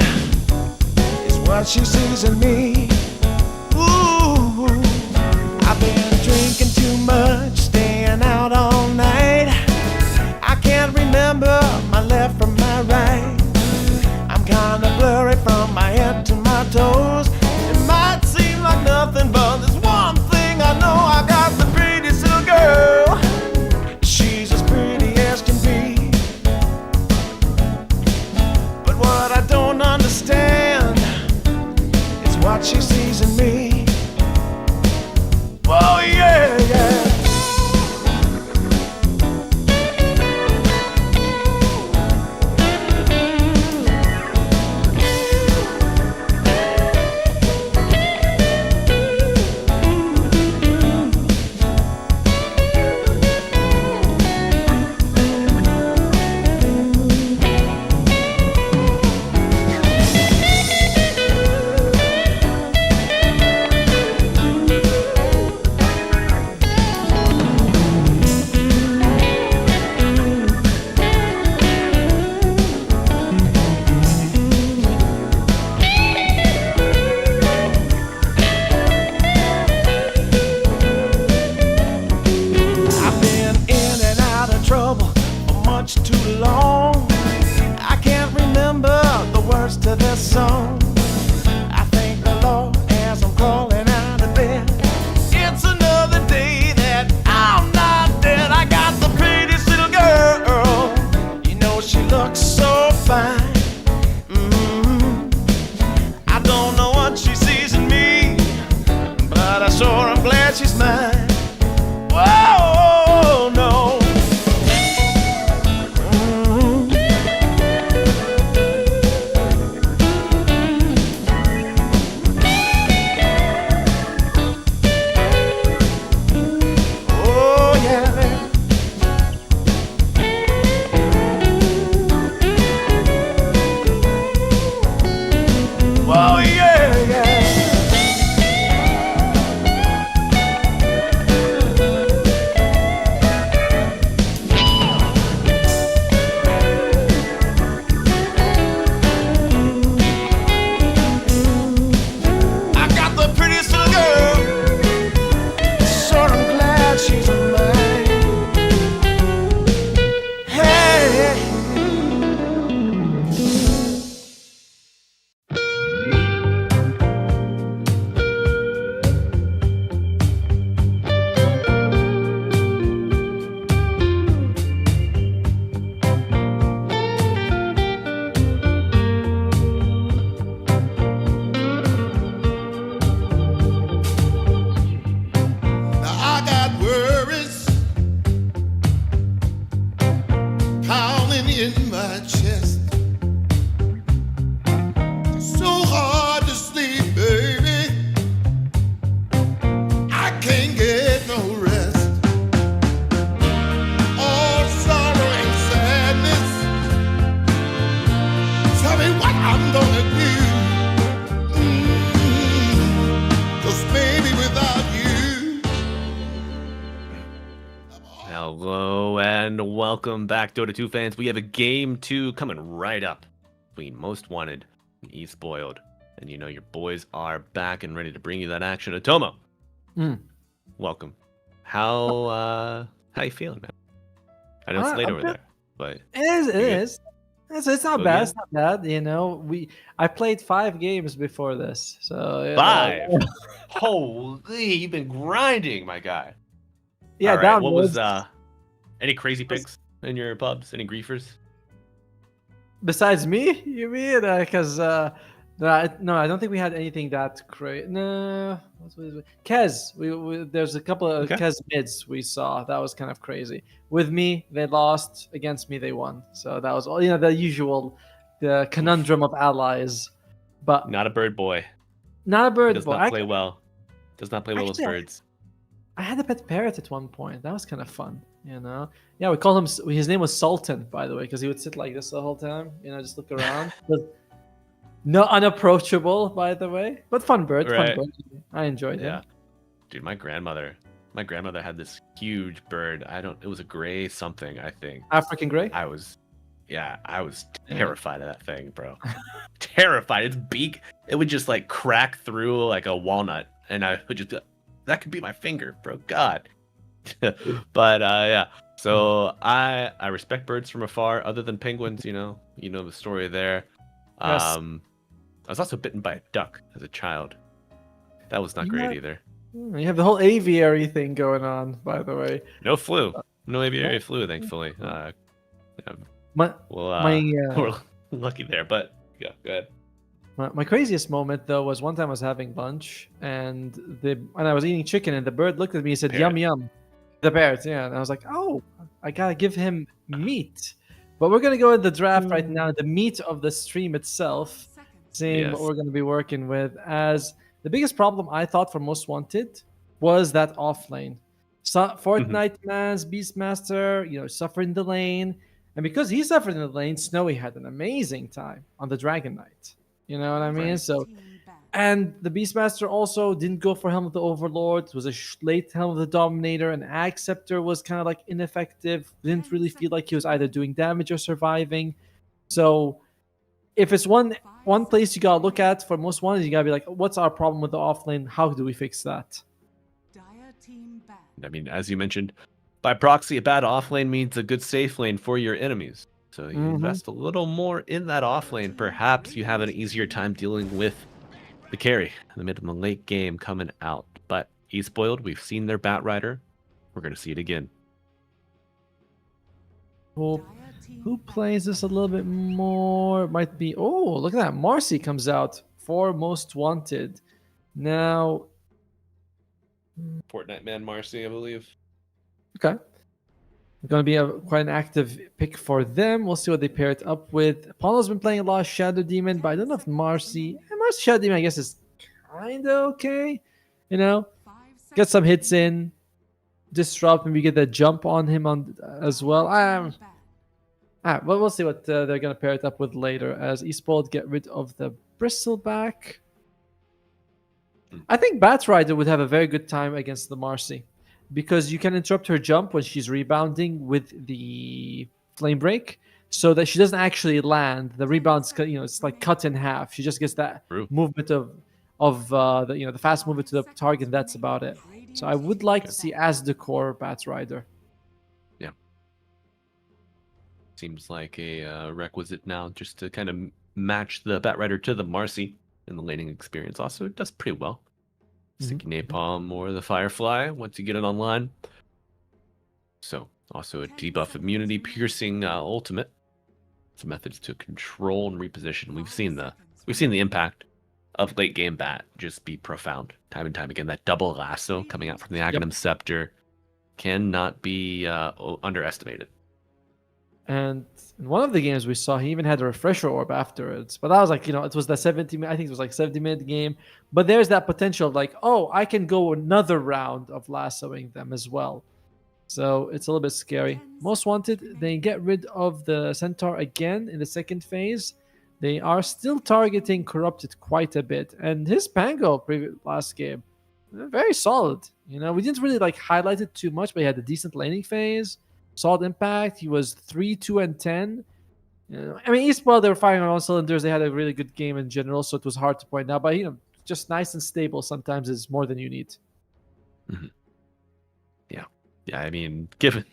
is what she sees in me. Ooh, words to this song. I thank the Lord as I'm crawling out of bed. It's another day that I'm not dead. I got the prettiest little girl. You know she looks so fine. I don't know what she sees in me, but I sure am glad she's mine. Whoa, no. Oh, yeah. Whoa, yeah, yeah. I got the prettiest little girl. Sure, I'm glad she's mine. Hey. Now I got worries pounding in my chest. It's so hard to sleep, baby. I can't get no rest. All sorrow and sadness. Tell me what I'm gonna do. 'Cause baby, without you. Hello and welcome back, Dota 2 fans. We have a game 2 coming right up between Most Wanted and eSpoiled. And you know your boys are back and ready to bring you that action. Atomo, welcome. How you feeling, man? I know it's late I'm over good. there, but It is. It You good? is. It's not Go bad. again? It's not bad. You know, I played 5 games before this, so you know. 5. Holy, you've been grinding, my guy. Yeah, All right, that what was any crazy picks in your pubs? Any griefers? Besides me, you mean? Because no, I don't think we had anything that crazy. No, what was it? Kez. There's a couple of Okay. Kez mids we saw. That was kind of crazy. With me, they lost. Against me, they won. So that was all. You know, the usual, the conundrum of allies. But Not a bird boy. not a He bird does boy. not play well. Does not play well with Actually, birds. I had a pet parrot at one point. That was kind of fun, you know. Yeah, we called him. His name was Sultan, by the way, because he would sit like this the whole time, you know, just look around. But no, unapproachable, by the way, but fun bird. Right. Fun bird. I enjoyed Yeah. him. Dude, my grandmother had this huge bird. It was a gray something, I think. African grey. I was terrified of that thing, bro. Terrified. Its beak, it would just like crack through like a walnut, and I would just be like, that could be my finger, bro. God. But yeah. So I respect birds from afar, other than penguins. You know the story there. Yes. I was also bitten by a duck as a child. That was not great either. You have the whole aviary thing going on, by the way. No flu. No aviary flu, thankfully. Yeah, My well, my we're lucky there, but yeah, go ahead. my craziest moment though was one time I was having lunch and I was eating chicken and the bird looked at me and said, "Yum Parrot. yum." The parrot, yeah, and I was like, "Oh, I gotta give him meat." But we're gonna go in the draft right now. The meat of the stream itself, seeing what Yes. we're gonna be working with. As the biggest problem I thought for Most Wanted was that off lane. So Fortnite Man's Beastmaster, you know, suffered in the lane. And because he suffered in the lane, Snowy had an amazing time on the Dragon Knight. You know what I mean? Right. So, and the Beastmaster also didn't go for Helm of the Overlord. It was a late Helm of the Dominator, and Ag Scepter was kind of like ineffective. Didn't really feel like he was either doing damage or surviving. So, if it's one place you gotta look at for Most Wanted, you gotta be like, what's our problem with the offlane? How do we fix that? Dire team banned. I mean, as you mentioned, by proxy, a bad off lane means a good safe lane for your enemies. So you invest a little more in that off lane. Perhaps you have an easier time dealing with the carry in the mid and the late game coming out. But eSpoiled, we've seen their Batrider. We're going to see it again. Who plays this a little bit more? Might be. Oh, look at that. Marcy comes out for Most Wanted. Now, Fortnite man Marcy, I believe. okay. Going to be quite an active pick for them. We'll see what they pair it up with. Apollo's been playing a lot of Shadow Demon, but I don't know if Marcy Shadow Demon, I guess, is kind of okay. You know, get some hits in, disrupt, and we get that jump on him as well. Well, we'll see what they're going to pair it up with later as eSpoiled get rid of the Bristleback. I think Batrider would have a very good time against the Marcy because you can interrupt her jump when she's rebounding with the Flame Break so that she doesn't actually land. The rebound's, it's like cut in half. She just gets that movement of the fast movement to the target, and that's about it. So I would like to see as the core Batrider. Yeah. Seems like a requisite now just to kind of match the Batrider to the Marcy in the laning experience. Also, it does pretty well. Sticky Napalm or the Firefly once you get it online. So, also a debuff immunity, piercing ultimate. Some methods to control and reposition. We've seen the impact of late game bat just be profound time and time again. That double lasso coming out from the Aghanim Scepter cannot be underestimated. And in one of the games we saw, he even had a refresher orb afterwards. But that was like, it was the 70-minute game. But there's that potential of like, oh, I can go another round of lassoing them as well. So it's a little bit scary. Most Wanted, they get rid of the Centaur again in the second phase. They are still targeting Corrupted quite a bit. And his Pango last game, very solid. We didn't really highlight it too much, but he had a decent laning phase. Solid impact. He was 3, 2, and 10. eSpoiled, they were firing on all cylinders. They had a really good game in general, so it was hard to point out. But just nice and stable sometimes is more than you need. Yeah. I mean, given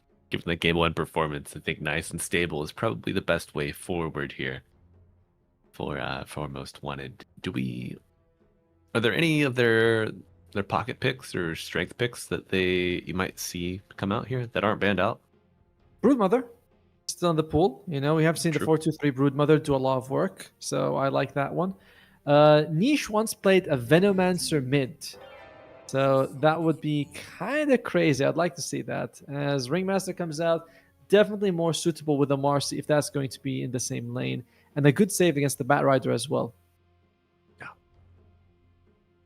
the game one performance, I think nice and stable is probably the best way forward here for Most Wanted. Are there any of their pocket picks or strength picks that you might see come out here that aren't banned out? Broodmother, still in the pool. We have seen the 4-2-3 Broodmother do a lot of work, so I like that one. Niche once played a Venomancer mid, so that would be kind of crazy. I'd like to see that. As Ringmaster comes out, definitely more suitable with the Marcy if that's going to be in the same lane, and a good save against the Batrider as well.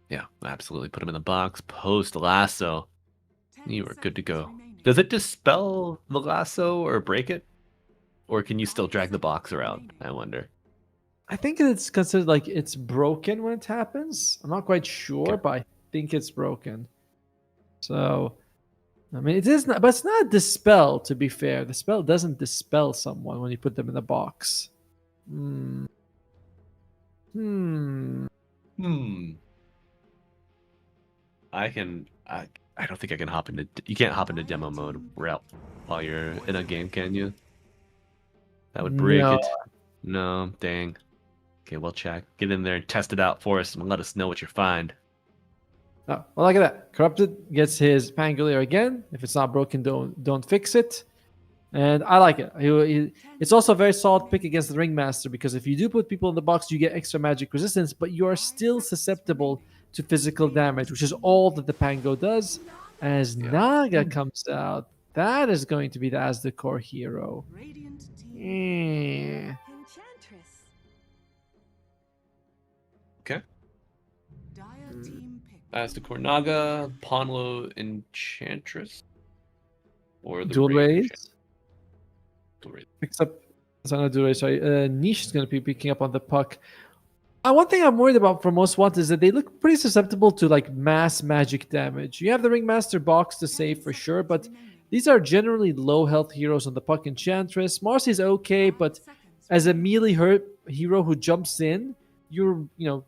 Yeah, absolutely. Put him in the box, post lasso. You are good to go. Does it dispel the lasso or break it? Or can you still drag the box around? I wonder. I think it's considered it's broken when it happens. I'm not quite sure, but I think it's broken. So, it is not, but it's not dispel, to be fair. The spell doesn't dispel someone when you put them in the box. I don't think I can hop into. You can't hop into demo mode while you're in a game, can you? That would break it. No, dang. Okay, well, check. Get in there and test it out for us, and let us know what you find. Oh, well, look at that. Corrupted gets his Pangolier again. If it's not broken, don't fix it. And I like it. It's also a very solid pick against the Ringmaster because if you do put people in the box, you get extra magic resistance, but you are still susceptible to physical damage, which is all that the Pango does. As Naga comes out, that is going to be as the core hero. Okay. As the core Naga, Ponlo Enchantress, or the Dual Rays. Dual Rays. Picks up. Not Dual Rays. Sorry. Niche is going to be picking up on the puck. One thing I'm worried about for Most Wanted is that they look pretty susceptible to mass magic damage. You have the Ringmaster box to save for sure, but these are generally low health heroes on the puck. Enchantress. Marcy's okay, but as a melee hero who jumps in, you're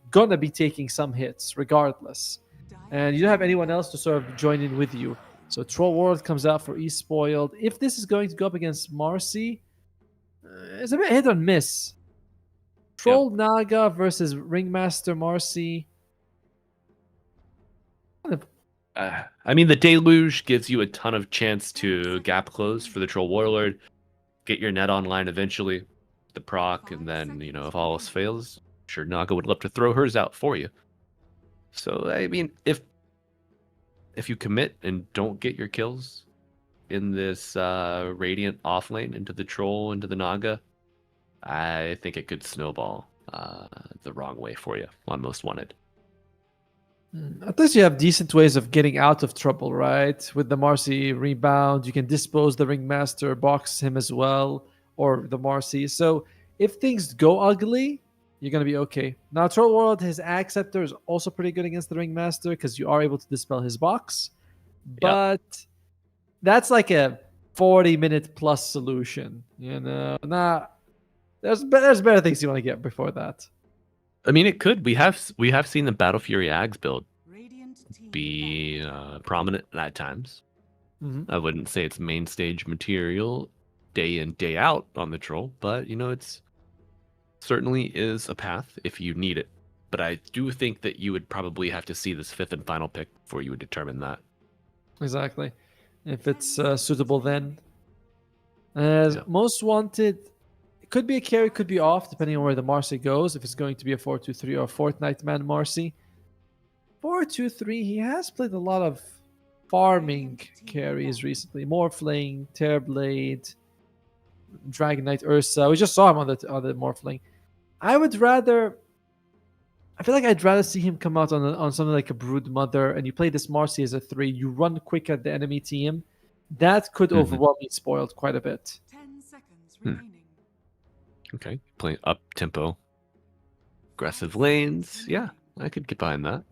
gonna be taking some hits regardless. And you don't have anyone else to sort of join in with you. So Troll World comes out for eSpoiled. If this is going to go up against Marcy, it's a bit hit or miss. Troll Naga versus Ringmaster Marcy. I mean, the Deluge gives you a ton of chance to gap close for the Troll Warlord, get your net online eventually, the proc, and then, if all else fails, sure, Naga would love to throw hers out for you. So, I mean, if you commit and don't get your kills in this Radiant off lane into the Troll, into the Naga, I think it could snowball the wrong way for you on Most Wanted. At least you have decent ways of getting out of trouble, right? With the Marcy rebound, you can dispose the Ringmaster, box him as well, or the Marcy. So if things go ugly, you're going to be okay. Now, Troll World, his Axe Scepter is also pretty good against the Ringmaster because you are able to dispel his box. But that's like a 40-minute plus solution. Nah, there's better things you want to get before that. I mean, it could. We have seen the Battle Fury Ags build be prominent at times. I wouldn't say it's main stage material day in, day out on the Troll, but it's certainly is a path if you need it. But I do think that you would probably have to see this 5th and final pick before you would determine that. Exactly. If it's suitable then. As Most Wanted, it could be a carry, could be off, depending on where the Marcy goes, if it's going to be a 4-2-3 or a Fortnite Man Marcy. 4-2-3, he has played a lot of farming carries recently. Morphling, Terrorblade, Dragon Knight Ursa. We just saw him on the Morphling. I feel like I'd rather see him come out on something like a Brood Mother, and you play this Marcy as a 3, you run quick at the enemy team. That could overwhelm Esports quite a bit. 10 seconds remaining. Okay, playing up tempo, aggressive lanes. Yeah, I could get behind that.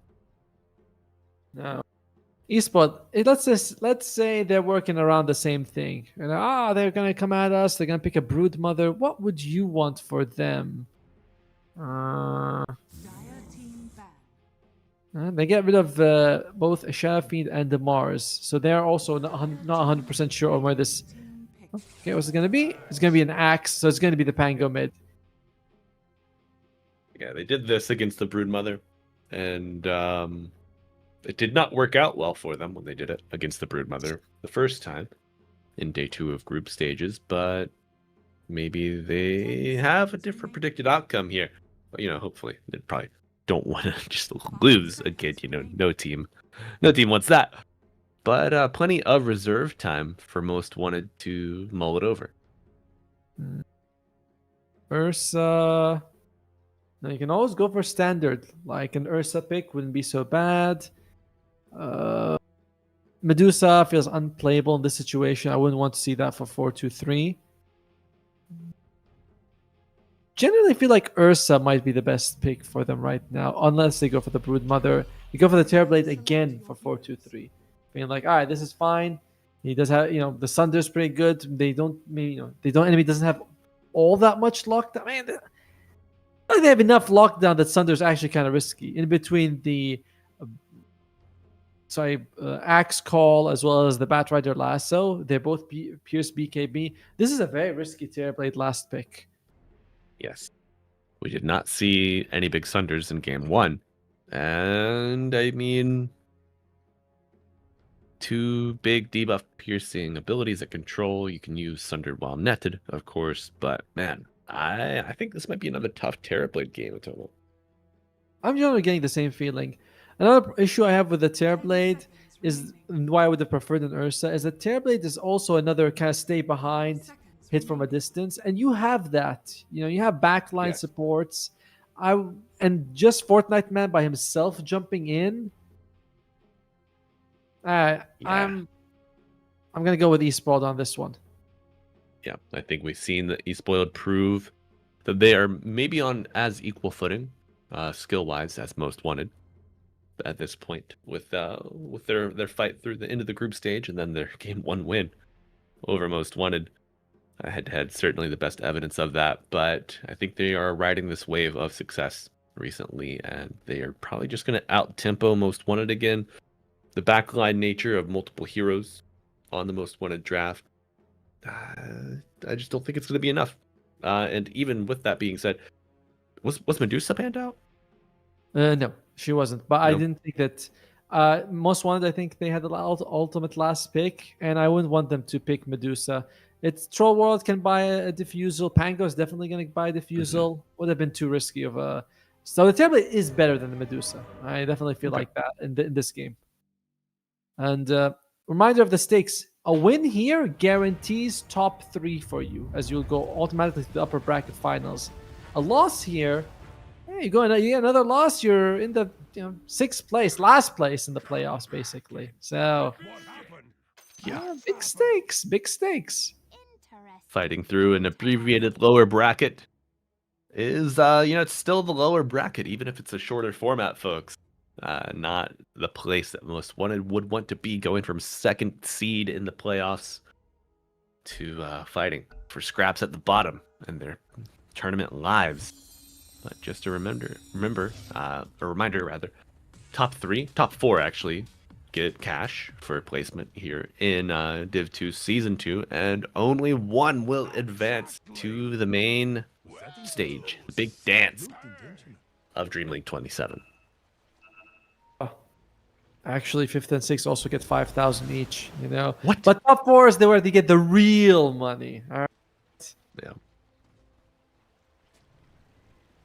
No. Esports, let's say they're working around the same thing. And they're gonna come at us, they're gonna pick a Brood Mother. What would you want for them? They get rid of both a Shadow Fiend and the Mars, so they're also not 100% sure on where this. Okay, what's it gonna be? It's gonna be an Axe, so it's gonna be the Pango mid. Yeah, they did this against the Broodmother, and it did not work out well for them when they did it against the Broodmother the first time in day 2 of group stages, but maybe they have a different predicted outcome here. But hopefully they probably don't want to just lose again. No team wants that. But plenty of reserve time for Most Wanted to mull it over. Ursa. Now you can always go for standard. Like an Ursa pick wouldn't be so bad. Medusa feels unplayable in this situation. I wouldn't want to see that for 4-2-3. Generally feel like Ursa might be the best pick for them right now, unless they go for the Brood Mother. You go for the Terrorblade again for 4-2-3. Being like, all right, this is fine. He does have, the Sunder's pretty good. Enemy doesn't have all that much lockdown. Man, they have enough lockdown that Sunder's actually kind of risky. In between the Axe Call as well as the Batrider Lasso, they're both Pierce BKB. This is a very risky Terrorblade last pick. Yes. We did not see any big Sunders in game 1. And I mean, 2 big debuff piercing abilities at control. You can use Sunder while netted, of course, but man, I think this might be another tough Terrorblade game in total. I'm generally getting the same feeling. Another issue I have with the Terrorblade is why I would have preferred an Ursa is that Terrorblade is also another kind of stay behind, hit from a distance, and you have that. You have backline supports. And just Fortnite Man by himself jumping in. I'm gonna go with eSpoiled on this one. Yeah, I think we've seen the eSpoiled prove that they are maybe on as equal footing, skill-wise, as Most Wanted at this point, with their fight through the end of the group stage and then their game 1 win over Most Wanted. Had certainly the best evidence of that, but I think they are riding this wave of success recently, and they are probably just going to out-tempo Most Wanted again. The backline nature of multiple heroes on the Most Wanted draft, I just don't think it's going to be enough. And even with that being said, was Medusa banned out? No, she wasn't. But I Nope. didn't think that. Most wanted, I think they had the ultimate last pick, and I wouldn't want them to pick Medusa. It's Troll World can buy a diffusal. Pango is definitely going to buy a diffusal. Would have been too risky of a. So the tablet is better than the Medusa. I definitely feel like that in this game. And reminder of the stakes: a win here guarantees top 3 for you, as you'll go automatically to the upper bracket finals. A loss here, hey, you get another loss, you're in the 6th place, last place in the playoffs, basically. So, big stakes, big stakes. Fighting through an abbreviated lower bracket is, it's still the lower bracket, even if it's a shorter format, folks. Not the place that most wanted would want to be, going from 2nd seed in the playoffs to fighting for scraps at the bottom and their tournament lives. But just a reminder, top 4 actually get cash for placement here in Div 2 Season 2, and only one will advance to the main stage, the big dance of DreamLeague 27. Actually, 5th and 6th also get 5,000 each. What? But top 4 is where they get the real money. All right. Yeah.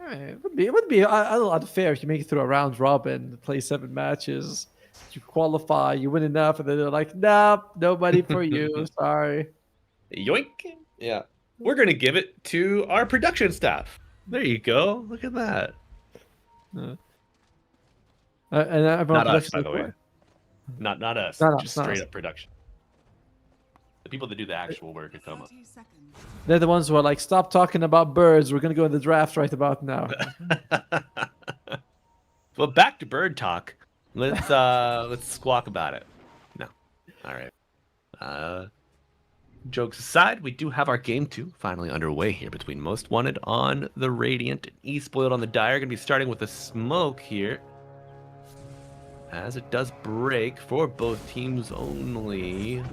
It would be a little unfair if you make it through a round robin, play 7 matches, you qualify, you win enough, and then they're like, "Nope, nobody for you. Sorry." Yoink. Yeah. We're going to give it to our production staff. There you go. Look at that. And Not us, by the way. Not us. Not us, just not straight us. up production. The people that do the actual work at Coma. 30 seconds. They're the ones who are like, "Stop talking about birds. We're gonna go in the draft right about now." Well, back to bird talk. Let's squawk about it. No. All right. Jokes aside, we do have our game 2 finally underway here between Most Wanted on the Radiant and eSpoiled on the Dire. Going to be starting with a smoke here, as it does break for both teams only.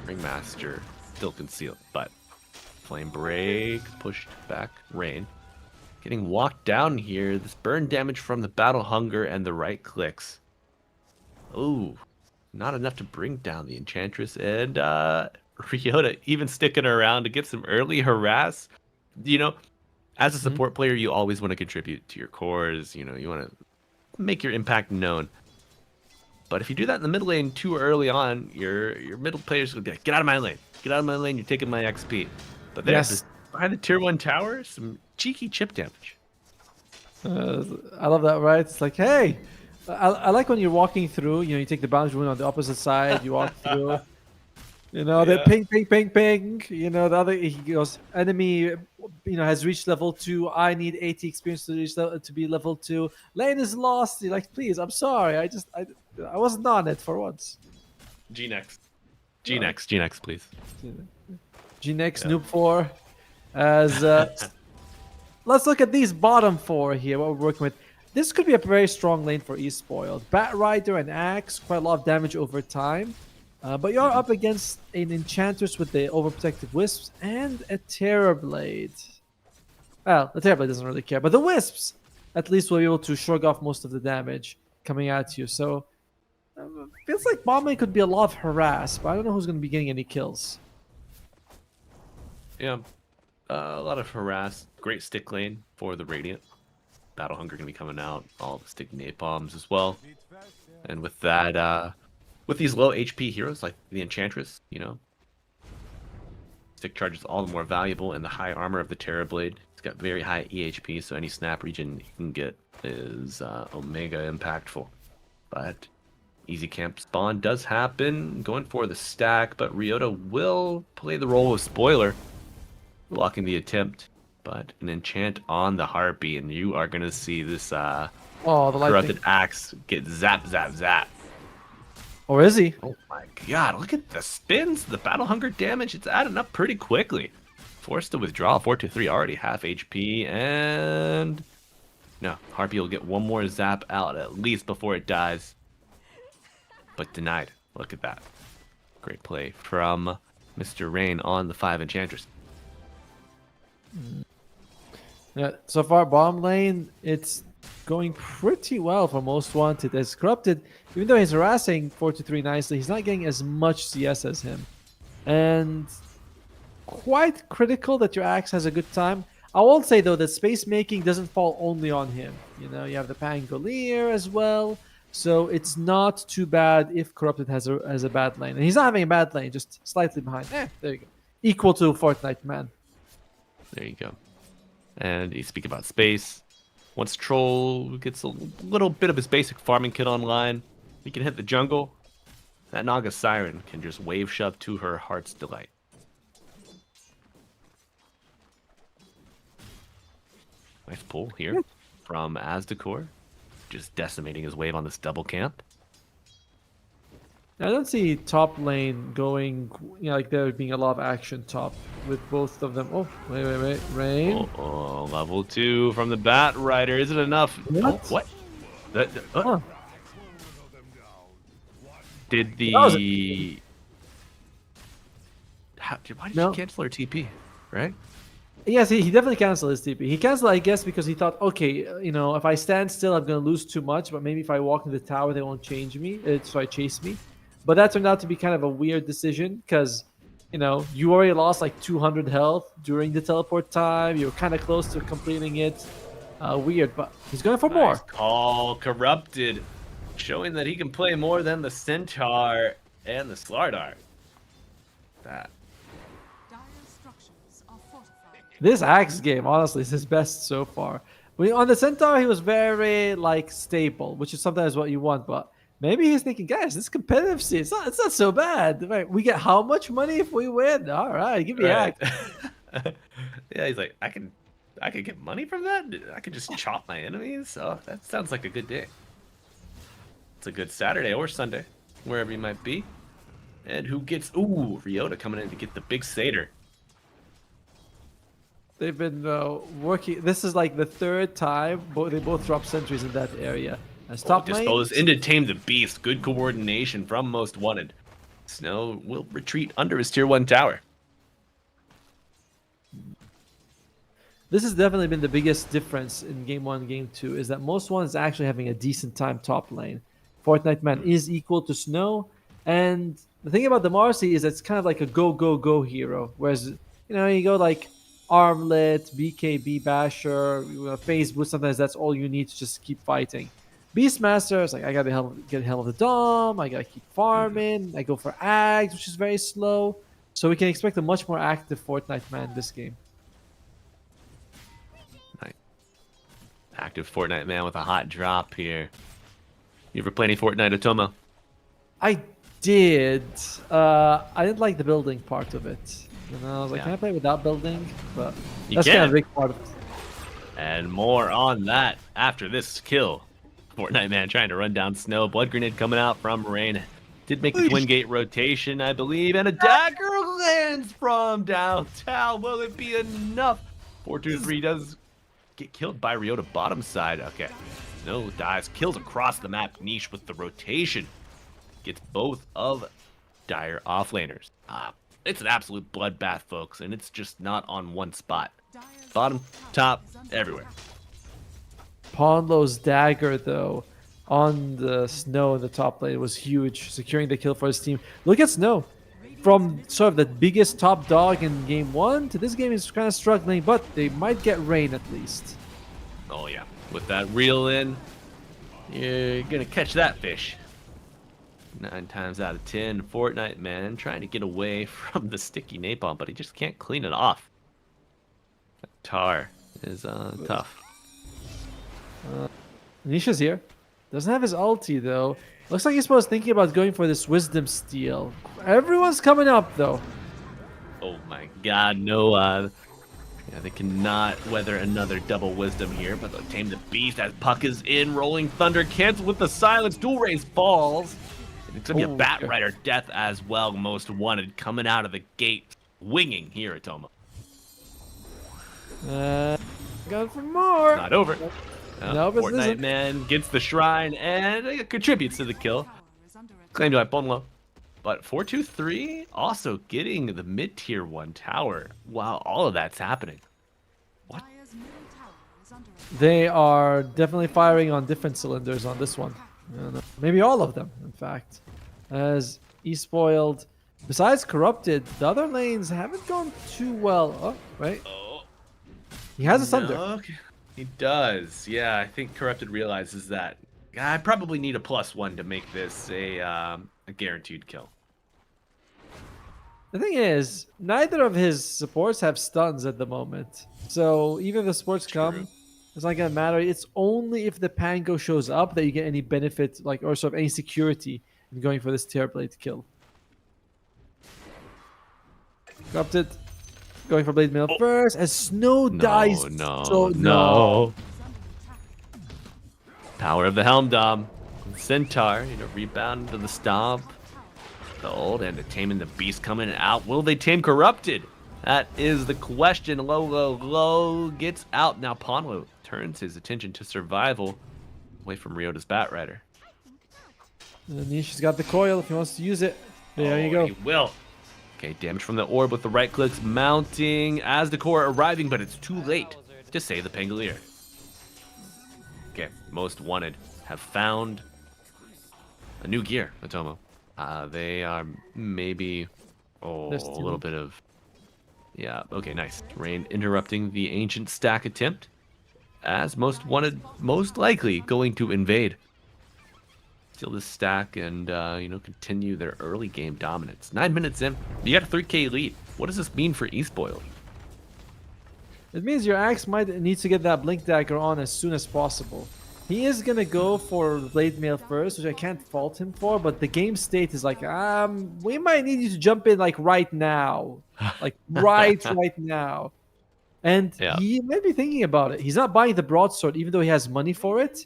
Ringmaster still concealed, but flame break, pushed back, rain. Getting walked down here. This burn damage from the battle hunger and the right clicks. Ooh, not enough to bring down the Enchantress, and Ryota even sticking around to get some early harass. As a support player, you always want to contribute to your cores. You want to make your impact known. But if you do that in the mid lane too early on, your middle players will be like, "Get out of my lane! Get out of my lane! You're taking my XP." But there's behind the tier 1 tower, some cheeky chip damage. I love that, right? It's like, hey, I like when you're walking through. You take the boundary rune on the opposite side. You walk through. The ping, ping, ping, ping. The other, he goes, enemy, has reached level 2. I need 80 experience to be level 2. Lane is lost. You're like, please, I'm sorry. I wasn't on it for once. G next, please. G-Nex, Noob 4. As let's look at these bottom 4 here, what we're working with. This could be a very strong lane for eSpoiled. Bat Rider and Axe, quite a lot of damage over time. But you're up against an Enchantress with the Overprotective Wisps and a Terrorblade. Well, the Terrorblade doesn't really care, but the Wisps at least will be able to shrug off most of the damage coming at you. So, feels like bot lane could be a lot of harass, but I don't know who's going to be getting any kills. Yeah, a lot of harass. Great stick lane for the Radiant. Battle Hunger going to be coming out. All the stick napalms as well. And with that, with these low HP heroes like the Enchantress, stick charge is all the more valuable, and the high armor of the Terrorblade. It's got very high EHP, so any snap region you can get is omega impactful. But easy camp spawn does happen, going for the stack, but Ryota will play the role of spoiler, blocking the attempt. But an enchant on the Harpy, and you are going to see this the lightning. corrupted axe get zap, zap, zap. Or is he? Oh my god, look at the spins, the battle hunger damage, it's adding up pretty quickly. Forced to withdraw, 4-3, already half HP, and no, Harpy will get one more zap out at least before it dies. But denied. Look at that. Great play from Mr. Rain on the 5 Enchantress. Yeah, so far, bottom lane, it's going pretty well for Most Wanted. As Corrupted, even though he's harassing 4-3 nicely, he's not getting as much CS as him. And quite critical that your axe has a good time. I will say, though, that space making doesn't fall only on him. You know, you have the Pangolier as well. So it's not too bad if Corrupted has a bad lane. And he's not having a bad lane, just slightly behind. There you go. Equal to Fortnite Man. There you go. And you speak about space. Once Troll gets a little bit of his basic farming kit online, he can hit the jungle. That Naga Siren can just wave shove to her heart's delight. Nice pull here from Azdecor. Just decimating his wave on this double camp. I don't see top lane going, like there being a lot of action top with both of them. Oh, wait. Rain. Oh, level 2 from the Bat Rider. Is it enough? What? Oh, what? Huh. Did the... That was why did No. she cancel her TP? Right? Yes, he definitely canceled his TP. He canceled, I guess, because he thought, okay, if I stand still, I'm going to lose too much, but maybe if I walk in the tower, they won't change me, so I chase me. But that turned out to be kind of a weird decision because, you already lost like 200 health during the teleport time. You were kind of close to completing it. Weird, but he's going for more. Nice call. Corrupted. Showing that he can play more than the Centaur and the Slardar. That. Dire structures are fortified. This Axe game, honestly, is his best so far. On the Centaur, he was very, stable, which is sometimes what you want, but maybe he's thinking, guys, this competitive scene, it's not so bad. Right? We get how much money if we win? All right, give me Axe. Yeah, he's like, I can get money from that? I could just chop my enemies? Oh, that sounds like a good day. It's a good Saturday or Sunday, wherever you might be. And who gets... Ooh, Ryota coming in to get the big Satyr. They've been working. This is like the third time they both drop sentries in that area. As top lane, Dispose into Tame the Beast. Good coordination from Most Wanted. Snow will retreat under his tier 1 tower. this has definitely been the biggest difference in game 1 and game 2 is that Most Wanted is actually having a decent time top lane. Fortnite Man is equal to Snow, and the thing about the Marcy is it's kind of like a go hero, whereas you go like Armlet, BKB Basher, Phase Boost, sometimes that's all you need to just keep fighting. Beastmaster is like, I gotta get Helm of the Dome, I gotta keep farming, I go for Ags, which is very slow. So we can expect a much more active Fortnite Man this game. Active Fortnite Man with a hot drop here. You ever play any Fortnite, Otomo? I did. I didn't like the building part of it. I was like, can I play without building? But You that's kind of can. a big part of it. And more on that after this kill. Fortnite Man trying to run down Snow. Blood Grenade coming out from Rain. Did make the Twin Gate rotation, I believe. And a dagger lands from downtown. Will it be enough? 423 does get killed by Ryota bottom side. Okay. Snow dives. Kills across the map. Niche with the rotation. Gets both of Dire offlaners. It's an absolute bloodbath, folks. And it's just not on one spot. Bottom, top, everywhere. Ponlo's dagger, though, on the Snow in the top lane was huge, securing the kill for his team. Look at Snow. From sort of the biggest top dog in game 1 to this game is kind of struggling, but they might get Rain at least. Oh, yeah. With that reel in, you're going to catch that fish. 9 times out of 10, Fortnite Man trying to get away from the sticky napalm, but he just can't clean it off. Tar is tough. Nisha's here. Doesn't have his ulti, though. Looks like he's thinking about going for this Wisdom Steal. Everyone's coming up, though. Oh my god, no. Yeah, they cannot weather another double wisdom here, but they'll tame the beast as Puck is in. Rolling Thunder cancel with the silence. Dual Raise falls. It's going to be a Bat Rider death as well. Most Wanted coming out of the gate. Winging here at Toma. Going for more. Not over. No, but this Fortnite isn't. Man gets the shrine and contributes to the kill. Claimed by Ponlo. But 423 also getting the mid-tier 1 tower while all of that's happening. They are definitely firing on different cylinders on this one. I don't know, maybe all of them, in fact. As eSpoiled, besides Corrupted, the other lanes haven't gone too well. Oh, right. He has a Thunder. No, he does. Yeah, I think Corrupted realizes that. I probably need a +1 to make this a guaranteed kill. The thing is, neither of his supports have stuns at the moment. So even if the supports come, it's not gonna matter. It's only if the Pango shows up that you get any benefit, like, or sort of any security in going for this Tearblade kill. Corrupted, going for Blade Mail first, as Snow dies. No. Power of the Helm Dom. Centaur, rebound to the stomp. The ult and the taming the beast coming out. Will they tame Corrupted? That is the question. Low gets out. Now Ponlo turns his attention to survival away from Ryota's Bat Rider. Nishi's got the coil if he wants to use it. There you go. He will. Okay, damage from the orb with the right clicks mounting as the core arriving, but it's too late to save the Pangolier. Okay, most wanted have found a new gear, Matomo. They are maybe a little bit of okay, nice. Rain interrupting the ancient stack attempt as most wanted most likely going to invade. Steal this stack and continue their early game dominance. 9 minutes in, you got a 3K lead. What does this mean for eSpoiled? It means your Axe might need to get that Blink Dagger on as soon as possible. He is gonna go for Blade Mail first, which I can't fault him for, but the game state is like, we might need you to jump in like right now. Like right now. And he may be thinking about it. He's not buying the broadsword, even though he has money for it.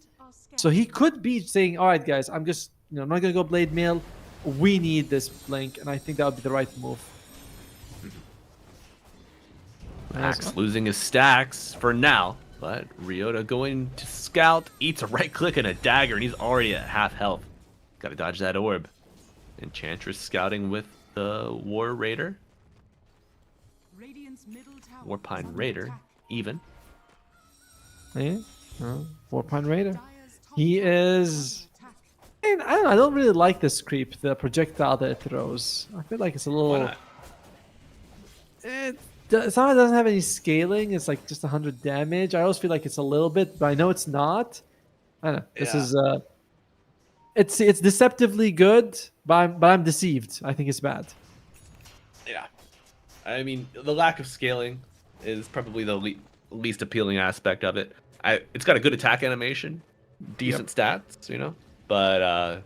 So he could be saying, all right, guys, I'm just, I'm not gonna go Blade Mail. We need this Blink, and I think that would be the right move. Axe losing his stacks for now, but Ryota going to scout, eats a right click and a dagger, and he's already at half health. Gotta dodge that orb. Enchantress scouting with the War Raider. Warpine Raider, even. Yeah, Warpine Raider. He is... And I don't really like this creep, the projectile that it throws. I feel like it's a little... Somehow it doesn't have any scaling. It's like just 100 damage. I always feel like it's a little bit, but I know it's not. I don't know. This is it's deceptively good, but I'm deceived. I think it's bad. Yeah, I mean the lack of scaling is probably the least appealing aspect of it. It's got a good attack animation, decent stats, but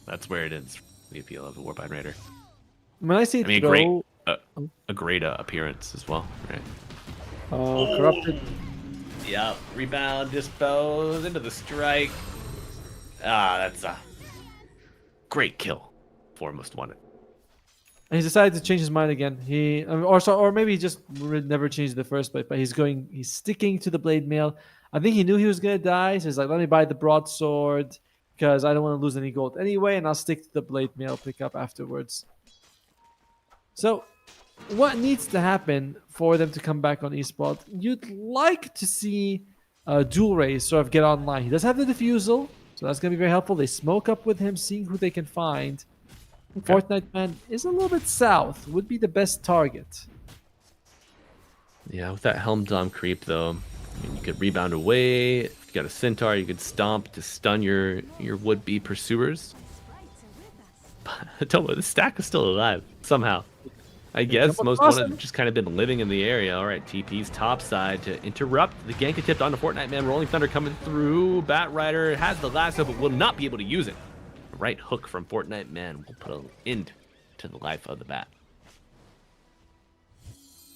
that's where it ends. The appeal of the Warpine Raider. When I see a great appearance as well, right? Oh, Corrupted. Yeah, rebound, dispose into the strike. That's a great kill for most wanted. And he's decided to change his mind again. Or maybe he just never changed the first place, but he's sticking to the Blade Mail. I think he knew he was gonna die, so he's like, let me buy the broadsword because I don't want to lose any gold anyway, and I'll stick to the Blade Mail pickup afterwards. So, what needs to happen for them to come back on eSport? You'd like to see Dual Rays sort of get online. He does have the defusal, so that's going to be very helpful. They smoke up with him, seeing who they can find. Okay. Fortnite Man is a little bit south, would be the best target. Yeah, with that Helm Dom creep, though, I mean, you could rebound away. If you got a Centaur, you could stomp to stun your would-be pursuers. But the stack is still alive, somehow. I guess most one have just kind of been living in the area. All right, TP's top side to interrupt the gank attempt onto Fortnite Man. Rolling Thunder coming through. Bat Rider has the lasso, but will not be able to use it. The right hook from Fortnite Man will put an end to the life of the Bat.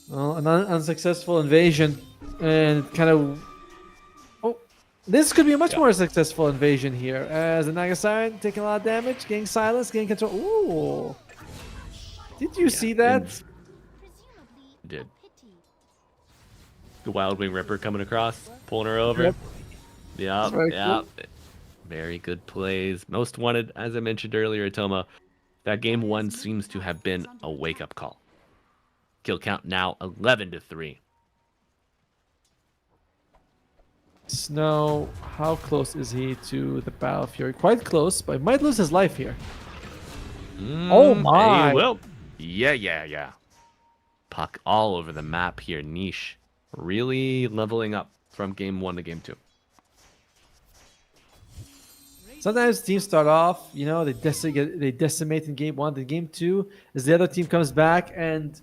Well, an unsuccessful invasion, and kind of... Oh, this could be a much more successful invasion here, as the Nagasiren taking a lot of damage, getting silence, getting control. Ooh! Did you see that? Did. The Wild Wing Ripper coming across, pulling her over. Yep. Cool. Very good plays. Most wanted, as I mentioned earlier, Atoma. That game 1 seems to have been a wake-up call. Kill count now 11-3. Snow, how close is he to the Battlefield? Quite close, but he might lose his life here. Oh my! Hey, well, yeah. Puck all over the map here. Niche really leveling up from game 1 to game 2. Sometimes teams start off, they decimate in game 1, then game 2 as the other team comes back. And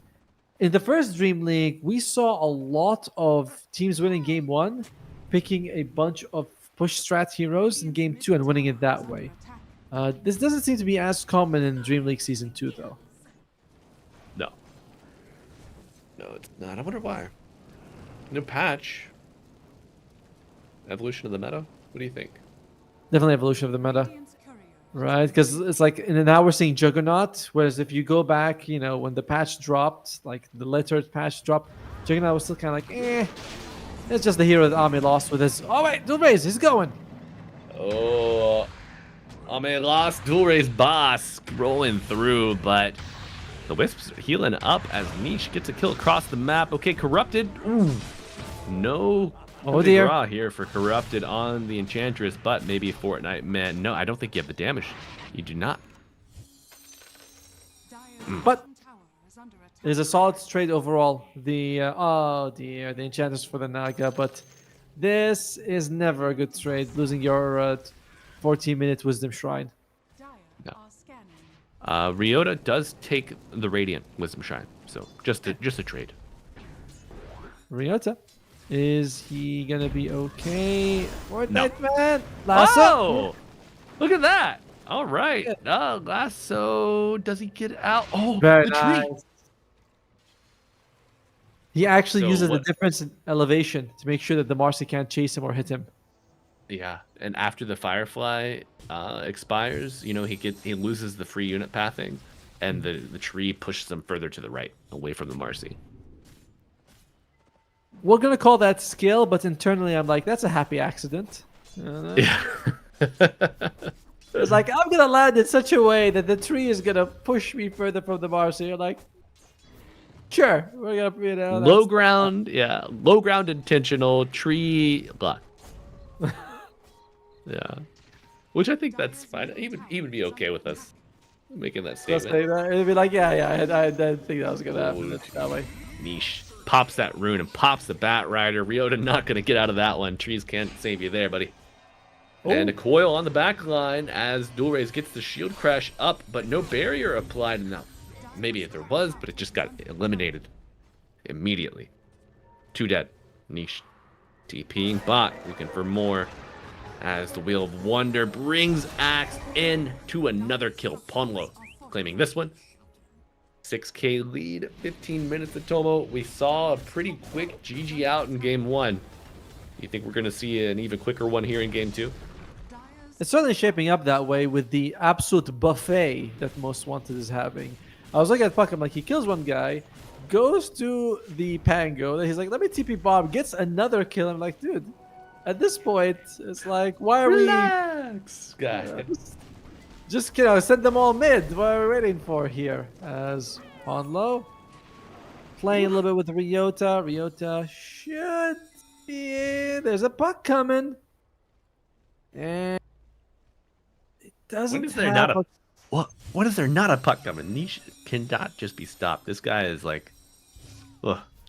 in the first Dream League, we saw a lot of teams winning game 1, picking a bunch of push strat heroes in game 2 and winning it that way. This doesn't seem to be as common in Dream League Season 2, though. No, it's not. I wonder why. New patch. Evolution of the meta? What do you think? Definitely evolution of the meta. Radiant's courier Right, because it's like now we're seeing Juggernaut, whereas if you go back, when the patch dropped, like the lettered patch dropped, Juggernaut was still kind of like, it's just the hero that Ame lost with his. Oh wait, dual raise, he's going. Oh, Ame lost dual raise boss rolling through, but the Wisps healing up as Niche gets a kill across the map. Okay, Corrupted. Ooh, no. Oh dear. Draw here for Corrupted on the Enchantress, but maybe a Fortnite man. No, I don't think you have the damage. You do not. Dire's But tower is under attack. it is a solid trade overall. The oh dear, the Enchantress for the Naga, but this is never a good trade. Losing your 14-minute Wisdom Shrine. Dire No. are scanning. Ryota does take the Radiant Wisdom Shrine, so just a trade. Ryota. Is he gonna be okay? No. Fortnite man, Lasso. Oh, look at that! All right, Lasso. Does he get out? Oh, Very the nice. tree. He actually So uses the what- difference in elevation to make sure that the Marcy can't chase him or hit him. Yeah, and after the Firefly expires, he loses the free unit pathing, and the tree pushes him further to the right, away from the Marcy. We're gonna call that skill, but internally I'm like, that's a happy accident. Yeah. It's like I'm gonna land in such a way that the tree is gonna push me further from the Marcy. You're like, sure, we're gonna, Low ground, yeah. Low ground intentional, tree luck. Yeah. Which I think that's fine. He would be okay with us making that Let's statement. say that. It'd be like, yeah, I didn't think that was gonna happen that way. Niche pops that rune and pops the Bat Rider. Ryota not gonna get out of that one. Trees can't save you there, buddy. And a coil on the back line as Dual Rays gets the shield crash up, but no barrier applied. Now, maybe if there was, but it just got eliminated immediately. 2 dead. Niche TPing bot, looking for more. As the Wheel of Wonder brings Axe in to another kill. Ponlo claiming this one. 6k lead, 15 minutes of Tomo. We saw a pretty quick GG out in game 1. You think we're going to see an even quicker one here in game 2? It's certainly shaping up that way with the absolute buffet that Most Wanted is having. I was looking at Puck, I'm like, he kills one guy, goes to the Pango, then he's like, let me TP Bob, gets another kill. I'm like, dude, at this point, it's like, why are Relax, guy. just send them all mid. What are we waiting for here? As on low, playing a little bit with Ryota. Ryota should be in. There's a Puck coming. And it doesn't When is there have not a What is there not a puck coming? Niche cannot just be stopped. This guy is like,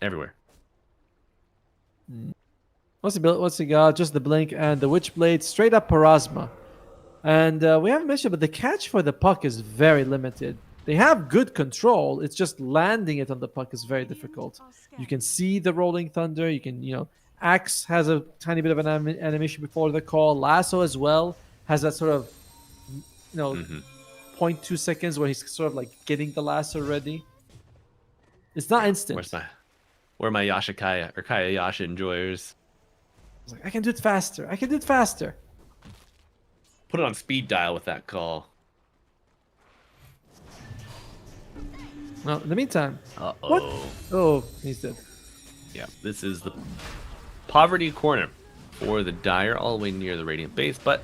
everywhere. What's he got? Just the blink and the Witchblade, straight up Parasma. And we haven't mentioned, but the catch for the puck is very limited. They have good control. It's just landing it on the puck is very difficult. You can see the rolling thunder. You can, Axe has a tiny bit of an animation before the call. Lasso as well has that sort of, 0.2 seconds where he's sort of like getting the lasso ready. It's not instant. Where are my Yashikaya or Kaya Yasha enjoyers? It's like, I can do it faster. I can do it faster. Put it on speed dial with that call. Well, in the meantime, Uh-oh. what? Oh, he's dead. Yeah, this is the poverty corner for the Dire, all the way near the Radiant base. But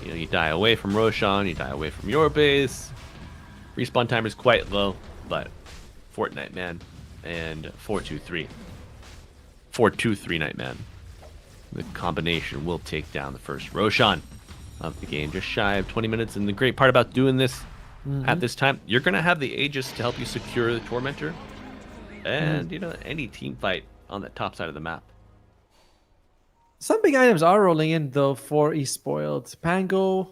you die away from Roshan, you die away from your base. Respawn timer is quite low, but Fortnite man and 423 Nightman. The combination will take down the first Roshan of the game. Just shy of 20 minutes. And the great part about doing this at this time, you're going to have the Aegis to help you secure the Tormentor. And, you know, any team fight on the top side of the map. Some big items are rolling in though for eSpoiled. Pango.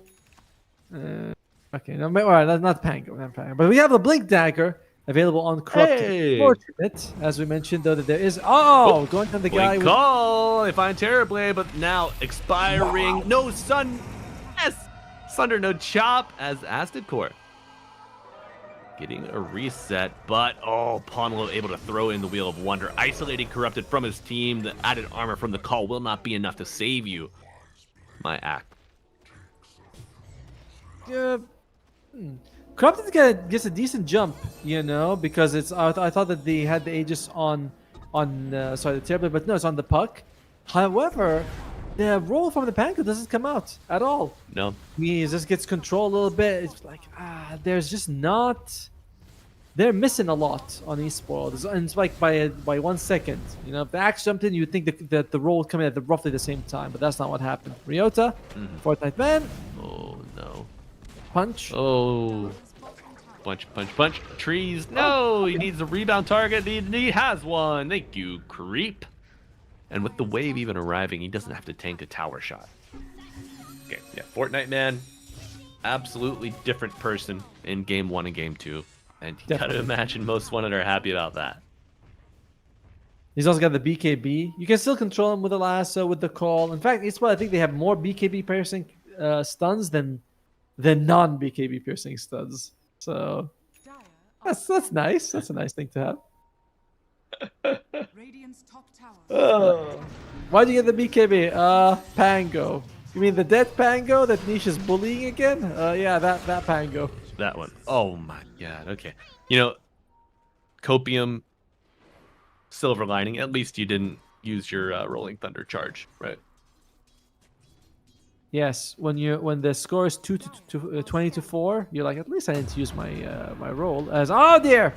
Okay, no, well, not Pango, but we have the Blink Dagger available on Corrupted. Hey! Fortunate, as we mentioned, though, that there is. Going on the guy. Blink call. They find Terrorblade, but now expiring. No sun. Yes, Sunder, no chop as did Core. Getting a reset, but Pomelo able to throw in the Wheel of Wonder, isolating Corrupted from his team. The added armor from the call will not be enough to save you. My act. Corrupted gets a decent jump, you know, because it's. I thought that they had the Aegis on the Terrorblade, but no, it's on the puck. However, the roll from the Panko doesn't come out at all. No. He just gets control a little bit. It's like, there's just not. They're missing a lot on eSpoiled. And it's like by 1 second. You know, if the axe jumped in, you'd think that the roll would come in at roughly the same time, but that's not what happened. Ryota, Fortnite Man. Oh, no. Punch. Oh. Punch. Trees. No, he needs a rebound target. He has one. Thank you, creep. And with the wave even arriving, he doesn't have to tank a tower shot. Okay, yeah, Fortnite Man, absolutely different person in Game 1 and Game 2. And you gotta imagine most Wanted are happy about that. He's also got the BKB. You can still control him with the lasso, with the call. In fact, it's why I think they have more BKB piercing stuns than non-BKB piercing stuns. So that's nice. That's a nice thing to have. Radiant's top tower. Why'd you get the BKB? Pango. You mean the dead Pango that Niche is bullying again? Yeah, that Pango. That one. Oh my god. Okay. You know, Copium, Silver Lining. At least you didn't use your Rolling Thunder charge, right? Yes. When the score is 20-4, you're like, at least I didn't use my my roll. Oh dear.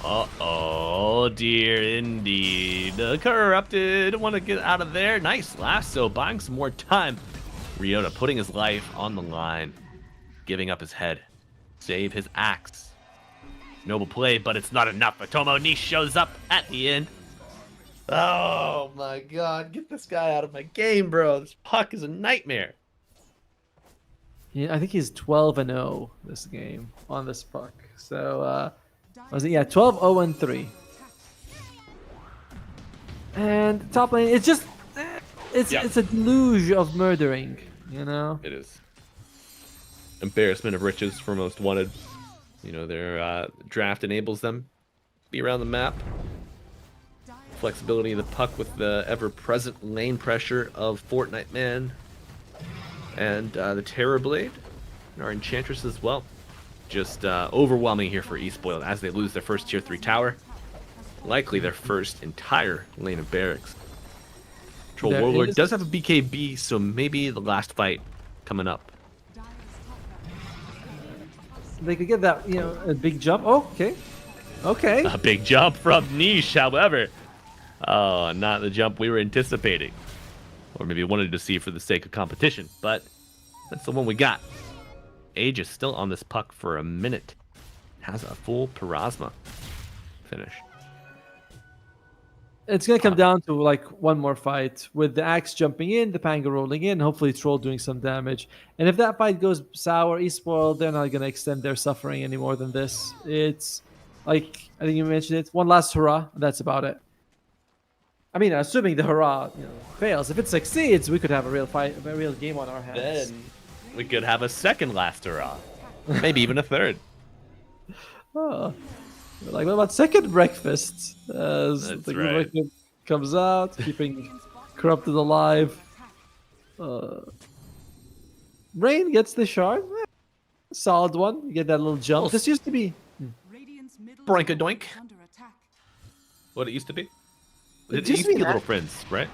Oh dear, indeed. The Corrupted want to get out of there. Nice lasso, buying some more time. Ryota putting his life on the line, giving up his head, save his axe. Noble play, but it's not enough. Otomo Niche shows up at the end. Oh my god, get this guy out of my game, bro. This puck is a nightmare. Yeah, I think he's 12-0 this game on this puck. So was it? Yeah, 12-0-3. And top lane, it's just it's a deluge of murdering, you know. It is embarrassment of riches for Most Wanted. You know, their draft enables them to be around the map. Flexibility of the puck with the ever-present lane pressure of Fortnite Man and the Terrorblade and our Enchantress as well. Just overwhelming here for eSpoiled as they lose their first tier 3 tower. Likely their first entire lane of barracks. Troll Warlord does have a BKB, so maybe the last fight coming up. They could get that, you know, a big jump. Oh, okay. A big jump from Niche, however. Oh, not the jump we were anticipating. Or maybe wanted to see for the sake of competition, but that's the one we got. Age is still on this puck for a minute. Has a full Parasma finish. It's going to come down to like one more fight with the axe jumping in, the Pango rolling in, hopefully Troll doing some damage. And if that fight goes sour, eSpoiled, they're not going to extend their suffering any more than this. It's like, I think you mentioned it, one last hurrah, and that's about it. I mean, assuming the hurrah fails. If it succeeds, we could have a real fight, a real game on our hands. Then we could have a second last hurrah. Maybe even a third. Oh. Like, what about second breakfast? As That's the right. comes out, keeping Corrupted alive. Rain gets the shard. Solid one. You get that little jump. This used to be. Boinka doink. What it used to be? It used to be Little Friends, right?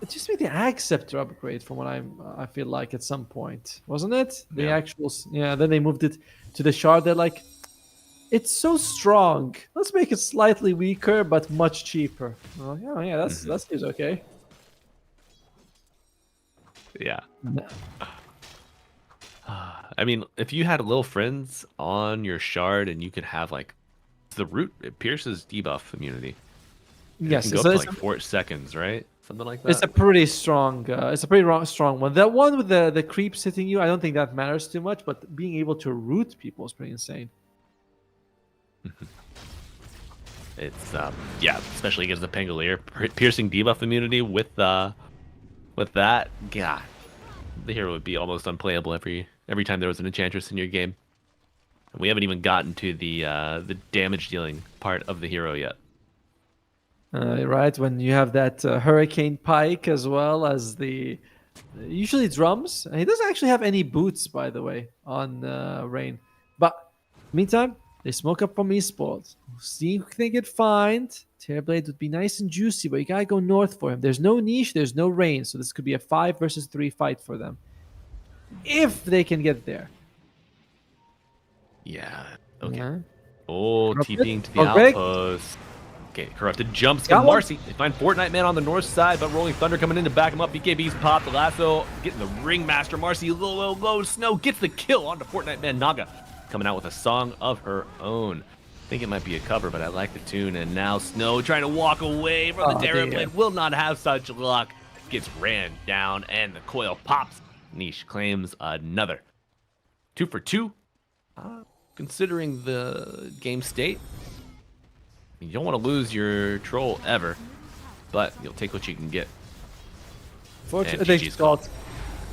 It used to be the Axe Scepter upgrade from what I feel like at some point, wasn't it? The actual, then they moved it to the shard. They're like, it's so strong. Let's make it slightly weaker, but much cheaper. Well, that seems okay. Yeah. I mean, if you had little friends on your shard and you could have like the root, it pierces debuff immunity. Yes, it can go so up to it's, like 4 seconds, right? Something like it's a that. pretty strong. Strong one. That one with the creeps hitting you, I don't think that matters too much. But being able to root people is pretty insane. It's yeah, especially against the Pangolier, piercing debuff immunity with that. God, the hero would be almost unplayable every time there was an enchantress in your game. And we haven't even gotten to the damage dealing part of the hero yet. Right, when you have that hurricane pike as well as the usually drums, and he doesn't actually have any boots, by the way, on Rain. But meantime, they smoke up from eSpoiled. See who they could find. Terrorblade would be nice and juicy, but you gotta go north for him. There's no niche, there's no Rain, so this could be a 5 versus 3 fight for them if they can get there. Yeah. Okay. Yeah. Oh, Corrupted. TPing to the Oh, Greg. outpost. Okay, Corrupted jumps Got from one. Marcy. They find Fortnite Man on the north side, but Rolling Thunder coming in to back him up. BKB's popped. The lasso getting the Ringmaster. Marcy, low. Snow gets the kill onto Fortnite Man. Naga coming out with a song of her own. I think it might be a cover, but I like the tune. And now Snow trying to walk away from the dear. Terrorblade. Will not have such luck. Gets ran down, and the coil pops. Niche claims another. 2 for 2. Considering the game state, you don't want to lose your troll ever, but you'll take what you can get. Fortunately, GG's call.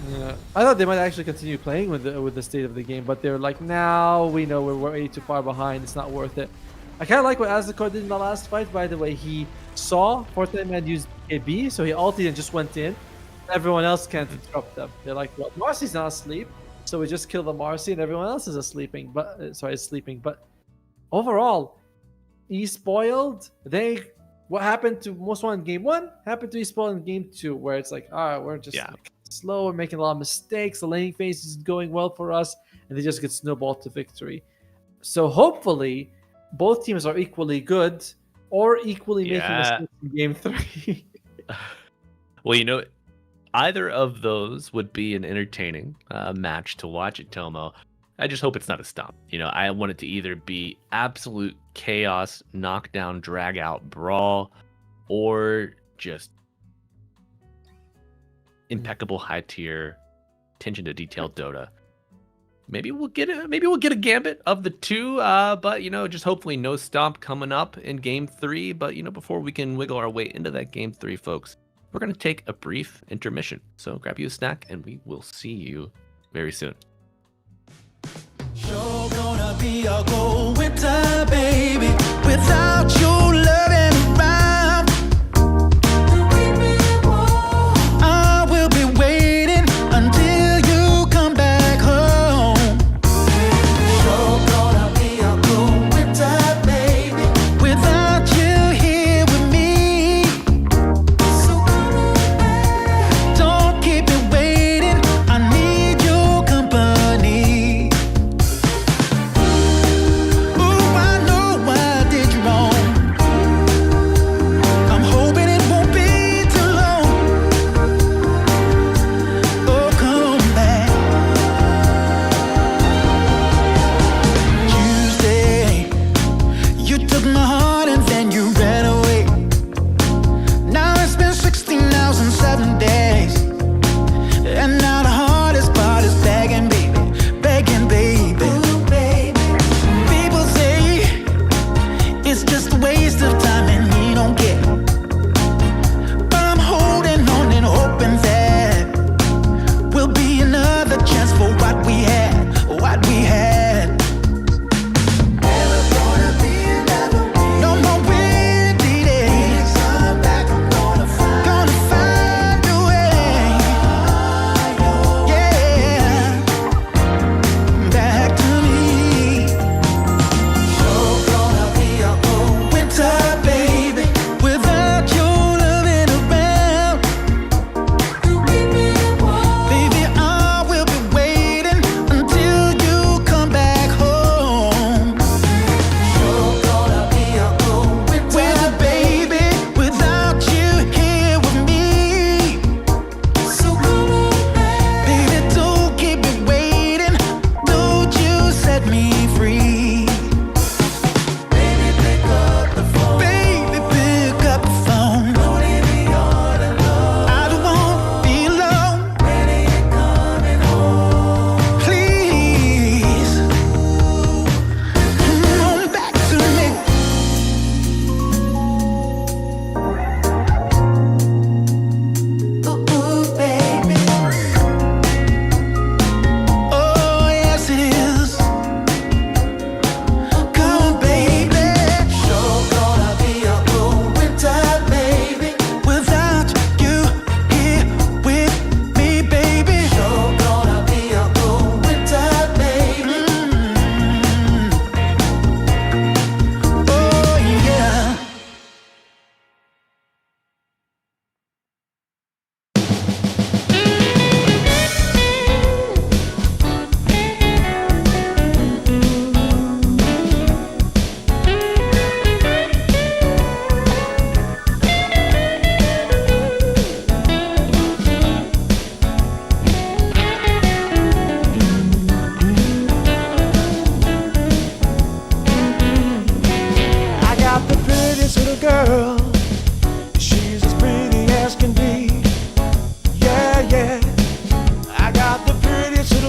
Yeah. I thought they might actually continue playing with the state of the game, but they're like, now we know we're way too far behind. It's not worth it. I kind of like what Azakor did in the last fight, by the way. He saw Fortnite Man use KB, so he ulted and just went in. Everyone else can't interrupt them. They're like, well, Marcy's not asleep, so we just kill the Marcy and everyone else is sleeping. But overall, eSpoiled, what happened to Most Wanted in game 1 happened to eSpoiled in game 2, where it's like, we're just like, slow, we're making a lot of mistakes, the laning phase isn't going well for us, and they just get snowballed to victory. So hopefully, both teams are equally good or equally making mistakes in game 3. Well, either of those would be an entertaining match to watch at Tomo. I just hope it's not a stomp. I want it to either be absolute chaos, knockdown, drag out, brawl, or just impeccable high tier, attention to detail Dota. Maybe we'll get a gambit of the two, but just hopefully no stomp coming up in game 3. But before we can wiggle our way into that game 3, folks, we're gonna take a brief intermission. So grab you a snack, and we will see you very soon. Sure gonna be a cold winter, baby, without your loving around. I will be waiting until you come back home. Sure gonna be a cold winter, baby, without you here with me. So come back. Don't keep me waiting. I need your company. Ooh, I know I did you wrong.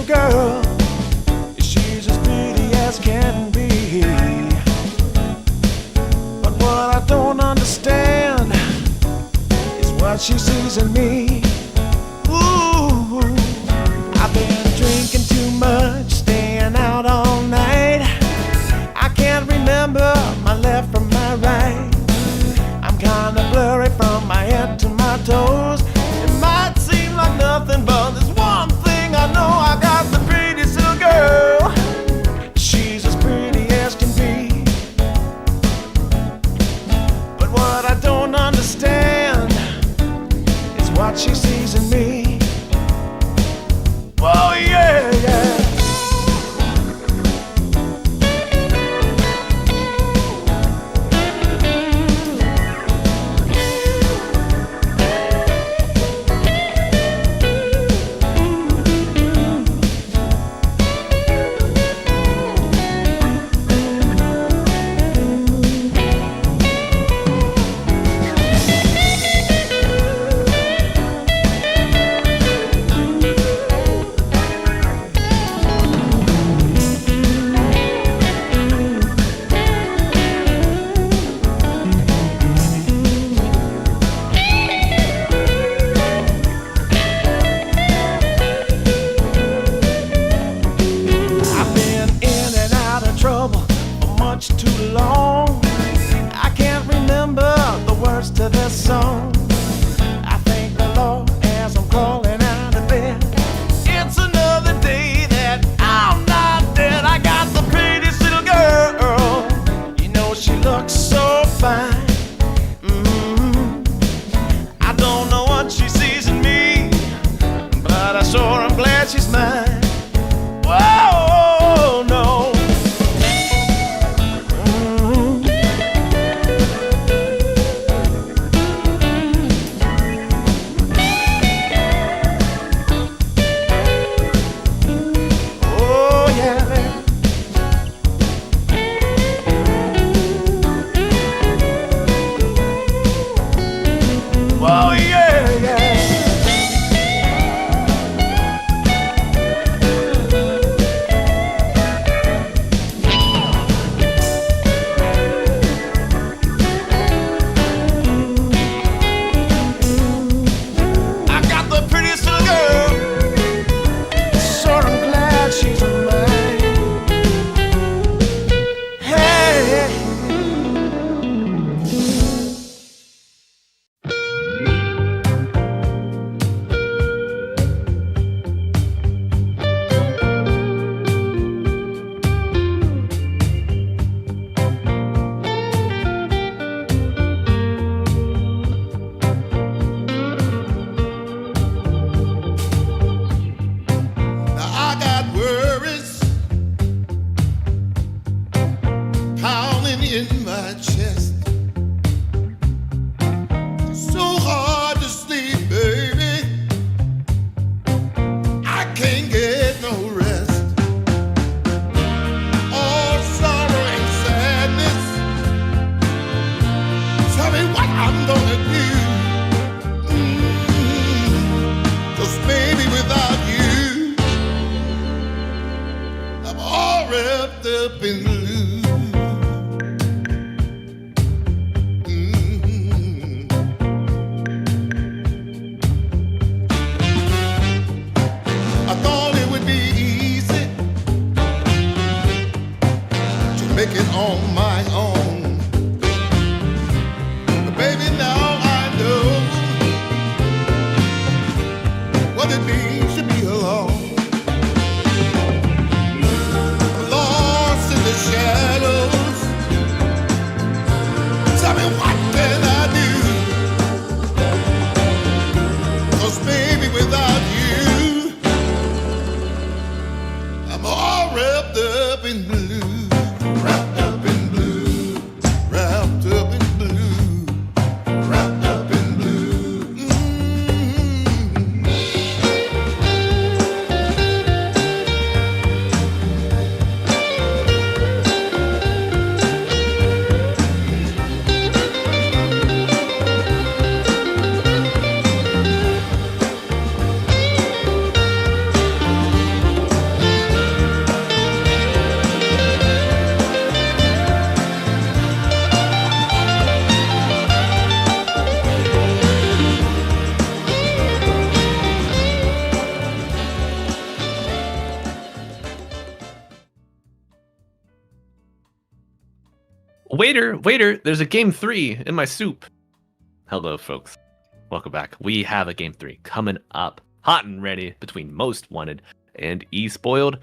little girl. She's as pretty as can be. But what I don't understand is what she sees in me. Ooh, I've been drinking too much, staying out all night. I can't remember my left from my right. I'm kinda blurry from my head to my toes. It might seem like nothing, but there's one thing I know. I got the prettiest little girl. She's as pretty as can be. But what I don't understand is what she sees in me. Oh yeah, yeah. To this song, I thank the Lord as I'm crawling out of bed. It's another day that I'm not dead. I got the prettiest little girl. You know she looks so fine. I don't know what she sees in me, but I sure am glad she's mine. Whoa, no. Waiter, there's a game 3 in my soup. Hello, folks. Welcome back. We have a game 3 coming up, hot and ready, between Most Wanted and eSpoiled.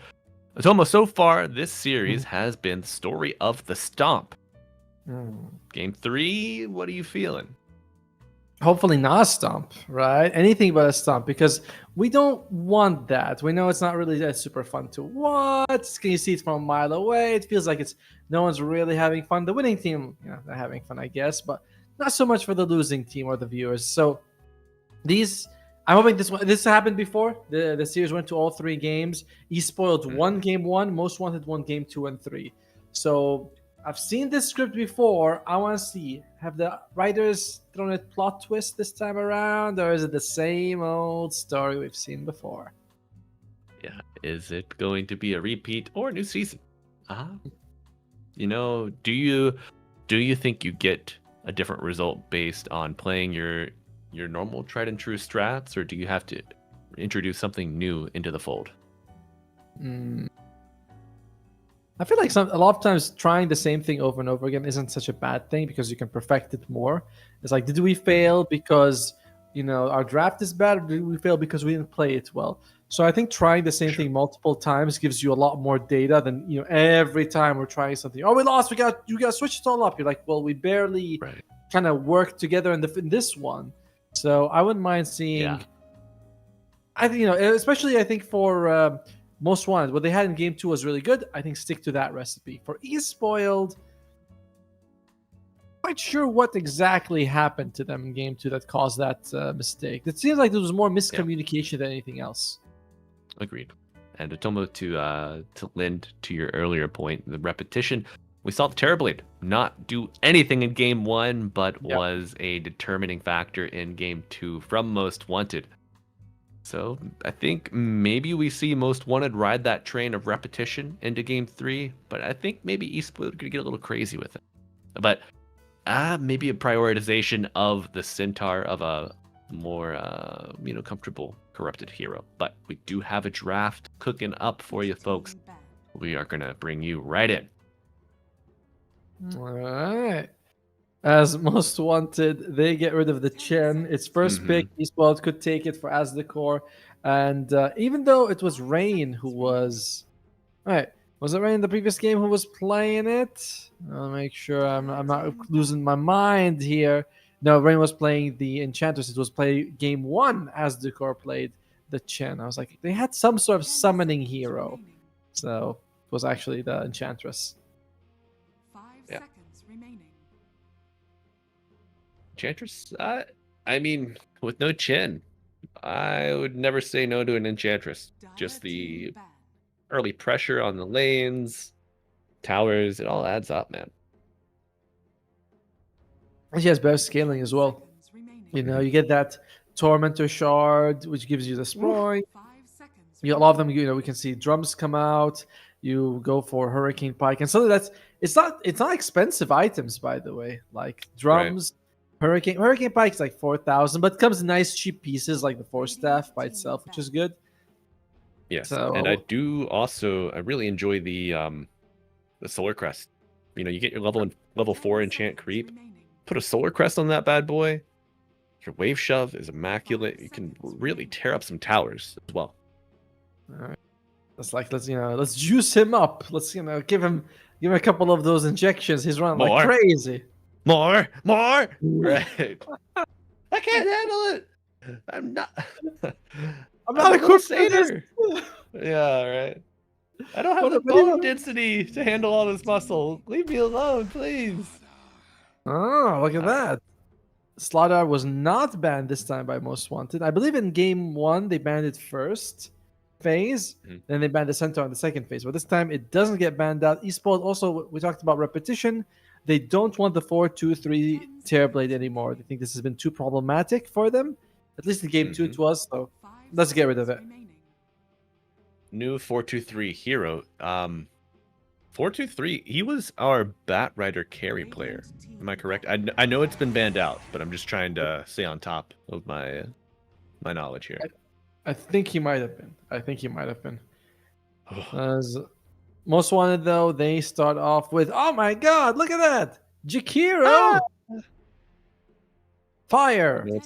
Tomo, so far, this series has been the story of the Stomp. Game 3, what are you feeling? Hopefully not a stomp, right? Anything but a stomp, because we don't want that. We know it's not really that super fun to watch. Can you see it from a mile away? It feels like it's no one's really having fun. The winning team, they're having fun, I guess, but not so much for the losing team or the viewers. So I'm hoping this happened before. The series went to all 3 games. eSpoiled won game 1, Most Wanted won game 2 and 3. So I've seen this script before. I want to see, have the writers thrown a plot twist this time around, or is it the same old story we've seen before? Yeah, is it going to be a repeat or a new season? Do you think you get a different result based on playing your normal tried and true strats, or do you have to introduce something new into the fold? I feel like a lot of times trying the same thing over and over again isn't such a bad thing, because you can perfect it more. It's like, did we fail because our draft is bad, or did we fail because we didn't play it well? So I think trying the same thing multiple times gives you a lot more data than every time we're trying something. Oh, we lost. You got to switch it all up. You're like, well, we barely kind of worked together in this one. So I wouldn't mind seeing. Yeah. I think especially I think for Most Wanted, what they had in game 2 was really good. I think stick to that recipe. For eSpoiled, quite sure what exactly happened to them in game 2 that caused that mistake. It seems like there was more miscommunication than anything else. Agreed. And Otomo, to lend to your earlier point, the repetition. We saw the Terrorblade not do anything in game 1, but was a determining factor in game 2 from Most Wanted. So I think maybe we see Most Wanted ride that train of repetition into game 3, but I think maybe eSpoiled could get a little crazy with it. But maybe a prioritization of the Centaur of a more comfortable corrupted hero. But we do have a draft cooking up for you, folks. We are gonna bring you right in. All right. As Most Wanted, they get rid of the Chen. Its first pick, eSpoiled could take it for as the core. And even though it was Rain who was... All right. Was it Rain the previous game who was playing it? I'll make sure I'm not losing my mind here. No, Rain was playing the Enchantress. It was game 1 as the core played the Chen. I was like, they had some sort of summoning hero. So it was actually the Enchantress. 5 seconds remaining. Enchantress? I mean, with no Chen, I would never say no to an Enchantress. Just the early pressure on the lanes, towers, it all adds up, man. She has better scaling as well. You get that Tormentor Shard, which gives you the Sproing. A lot of them, we can see drums come out. You go for Hurricane Pike, and something it's not expensive items, by the way. Like drums, Hurricane Pike is like 4,000, but it comes in nice cheap pieces like the Force Staff by itself, which is good. Yes, and I really enjoy the Solar Crest. You get your level 4 enchant creep. Put a Solar Crest on that bad boy. Your Wave Shove is immaculate. You can really tear up some towers as well. All right. Let's juice him up. Let's give him a couple of those injections. He's running like crazy. More. Right. I can't handle it. I'm not a Crusader. Yeah, right. I don't have the bone density to handle all this muscle. Leave me alone, please. Oh, look at that. Slaughter was not banned this time by Most Wanted. I believe in game 1 they banned it first phase, then they banned the Centaur in the second phase. But this time it doesn't get banned out. eSpoiled also, we talked about repetition. They don't want the 4-2-3 Terrorblade anymore. They think this has been too problematic for them. At least in game 2 it was, so let's get rid of it. New 4-2-3 hero. 4-2-3, he was our Bat Rider carry player. Am I correct? I know it's been banned out, but I'm just trying to stay on top of my knowledge here. I think he might have been. As Most Wanted, though, they start off with, oh my god, look at that! Jakiro! Ah! Fire! You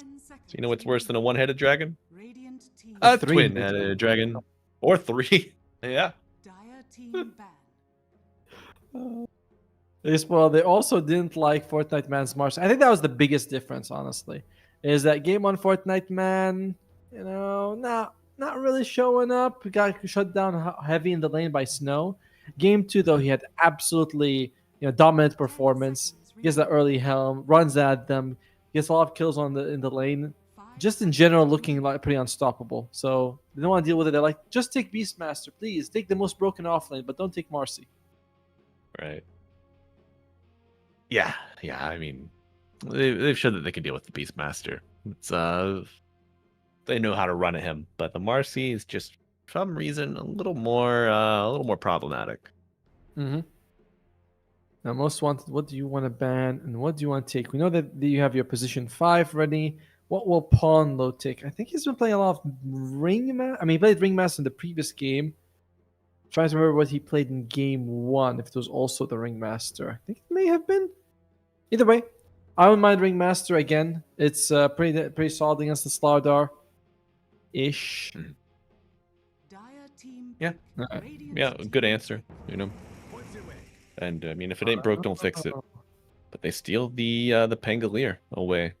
know what's worse than a one-headed dragon? Radiant team. A three-headed twin-headed dragon. Or three. Yeah. Dire team ban. They also didn't like Fortnite Man's Mars. I think that was the biggest difference, honestly. Is that game 1 Fortnite Man, not really showing up. He got shut down heavy in the lane by Snow. Game 2, though, he had absolutely dominant performance. He gets that early helm, runs at them, gets a lot of kills in the lane. Just in general, looking like pretty unstoppable. So they don't want to deal with it. They're like, just take Beastmaster, please. Take the most broken offlane, but don't take Marcy. Right. Yeah. I mean, they've showed that they can deal with the Beastmaster. It's they know how to run at him, but the Marcy is just for some reason a little more problematic. Mm-hmm. Now, Most Wanted, what do you want to ban and what do you want to take? We know that you have your position 5 ready. What will Pawn Low take? I think he's been playing a lot of Ringmaster. I mean, he played Ringmaster in the previous game. Trying to remember what he played in game 1, if it was also the Ringmaster. I think it may have been. Either way, I wouldn't mind Ringmaster again. It's pretty solid against the Slardar. Ish. Dire team. Yeah. Alright. Yeah, good answer. And I mean, if it ain't broke, don't fix it. But they steal the Pangolier away.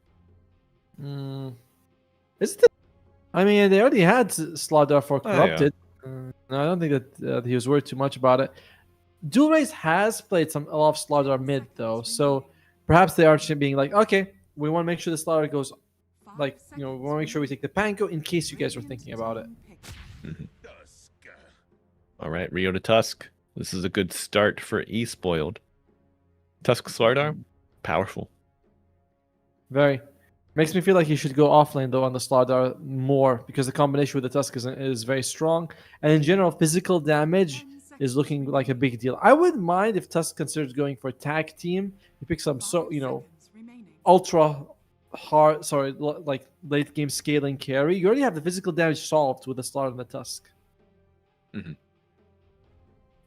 Is it? I mean, they already had Slardar for yeah. Corrupted. No, I don't think that he was worried too much about it. Dual Race has played a lot of Slardar mid, though. So perhaps they are being like, okay, we want to make sure the Slardar goes, we want to make sure we take the Panko in case you guys were thinking about it. All right, Rio to Tusk. This is a good start for eSpoiled. Tusk Slardar, powerful. Very. Makes me feel like he should go offlane, though, on the Slardar more, because the combination with the Tusk is very strong. And in general, physical damage is looking like a big deal. I wouldn't mind if Tusk considers going for tag team. He picks some, ultra hard, like late game scaling carry. You already have the physical damage solved with the Slardar and the Tusk. Mm-hmm.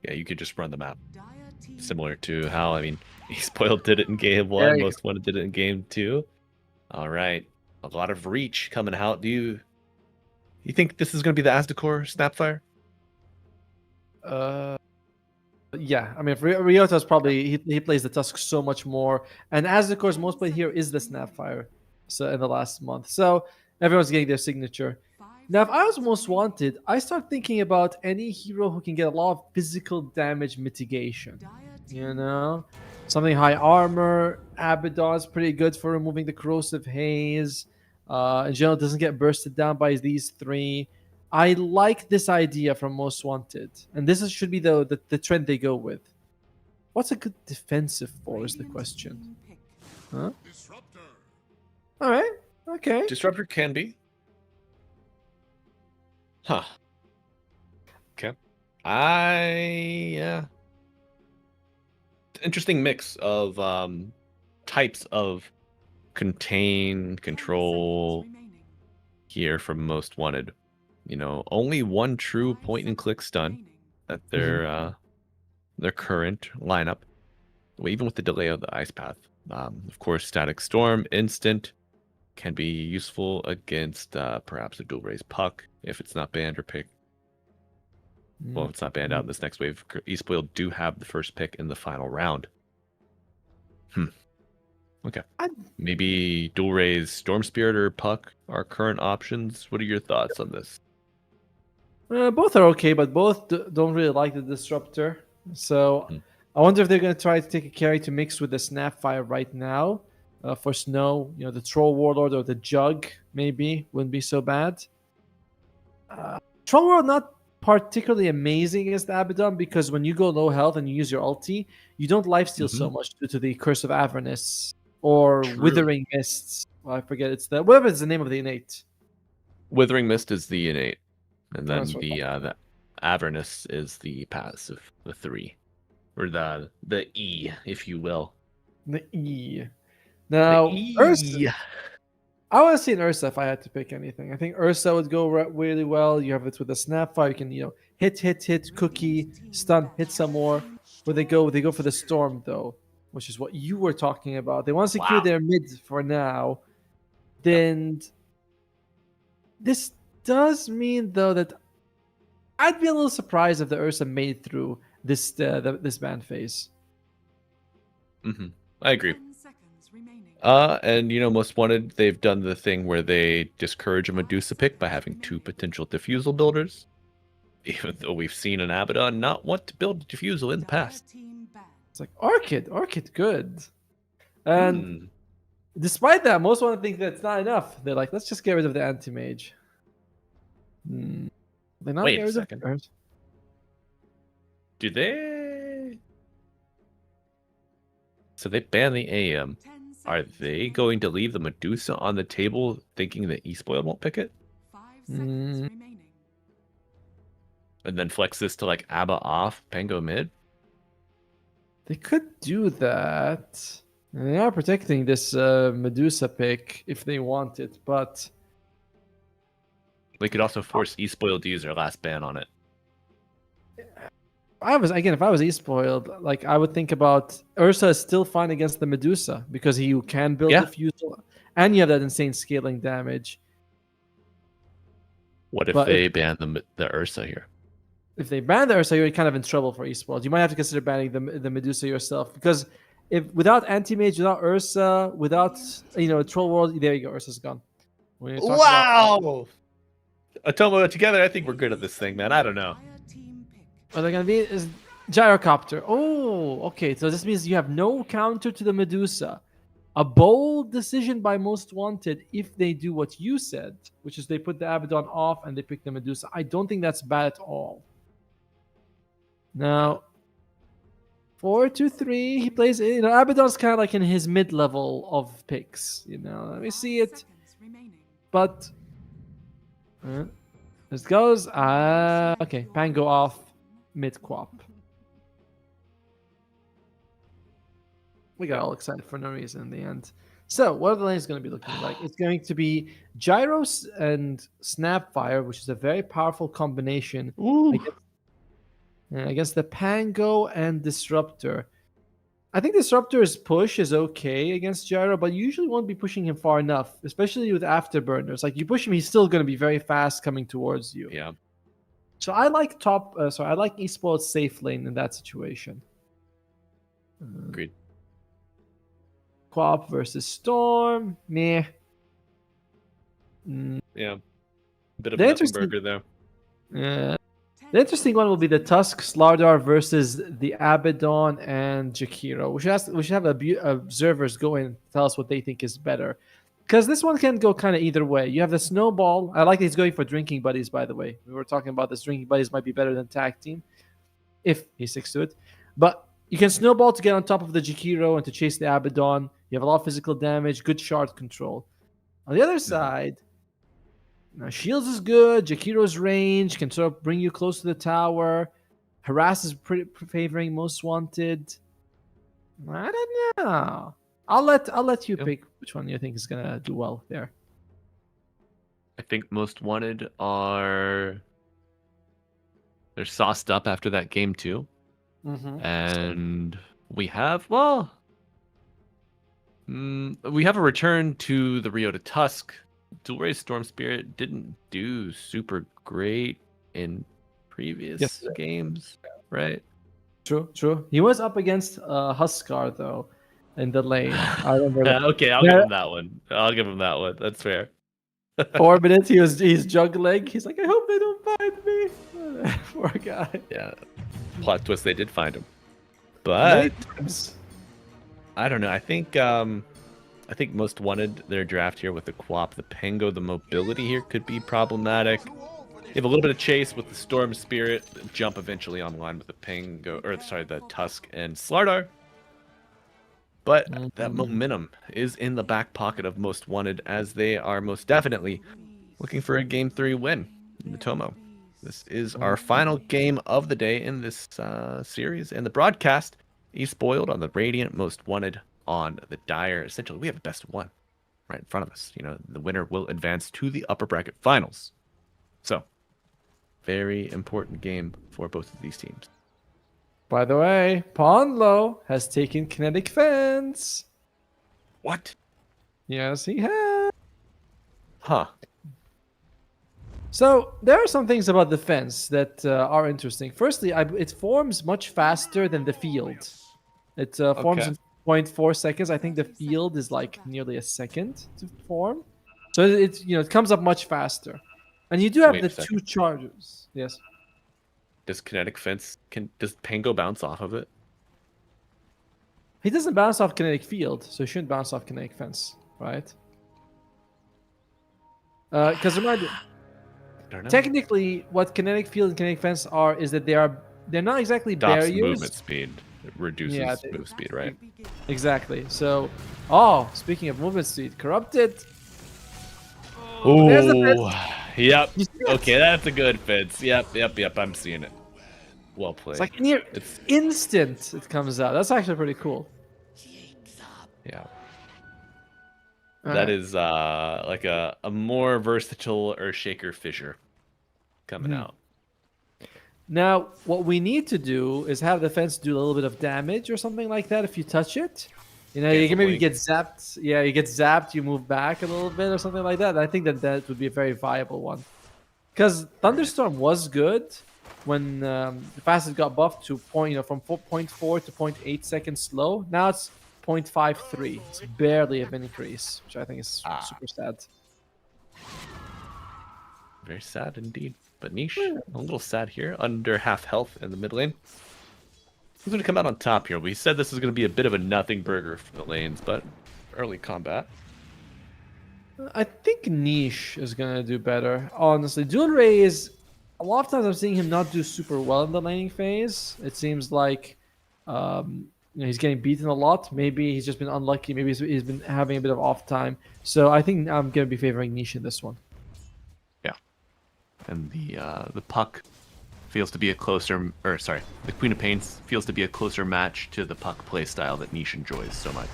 Yeah, you could just run the map. Similar to how, eSpoiled did it in game 1, Most Wanted did it in game 2. All right, a lot of reach coming out. Do you think this is going to be the Asdecor Snapfire? Yeah. I mean, Ryota's probably he plays the Tusk so much more, and Asdecor's most played hero is the Snapfire. So in the last month, so everyone's getting their signature. Now, if I was Most Wanted, I start thinking about any hero who can get a lot of physical damage mitigation. Something high armor. Abaddon's pretty good for removing the corrosive haze. In general, doesn't get bursted down by these 3. I like this idea from Most Wanted, and this should be the trend they go with. What's a good defensive for is the question. Huh? All right. Okay. Disruptor can be. Huh. Okay. Interesting mix of types of contain, control here from Most Wanted. Only one true point and click stun at their current lineup. Well, even with the delay of the ice path. Of course, static storm, instant can be useful against perhaps a dual raise puck if it's not banned or picked. Well, it's not banned out in this next wave. eSpoiled do have the first pick in the final round. Okay. Maybe dual raise Storm Spirit or Puck are current options. What are your thoughts on this? Both are okay, but both don't really like the Disruptor. So I wonder if they're going to try to take a carry to mix with the Snapfire right now. For Snow, the Troll Warlord or the Jug, maybe, wouldn't be so bad. Troll Warlord, not particularly amazing against Abaddon, because when you go low health and you use your ulti, you don't lifesteal so much due to the Curse of Avernus or Withering Mists. Well, I forget, whatever is the name of the innate. Withering Mist is the innate, and then the Avernus is the passive, the 3, or the E, if you will. The E. Now, I want to see an Ursa if I had to pick anything. I think Ursa would go really well. You have it with a Snapfire. You can, hit, cookie, stun, hit some more. Where they go for the Storm, though, which is what you were talking about. They want to secure their mid for now. Then this does mean, though, that I'd be a little surprised if the Ursa made through this ban phase. I agree. 10 seconds remaining. And Most Wanted, they've done the thing where they discourage a Medusa pick by having 2 potential diffusal builders. Even though we've seen an Abaddon not want to build diffusal in the past. Team banned. It's like Orchid good. And despite that, most want to think that's not enough. They're like, let's just get rid of the anti-mage. They're not Wait get a rid second. of Do they? So they ban the AM. 10 Are seconds they remaining. going to leave the Medusa on the table thinking that eSpoiled won't pick it? 5 seconds remaining. And then flex this to like Abba off, Pango mid? They could do that. And they are protecting this Medusa pick if they want it, but They could also force eSpoiled to use their last ban on it. if I was eSpoiled, like I would think about Ursa is still fine against the Medusa because you can build Yeah. diffusal and you have that insane scaling damage. What if But they ban the Ursa here? If they ban the Ursa, you're kind of in trouble for eSpoiled. You might have to consider banning the Medusa yourself because if without anti-mage, without Ursa, without Troll World, there you go, Ursa's gone. When you talk about- Wow! Atomo, together, I think we're good at this thing, man. I don't know. Dire team pick. Are they gonna be is Gyrocopter? Oh, okay. So this means you have no counter to the Medusa. A bold decision by Most Wanted if they do what you said, which is they put the Abaddon off and they pick the Medusa. I don't think that's bad at all. Now, 4-2-3, he plays. Abaddon's kind of like in his mid-level of picks. Let me 5 see it. seconds remaining. But this goes. Okay, Pango off mid quap. We got all excited for no reason in the end. So, what are the lanes going to be looking like? It's going to be Gyros and Snapfire, which is a very powerful combination against the Pango and Disruptor. I think Disruptor's push is okay against Gyro, but you usually won't be pushing him far enough, especially with Afterburners. Like, you push him, he's still going to be very fast coming towards you. Yeah. So I like I like eSpoiled safe lane in that situation. Agreed. Quap versus Storm, meh. Yeah. Bit of The a interesting- burger there. Yeah. The interesting one will be the Tusk Slardar versus the Abaddon and Jakiro. We should have observers go in and tell us what they think is better. Because this one can go kind of either way. You have the Snowball. I like that he's going for Drinking Buddies, by the way. We were talking about this. Drinking Buddies might be better than Tag Team if he sticks to it. But you can Snowball to get on top of the Jakiro and to chase the Abaddon. You have a lot of physical damage, good shard control. On the other side, now Shields is good. Jakiro's range can sort of bring you close to the tower. Harass is pretty favoring Most Wanted. I don't know. I'll let you pick which one you think is gonna do well there. I think Most Wanted they're sauced up after that game too. And we have we have a return to the Rio to Tusk. Dual Ray Storm Spirit didn't do super great in previous games, right? True. He was up against Huskar though in the lane. I remember. Okay, I'll give him that one. That's fair. 4 minutes. He's juggling. He's like, I hope they don't find me. Poor guy. Yeah. Plot twist: they did find him, but I don't know. I think Most Wanted, their draft here with the Quap, the Pango, the mobility here could be problematic. You have a little bit of chase with the Storm Spirit, jump eventually online with the the Tusk and Slardar. But that momentum is in the back pocket of Most Wanted, as they are most definitely looking for a Game 3 win in the Tomo. This is our final game of the day in this series, and the broadcast eSpoiled on the Radiant, Most Wanted on the Dire. Essentially, we have the best of one. right in front of us. The winner will advance to the upper bracket finals. So, very important game for both of these teams. By the way, Ponlo has taken kinetic fence. What? Yes, he has. Huh. So there are some things about the fence that are interesting. Firstly, it forms much faster than the field. It forms Okay. in 0.4 seconds. I think the field is like nearly a second to form. So it comes up much faster. And you do have Wait the a second. 2 charges. Yes. Does kinetic fence does Pango bounce off of it? He doesn't bounce off kinetic field, so he shouldn't bounce off kinetic fence, right? Because remember, I don't know. technically, what kinetic field and kinetic fence are is that they're not exactly Stops barriers. movement speed. It reduces Yeah, move speed, right? Exactly. So, speaking of movement speed, corrupted. Oh, There's the fence. yep. You see it? Okay, that's a good fence. Yep. I'm seeing it. Well played. It's like near It's- instant it comes out. That's actually pretty cool. Yeah. All That right. is like a more versatile Earthshaker Fissure coming Hmm. out. Now, what we need to do is have the fence do a little bit of damage or something like that if you touch it. You can Cancel maybe blink. get zapped. Yeah, you get zapped, you move back a little bit or something like that. I think that would be a very viable one. Because Thunderstorm was good when the fastest got buffed to from 0.4 to 0.8 seconds slow. Now it's 0.53. It's barely of an increase, which I think is super sad. Very sad indeed. But Niche, a little sad here. Under half health in the mid lane. Who's going to come out on top here? We said this is going to be a bit of a nothing burger for the lanes, but early combat. I think Niche is gonna do better. Honestly, Dual Ray is a lot of times I'm seeing him not do super well in the laning phase. It seems like he's getting beaten a lot. Maybe he's just been unlucky. Maybe he's been having a bit of off time. So I think I'm gonna be favoring Niche in this one. Yeah. And the puck feels to be the Queen of Pains feels to be a closer match to the puck play style that Niche enjoys so much.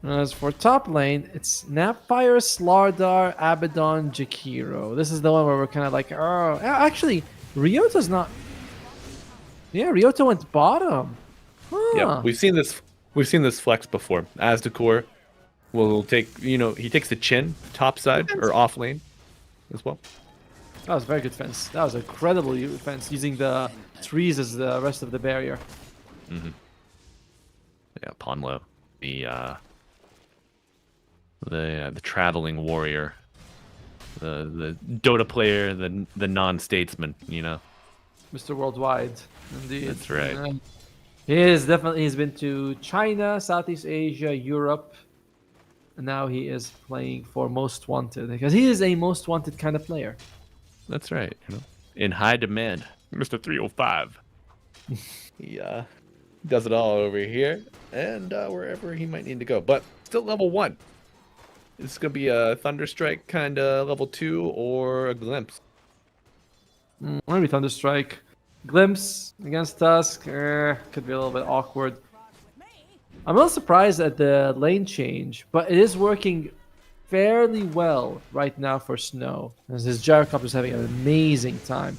As for top lane, it's Snapfire, Slardar, Abaddon, Jakiro. This is the one where we're kind of like, oh, actually, Ryota's not. Yeah, Ryota went bottom. Huh. Yeah, we've seen this flex before. Asdecor will take, he takes the Chin top side or off lane as well. That was a very good fence. That was a credible fence using the trees as the rest of the barrier. Mm-hmm. Yeah, Ponlo, the traveling warrior, the Dota player, the non-statesman, Mr. Worldwide, indeed. That's right. He's been to China, Southeast Asia, Europe, and now he is playing for Most Wanted because he is a Most Wanted kind of player. That's right. In high demand, Mr. 305. He does it all over here and wherever he might need to go, but still level 1. It's gonna be a Thunderstrike kind of level 2 or a Glimpse. Maybe Thunderstrike. Glimpse against Tusk could be a little bit awkward. I'm a little surprised at the lane change, but it is working fairly well right now for Snow, as his Gyrocopter is having an amazing time.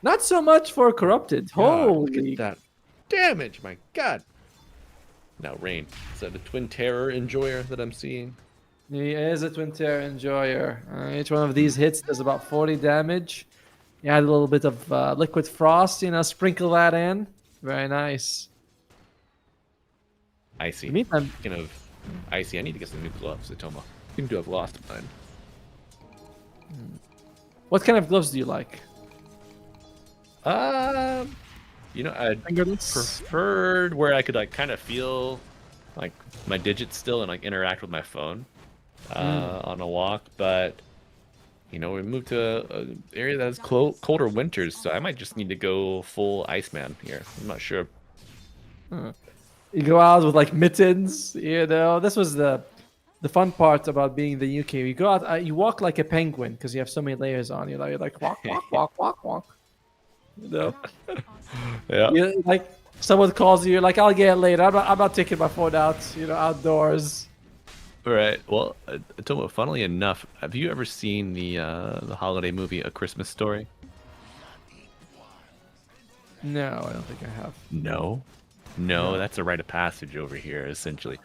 Not so much for Corrupted. God, look Holy! at that damage, my god. Now Rain. Is that the Twin Terror enjoyer that I'm seeing? He is a Twin Terror Enjoyer. Each one of these hits does about 40 damage. You add a little bit of Liquid Frost, sprinkle that in. Very nice. Icy. In the meantime, Speaking of Icy, I need to get some new gloves, Atoma. Seem to have lost mine. what kind of gloves do you like? I'd Fingerless? preferred where I could kind of feel like my digits still and interact with my phone on a walk, but we moved to an area that has colder winters, so I might just need to go full Iceman here. I'm not sure. You go out with mittens, This was the fun part about being in the UK. You go out, you walk like a penguin because you have so many layers on. You're like walk, walk, walk, walk, walk. Yeah. someone calls you, you're like, I'll get it later. I'm not taking my phone out, outdoors. Right. Well, Tomo, funnily enough, have you ever seen the holiday movie A Christmas Story? No, I don't think I have. No. No, that's a rite of passage over here, essentially.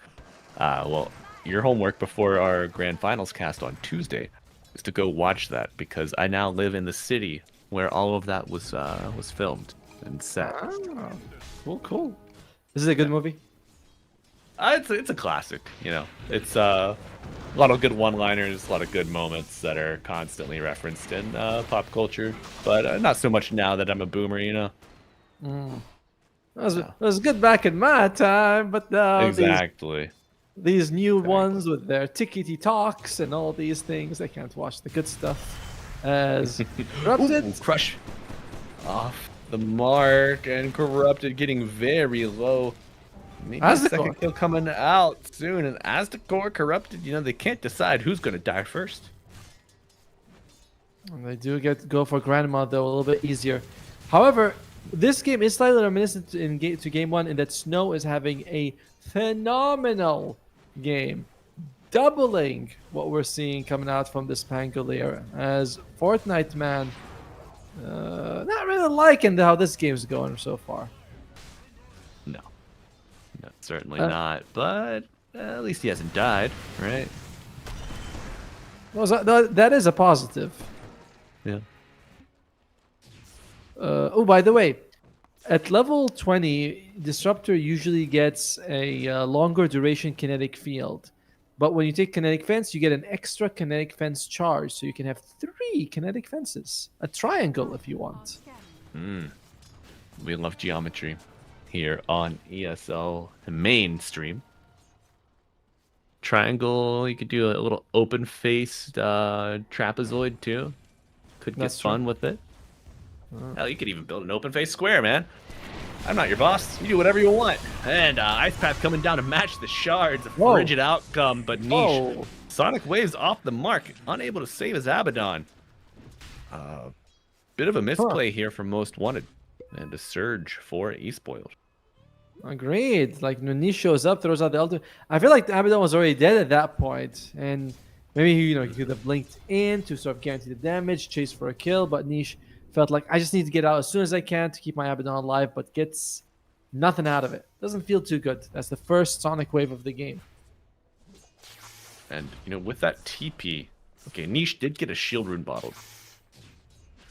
Well, your homework before our grand finals cast on Tuesday is to go watch that, because I now live in the city where all of that was filmed and set. Oh, cool. This is a good movie. It's a classic, It's a lot of good one-liners, a lot of good moments that are constantly referenced in pop culture, but not so much now that I'm a boomer, It was good back in my time, but now Exactly. these new ones with their tickety talks and all these things, I can't watch the good stuff. As Corrupted, Ooh, crush off the mark, and Corrupted getting very low. Maybe a Aztec second Core. kill coming out soon, and Aztec Core Corrupted, they can't decide who's going to die first. and they do go for Grandma though a little bit easier. However, this game is slightly reminiscent to Game 1 in that Snow is having a phenomenal game, doubling what we're seeing coming out from this Pangolier. As Fortnite, man, not really liking how this game's going so far. No, certainly not. But at least he hasn't died, right? Well, that is a positive. Yeah. Oh, by the way, at level 20, Disruptor usually gets a longer duration kinetic field. But when you take Kinetic Fence, you get an extra Kinetic Fence charge. So you can have 3 Kinetic Fences. A triangle if you want. We love geometry here on ESL mainstream. Triangle, you could do a little open-faced trapezoid too. Could get That's true. fun with it. Hell, you could even build an open-faced square, man. I'm not your boss. You do whatever you want. And Ice Path coming down to match the shards. A Whoa. frigid outcome, but niche. Whoa. Sonic Waves off the mark. Unable to save his Abaddon. Bit of a misplay here from Most Wanted. And a surge for eSpoiled. Agreed. Like when Niche shows up, throws out the ultimate. I feel like the Abaddon was already dead at that point, and maybe he could have blinked in to sort of guarantee the damage, chase for a kill. But Niche felt like I just need to get out as soon as I can to keep my Abaddon alive, but gets nothing out of it. Doesn't feel too good. That's the first Sonic Wave of the game. And with that TP, okay, Niche did get a shield rune bottled.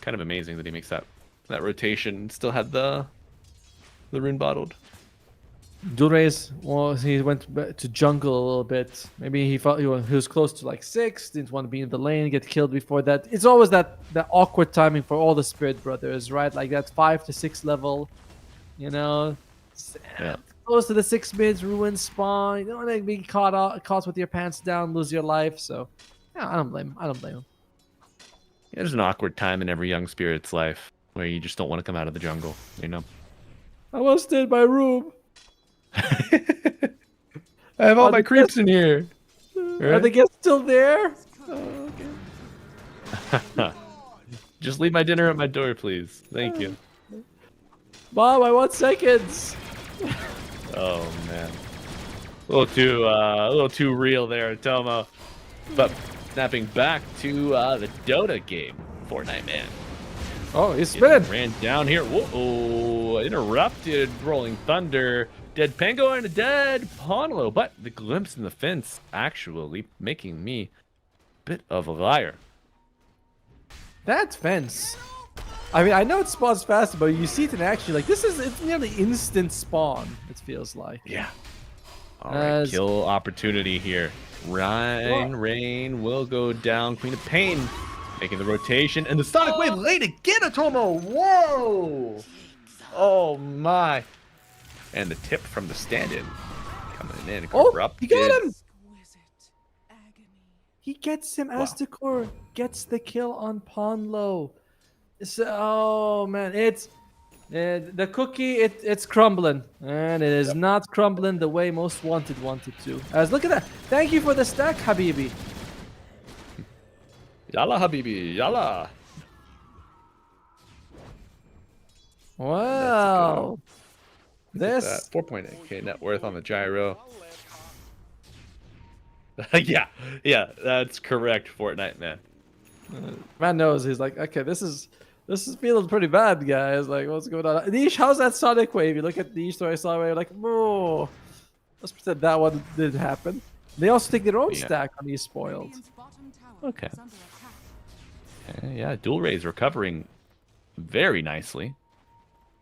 Kind of amazing that he makes that rotation. Still had the rune bottled. Dulre's, well, he went back to jungle a little bit. Maybe he felt he was close to like 6, didn't want to be in the lane, get killed before that. It's always that awkward timing for all the Spirit Brothers, right? Like that 5 to 6 level, Yeah. close to the 6 mids, ruin spawn. You don't want to be caught with your pants down, lose your life. So, yeah, I don't blame him. Yeah, there's an awkward time in every young spirit's life where you just don't want to come out of the jungle, I want to stay in my room. I have all my creeps in here. Are the guests still there? Oh, okay. Just leave my dinner at my door, please. Thank you. Mom, I want seconds. Oh man, a little too real there, Tomo. But snapping back to the Dota game, Fortnite man. Oh, he's spinning. Ran down here. Whoa! Interrupted. Rolling Thunder. Dead Pango and a dead Ponlo. But the glimpse in the fence actually making me a bit of a liar. That fence. I mean, I know it spawns faster, but you see it in action. Like it's nearly instant spawn. It feels like. Yeah. All right, kill opportunity here. Rain will go down. Queen of Pain making the rotation, and the Sonic Wave late again, Atomo. Whoa! Oh my! And the tip from the stand-in coming in. Corrupted. He got him. He gets him. Aztecor gets the kill on Ponlo. Oh man, it's the cookie. It's crumbling, and it is not crumbling the way Most wanted to. As look at that. Thank you for the stack, Habibi. Yalla, Habibi, yalla. Wow. This 4.8k net worth on the gyro. yeah, that's correct, Fortnite man. man knows he's like, okay, this is feeling pretty bad, guys. Like, what's going on? Niche, how's that Sonic wave? You look at Niche story, I saw where you're like, oh, let's pretend that one didn't happen. They also take their own Yeah. stack on eSpoiled. Radiant's bottom tower Okay. is under attack. Yeah, Dual Ray's recovering very nicely.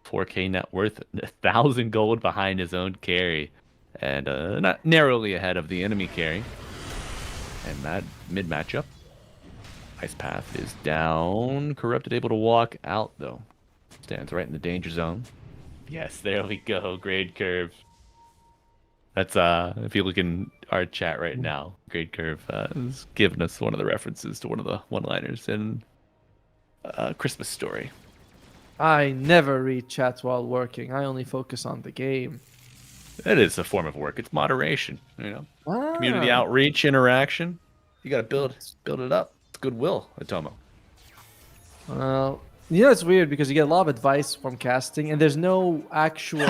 4k net worth, 1,000 gold behind his own carry, and not narrowly ahead of the enemy carry. And that mid matchup, Ice Path is down. Corrupted able to walk out though. Stands right in the danger zone. Yes, there we go. Grade curve. That's if you look in our chat right now, Grade Curve is giving us one of the references to one of the one-liners in Christmas Story. I never read chats while working. I only focus on the game. It is a form of work. It's moderation, you know. Community Ah. outreach, interaction. You got to build it up. It's goodwill, Atomo. Well, you know, it's weird because you get a lot of advice from casting, and there's no actual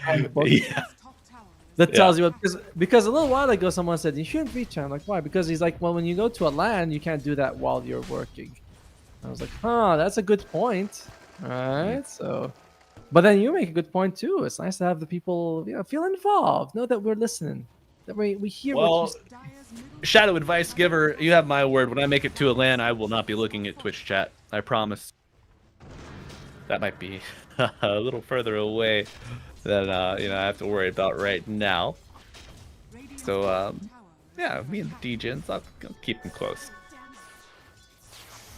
like, book Yeah. Top tower is that tells you what. Because a little while ago, someone said you shouldn't read chat. I'm like, why? Because he's like, well, when you go to a LAN, you can't do that while you're working. I was like, huh, that's a good point. All right, so. But then you make a good point too. It's nice to have the people, you know, feel involved, know that we're listening, that we hear Well, what you Dire's middle Shadow Advice Giver, you have my word. When I make it to a LAN, I will not be looking at Twitch chat. I promise. That might be a little further away than you know I have to worry about right now. Radiant's So bottom tower is yeah, me and the DJs, I'll keep them close.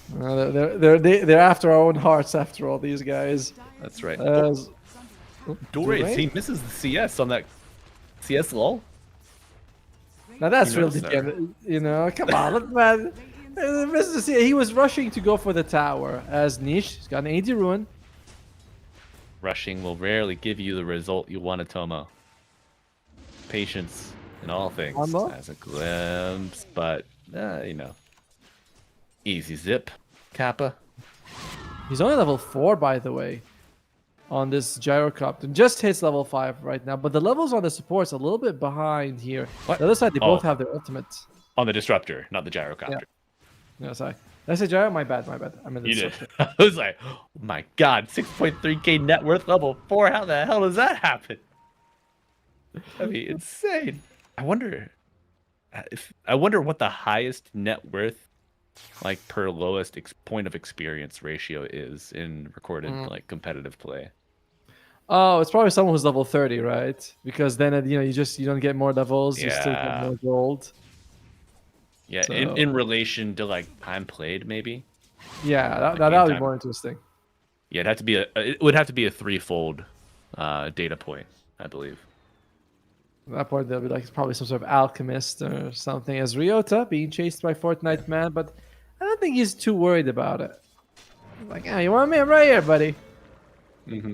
they're after our own hearts after all, these guys. That's right. Dore? He misses the CS on that CS lull. Now that's He real knows that. degenerate, you know. Come on, look, man. He was rushing to go for the tower as Niche. He's got an AD ruin. Rushing will rarely give you the result you want, Atomo. Patience in all things Combo? as a glimpse, but you know, easy zip, Kappa. He's only level 4, by the way, on this gyrocopter. Just hits level 5 right now, but the levels on the support's a little bit behind here. What? The other side, they both Oh. have their ultimate. On the disruptor, not the gyrocopter. Yeah. No, sorry. Did I say gyro? My bad. I mean, You did. I was like, oh my god, 6.3k net worth level 4. How the hell does that happen? That'd be insane. I wonder what the highest net worth, like per lowest point of experience ratio is in recorded like competitive play. Oh, it's probably someone who's level 30, right? Because then you know you don't get more levels. You still Yeah. get more gold. Yeah, So- in relation to like time played, maybe. Yeah, that game would be time. more interesting. Yeah, it would have to be a threefold data point, I believe. At that point, they'll be like probably some sort of alchemist or something as Ryota being chased by Fortnite Man, but I don't think he's too worried about it. Like, you want me? I'm right here, buddy. Mm-hmm.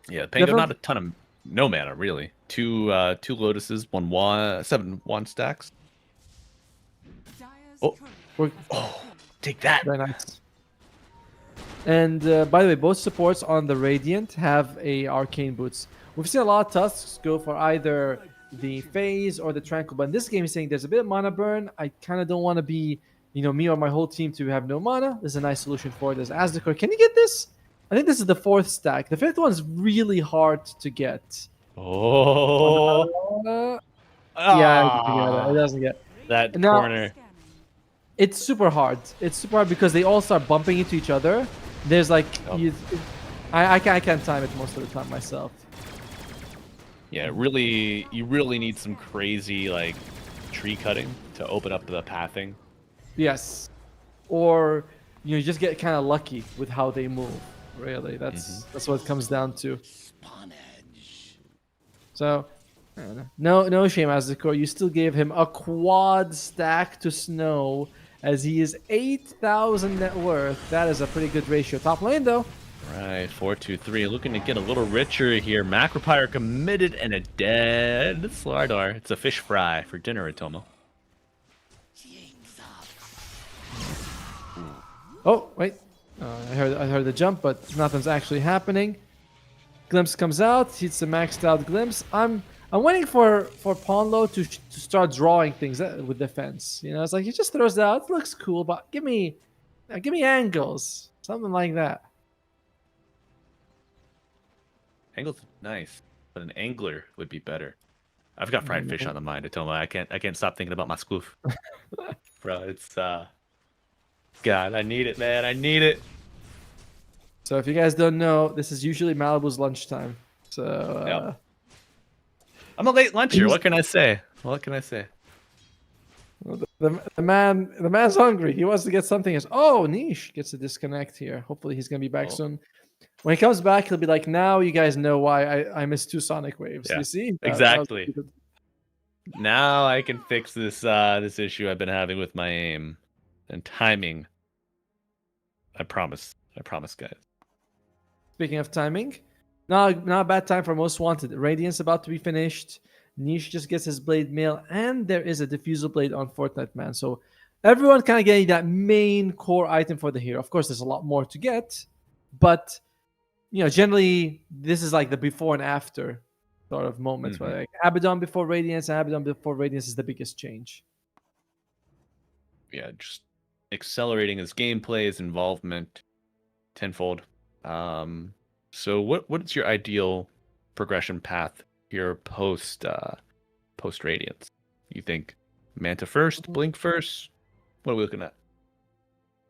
Yeah, Pango, Definitely- not a ton of no mana really. Two lotuses, 7 wand stacks. Dire's Oh. turret We're Take that. very nice. And by the way, both supports on the Radiant have a arcane boots. We've seen a lot of Tusks go for either the phase or the tranquil, but in this game, he's saying there's a bit of mana burn. I kind of don't want to be, you know, me or my whole team to have no mana. This is a nice solution for it. There's Aztekor. Can you get this? I think this is the 4th stack. The 5th one's really hard to get. Oh, Yeah, it doesn't get. that Now- corner. scanning. It's super hard. It's super hard because they all start bumping into each other. There's like Oh. I can't time it most of the time myself. Yeah, you really need some crazy like tree cutting to open up the pathing. Yes, or you just get kind of lucky with how they move. Really, that's what it comes down to. So, I don't know. No shame, Aztekor. You still gave him a quad stack to snow, as he is 8,000 net worth. That is a pretty good ratio. Top lane though. Right, 4-2-3, looking to get a little richer here. Macropyre committed and a dead Slardar. It's a fish fry for dinner, Atomo. Oh wait, I heard the jump, but nothing's actually happening. Glimpse comes out, hits the maxed out Glimpse. I'm waiting for Ponlo to start drawing things with defense. You know, it's like he just throws it out. It looks cool, but give me angles, something like that. Angle's nice, but an angler would be better. I've got fried fish on the mind. I tell you, I can't stop thinking about my spoof. Bro, it's God, I need it, man. I need it. So if you guys don't know, this is usually Malibu's lunchtime. So Yep. I'm a late luncher. What can I say? What can I say? the man's hungry. He wants to get something. Oh, Niche gets a disconnect here. Hopefully he's gonna be back soon. When he comes back, he'll be like, now you guys know why I missed 2 Sonic Waves. Yeah, You see? exactly. Now I can fix this this issue I've been having with my aim and timing. I promise. I promise, guys. Speaking of timing, not a bad time for Most Wanted. Radiant's about to be finished. Niche just gets his blade mail, and there is a diffusal blade on Fortnite Man. So everyone kind of getting that main core item for the hero. Of course, there's a lot more to get, but you know, generally this is like the before and after sort of moments. Where like Abaddon before Radiance and Abaddon before Radiance is the biggest change. Yeah, just accelerating his gameplay, his involvement tenfold. So what's your ideal progression path here post Radiance? You think Manta first, Blink first? What are we looking at?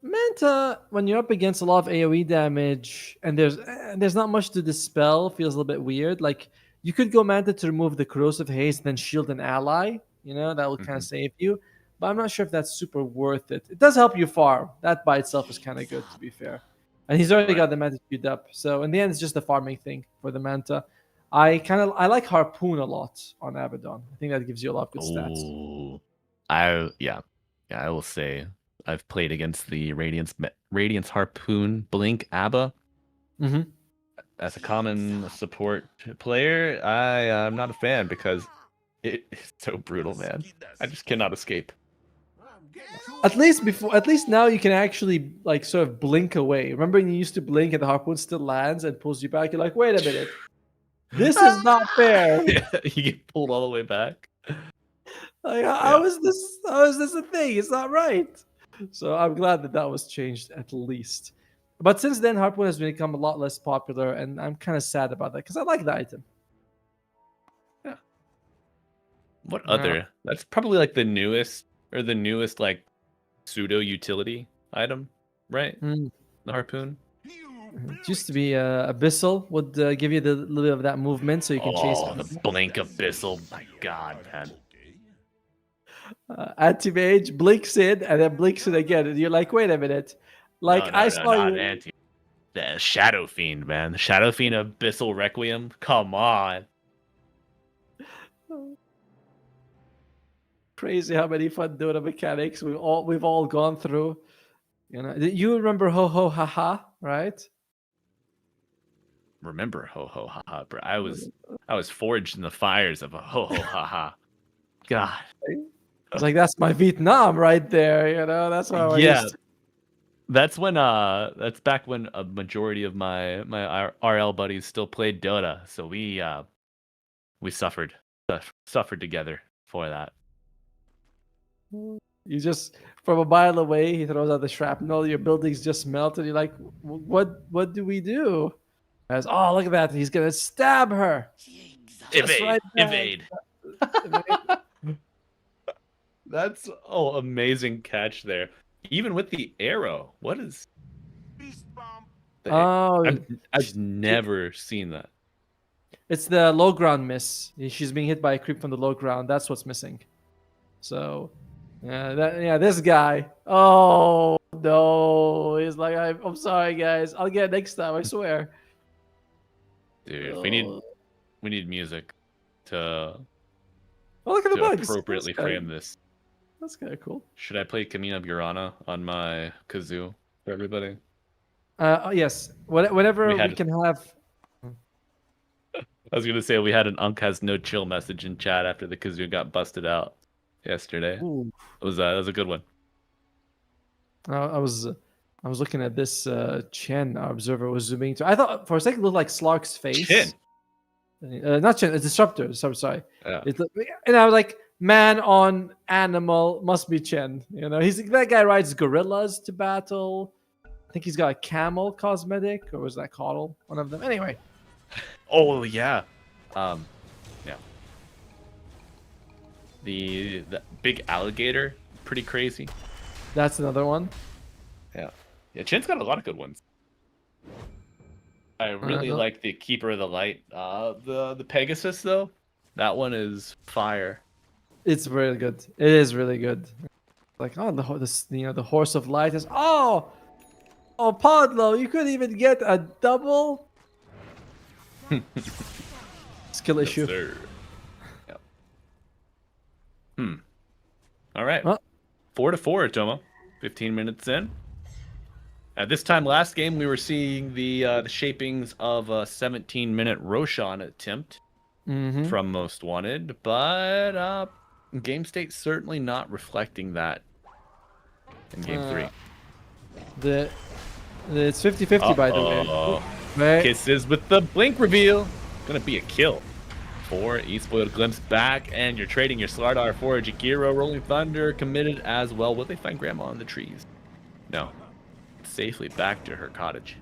Manta, when you're up against a lot of AoE damage and there's not much to dispel, feels a little bit weird. Like you could go Manta to remove the corrosive haze, then shield an ally. You know, that will kind of save you. But I'm not sure if that's super worth it. It does help you farm. That by itself is kind of good, to be fair. And he's already got the Manta queued up. So in the end, it's just the farming thing for the Manta. I like Harpoon a lot on Abaddon. I think that gives you a lot of good stats. Ooh. I will say I've played against the Radiance Harpoon Blink Abba. Mm-hmm. As a common support player, I'm not a fan because it's so brutal, man. I just cannot escape. At least now you can actually like sort of blink away. Remember when you used to blink and the harpoon still lands and pulls you back? You're like, wait a minute. This is not fair. Yeah, you get pulled all the way back. Like, how is this a thing? It's not right. So I'm glad that was changed at least. But since then, Harpoon has become a lot less popular, and I'm kind of sad about that because I like the item. Yeah. What other? That's probably like the newest like pseudo utility item, right? The Harpoon. It used to be Abyssal would give you the little bit of that movement so you can chase. Oh, the Blink Abyssal! My God, man. Anti-mage blinks in and then blinks in again, and you're like, wait a minute. Like I saw you. The Shadow Fiend, man. The Shadow Fiend Abyssal Requiem. Come on. Crazy how many fun Dota mechanics we've all gone through. You know, you remember ho ho ha ha, right? Remember ho ho ha ha, bro. I was forged in the fires of a ho ho ha ha. God. It's like that's my Vietnam right there, you know. That's how I used to. That's when that's back when a majority of my RL buddies still played Dota. So we suffered together for that. You just from a mile away, he throws out the shrapnel. Your buildings just melted. You're like, what do we do? As look at that, he's gonna stab her. Evade. That's amazing catch there. Even with the arrow, what is? I've never seen that. It's the low ground miss. She's being hit by a creep from the low ground. That's what's missing. So, this guy. Oh no, he's like, I'm sorry, guys. I'll get it next time. I swear. Dude, we need music to look at the bugs. Appropriately frame this. That's kind of cool. Should I play Kamina Burana on my kazoo for everybody? Yes. Whatever we can have. I was gonna say we had an Unk has no chill message in chat after the kazoo got busted out yesterday. Ooh. That was a good one. I was I was looking at this Chen. Our observer was zooming to. I thought for a second it looked like Slark's face. Chin. Not Chen. It's Disruptor. Sorry. Yeah. And I was like, man on animal must be Chen. You know, that guy rides gorillas to battle. I think he's got a camel cosmetic, or was that Coddle? One of them. Anyway. Oh yeah. Yeah. The big alligator, pretty crazy. That's another one. Yeah. Yeah, Chin's got a lot of good ones. I really like the Keeper of the Light. The Pegasus though, that one is fire. It's really good. It is really good. Like, oh, the Horse of Light is. Oh, Podlo, you couldn't even get a double. Skill issue. Sir. Yep. All right. Well, 4-4, Tomo. 15 minutes in. At this time last game, we were seeing the shapings of a 17-minute Roshan attempt from Most Wanted, but game state certainly not reflecting that in game 3. It's 50-50 by the way. Right. Kisses with the blink reveal. Gonna be a kill for eSpoiled. Glimpse back, and you're trading your Slardar for a Jakiro. Rolling Thunder committed as well. Will they find Grandma in the trees? No. Safely back to her cottage.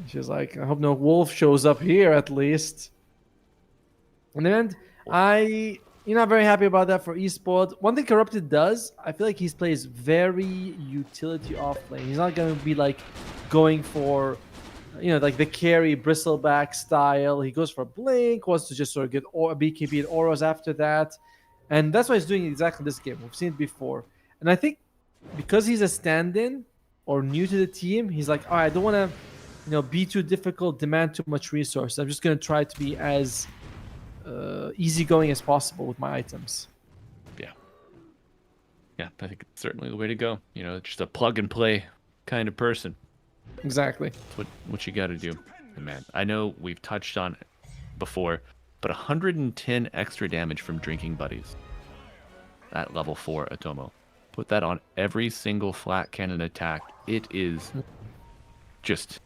She's like, I hope no wolf shows up here at least. And then you're not very happy about that for eSpoiled. One thing Corrupted does, I feel like he plays very utility off lane. He's not going to be like going for, like the carry bristleback style. He goes for blink, wants to just sort of get BKB and auras after that. And that's why he's doing exactly this game. We've seen it before. And I think because he's a stand-in or new to the team, he's like, all right, I don't want to, be too difficult, demand too much resource. I'm just going to try to be as easygoing as possible with my items. Yeah, I think it's certainly the way to go. Just a plug and play kind of person. Exactly. That's what you got to do. And man, I know we've touched on it before, but 110 extra damage from drinking buddies at level 4 Atomo. Put that on every single flat cannon attack. It is just,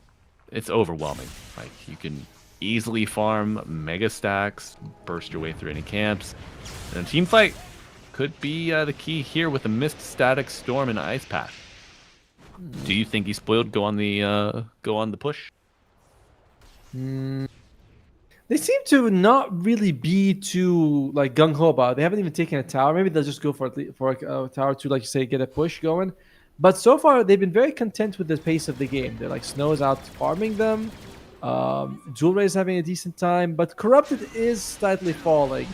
it's overwhelming. Like, you can easily farm mega stacks, burst your way through any camps. And a team fight could be the key here with a Mist, Static, Storm, and Ice Path. Do you think eSpoiled go on the push? They seem to not really be too like gung ho about it. They haven't even taken a tower. Maybe they'll just go for a tower to, like you say, get a push going. But so far, they've been very content with the pace of the game. They're like Snow's out farming them. Jewel Ray is having a decent time, but Corrupted is slightly falling.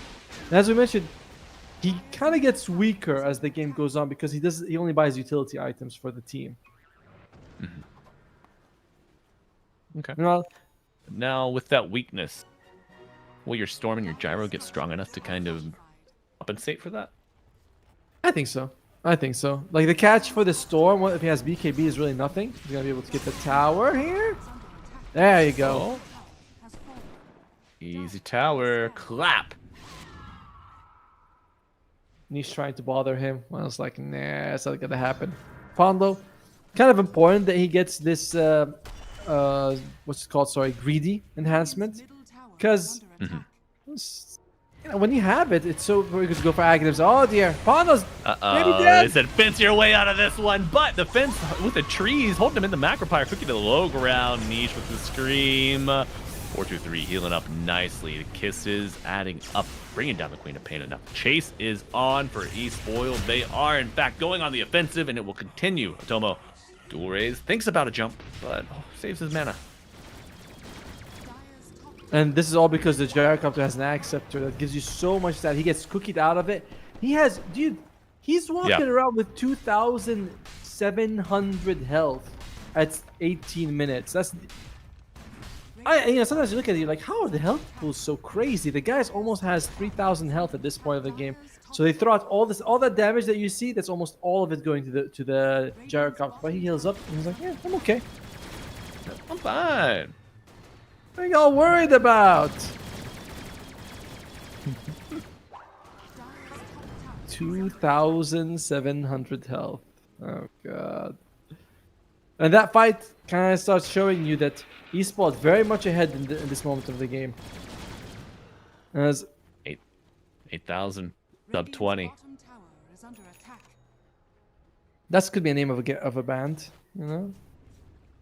And as we mentioned, he kind of gets weaker as the game goes on because he only buys utility items for the team. Okay. Well, now with that weakness, will your Storm and your Gyro get strong enough to kind of compensate for that? I think so. Like the catch for the Storm, if he has BKB, is really nothing. He's gonna be able to get the tower here. There you go. Easy tower. Clap. And he's trying to bother him. Well, it's like, nah, it's not gonna happen. Pondo, kind of important that he gets this, what's it called? Sorry, greedy enhancement. Because when you have it, it's so very good to go for aggregates. Oh dear, Pondo's maybe dead. They said fence your way out of this one, but the fence with the trees holding him in the Macropire. Cookie to the low ground. Niche with the scream. 4-2-3 healing up nicely. The kisses adding up, bringing down the Queen of Pain enough. Chase is on for eSpoiled. They are in fact going on the offensive, and it will continue. Tomo dual raise, thinks about a jump, but saves his mana. And this is all because the Gyrocopter has an Acceptor that gives you so much that he gets cookied out of it. He has, dude, he's walking around with 2,700 health at 18 minutes. That's, sometimes you look at it, you're like, how are the health pools so crazy? The guy almost has 3,000 health at this point of the game. So they throw out all that damage that you see. That's almost all of it going to the Gyrocopter. But he heals up and he's like, yeah, I'm okay. I'm fine. What are you all worried about? 2,700 health. Oh god. And that fight kind of starts showing you that Esports very much ahead in this moment of the game. As 8,000 sub Radiant's 20. bottom tower is under attack. that could be a name of a band, you know?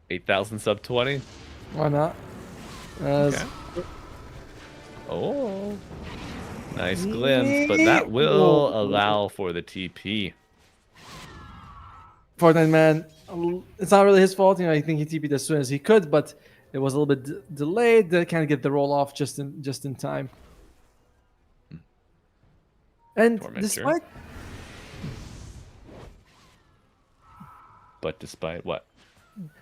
8,000 sub 20. Why not? As Okay. Oh, nice glimpse, but that will allow for the TP. Fortnite man, it's not really his fault. You know, I think he TP'd as soon as he could, but it was a little bit delayed. They can't get the roll off just in time. And Tormentor. Despite what?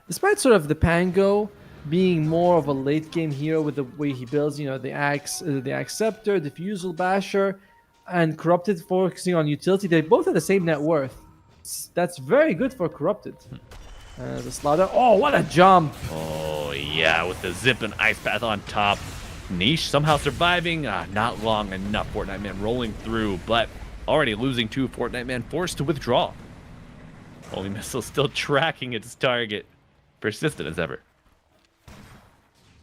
despite sort of the Pango being more of a late game hero with the way he builds, you know, the axe scepter, diffusal basher, and corrupted focusing on utility, they both have the same net worth. That's very good for corrupted. The slaughter. Oh, what a jump! Oh yeah, with the zip and ice path on top. Niche somehow surviving. Not long enough. Fortnite Man rolling through, but already losing 2. Fortnite Man forced to withdraw. Holy Missile still tracking its target. Persistent as ever.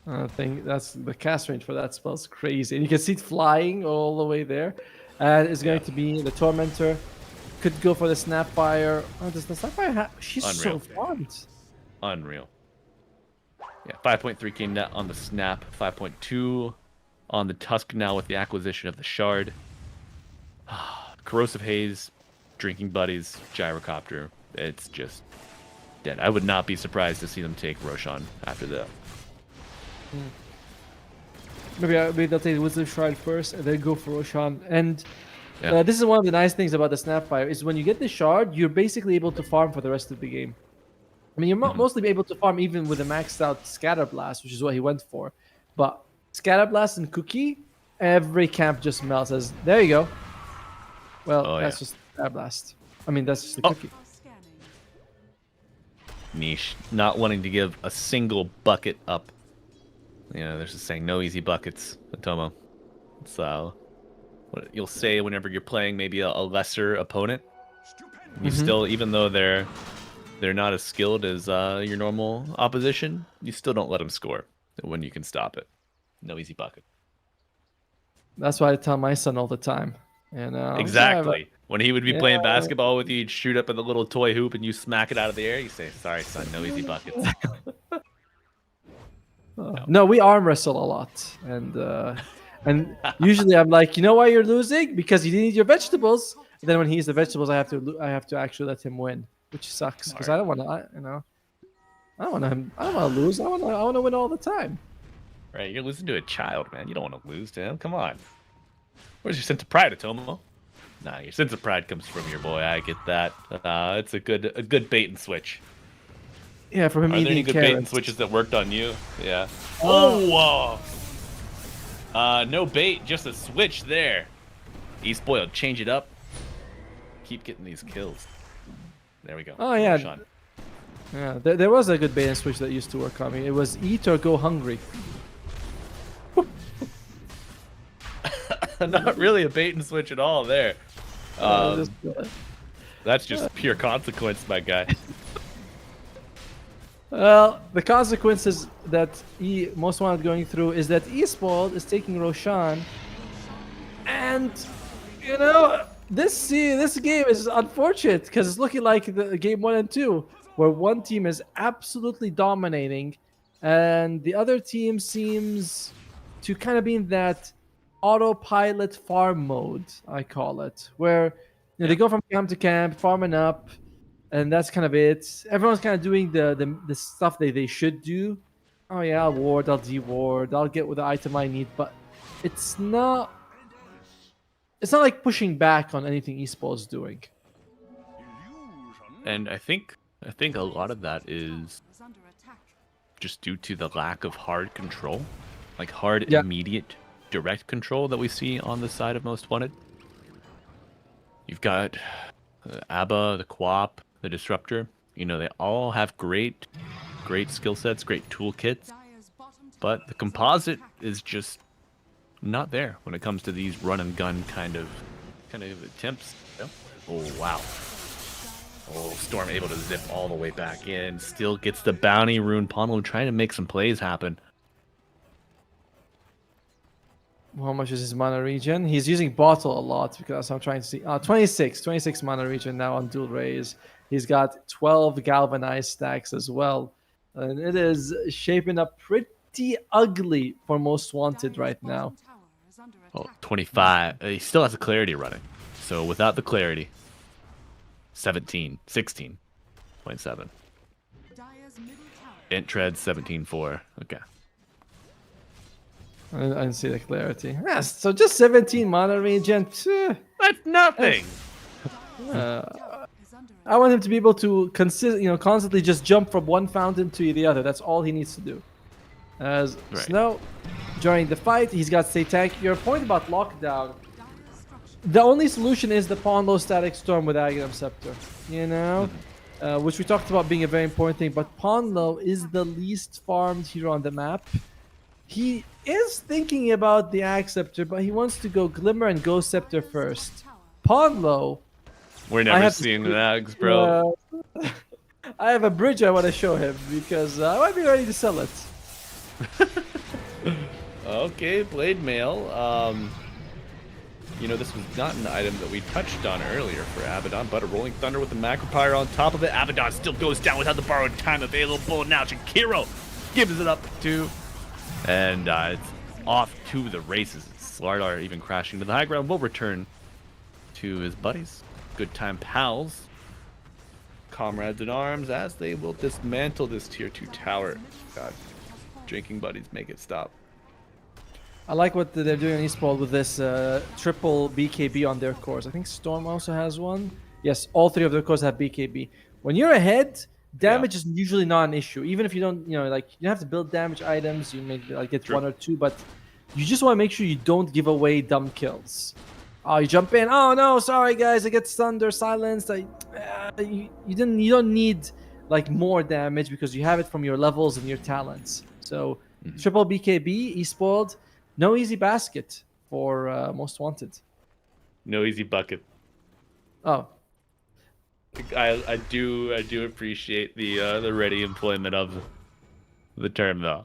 I think that's the cast range for that spell's crazy. And you can see it flying all the way there. And it's going to be the Tormentor. Could go for the Snapfire. Oh, does the Snapfire she's Unreal. so fun. Unreal. Yeah, 5.3k net on the Snap. 5.2 on the Tusk now with the acquisition of the Shard. Corrosive Haze, Drinking Buddies, Gyrocopter. It's just dead. I would not be surprised to see them take Roshan after that. Maybe they'll take the Wisdom Shrine first and then go for Roshan. And Yeah. this is one of the nice things about the Snapfire is when you get the Shard, you're basically able to farm for the rest of the game. I mean, you're mostly able to farm even with a maxed out Scatter Blast, which is what he went for. But Scatter Blast and Cookie, every camp just melts. As there you go. Well, that's just Scatter Blast. I mean, that's just the Cookie. Scanning. Niche, not wanting to give a single bucket up. You know, there's just saying no easy buckets, Atomo. So, what you'll say whenever you're playing maybe a lesser opponent, you still, even though they're not as skilled as your normal opposition, you still don't let them score when you can stop it. No easy bucket. That's why I tell my son all the time. And Exactly. When he would be playing Yeah. basketball with you, you'd shoot up at the little toy hoop and you smack it out of the air. You say, "Sorry, son, no easy buckets." No, we arm wrestle a lot, and usually I'm like, you know why you're losing? Because you didn't eat your vegetables. And then when he eats the vegetables, I have to actually let him win, which sucks because I don't want to, I don't want to lose. I want to win all the time. Right, you're losing to a child, man. You don't want to lose to him. Come on. Where's your sense of pride, Atomo? Nah, your sense of pride comes from your boy. I get that. It's a good bait and switch. Yeah, for him Are there eating any good bait and carrots. switches that worked on you? Yeah. Oh! No bait, just a switch there. eSpoiled, change it up. Keep getting these kills. There we go. Oh, yeah. Roshan. Yeah, there was a good bait and switch that used to work on me. It was eat or go hungry. Not really a bait and switch at all there. That's just pure consequence, my guy. Well, the consequences that most wanted going through is that eSpoiled is taking Roshan, and you know this game is unfortunate because it's looking like the game 1 and 2, where one team is absolutely dominating, and the other team seems to kind of be in that autopilot farm mode, I call it, where you know, they go from camp to camp, farming up. And that's kind of it. Everyone's kind of doing the stuff they should do. Oh yeah, I'll ward, I'll de-ward, I'll get with the item I need, but it's not like pushing back on anything eSports is doing. And I think a lot of that is Is under attack. just due to the lack of hard control, like hard, Yeah. immediate, direct control that we see on the side of Most Wanted. You've got Abba, the Quap, the Disruptor. You know, they all have great skill sets, great toolkits, Dire's bottom tower but the is composite under attack. is just not there when it comes to these run and gun kind of attempts. Oh wow. Oh, Storm able to zip all the way back in. Still gets the bounty rune. Ponlo trying to make some plays happen. How much is his mana regen? He's using bottle a lot because I'm trying to see. 26 mana regen now on dual raise. He's got 12 galvanized stacks as well. And it is shaping up pretty ugly for Most Wanted right now. Oh, 25. He still has the clarity running. So without the clarity, 17, 16.7. Int tread 17.4. Okay. I didn't see the clarity. Yes, so just 17 mana regen. That's nothing. I want him to be able to constantly just jump from one fountain to the other. That's all he needs to do. As Snow, during the fight, he's got stay tank. Your point about lockdown, the only solution is the Ponlo Static Storm with Aghanim Scepter. You know? Which we talked about being a very important thing. But Ponlo is the least farmed hero on the map. He is thinking about the Axe Scepter, but he wants to go Glimmer and Ghost Scepter first. Ponlo... We're never seeing the Axe, bro. I have a bridge I want to show him because I might be ready to sell it. Okay, Blade Mail. You know, this was not an item that we touched on earlier for Abaddon, but a Rolling Thunder with the Macropyre on top of it. Abaddon still goes down without the borrowed time available. Now Shakiro gives it up to... And it's off to the races. Slardar even crashing to the high ground will return to his buddies. Good time pals. Comrades in arms as they will dismantle this tier 2 tower. God, drinking buddies make it stop. I like what they're doing on eSpoiled with this triple BKB on their cores. I think Storm also has one. Yes, all three of their cores have BKB. When you're ahead, damage is usually not an issue. Even if you don't, you don't have to build damage items. You may get one or two, but you just want to make sure you don't give away dumb kills. Oh, you jump in. Oh no, sorry guys, I get stunned or silenced. You don't need more damage because you have it from your levels and your talents. So triple BKB, eSpoiled, no easy basket for Most Wanted. No easy bucket. Oh. I do appreciate the ready employment of the term though.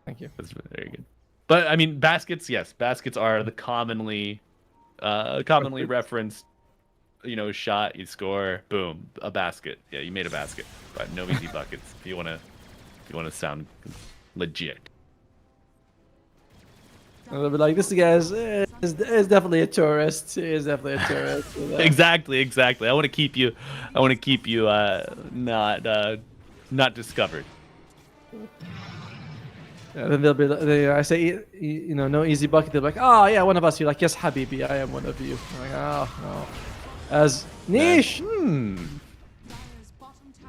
Thank you. That's very good. But I mean, baskets, yes, baskets are the commonly referenced. Shot, you score, boom, a basket. Yeah, you made a basket, but no easy buckets. If you wanna sound legit. They'll be like, this guy is definitely a tourist. He is definitely a tourist. Exactly. I want to keep you not discovered. Yeah, then they'll be. I say, no easy bucket. They're like, oh yeah, one of us. You're like, yes, Habibi, I am one of you. I'm like, oh no. As Niche.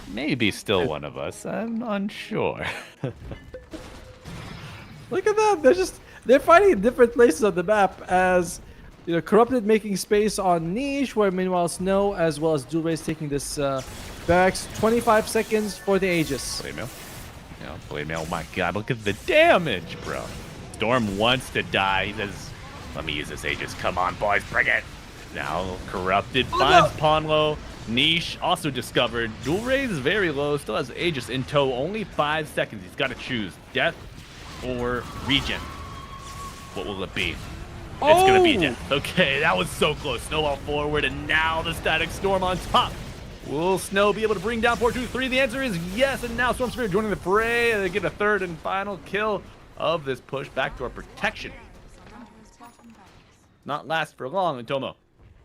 Maybe still one of us. I'm unsure. Look at that. They're fighting in different places on the map as Corrupted making space on Niche, where meanwhile Snow as well as Dual Race taking this barracks. 25 seconds for the Aegis. Blade Mail. Blade Mail. Oh my god, look at the damage, bro. Storm wants to die. He says, let me use this Aegis. Come on, boys, bring it. Now Corrupted finds Ponlo. Niche also discovered. Dual Raise is very low. Still has Aegis in tow. Only 5 seconds. He's got to choose death or regen. What will it be? It's going to be death. Okay, that was so close. Snowball forward, and now the Static Storm on top. Will Snow be able to bring down 4-2-3? The answer is yes, and now Storm Spirit joining the fray. They get a third and final kill of this push. Backdoor protection. Not last for long, Tomo.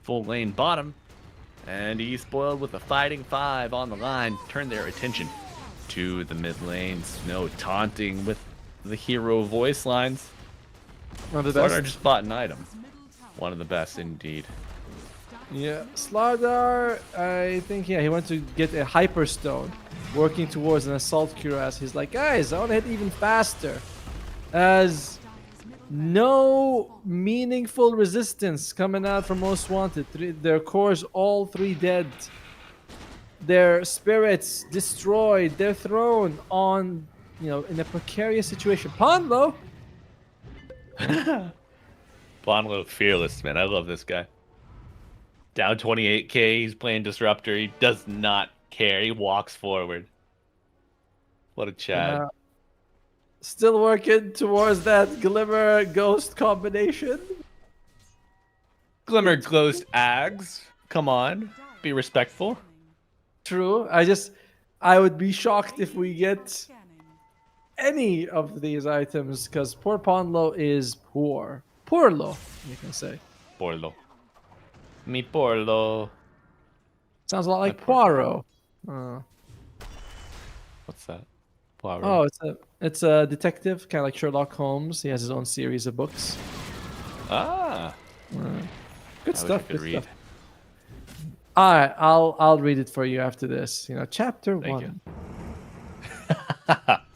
Full lane bottom. And eSpoiled with a fighting 5 on the line. Turn their attention to the mid lane. Snow taunting with the hero voice lines. One of the best. Slardar just bought an item. One of the best indeed. Yeah, Slardar, I think, he went to get a Hyperstone, working towards an Assault Cuirass. He's like, guys, I want to hit even faster. As no meaningful resistance coming out from Most Wanted. Their cores, all 3 dead. Their spirits destroyed. Their throne on, in a precarious situation. Ponlo! Ponlo fearless, man. I love this guy. Down 28k. He's playing Disruptor. He does not care. He walks forward. What a Chad. Still working towards that Glimmer Ghost combination. Glimmer Ghost Ags. Come on. Be respectful. True. I would be shocked if we get any of these items because poor Ponlo is poor. Poorlo, you can say. Porlo. Mi Porlo. Sounds a lot like My poor Poirot. What's that? Poirot. Oh, it's a detective, kind of like Sherlock Holmes. He has his own series of books. Ah. Good I stuff. wish I could Good read. stuff. All right, I'll read it for you after this. Chapter Thank 1.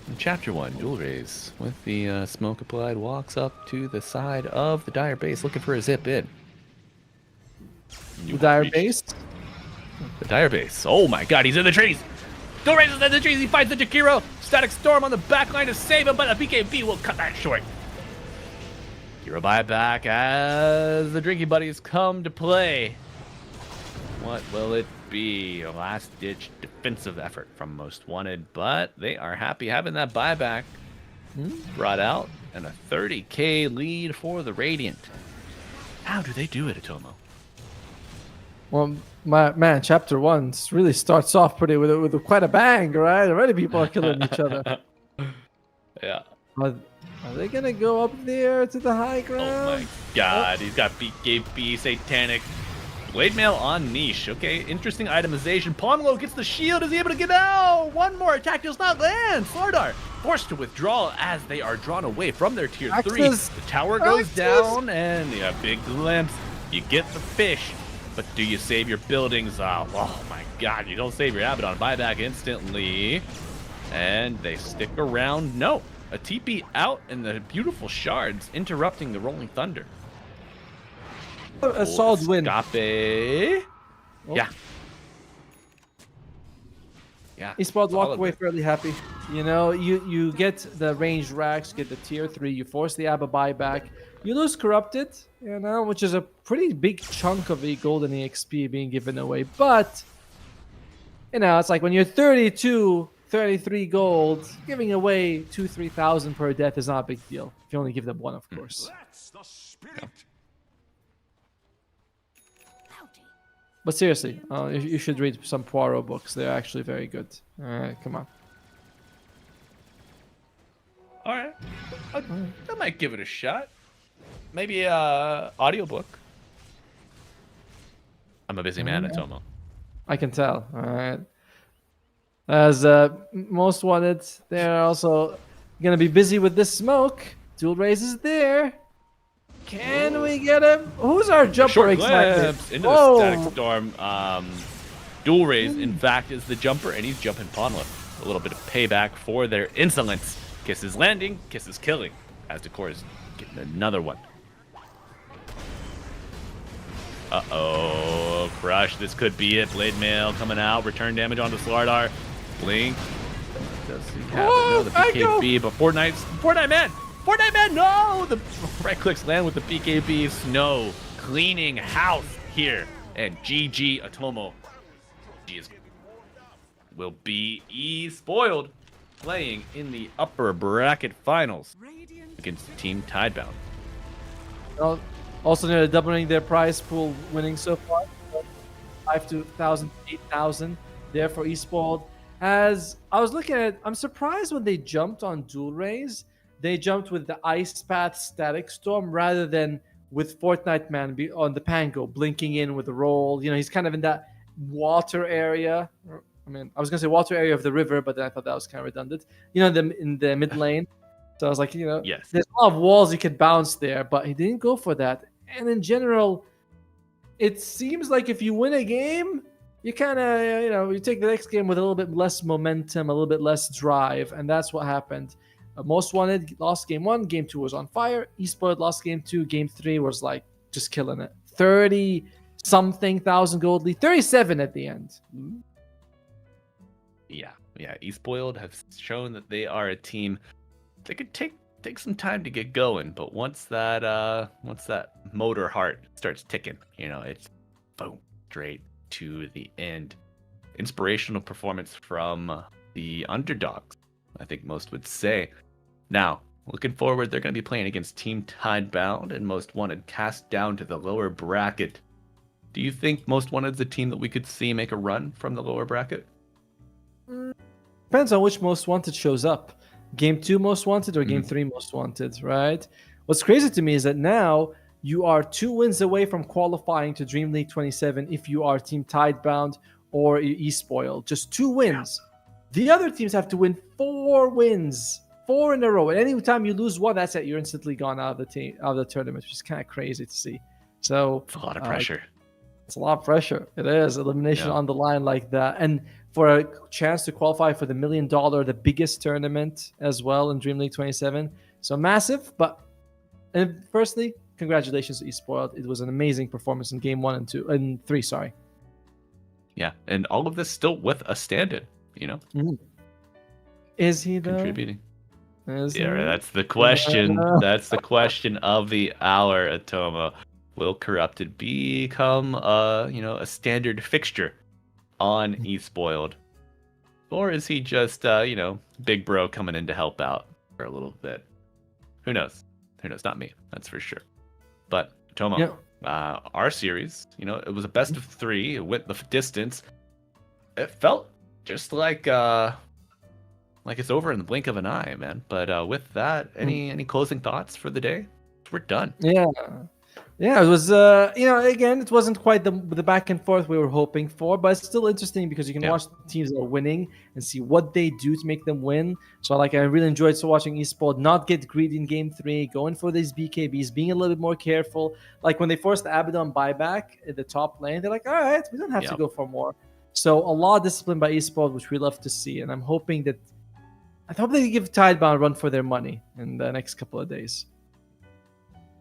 In Chapter 1, Dual Rays, with the smoke applied, walks up to the side of the Dire base looking for a zip in. The Dire base. The Dire base. Oh my god, he's in the trees! Dual Rays is in the trees, he finds the Jakiro! Static Storm on the back line to save him, but the BKB will cut that short. Hero buyback as the Drinking Buddies come to play. What will it be? A last-ditch defensive effort from Most Wanted, but they are happy having that buyback brought out and a 30k lead for the Radiant. How do they do it, Atomo? Well, man, Chapter 1 really starts off pretty with quite a bang, right? Already people are killing each other. Yeah. Are they gonna go up there to the high ground? Oh my god, he's got BKB, Satanic. Blade Mail on Niche. Okay, interesting itemization. Pomelo gets the shield. Is he able to get out? One more attack does not land. Slardar forced to withdraw as they are drawn away from their tier 3. Axis. The tower goes down, and yeah, big glimpse. You get the fish, but do you save your buildings? Oh my god, you don't save your Abaddon. Buyback instantly. And they stick around. No, a TP out, and the beautiful shards interrupting the Rolling Thunder. A solid win. Escape. Oh. Yeah. Yeah. Esports walk solid away win. fairly happy. You get the ranged racks, get the tier 3, you force the ABBA buyback, you lose Corrupted, which is a pretty big chunk of the golden EXP being given away. But, it's like when you're 32, 33 gold, giving away 2,000-3,000 per death is not a big deal. If you only give them one, of course. That's the spirit. But seriously, you should read some Poirot books. They're actually very good. All right, come on. All right. I might give it a shot. Maybe a audiobook. I'm a busy man, Atomo. I can tell. All right. As Most Wanted, they're also gonna be busy with this smoke. Dual Rays is there. Can we get him? Who's our jumper Short exactly? glimpse into the Static Storm. Dual Rays, in fact, is the jumper, and he's jumping Ponlet. A little bit of payback for their insolence. Kisses landing, kisses killing. As Decor is getting another one. Uh-oh, Crush, this could be it. Blade Mail coming out, return damage onto Slardar. Blink. Does he have it? No, the BKB, but Fortnite Man! Fortnite Man, no! The right clicks land with the BKB. Snow cleaning house here. And GG Atomo will be eSpoiled, playing in the upper bracket finals against Team Tidebound. Also, they're doubling their prize pool, winning so far. 5 to 1,000, 8,000 there for eSpoiled. As I was looking at it, I'm surprised when they jumped on Dual Rays, they jumped with the Ice Path Static Storm rather than with Fortnite Man on the Pango, blinking in with a roll. He's kind of in that water area. I was going to say water area of the river, but then I thought that was kind of redundant. In the mid lane. So I was like, Yes. There's a lot of walls you could bounce there, but he didn't go for that. And in general, it seems like if you win a game, you kind of, you take the next game with a little bit less momentum, a little bit less drive, and that's what happened. Most Wanted lost game 1, game 2 was on fire. Esports lost game 2, game 3 was like just killing it. 30-something thousand gold lead, 37 at the end. Yeah. eSpoiled have shown that they are a team. They could take some time to get going, but once that motor heart starts ticking. It's boom, straight to the end. Inspirational performance from the underdogs, I think most would say. Now, looking forward, they're going to be playing against Team Tidebound and Most Wanted cast down to the lower bracket. Do you think Most Wanted is a team that we could see make a run from the lower bracket? Depends on which Most Wanted shows up. Game 2 Most Wanted or Game 3 Most Wanted, right? What's crazy to me is that now you are 2 wins away from qualifying to DreamLeague 27 if you are Team Tidebound or eSpoiled. Just 2 wins. The other teams have to win 4 wins. 4 in a row. And any time you lose one, that's it. You're instantly gone out of the tournament, which is kind of crazy to see. So It's a lot of pressure. It's a lot of pressure. It is. Elimination on the line like that. And for a chance to qualify for the $1 million, the biggest tournament as well in DreamLeague 27. So massive. And firstly, congratulations to eSpoiled. It was an amazing performance in game 1 and 2 and 3. Sorry. Yeah, and all of this still with a stand-in. Is he though? Contributing. Is he? Yeah, that's the question. That's the question of the hour, Atoma. Will Corrupted become a standard fixture on eSpoiled? Or is he just big bro coming in to help out for a little bit? Who knows? Not me, that's for sure. But Atoma, our series, it was a best of 3. It went the distance. It felt just like it's over in the blink of an eye, man. But with that, any closing thoughts for the day? We're done. Yeah, it was, again, it wasn't quite the back and forth we were hoping for, but it's still interesting because you can watch teams that are winning and see what they do to make them win. So, I really enjoyed watching eSport not get greedy in Game 3, going for these BKBs, being a little bit more careful. Like, when they forced the Abaddon buyback in the top lane, they're like, all right, we don't have to go for more. So, a lot of discipline by eSport, which we love to see, and I'm hoping that they give Tidebound a run for their money in the next couple of days.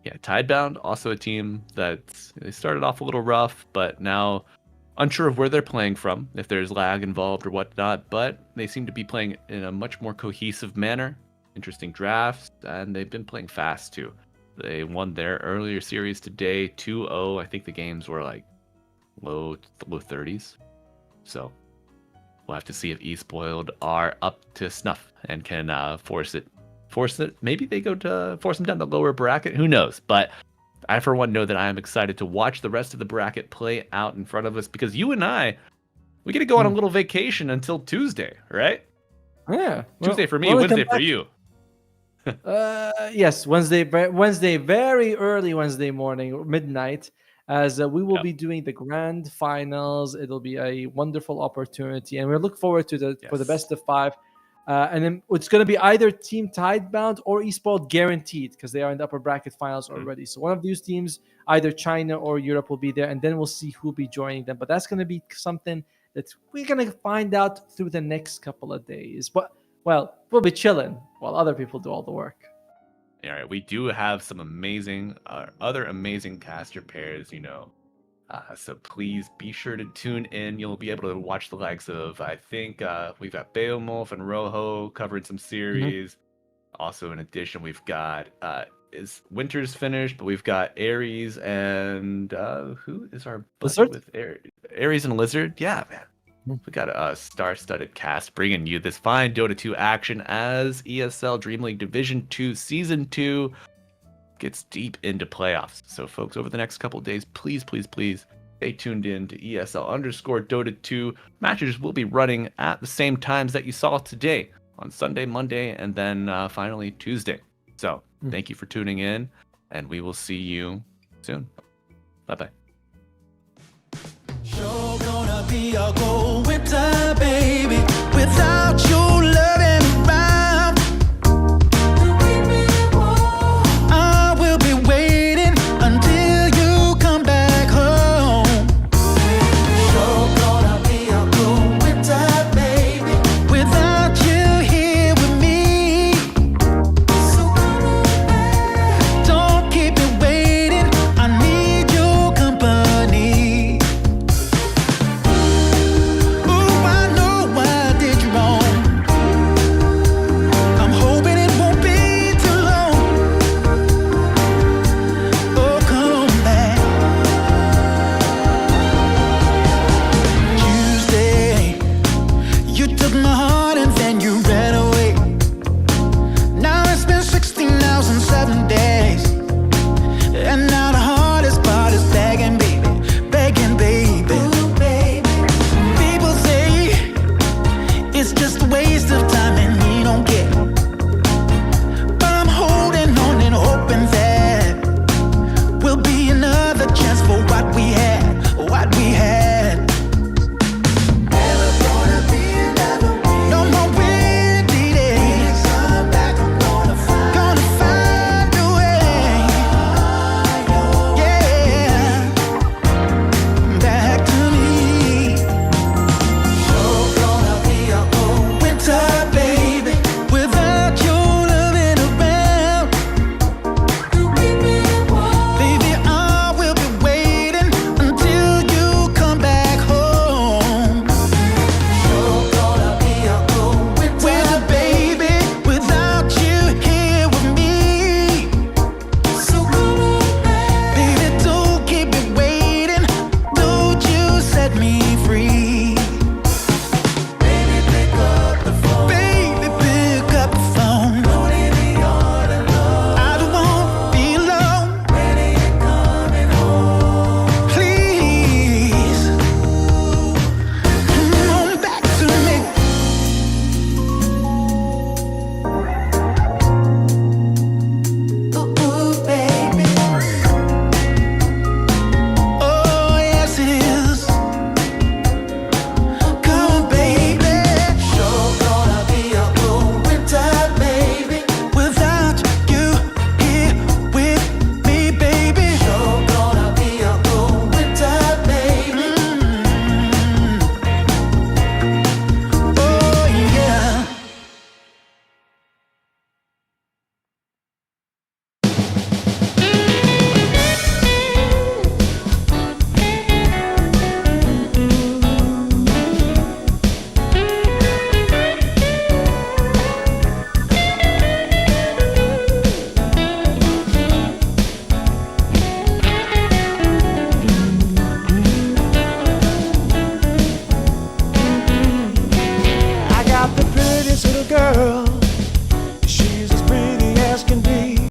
Yeah, Tidebound, also a team that they started off a little rough, but now unsure of where they're playing from, if there's lag involved or whatnot, but they seem to be playing in a much more cohesive manner. Interesting drafts, and they've been playing fast too. They won their earlier series today, 2-0. I think the games were like low 30s. So we'll have to see if eSpoiled are up to snuff and can force it. Maybe they go to force them down the lower bracket. Who knows? But I, for one, know that I am excited to watch the rest of the bracket play out in front of us because you and I, we get to go on a little vacation until Tuesday, right? Yeah. Tuesday for me, Wednesday for you. Yes, Wednesday, very early Wednesday morning, midnight, as we will be doing the grand finals. It'll be a wonderful opportunity, and we look forward to for the best of 5. And then it's going to be either Team Tidebound or eSpoiled guaranteed because they are in the upper bracket finals already. So one of these teams, either China or Europe, will be there, and then we'll see who'll be joining them. But that's going to be something that we're going to find out through the next couple of days. But, we'll be chilling while other people do all the work. All right, we do have some amazing, other amazing caster pairs, so please be sure to tune in. You'll be able to watch the likes of, I think, we've got Beowulf and Rojo covering some series. Also, in addition, we've got, Winter's finished, but we've got Ares and, who is our buddy with Ares and Lizard? Yeah, man. We got a star-studded cast bringing you this fine Dota 2 action as ESL DreamLeague Division 2 Season 2 gets deep into playoffs. So, folks, over the next couple of days, please stay tuned in to ESL_Dota 2. Matches will be running at the same times that you saw today on Sunday, Monday, and then finally Tuesday. So, thank you for tuning in, and we will see you soon. Bye-bye. Sure gonna be a cold winter, baby, without your loving around. I will be waiting until you come back home. Sure gonna be a cold winter, baby, without you here with me. So come on back. Don't keep me waiting. I need your company. Ooh, I know I did you wrong. heart and then you ran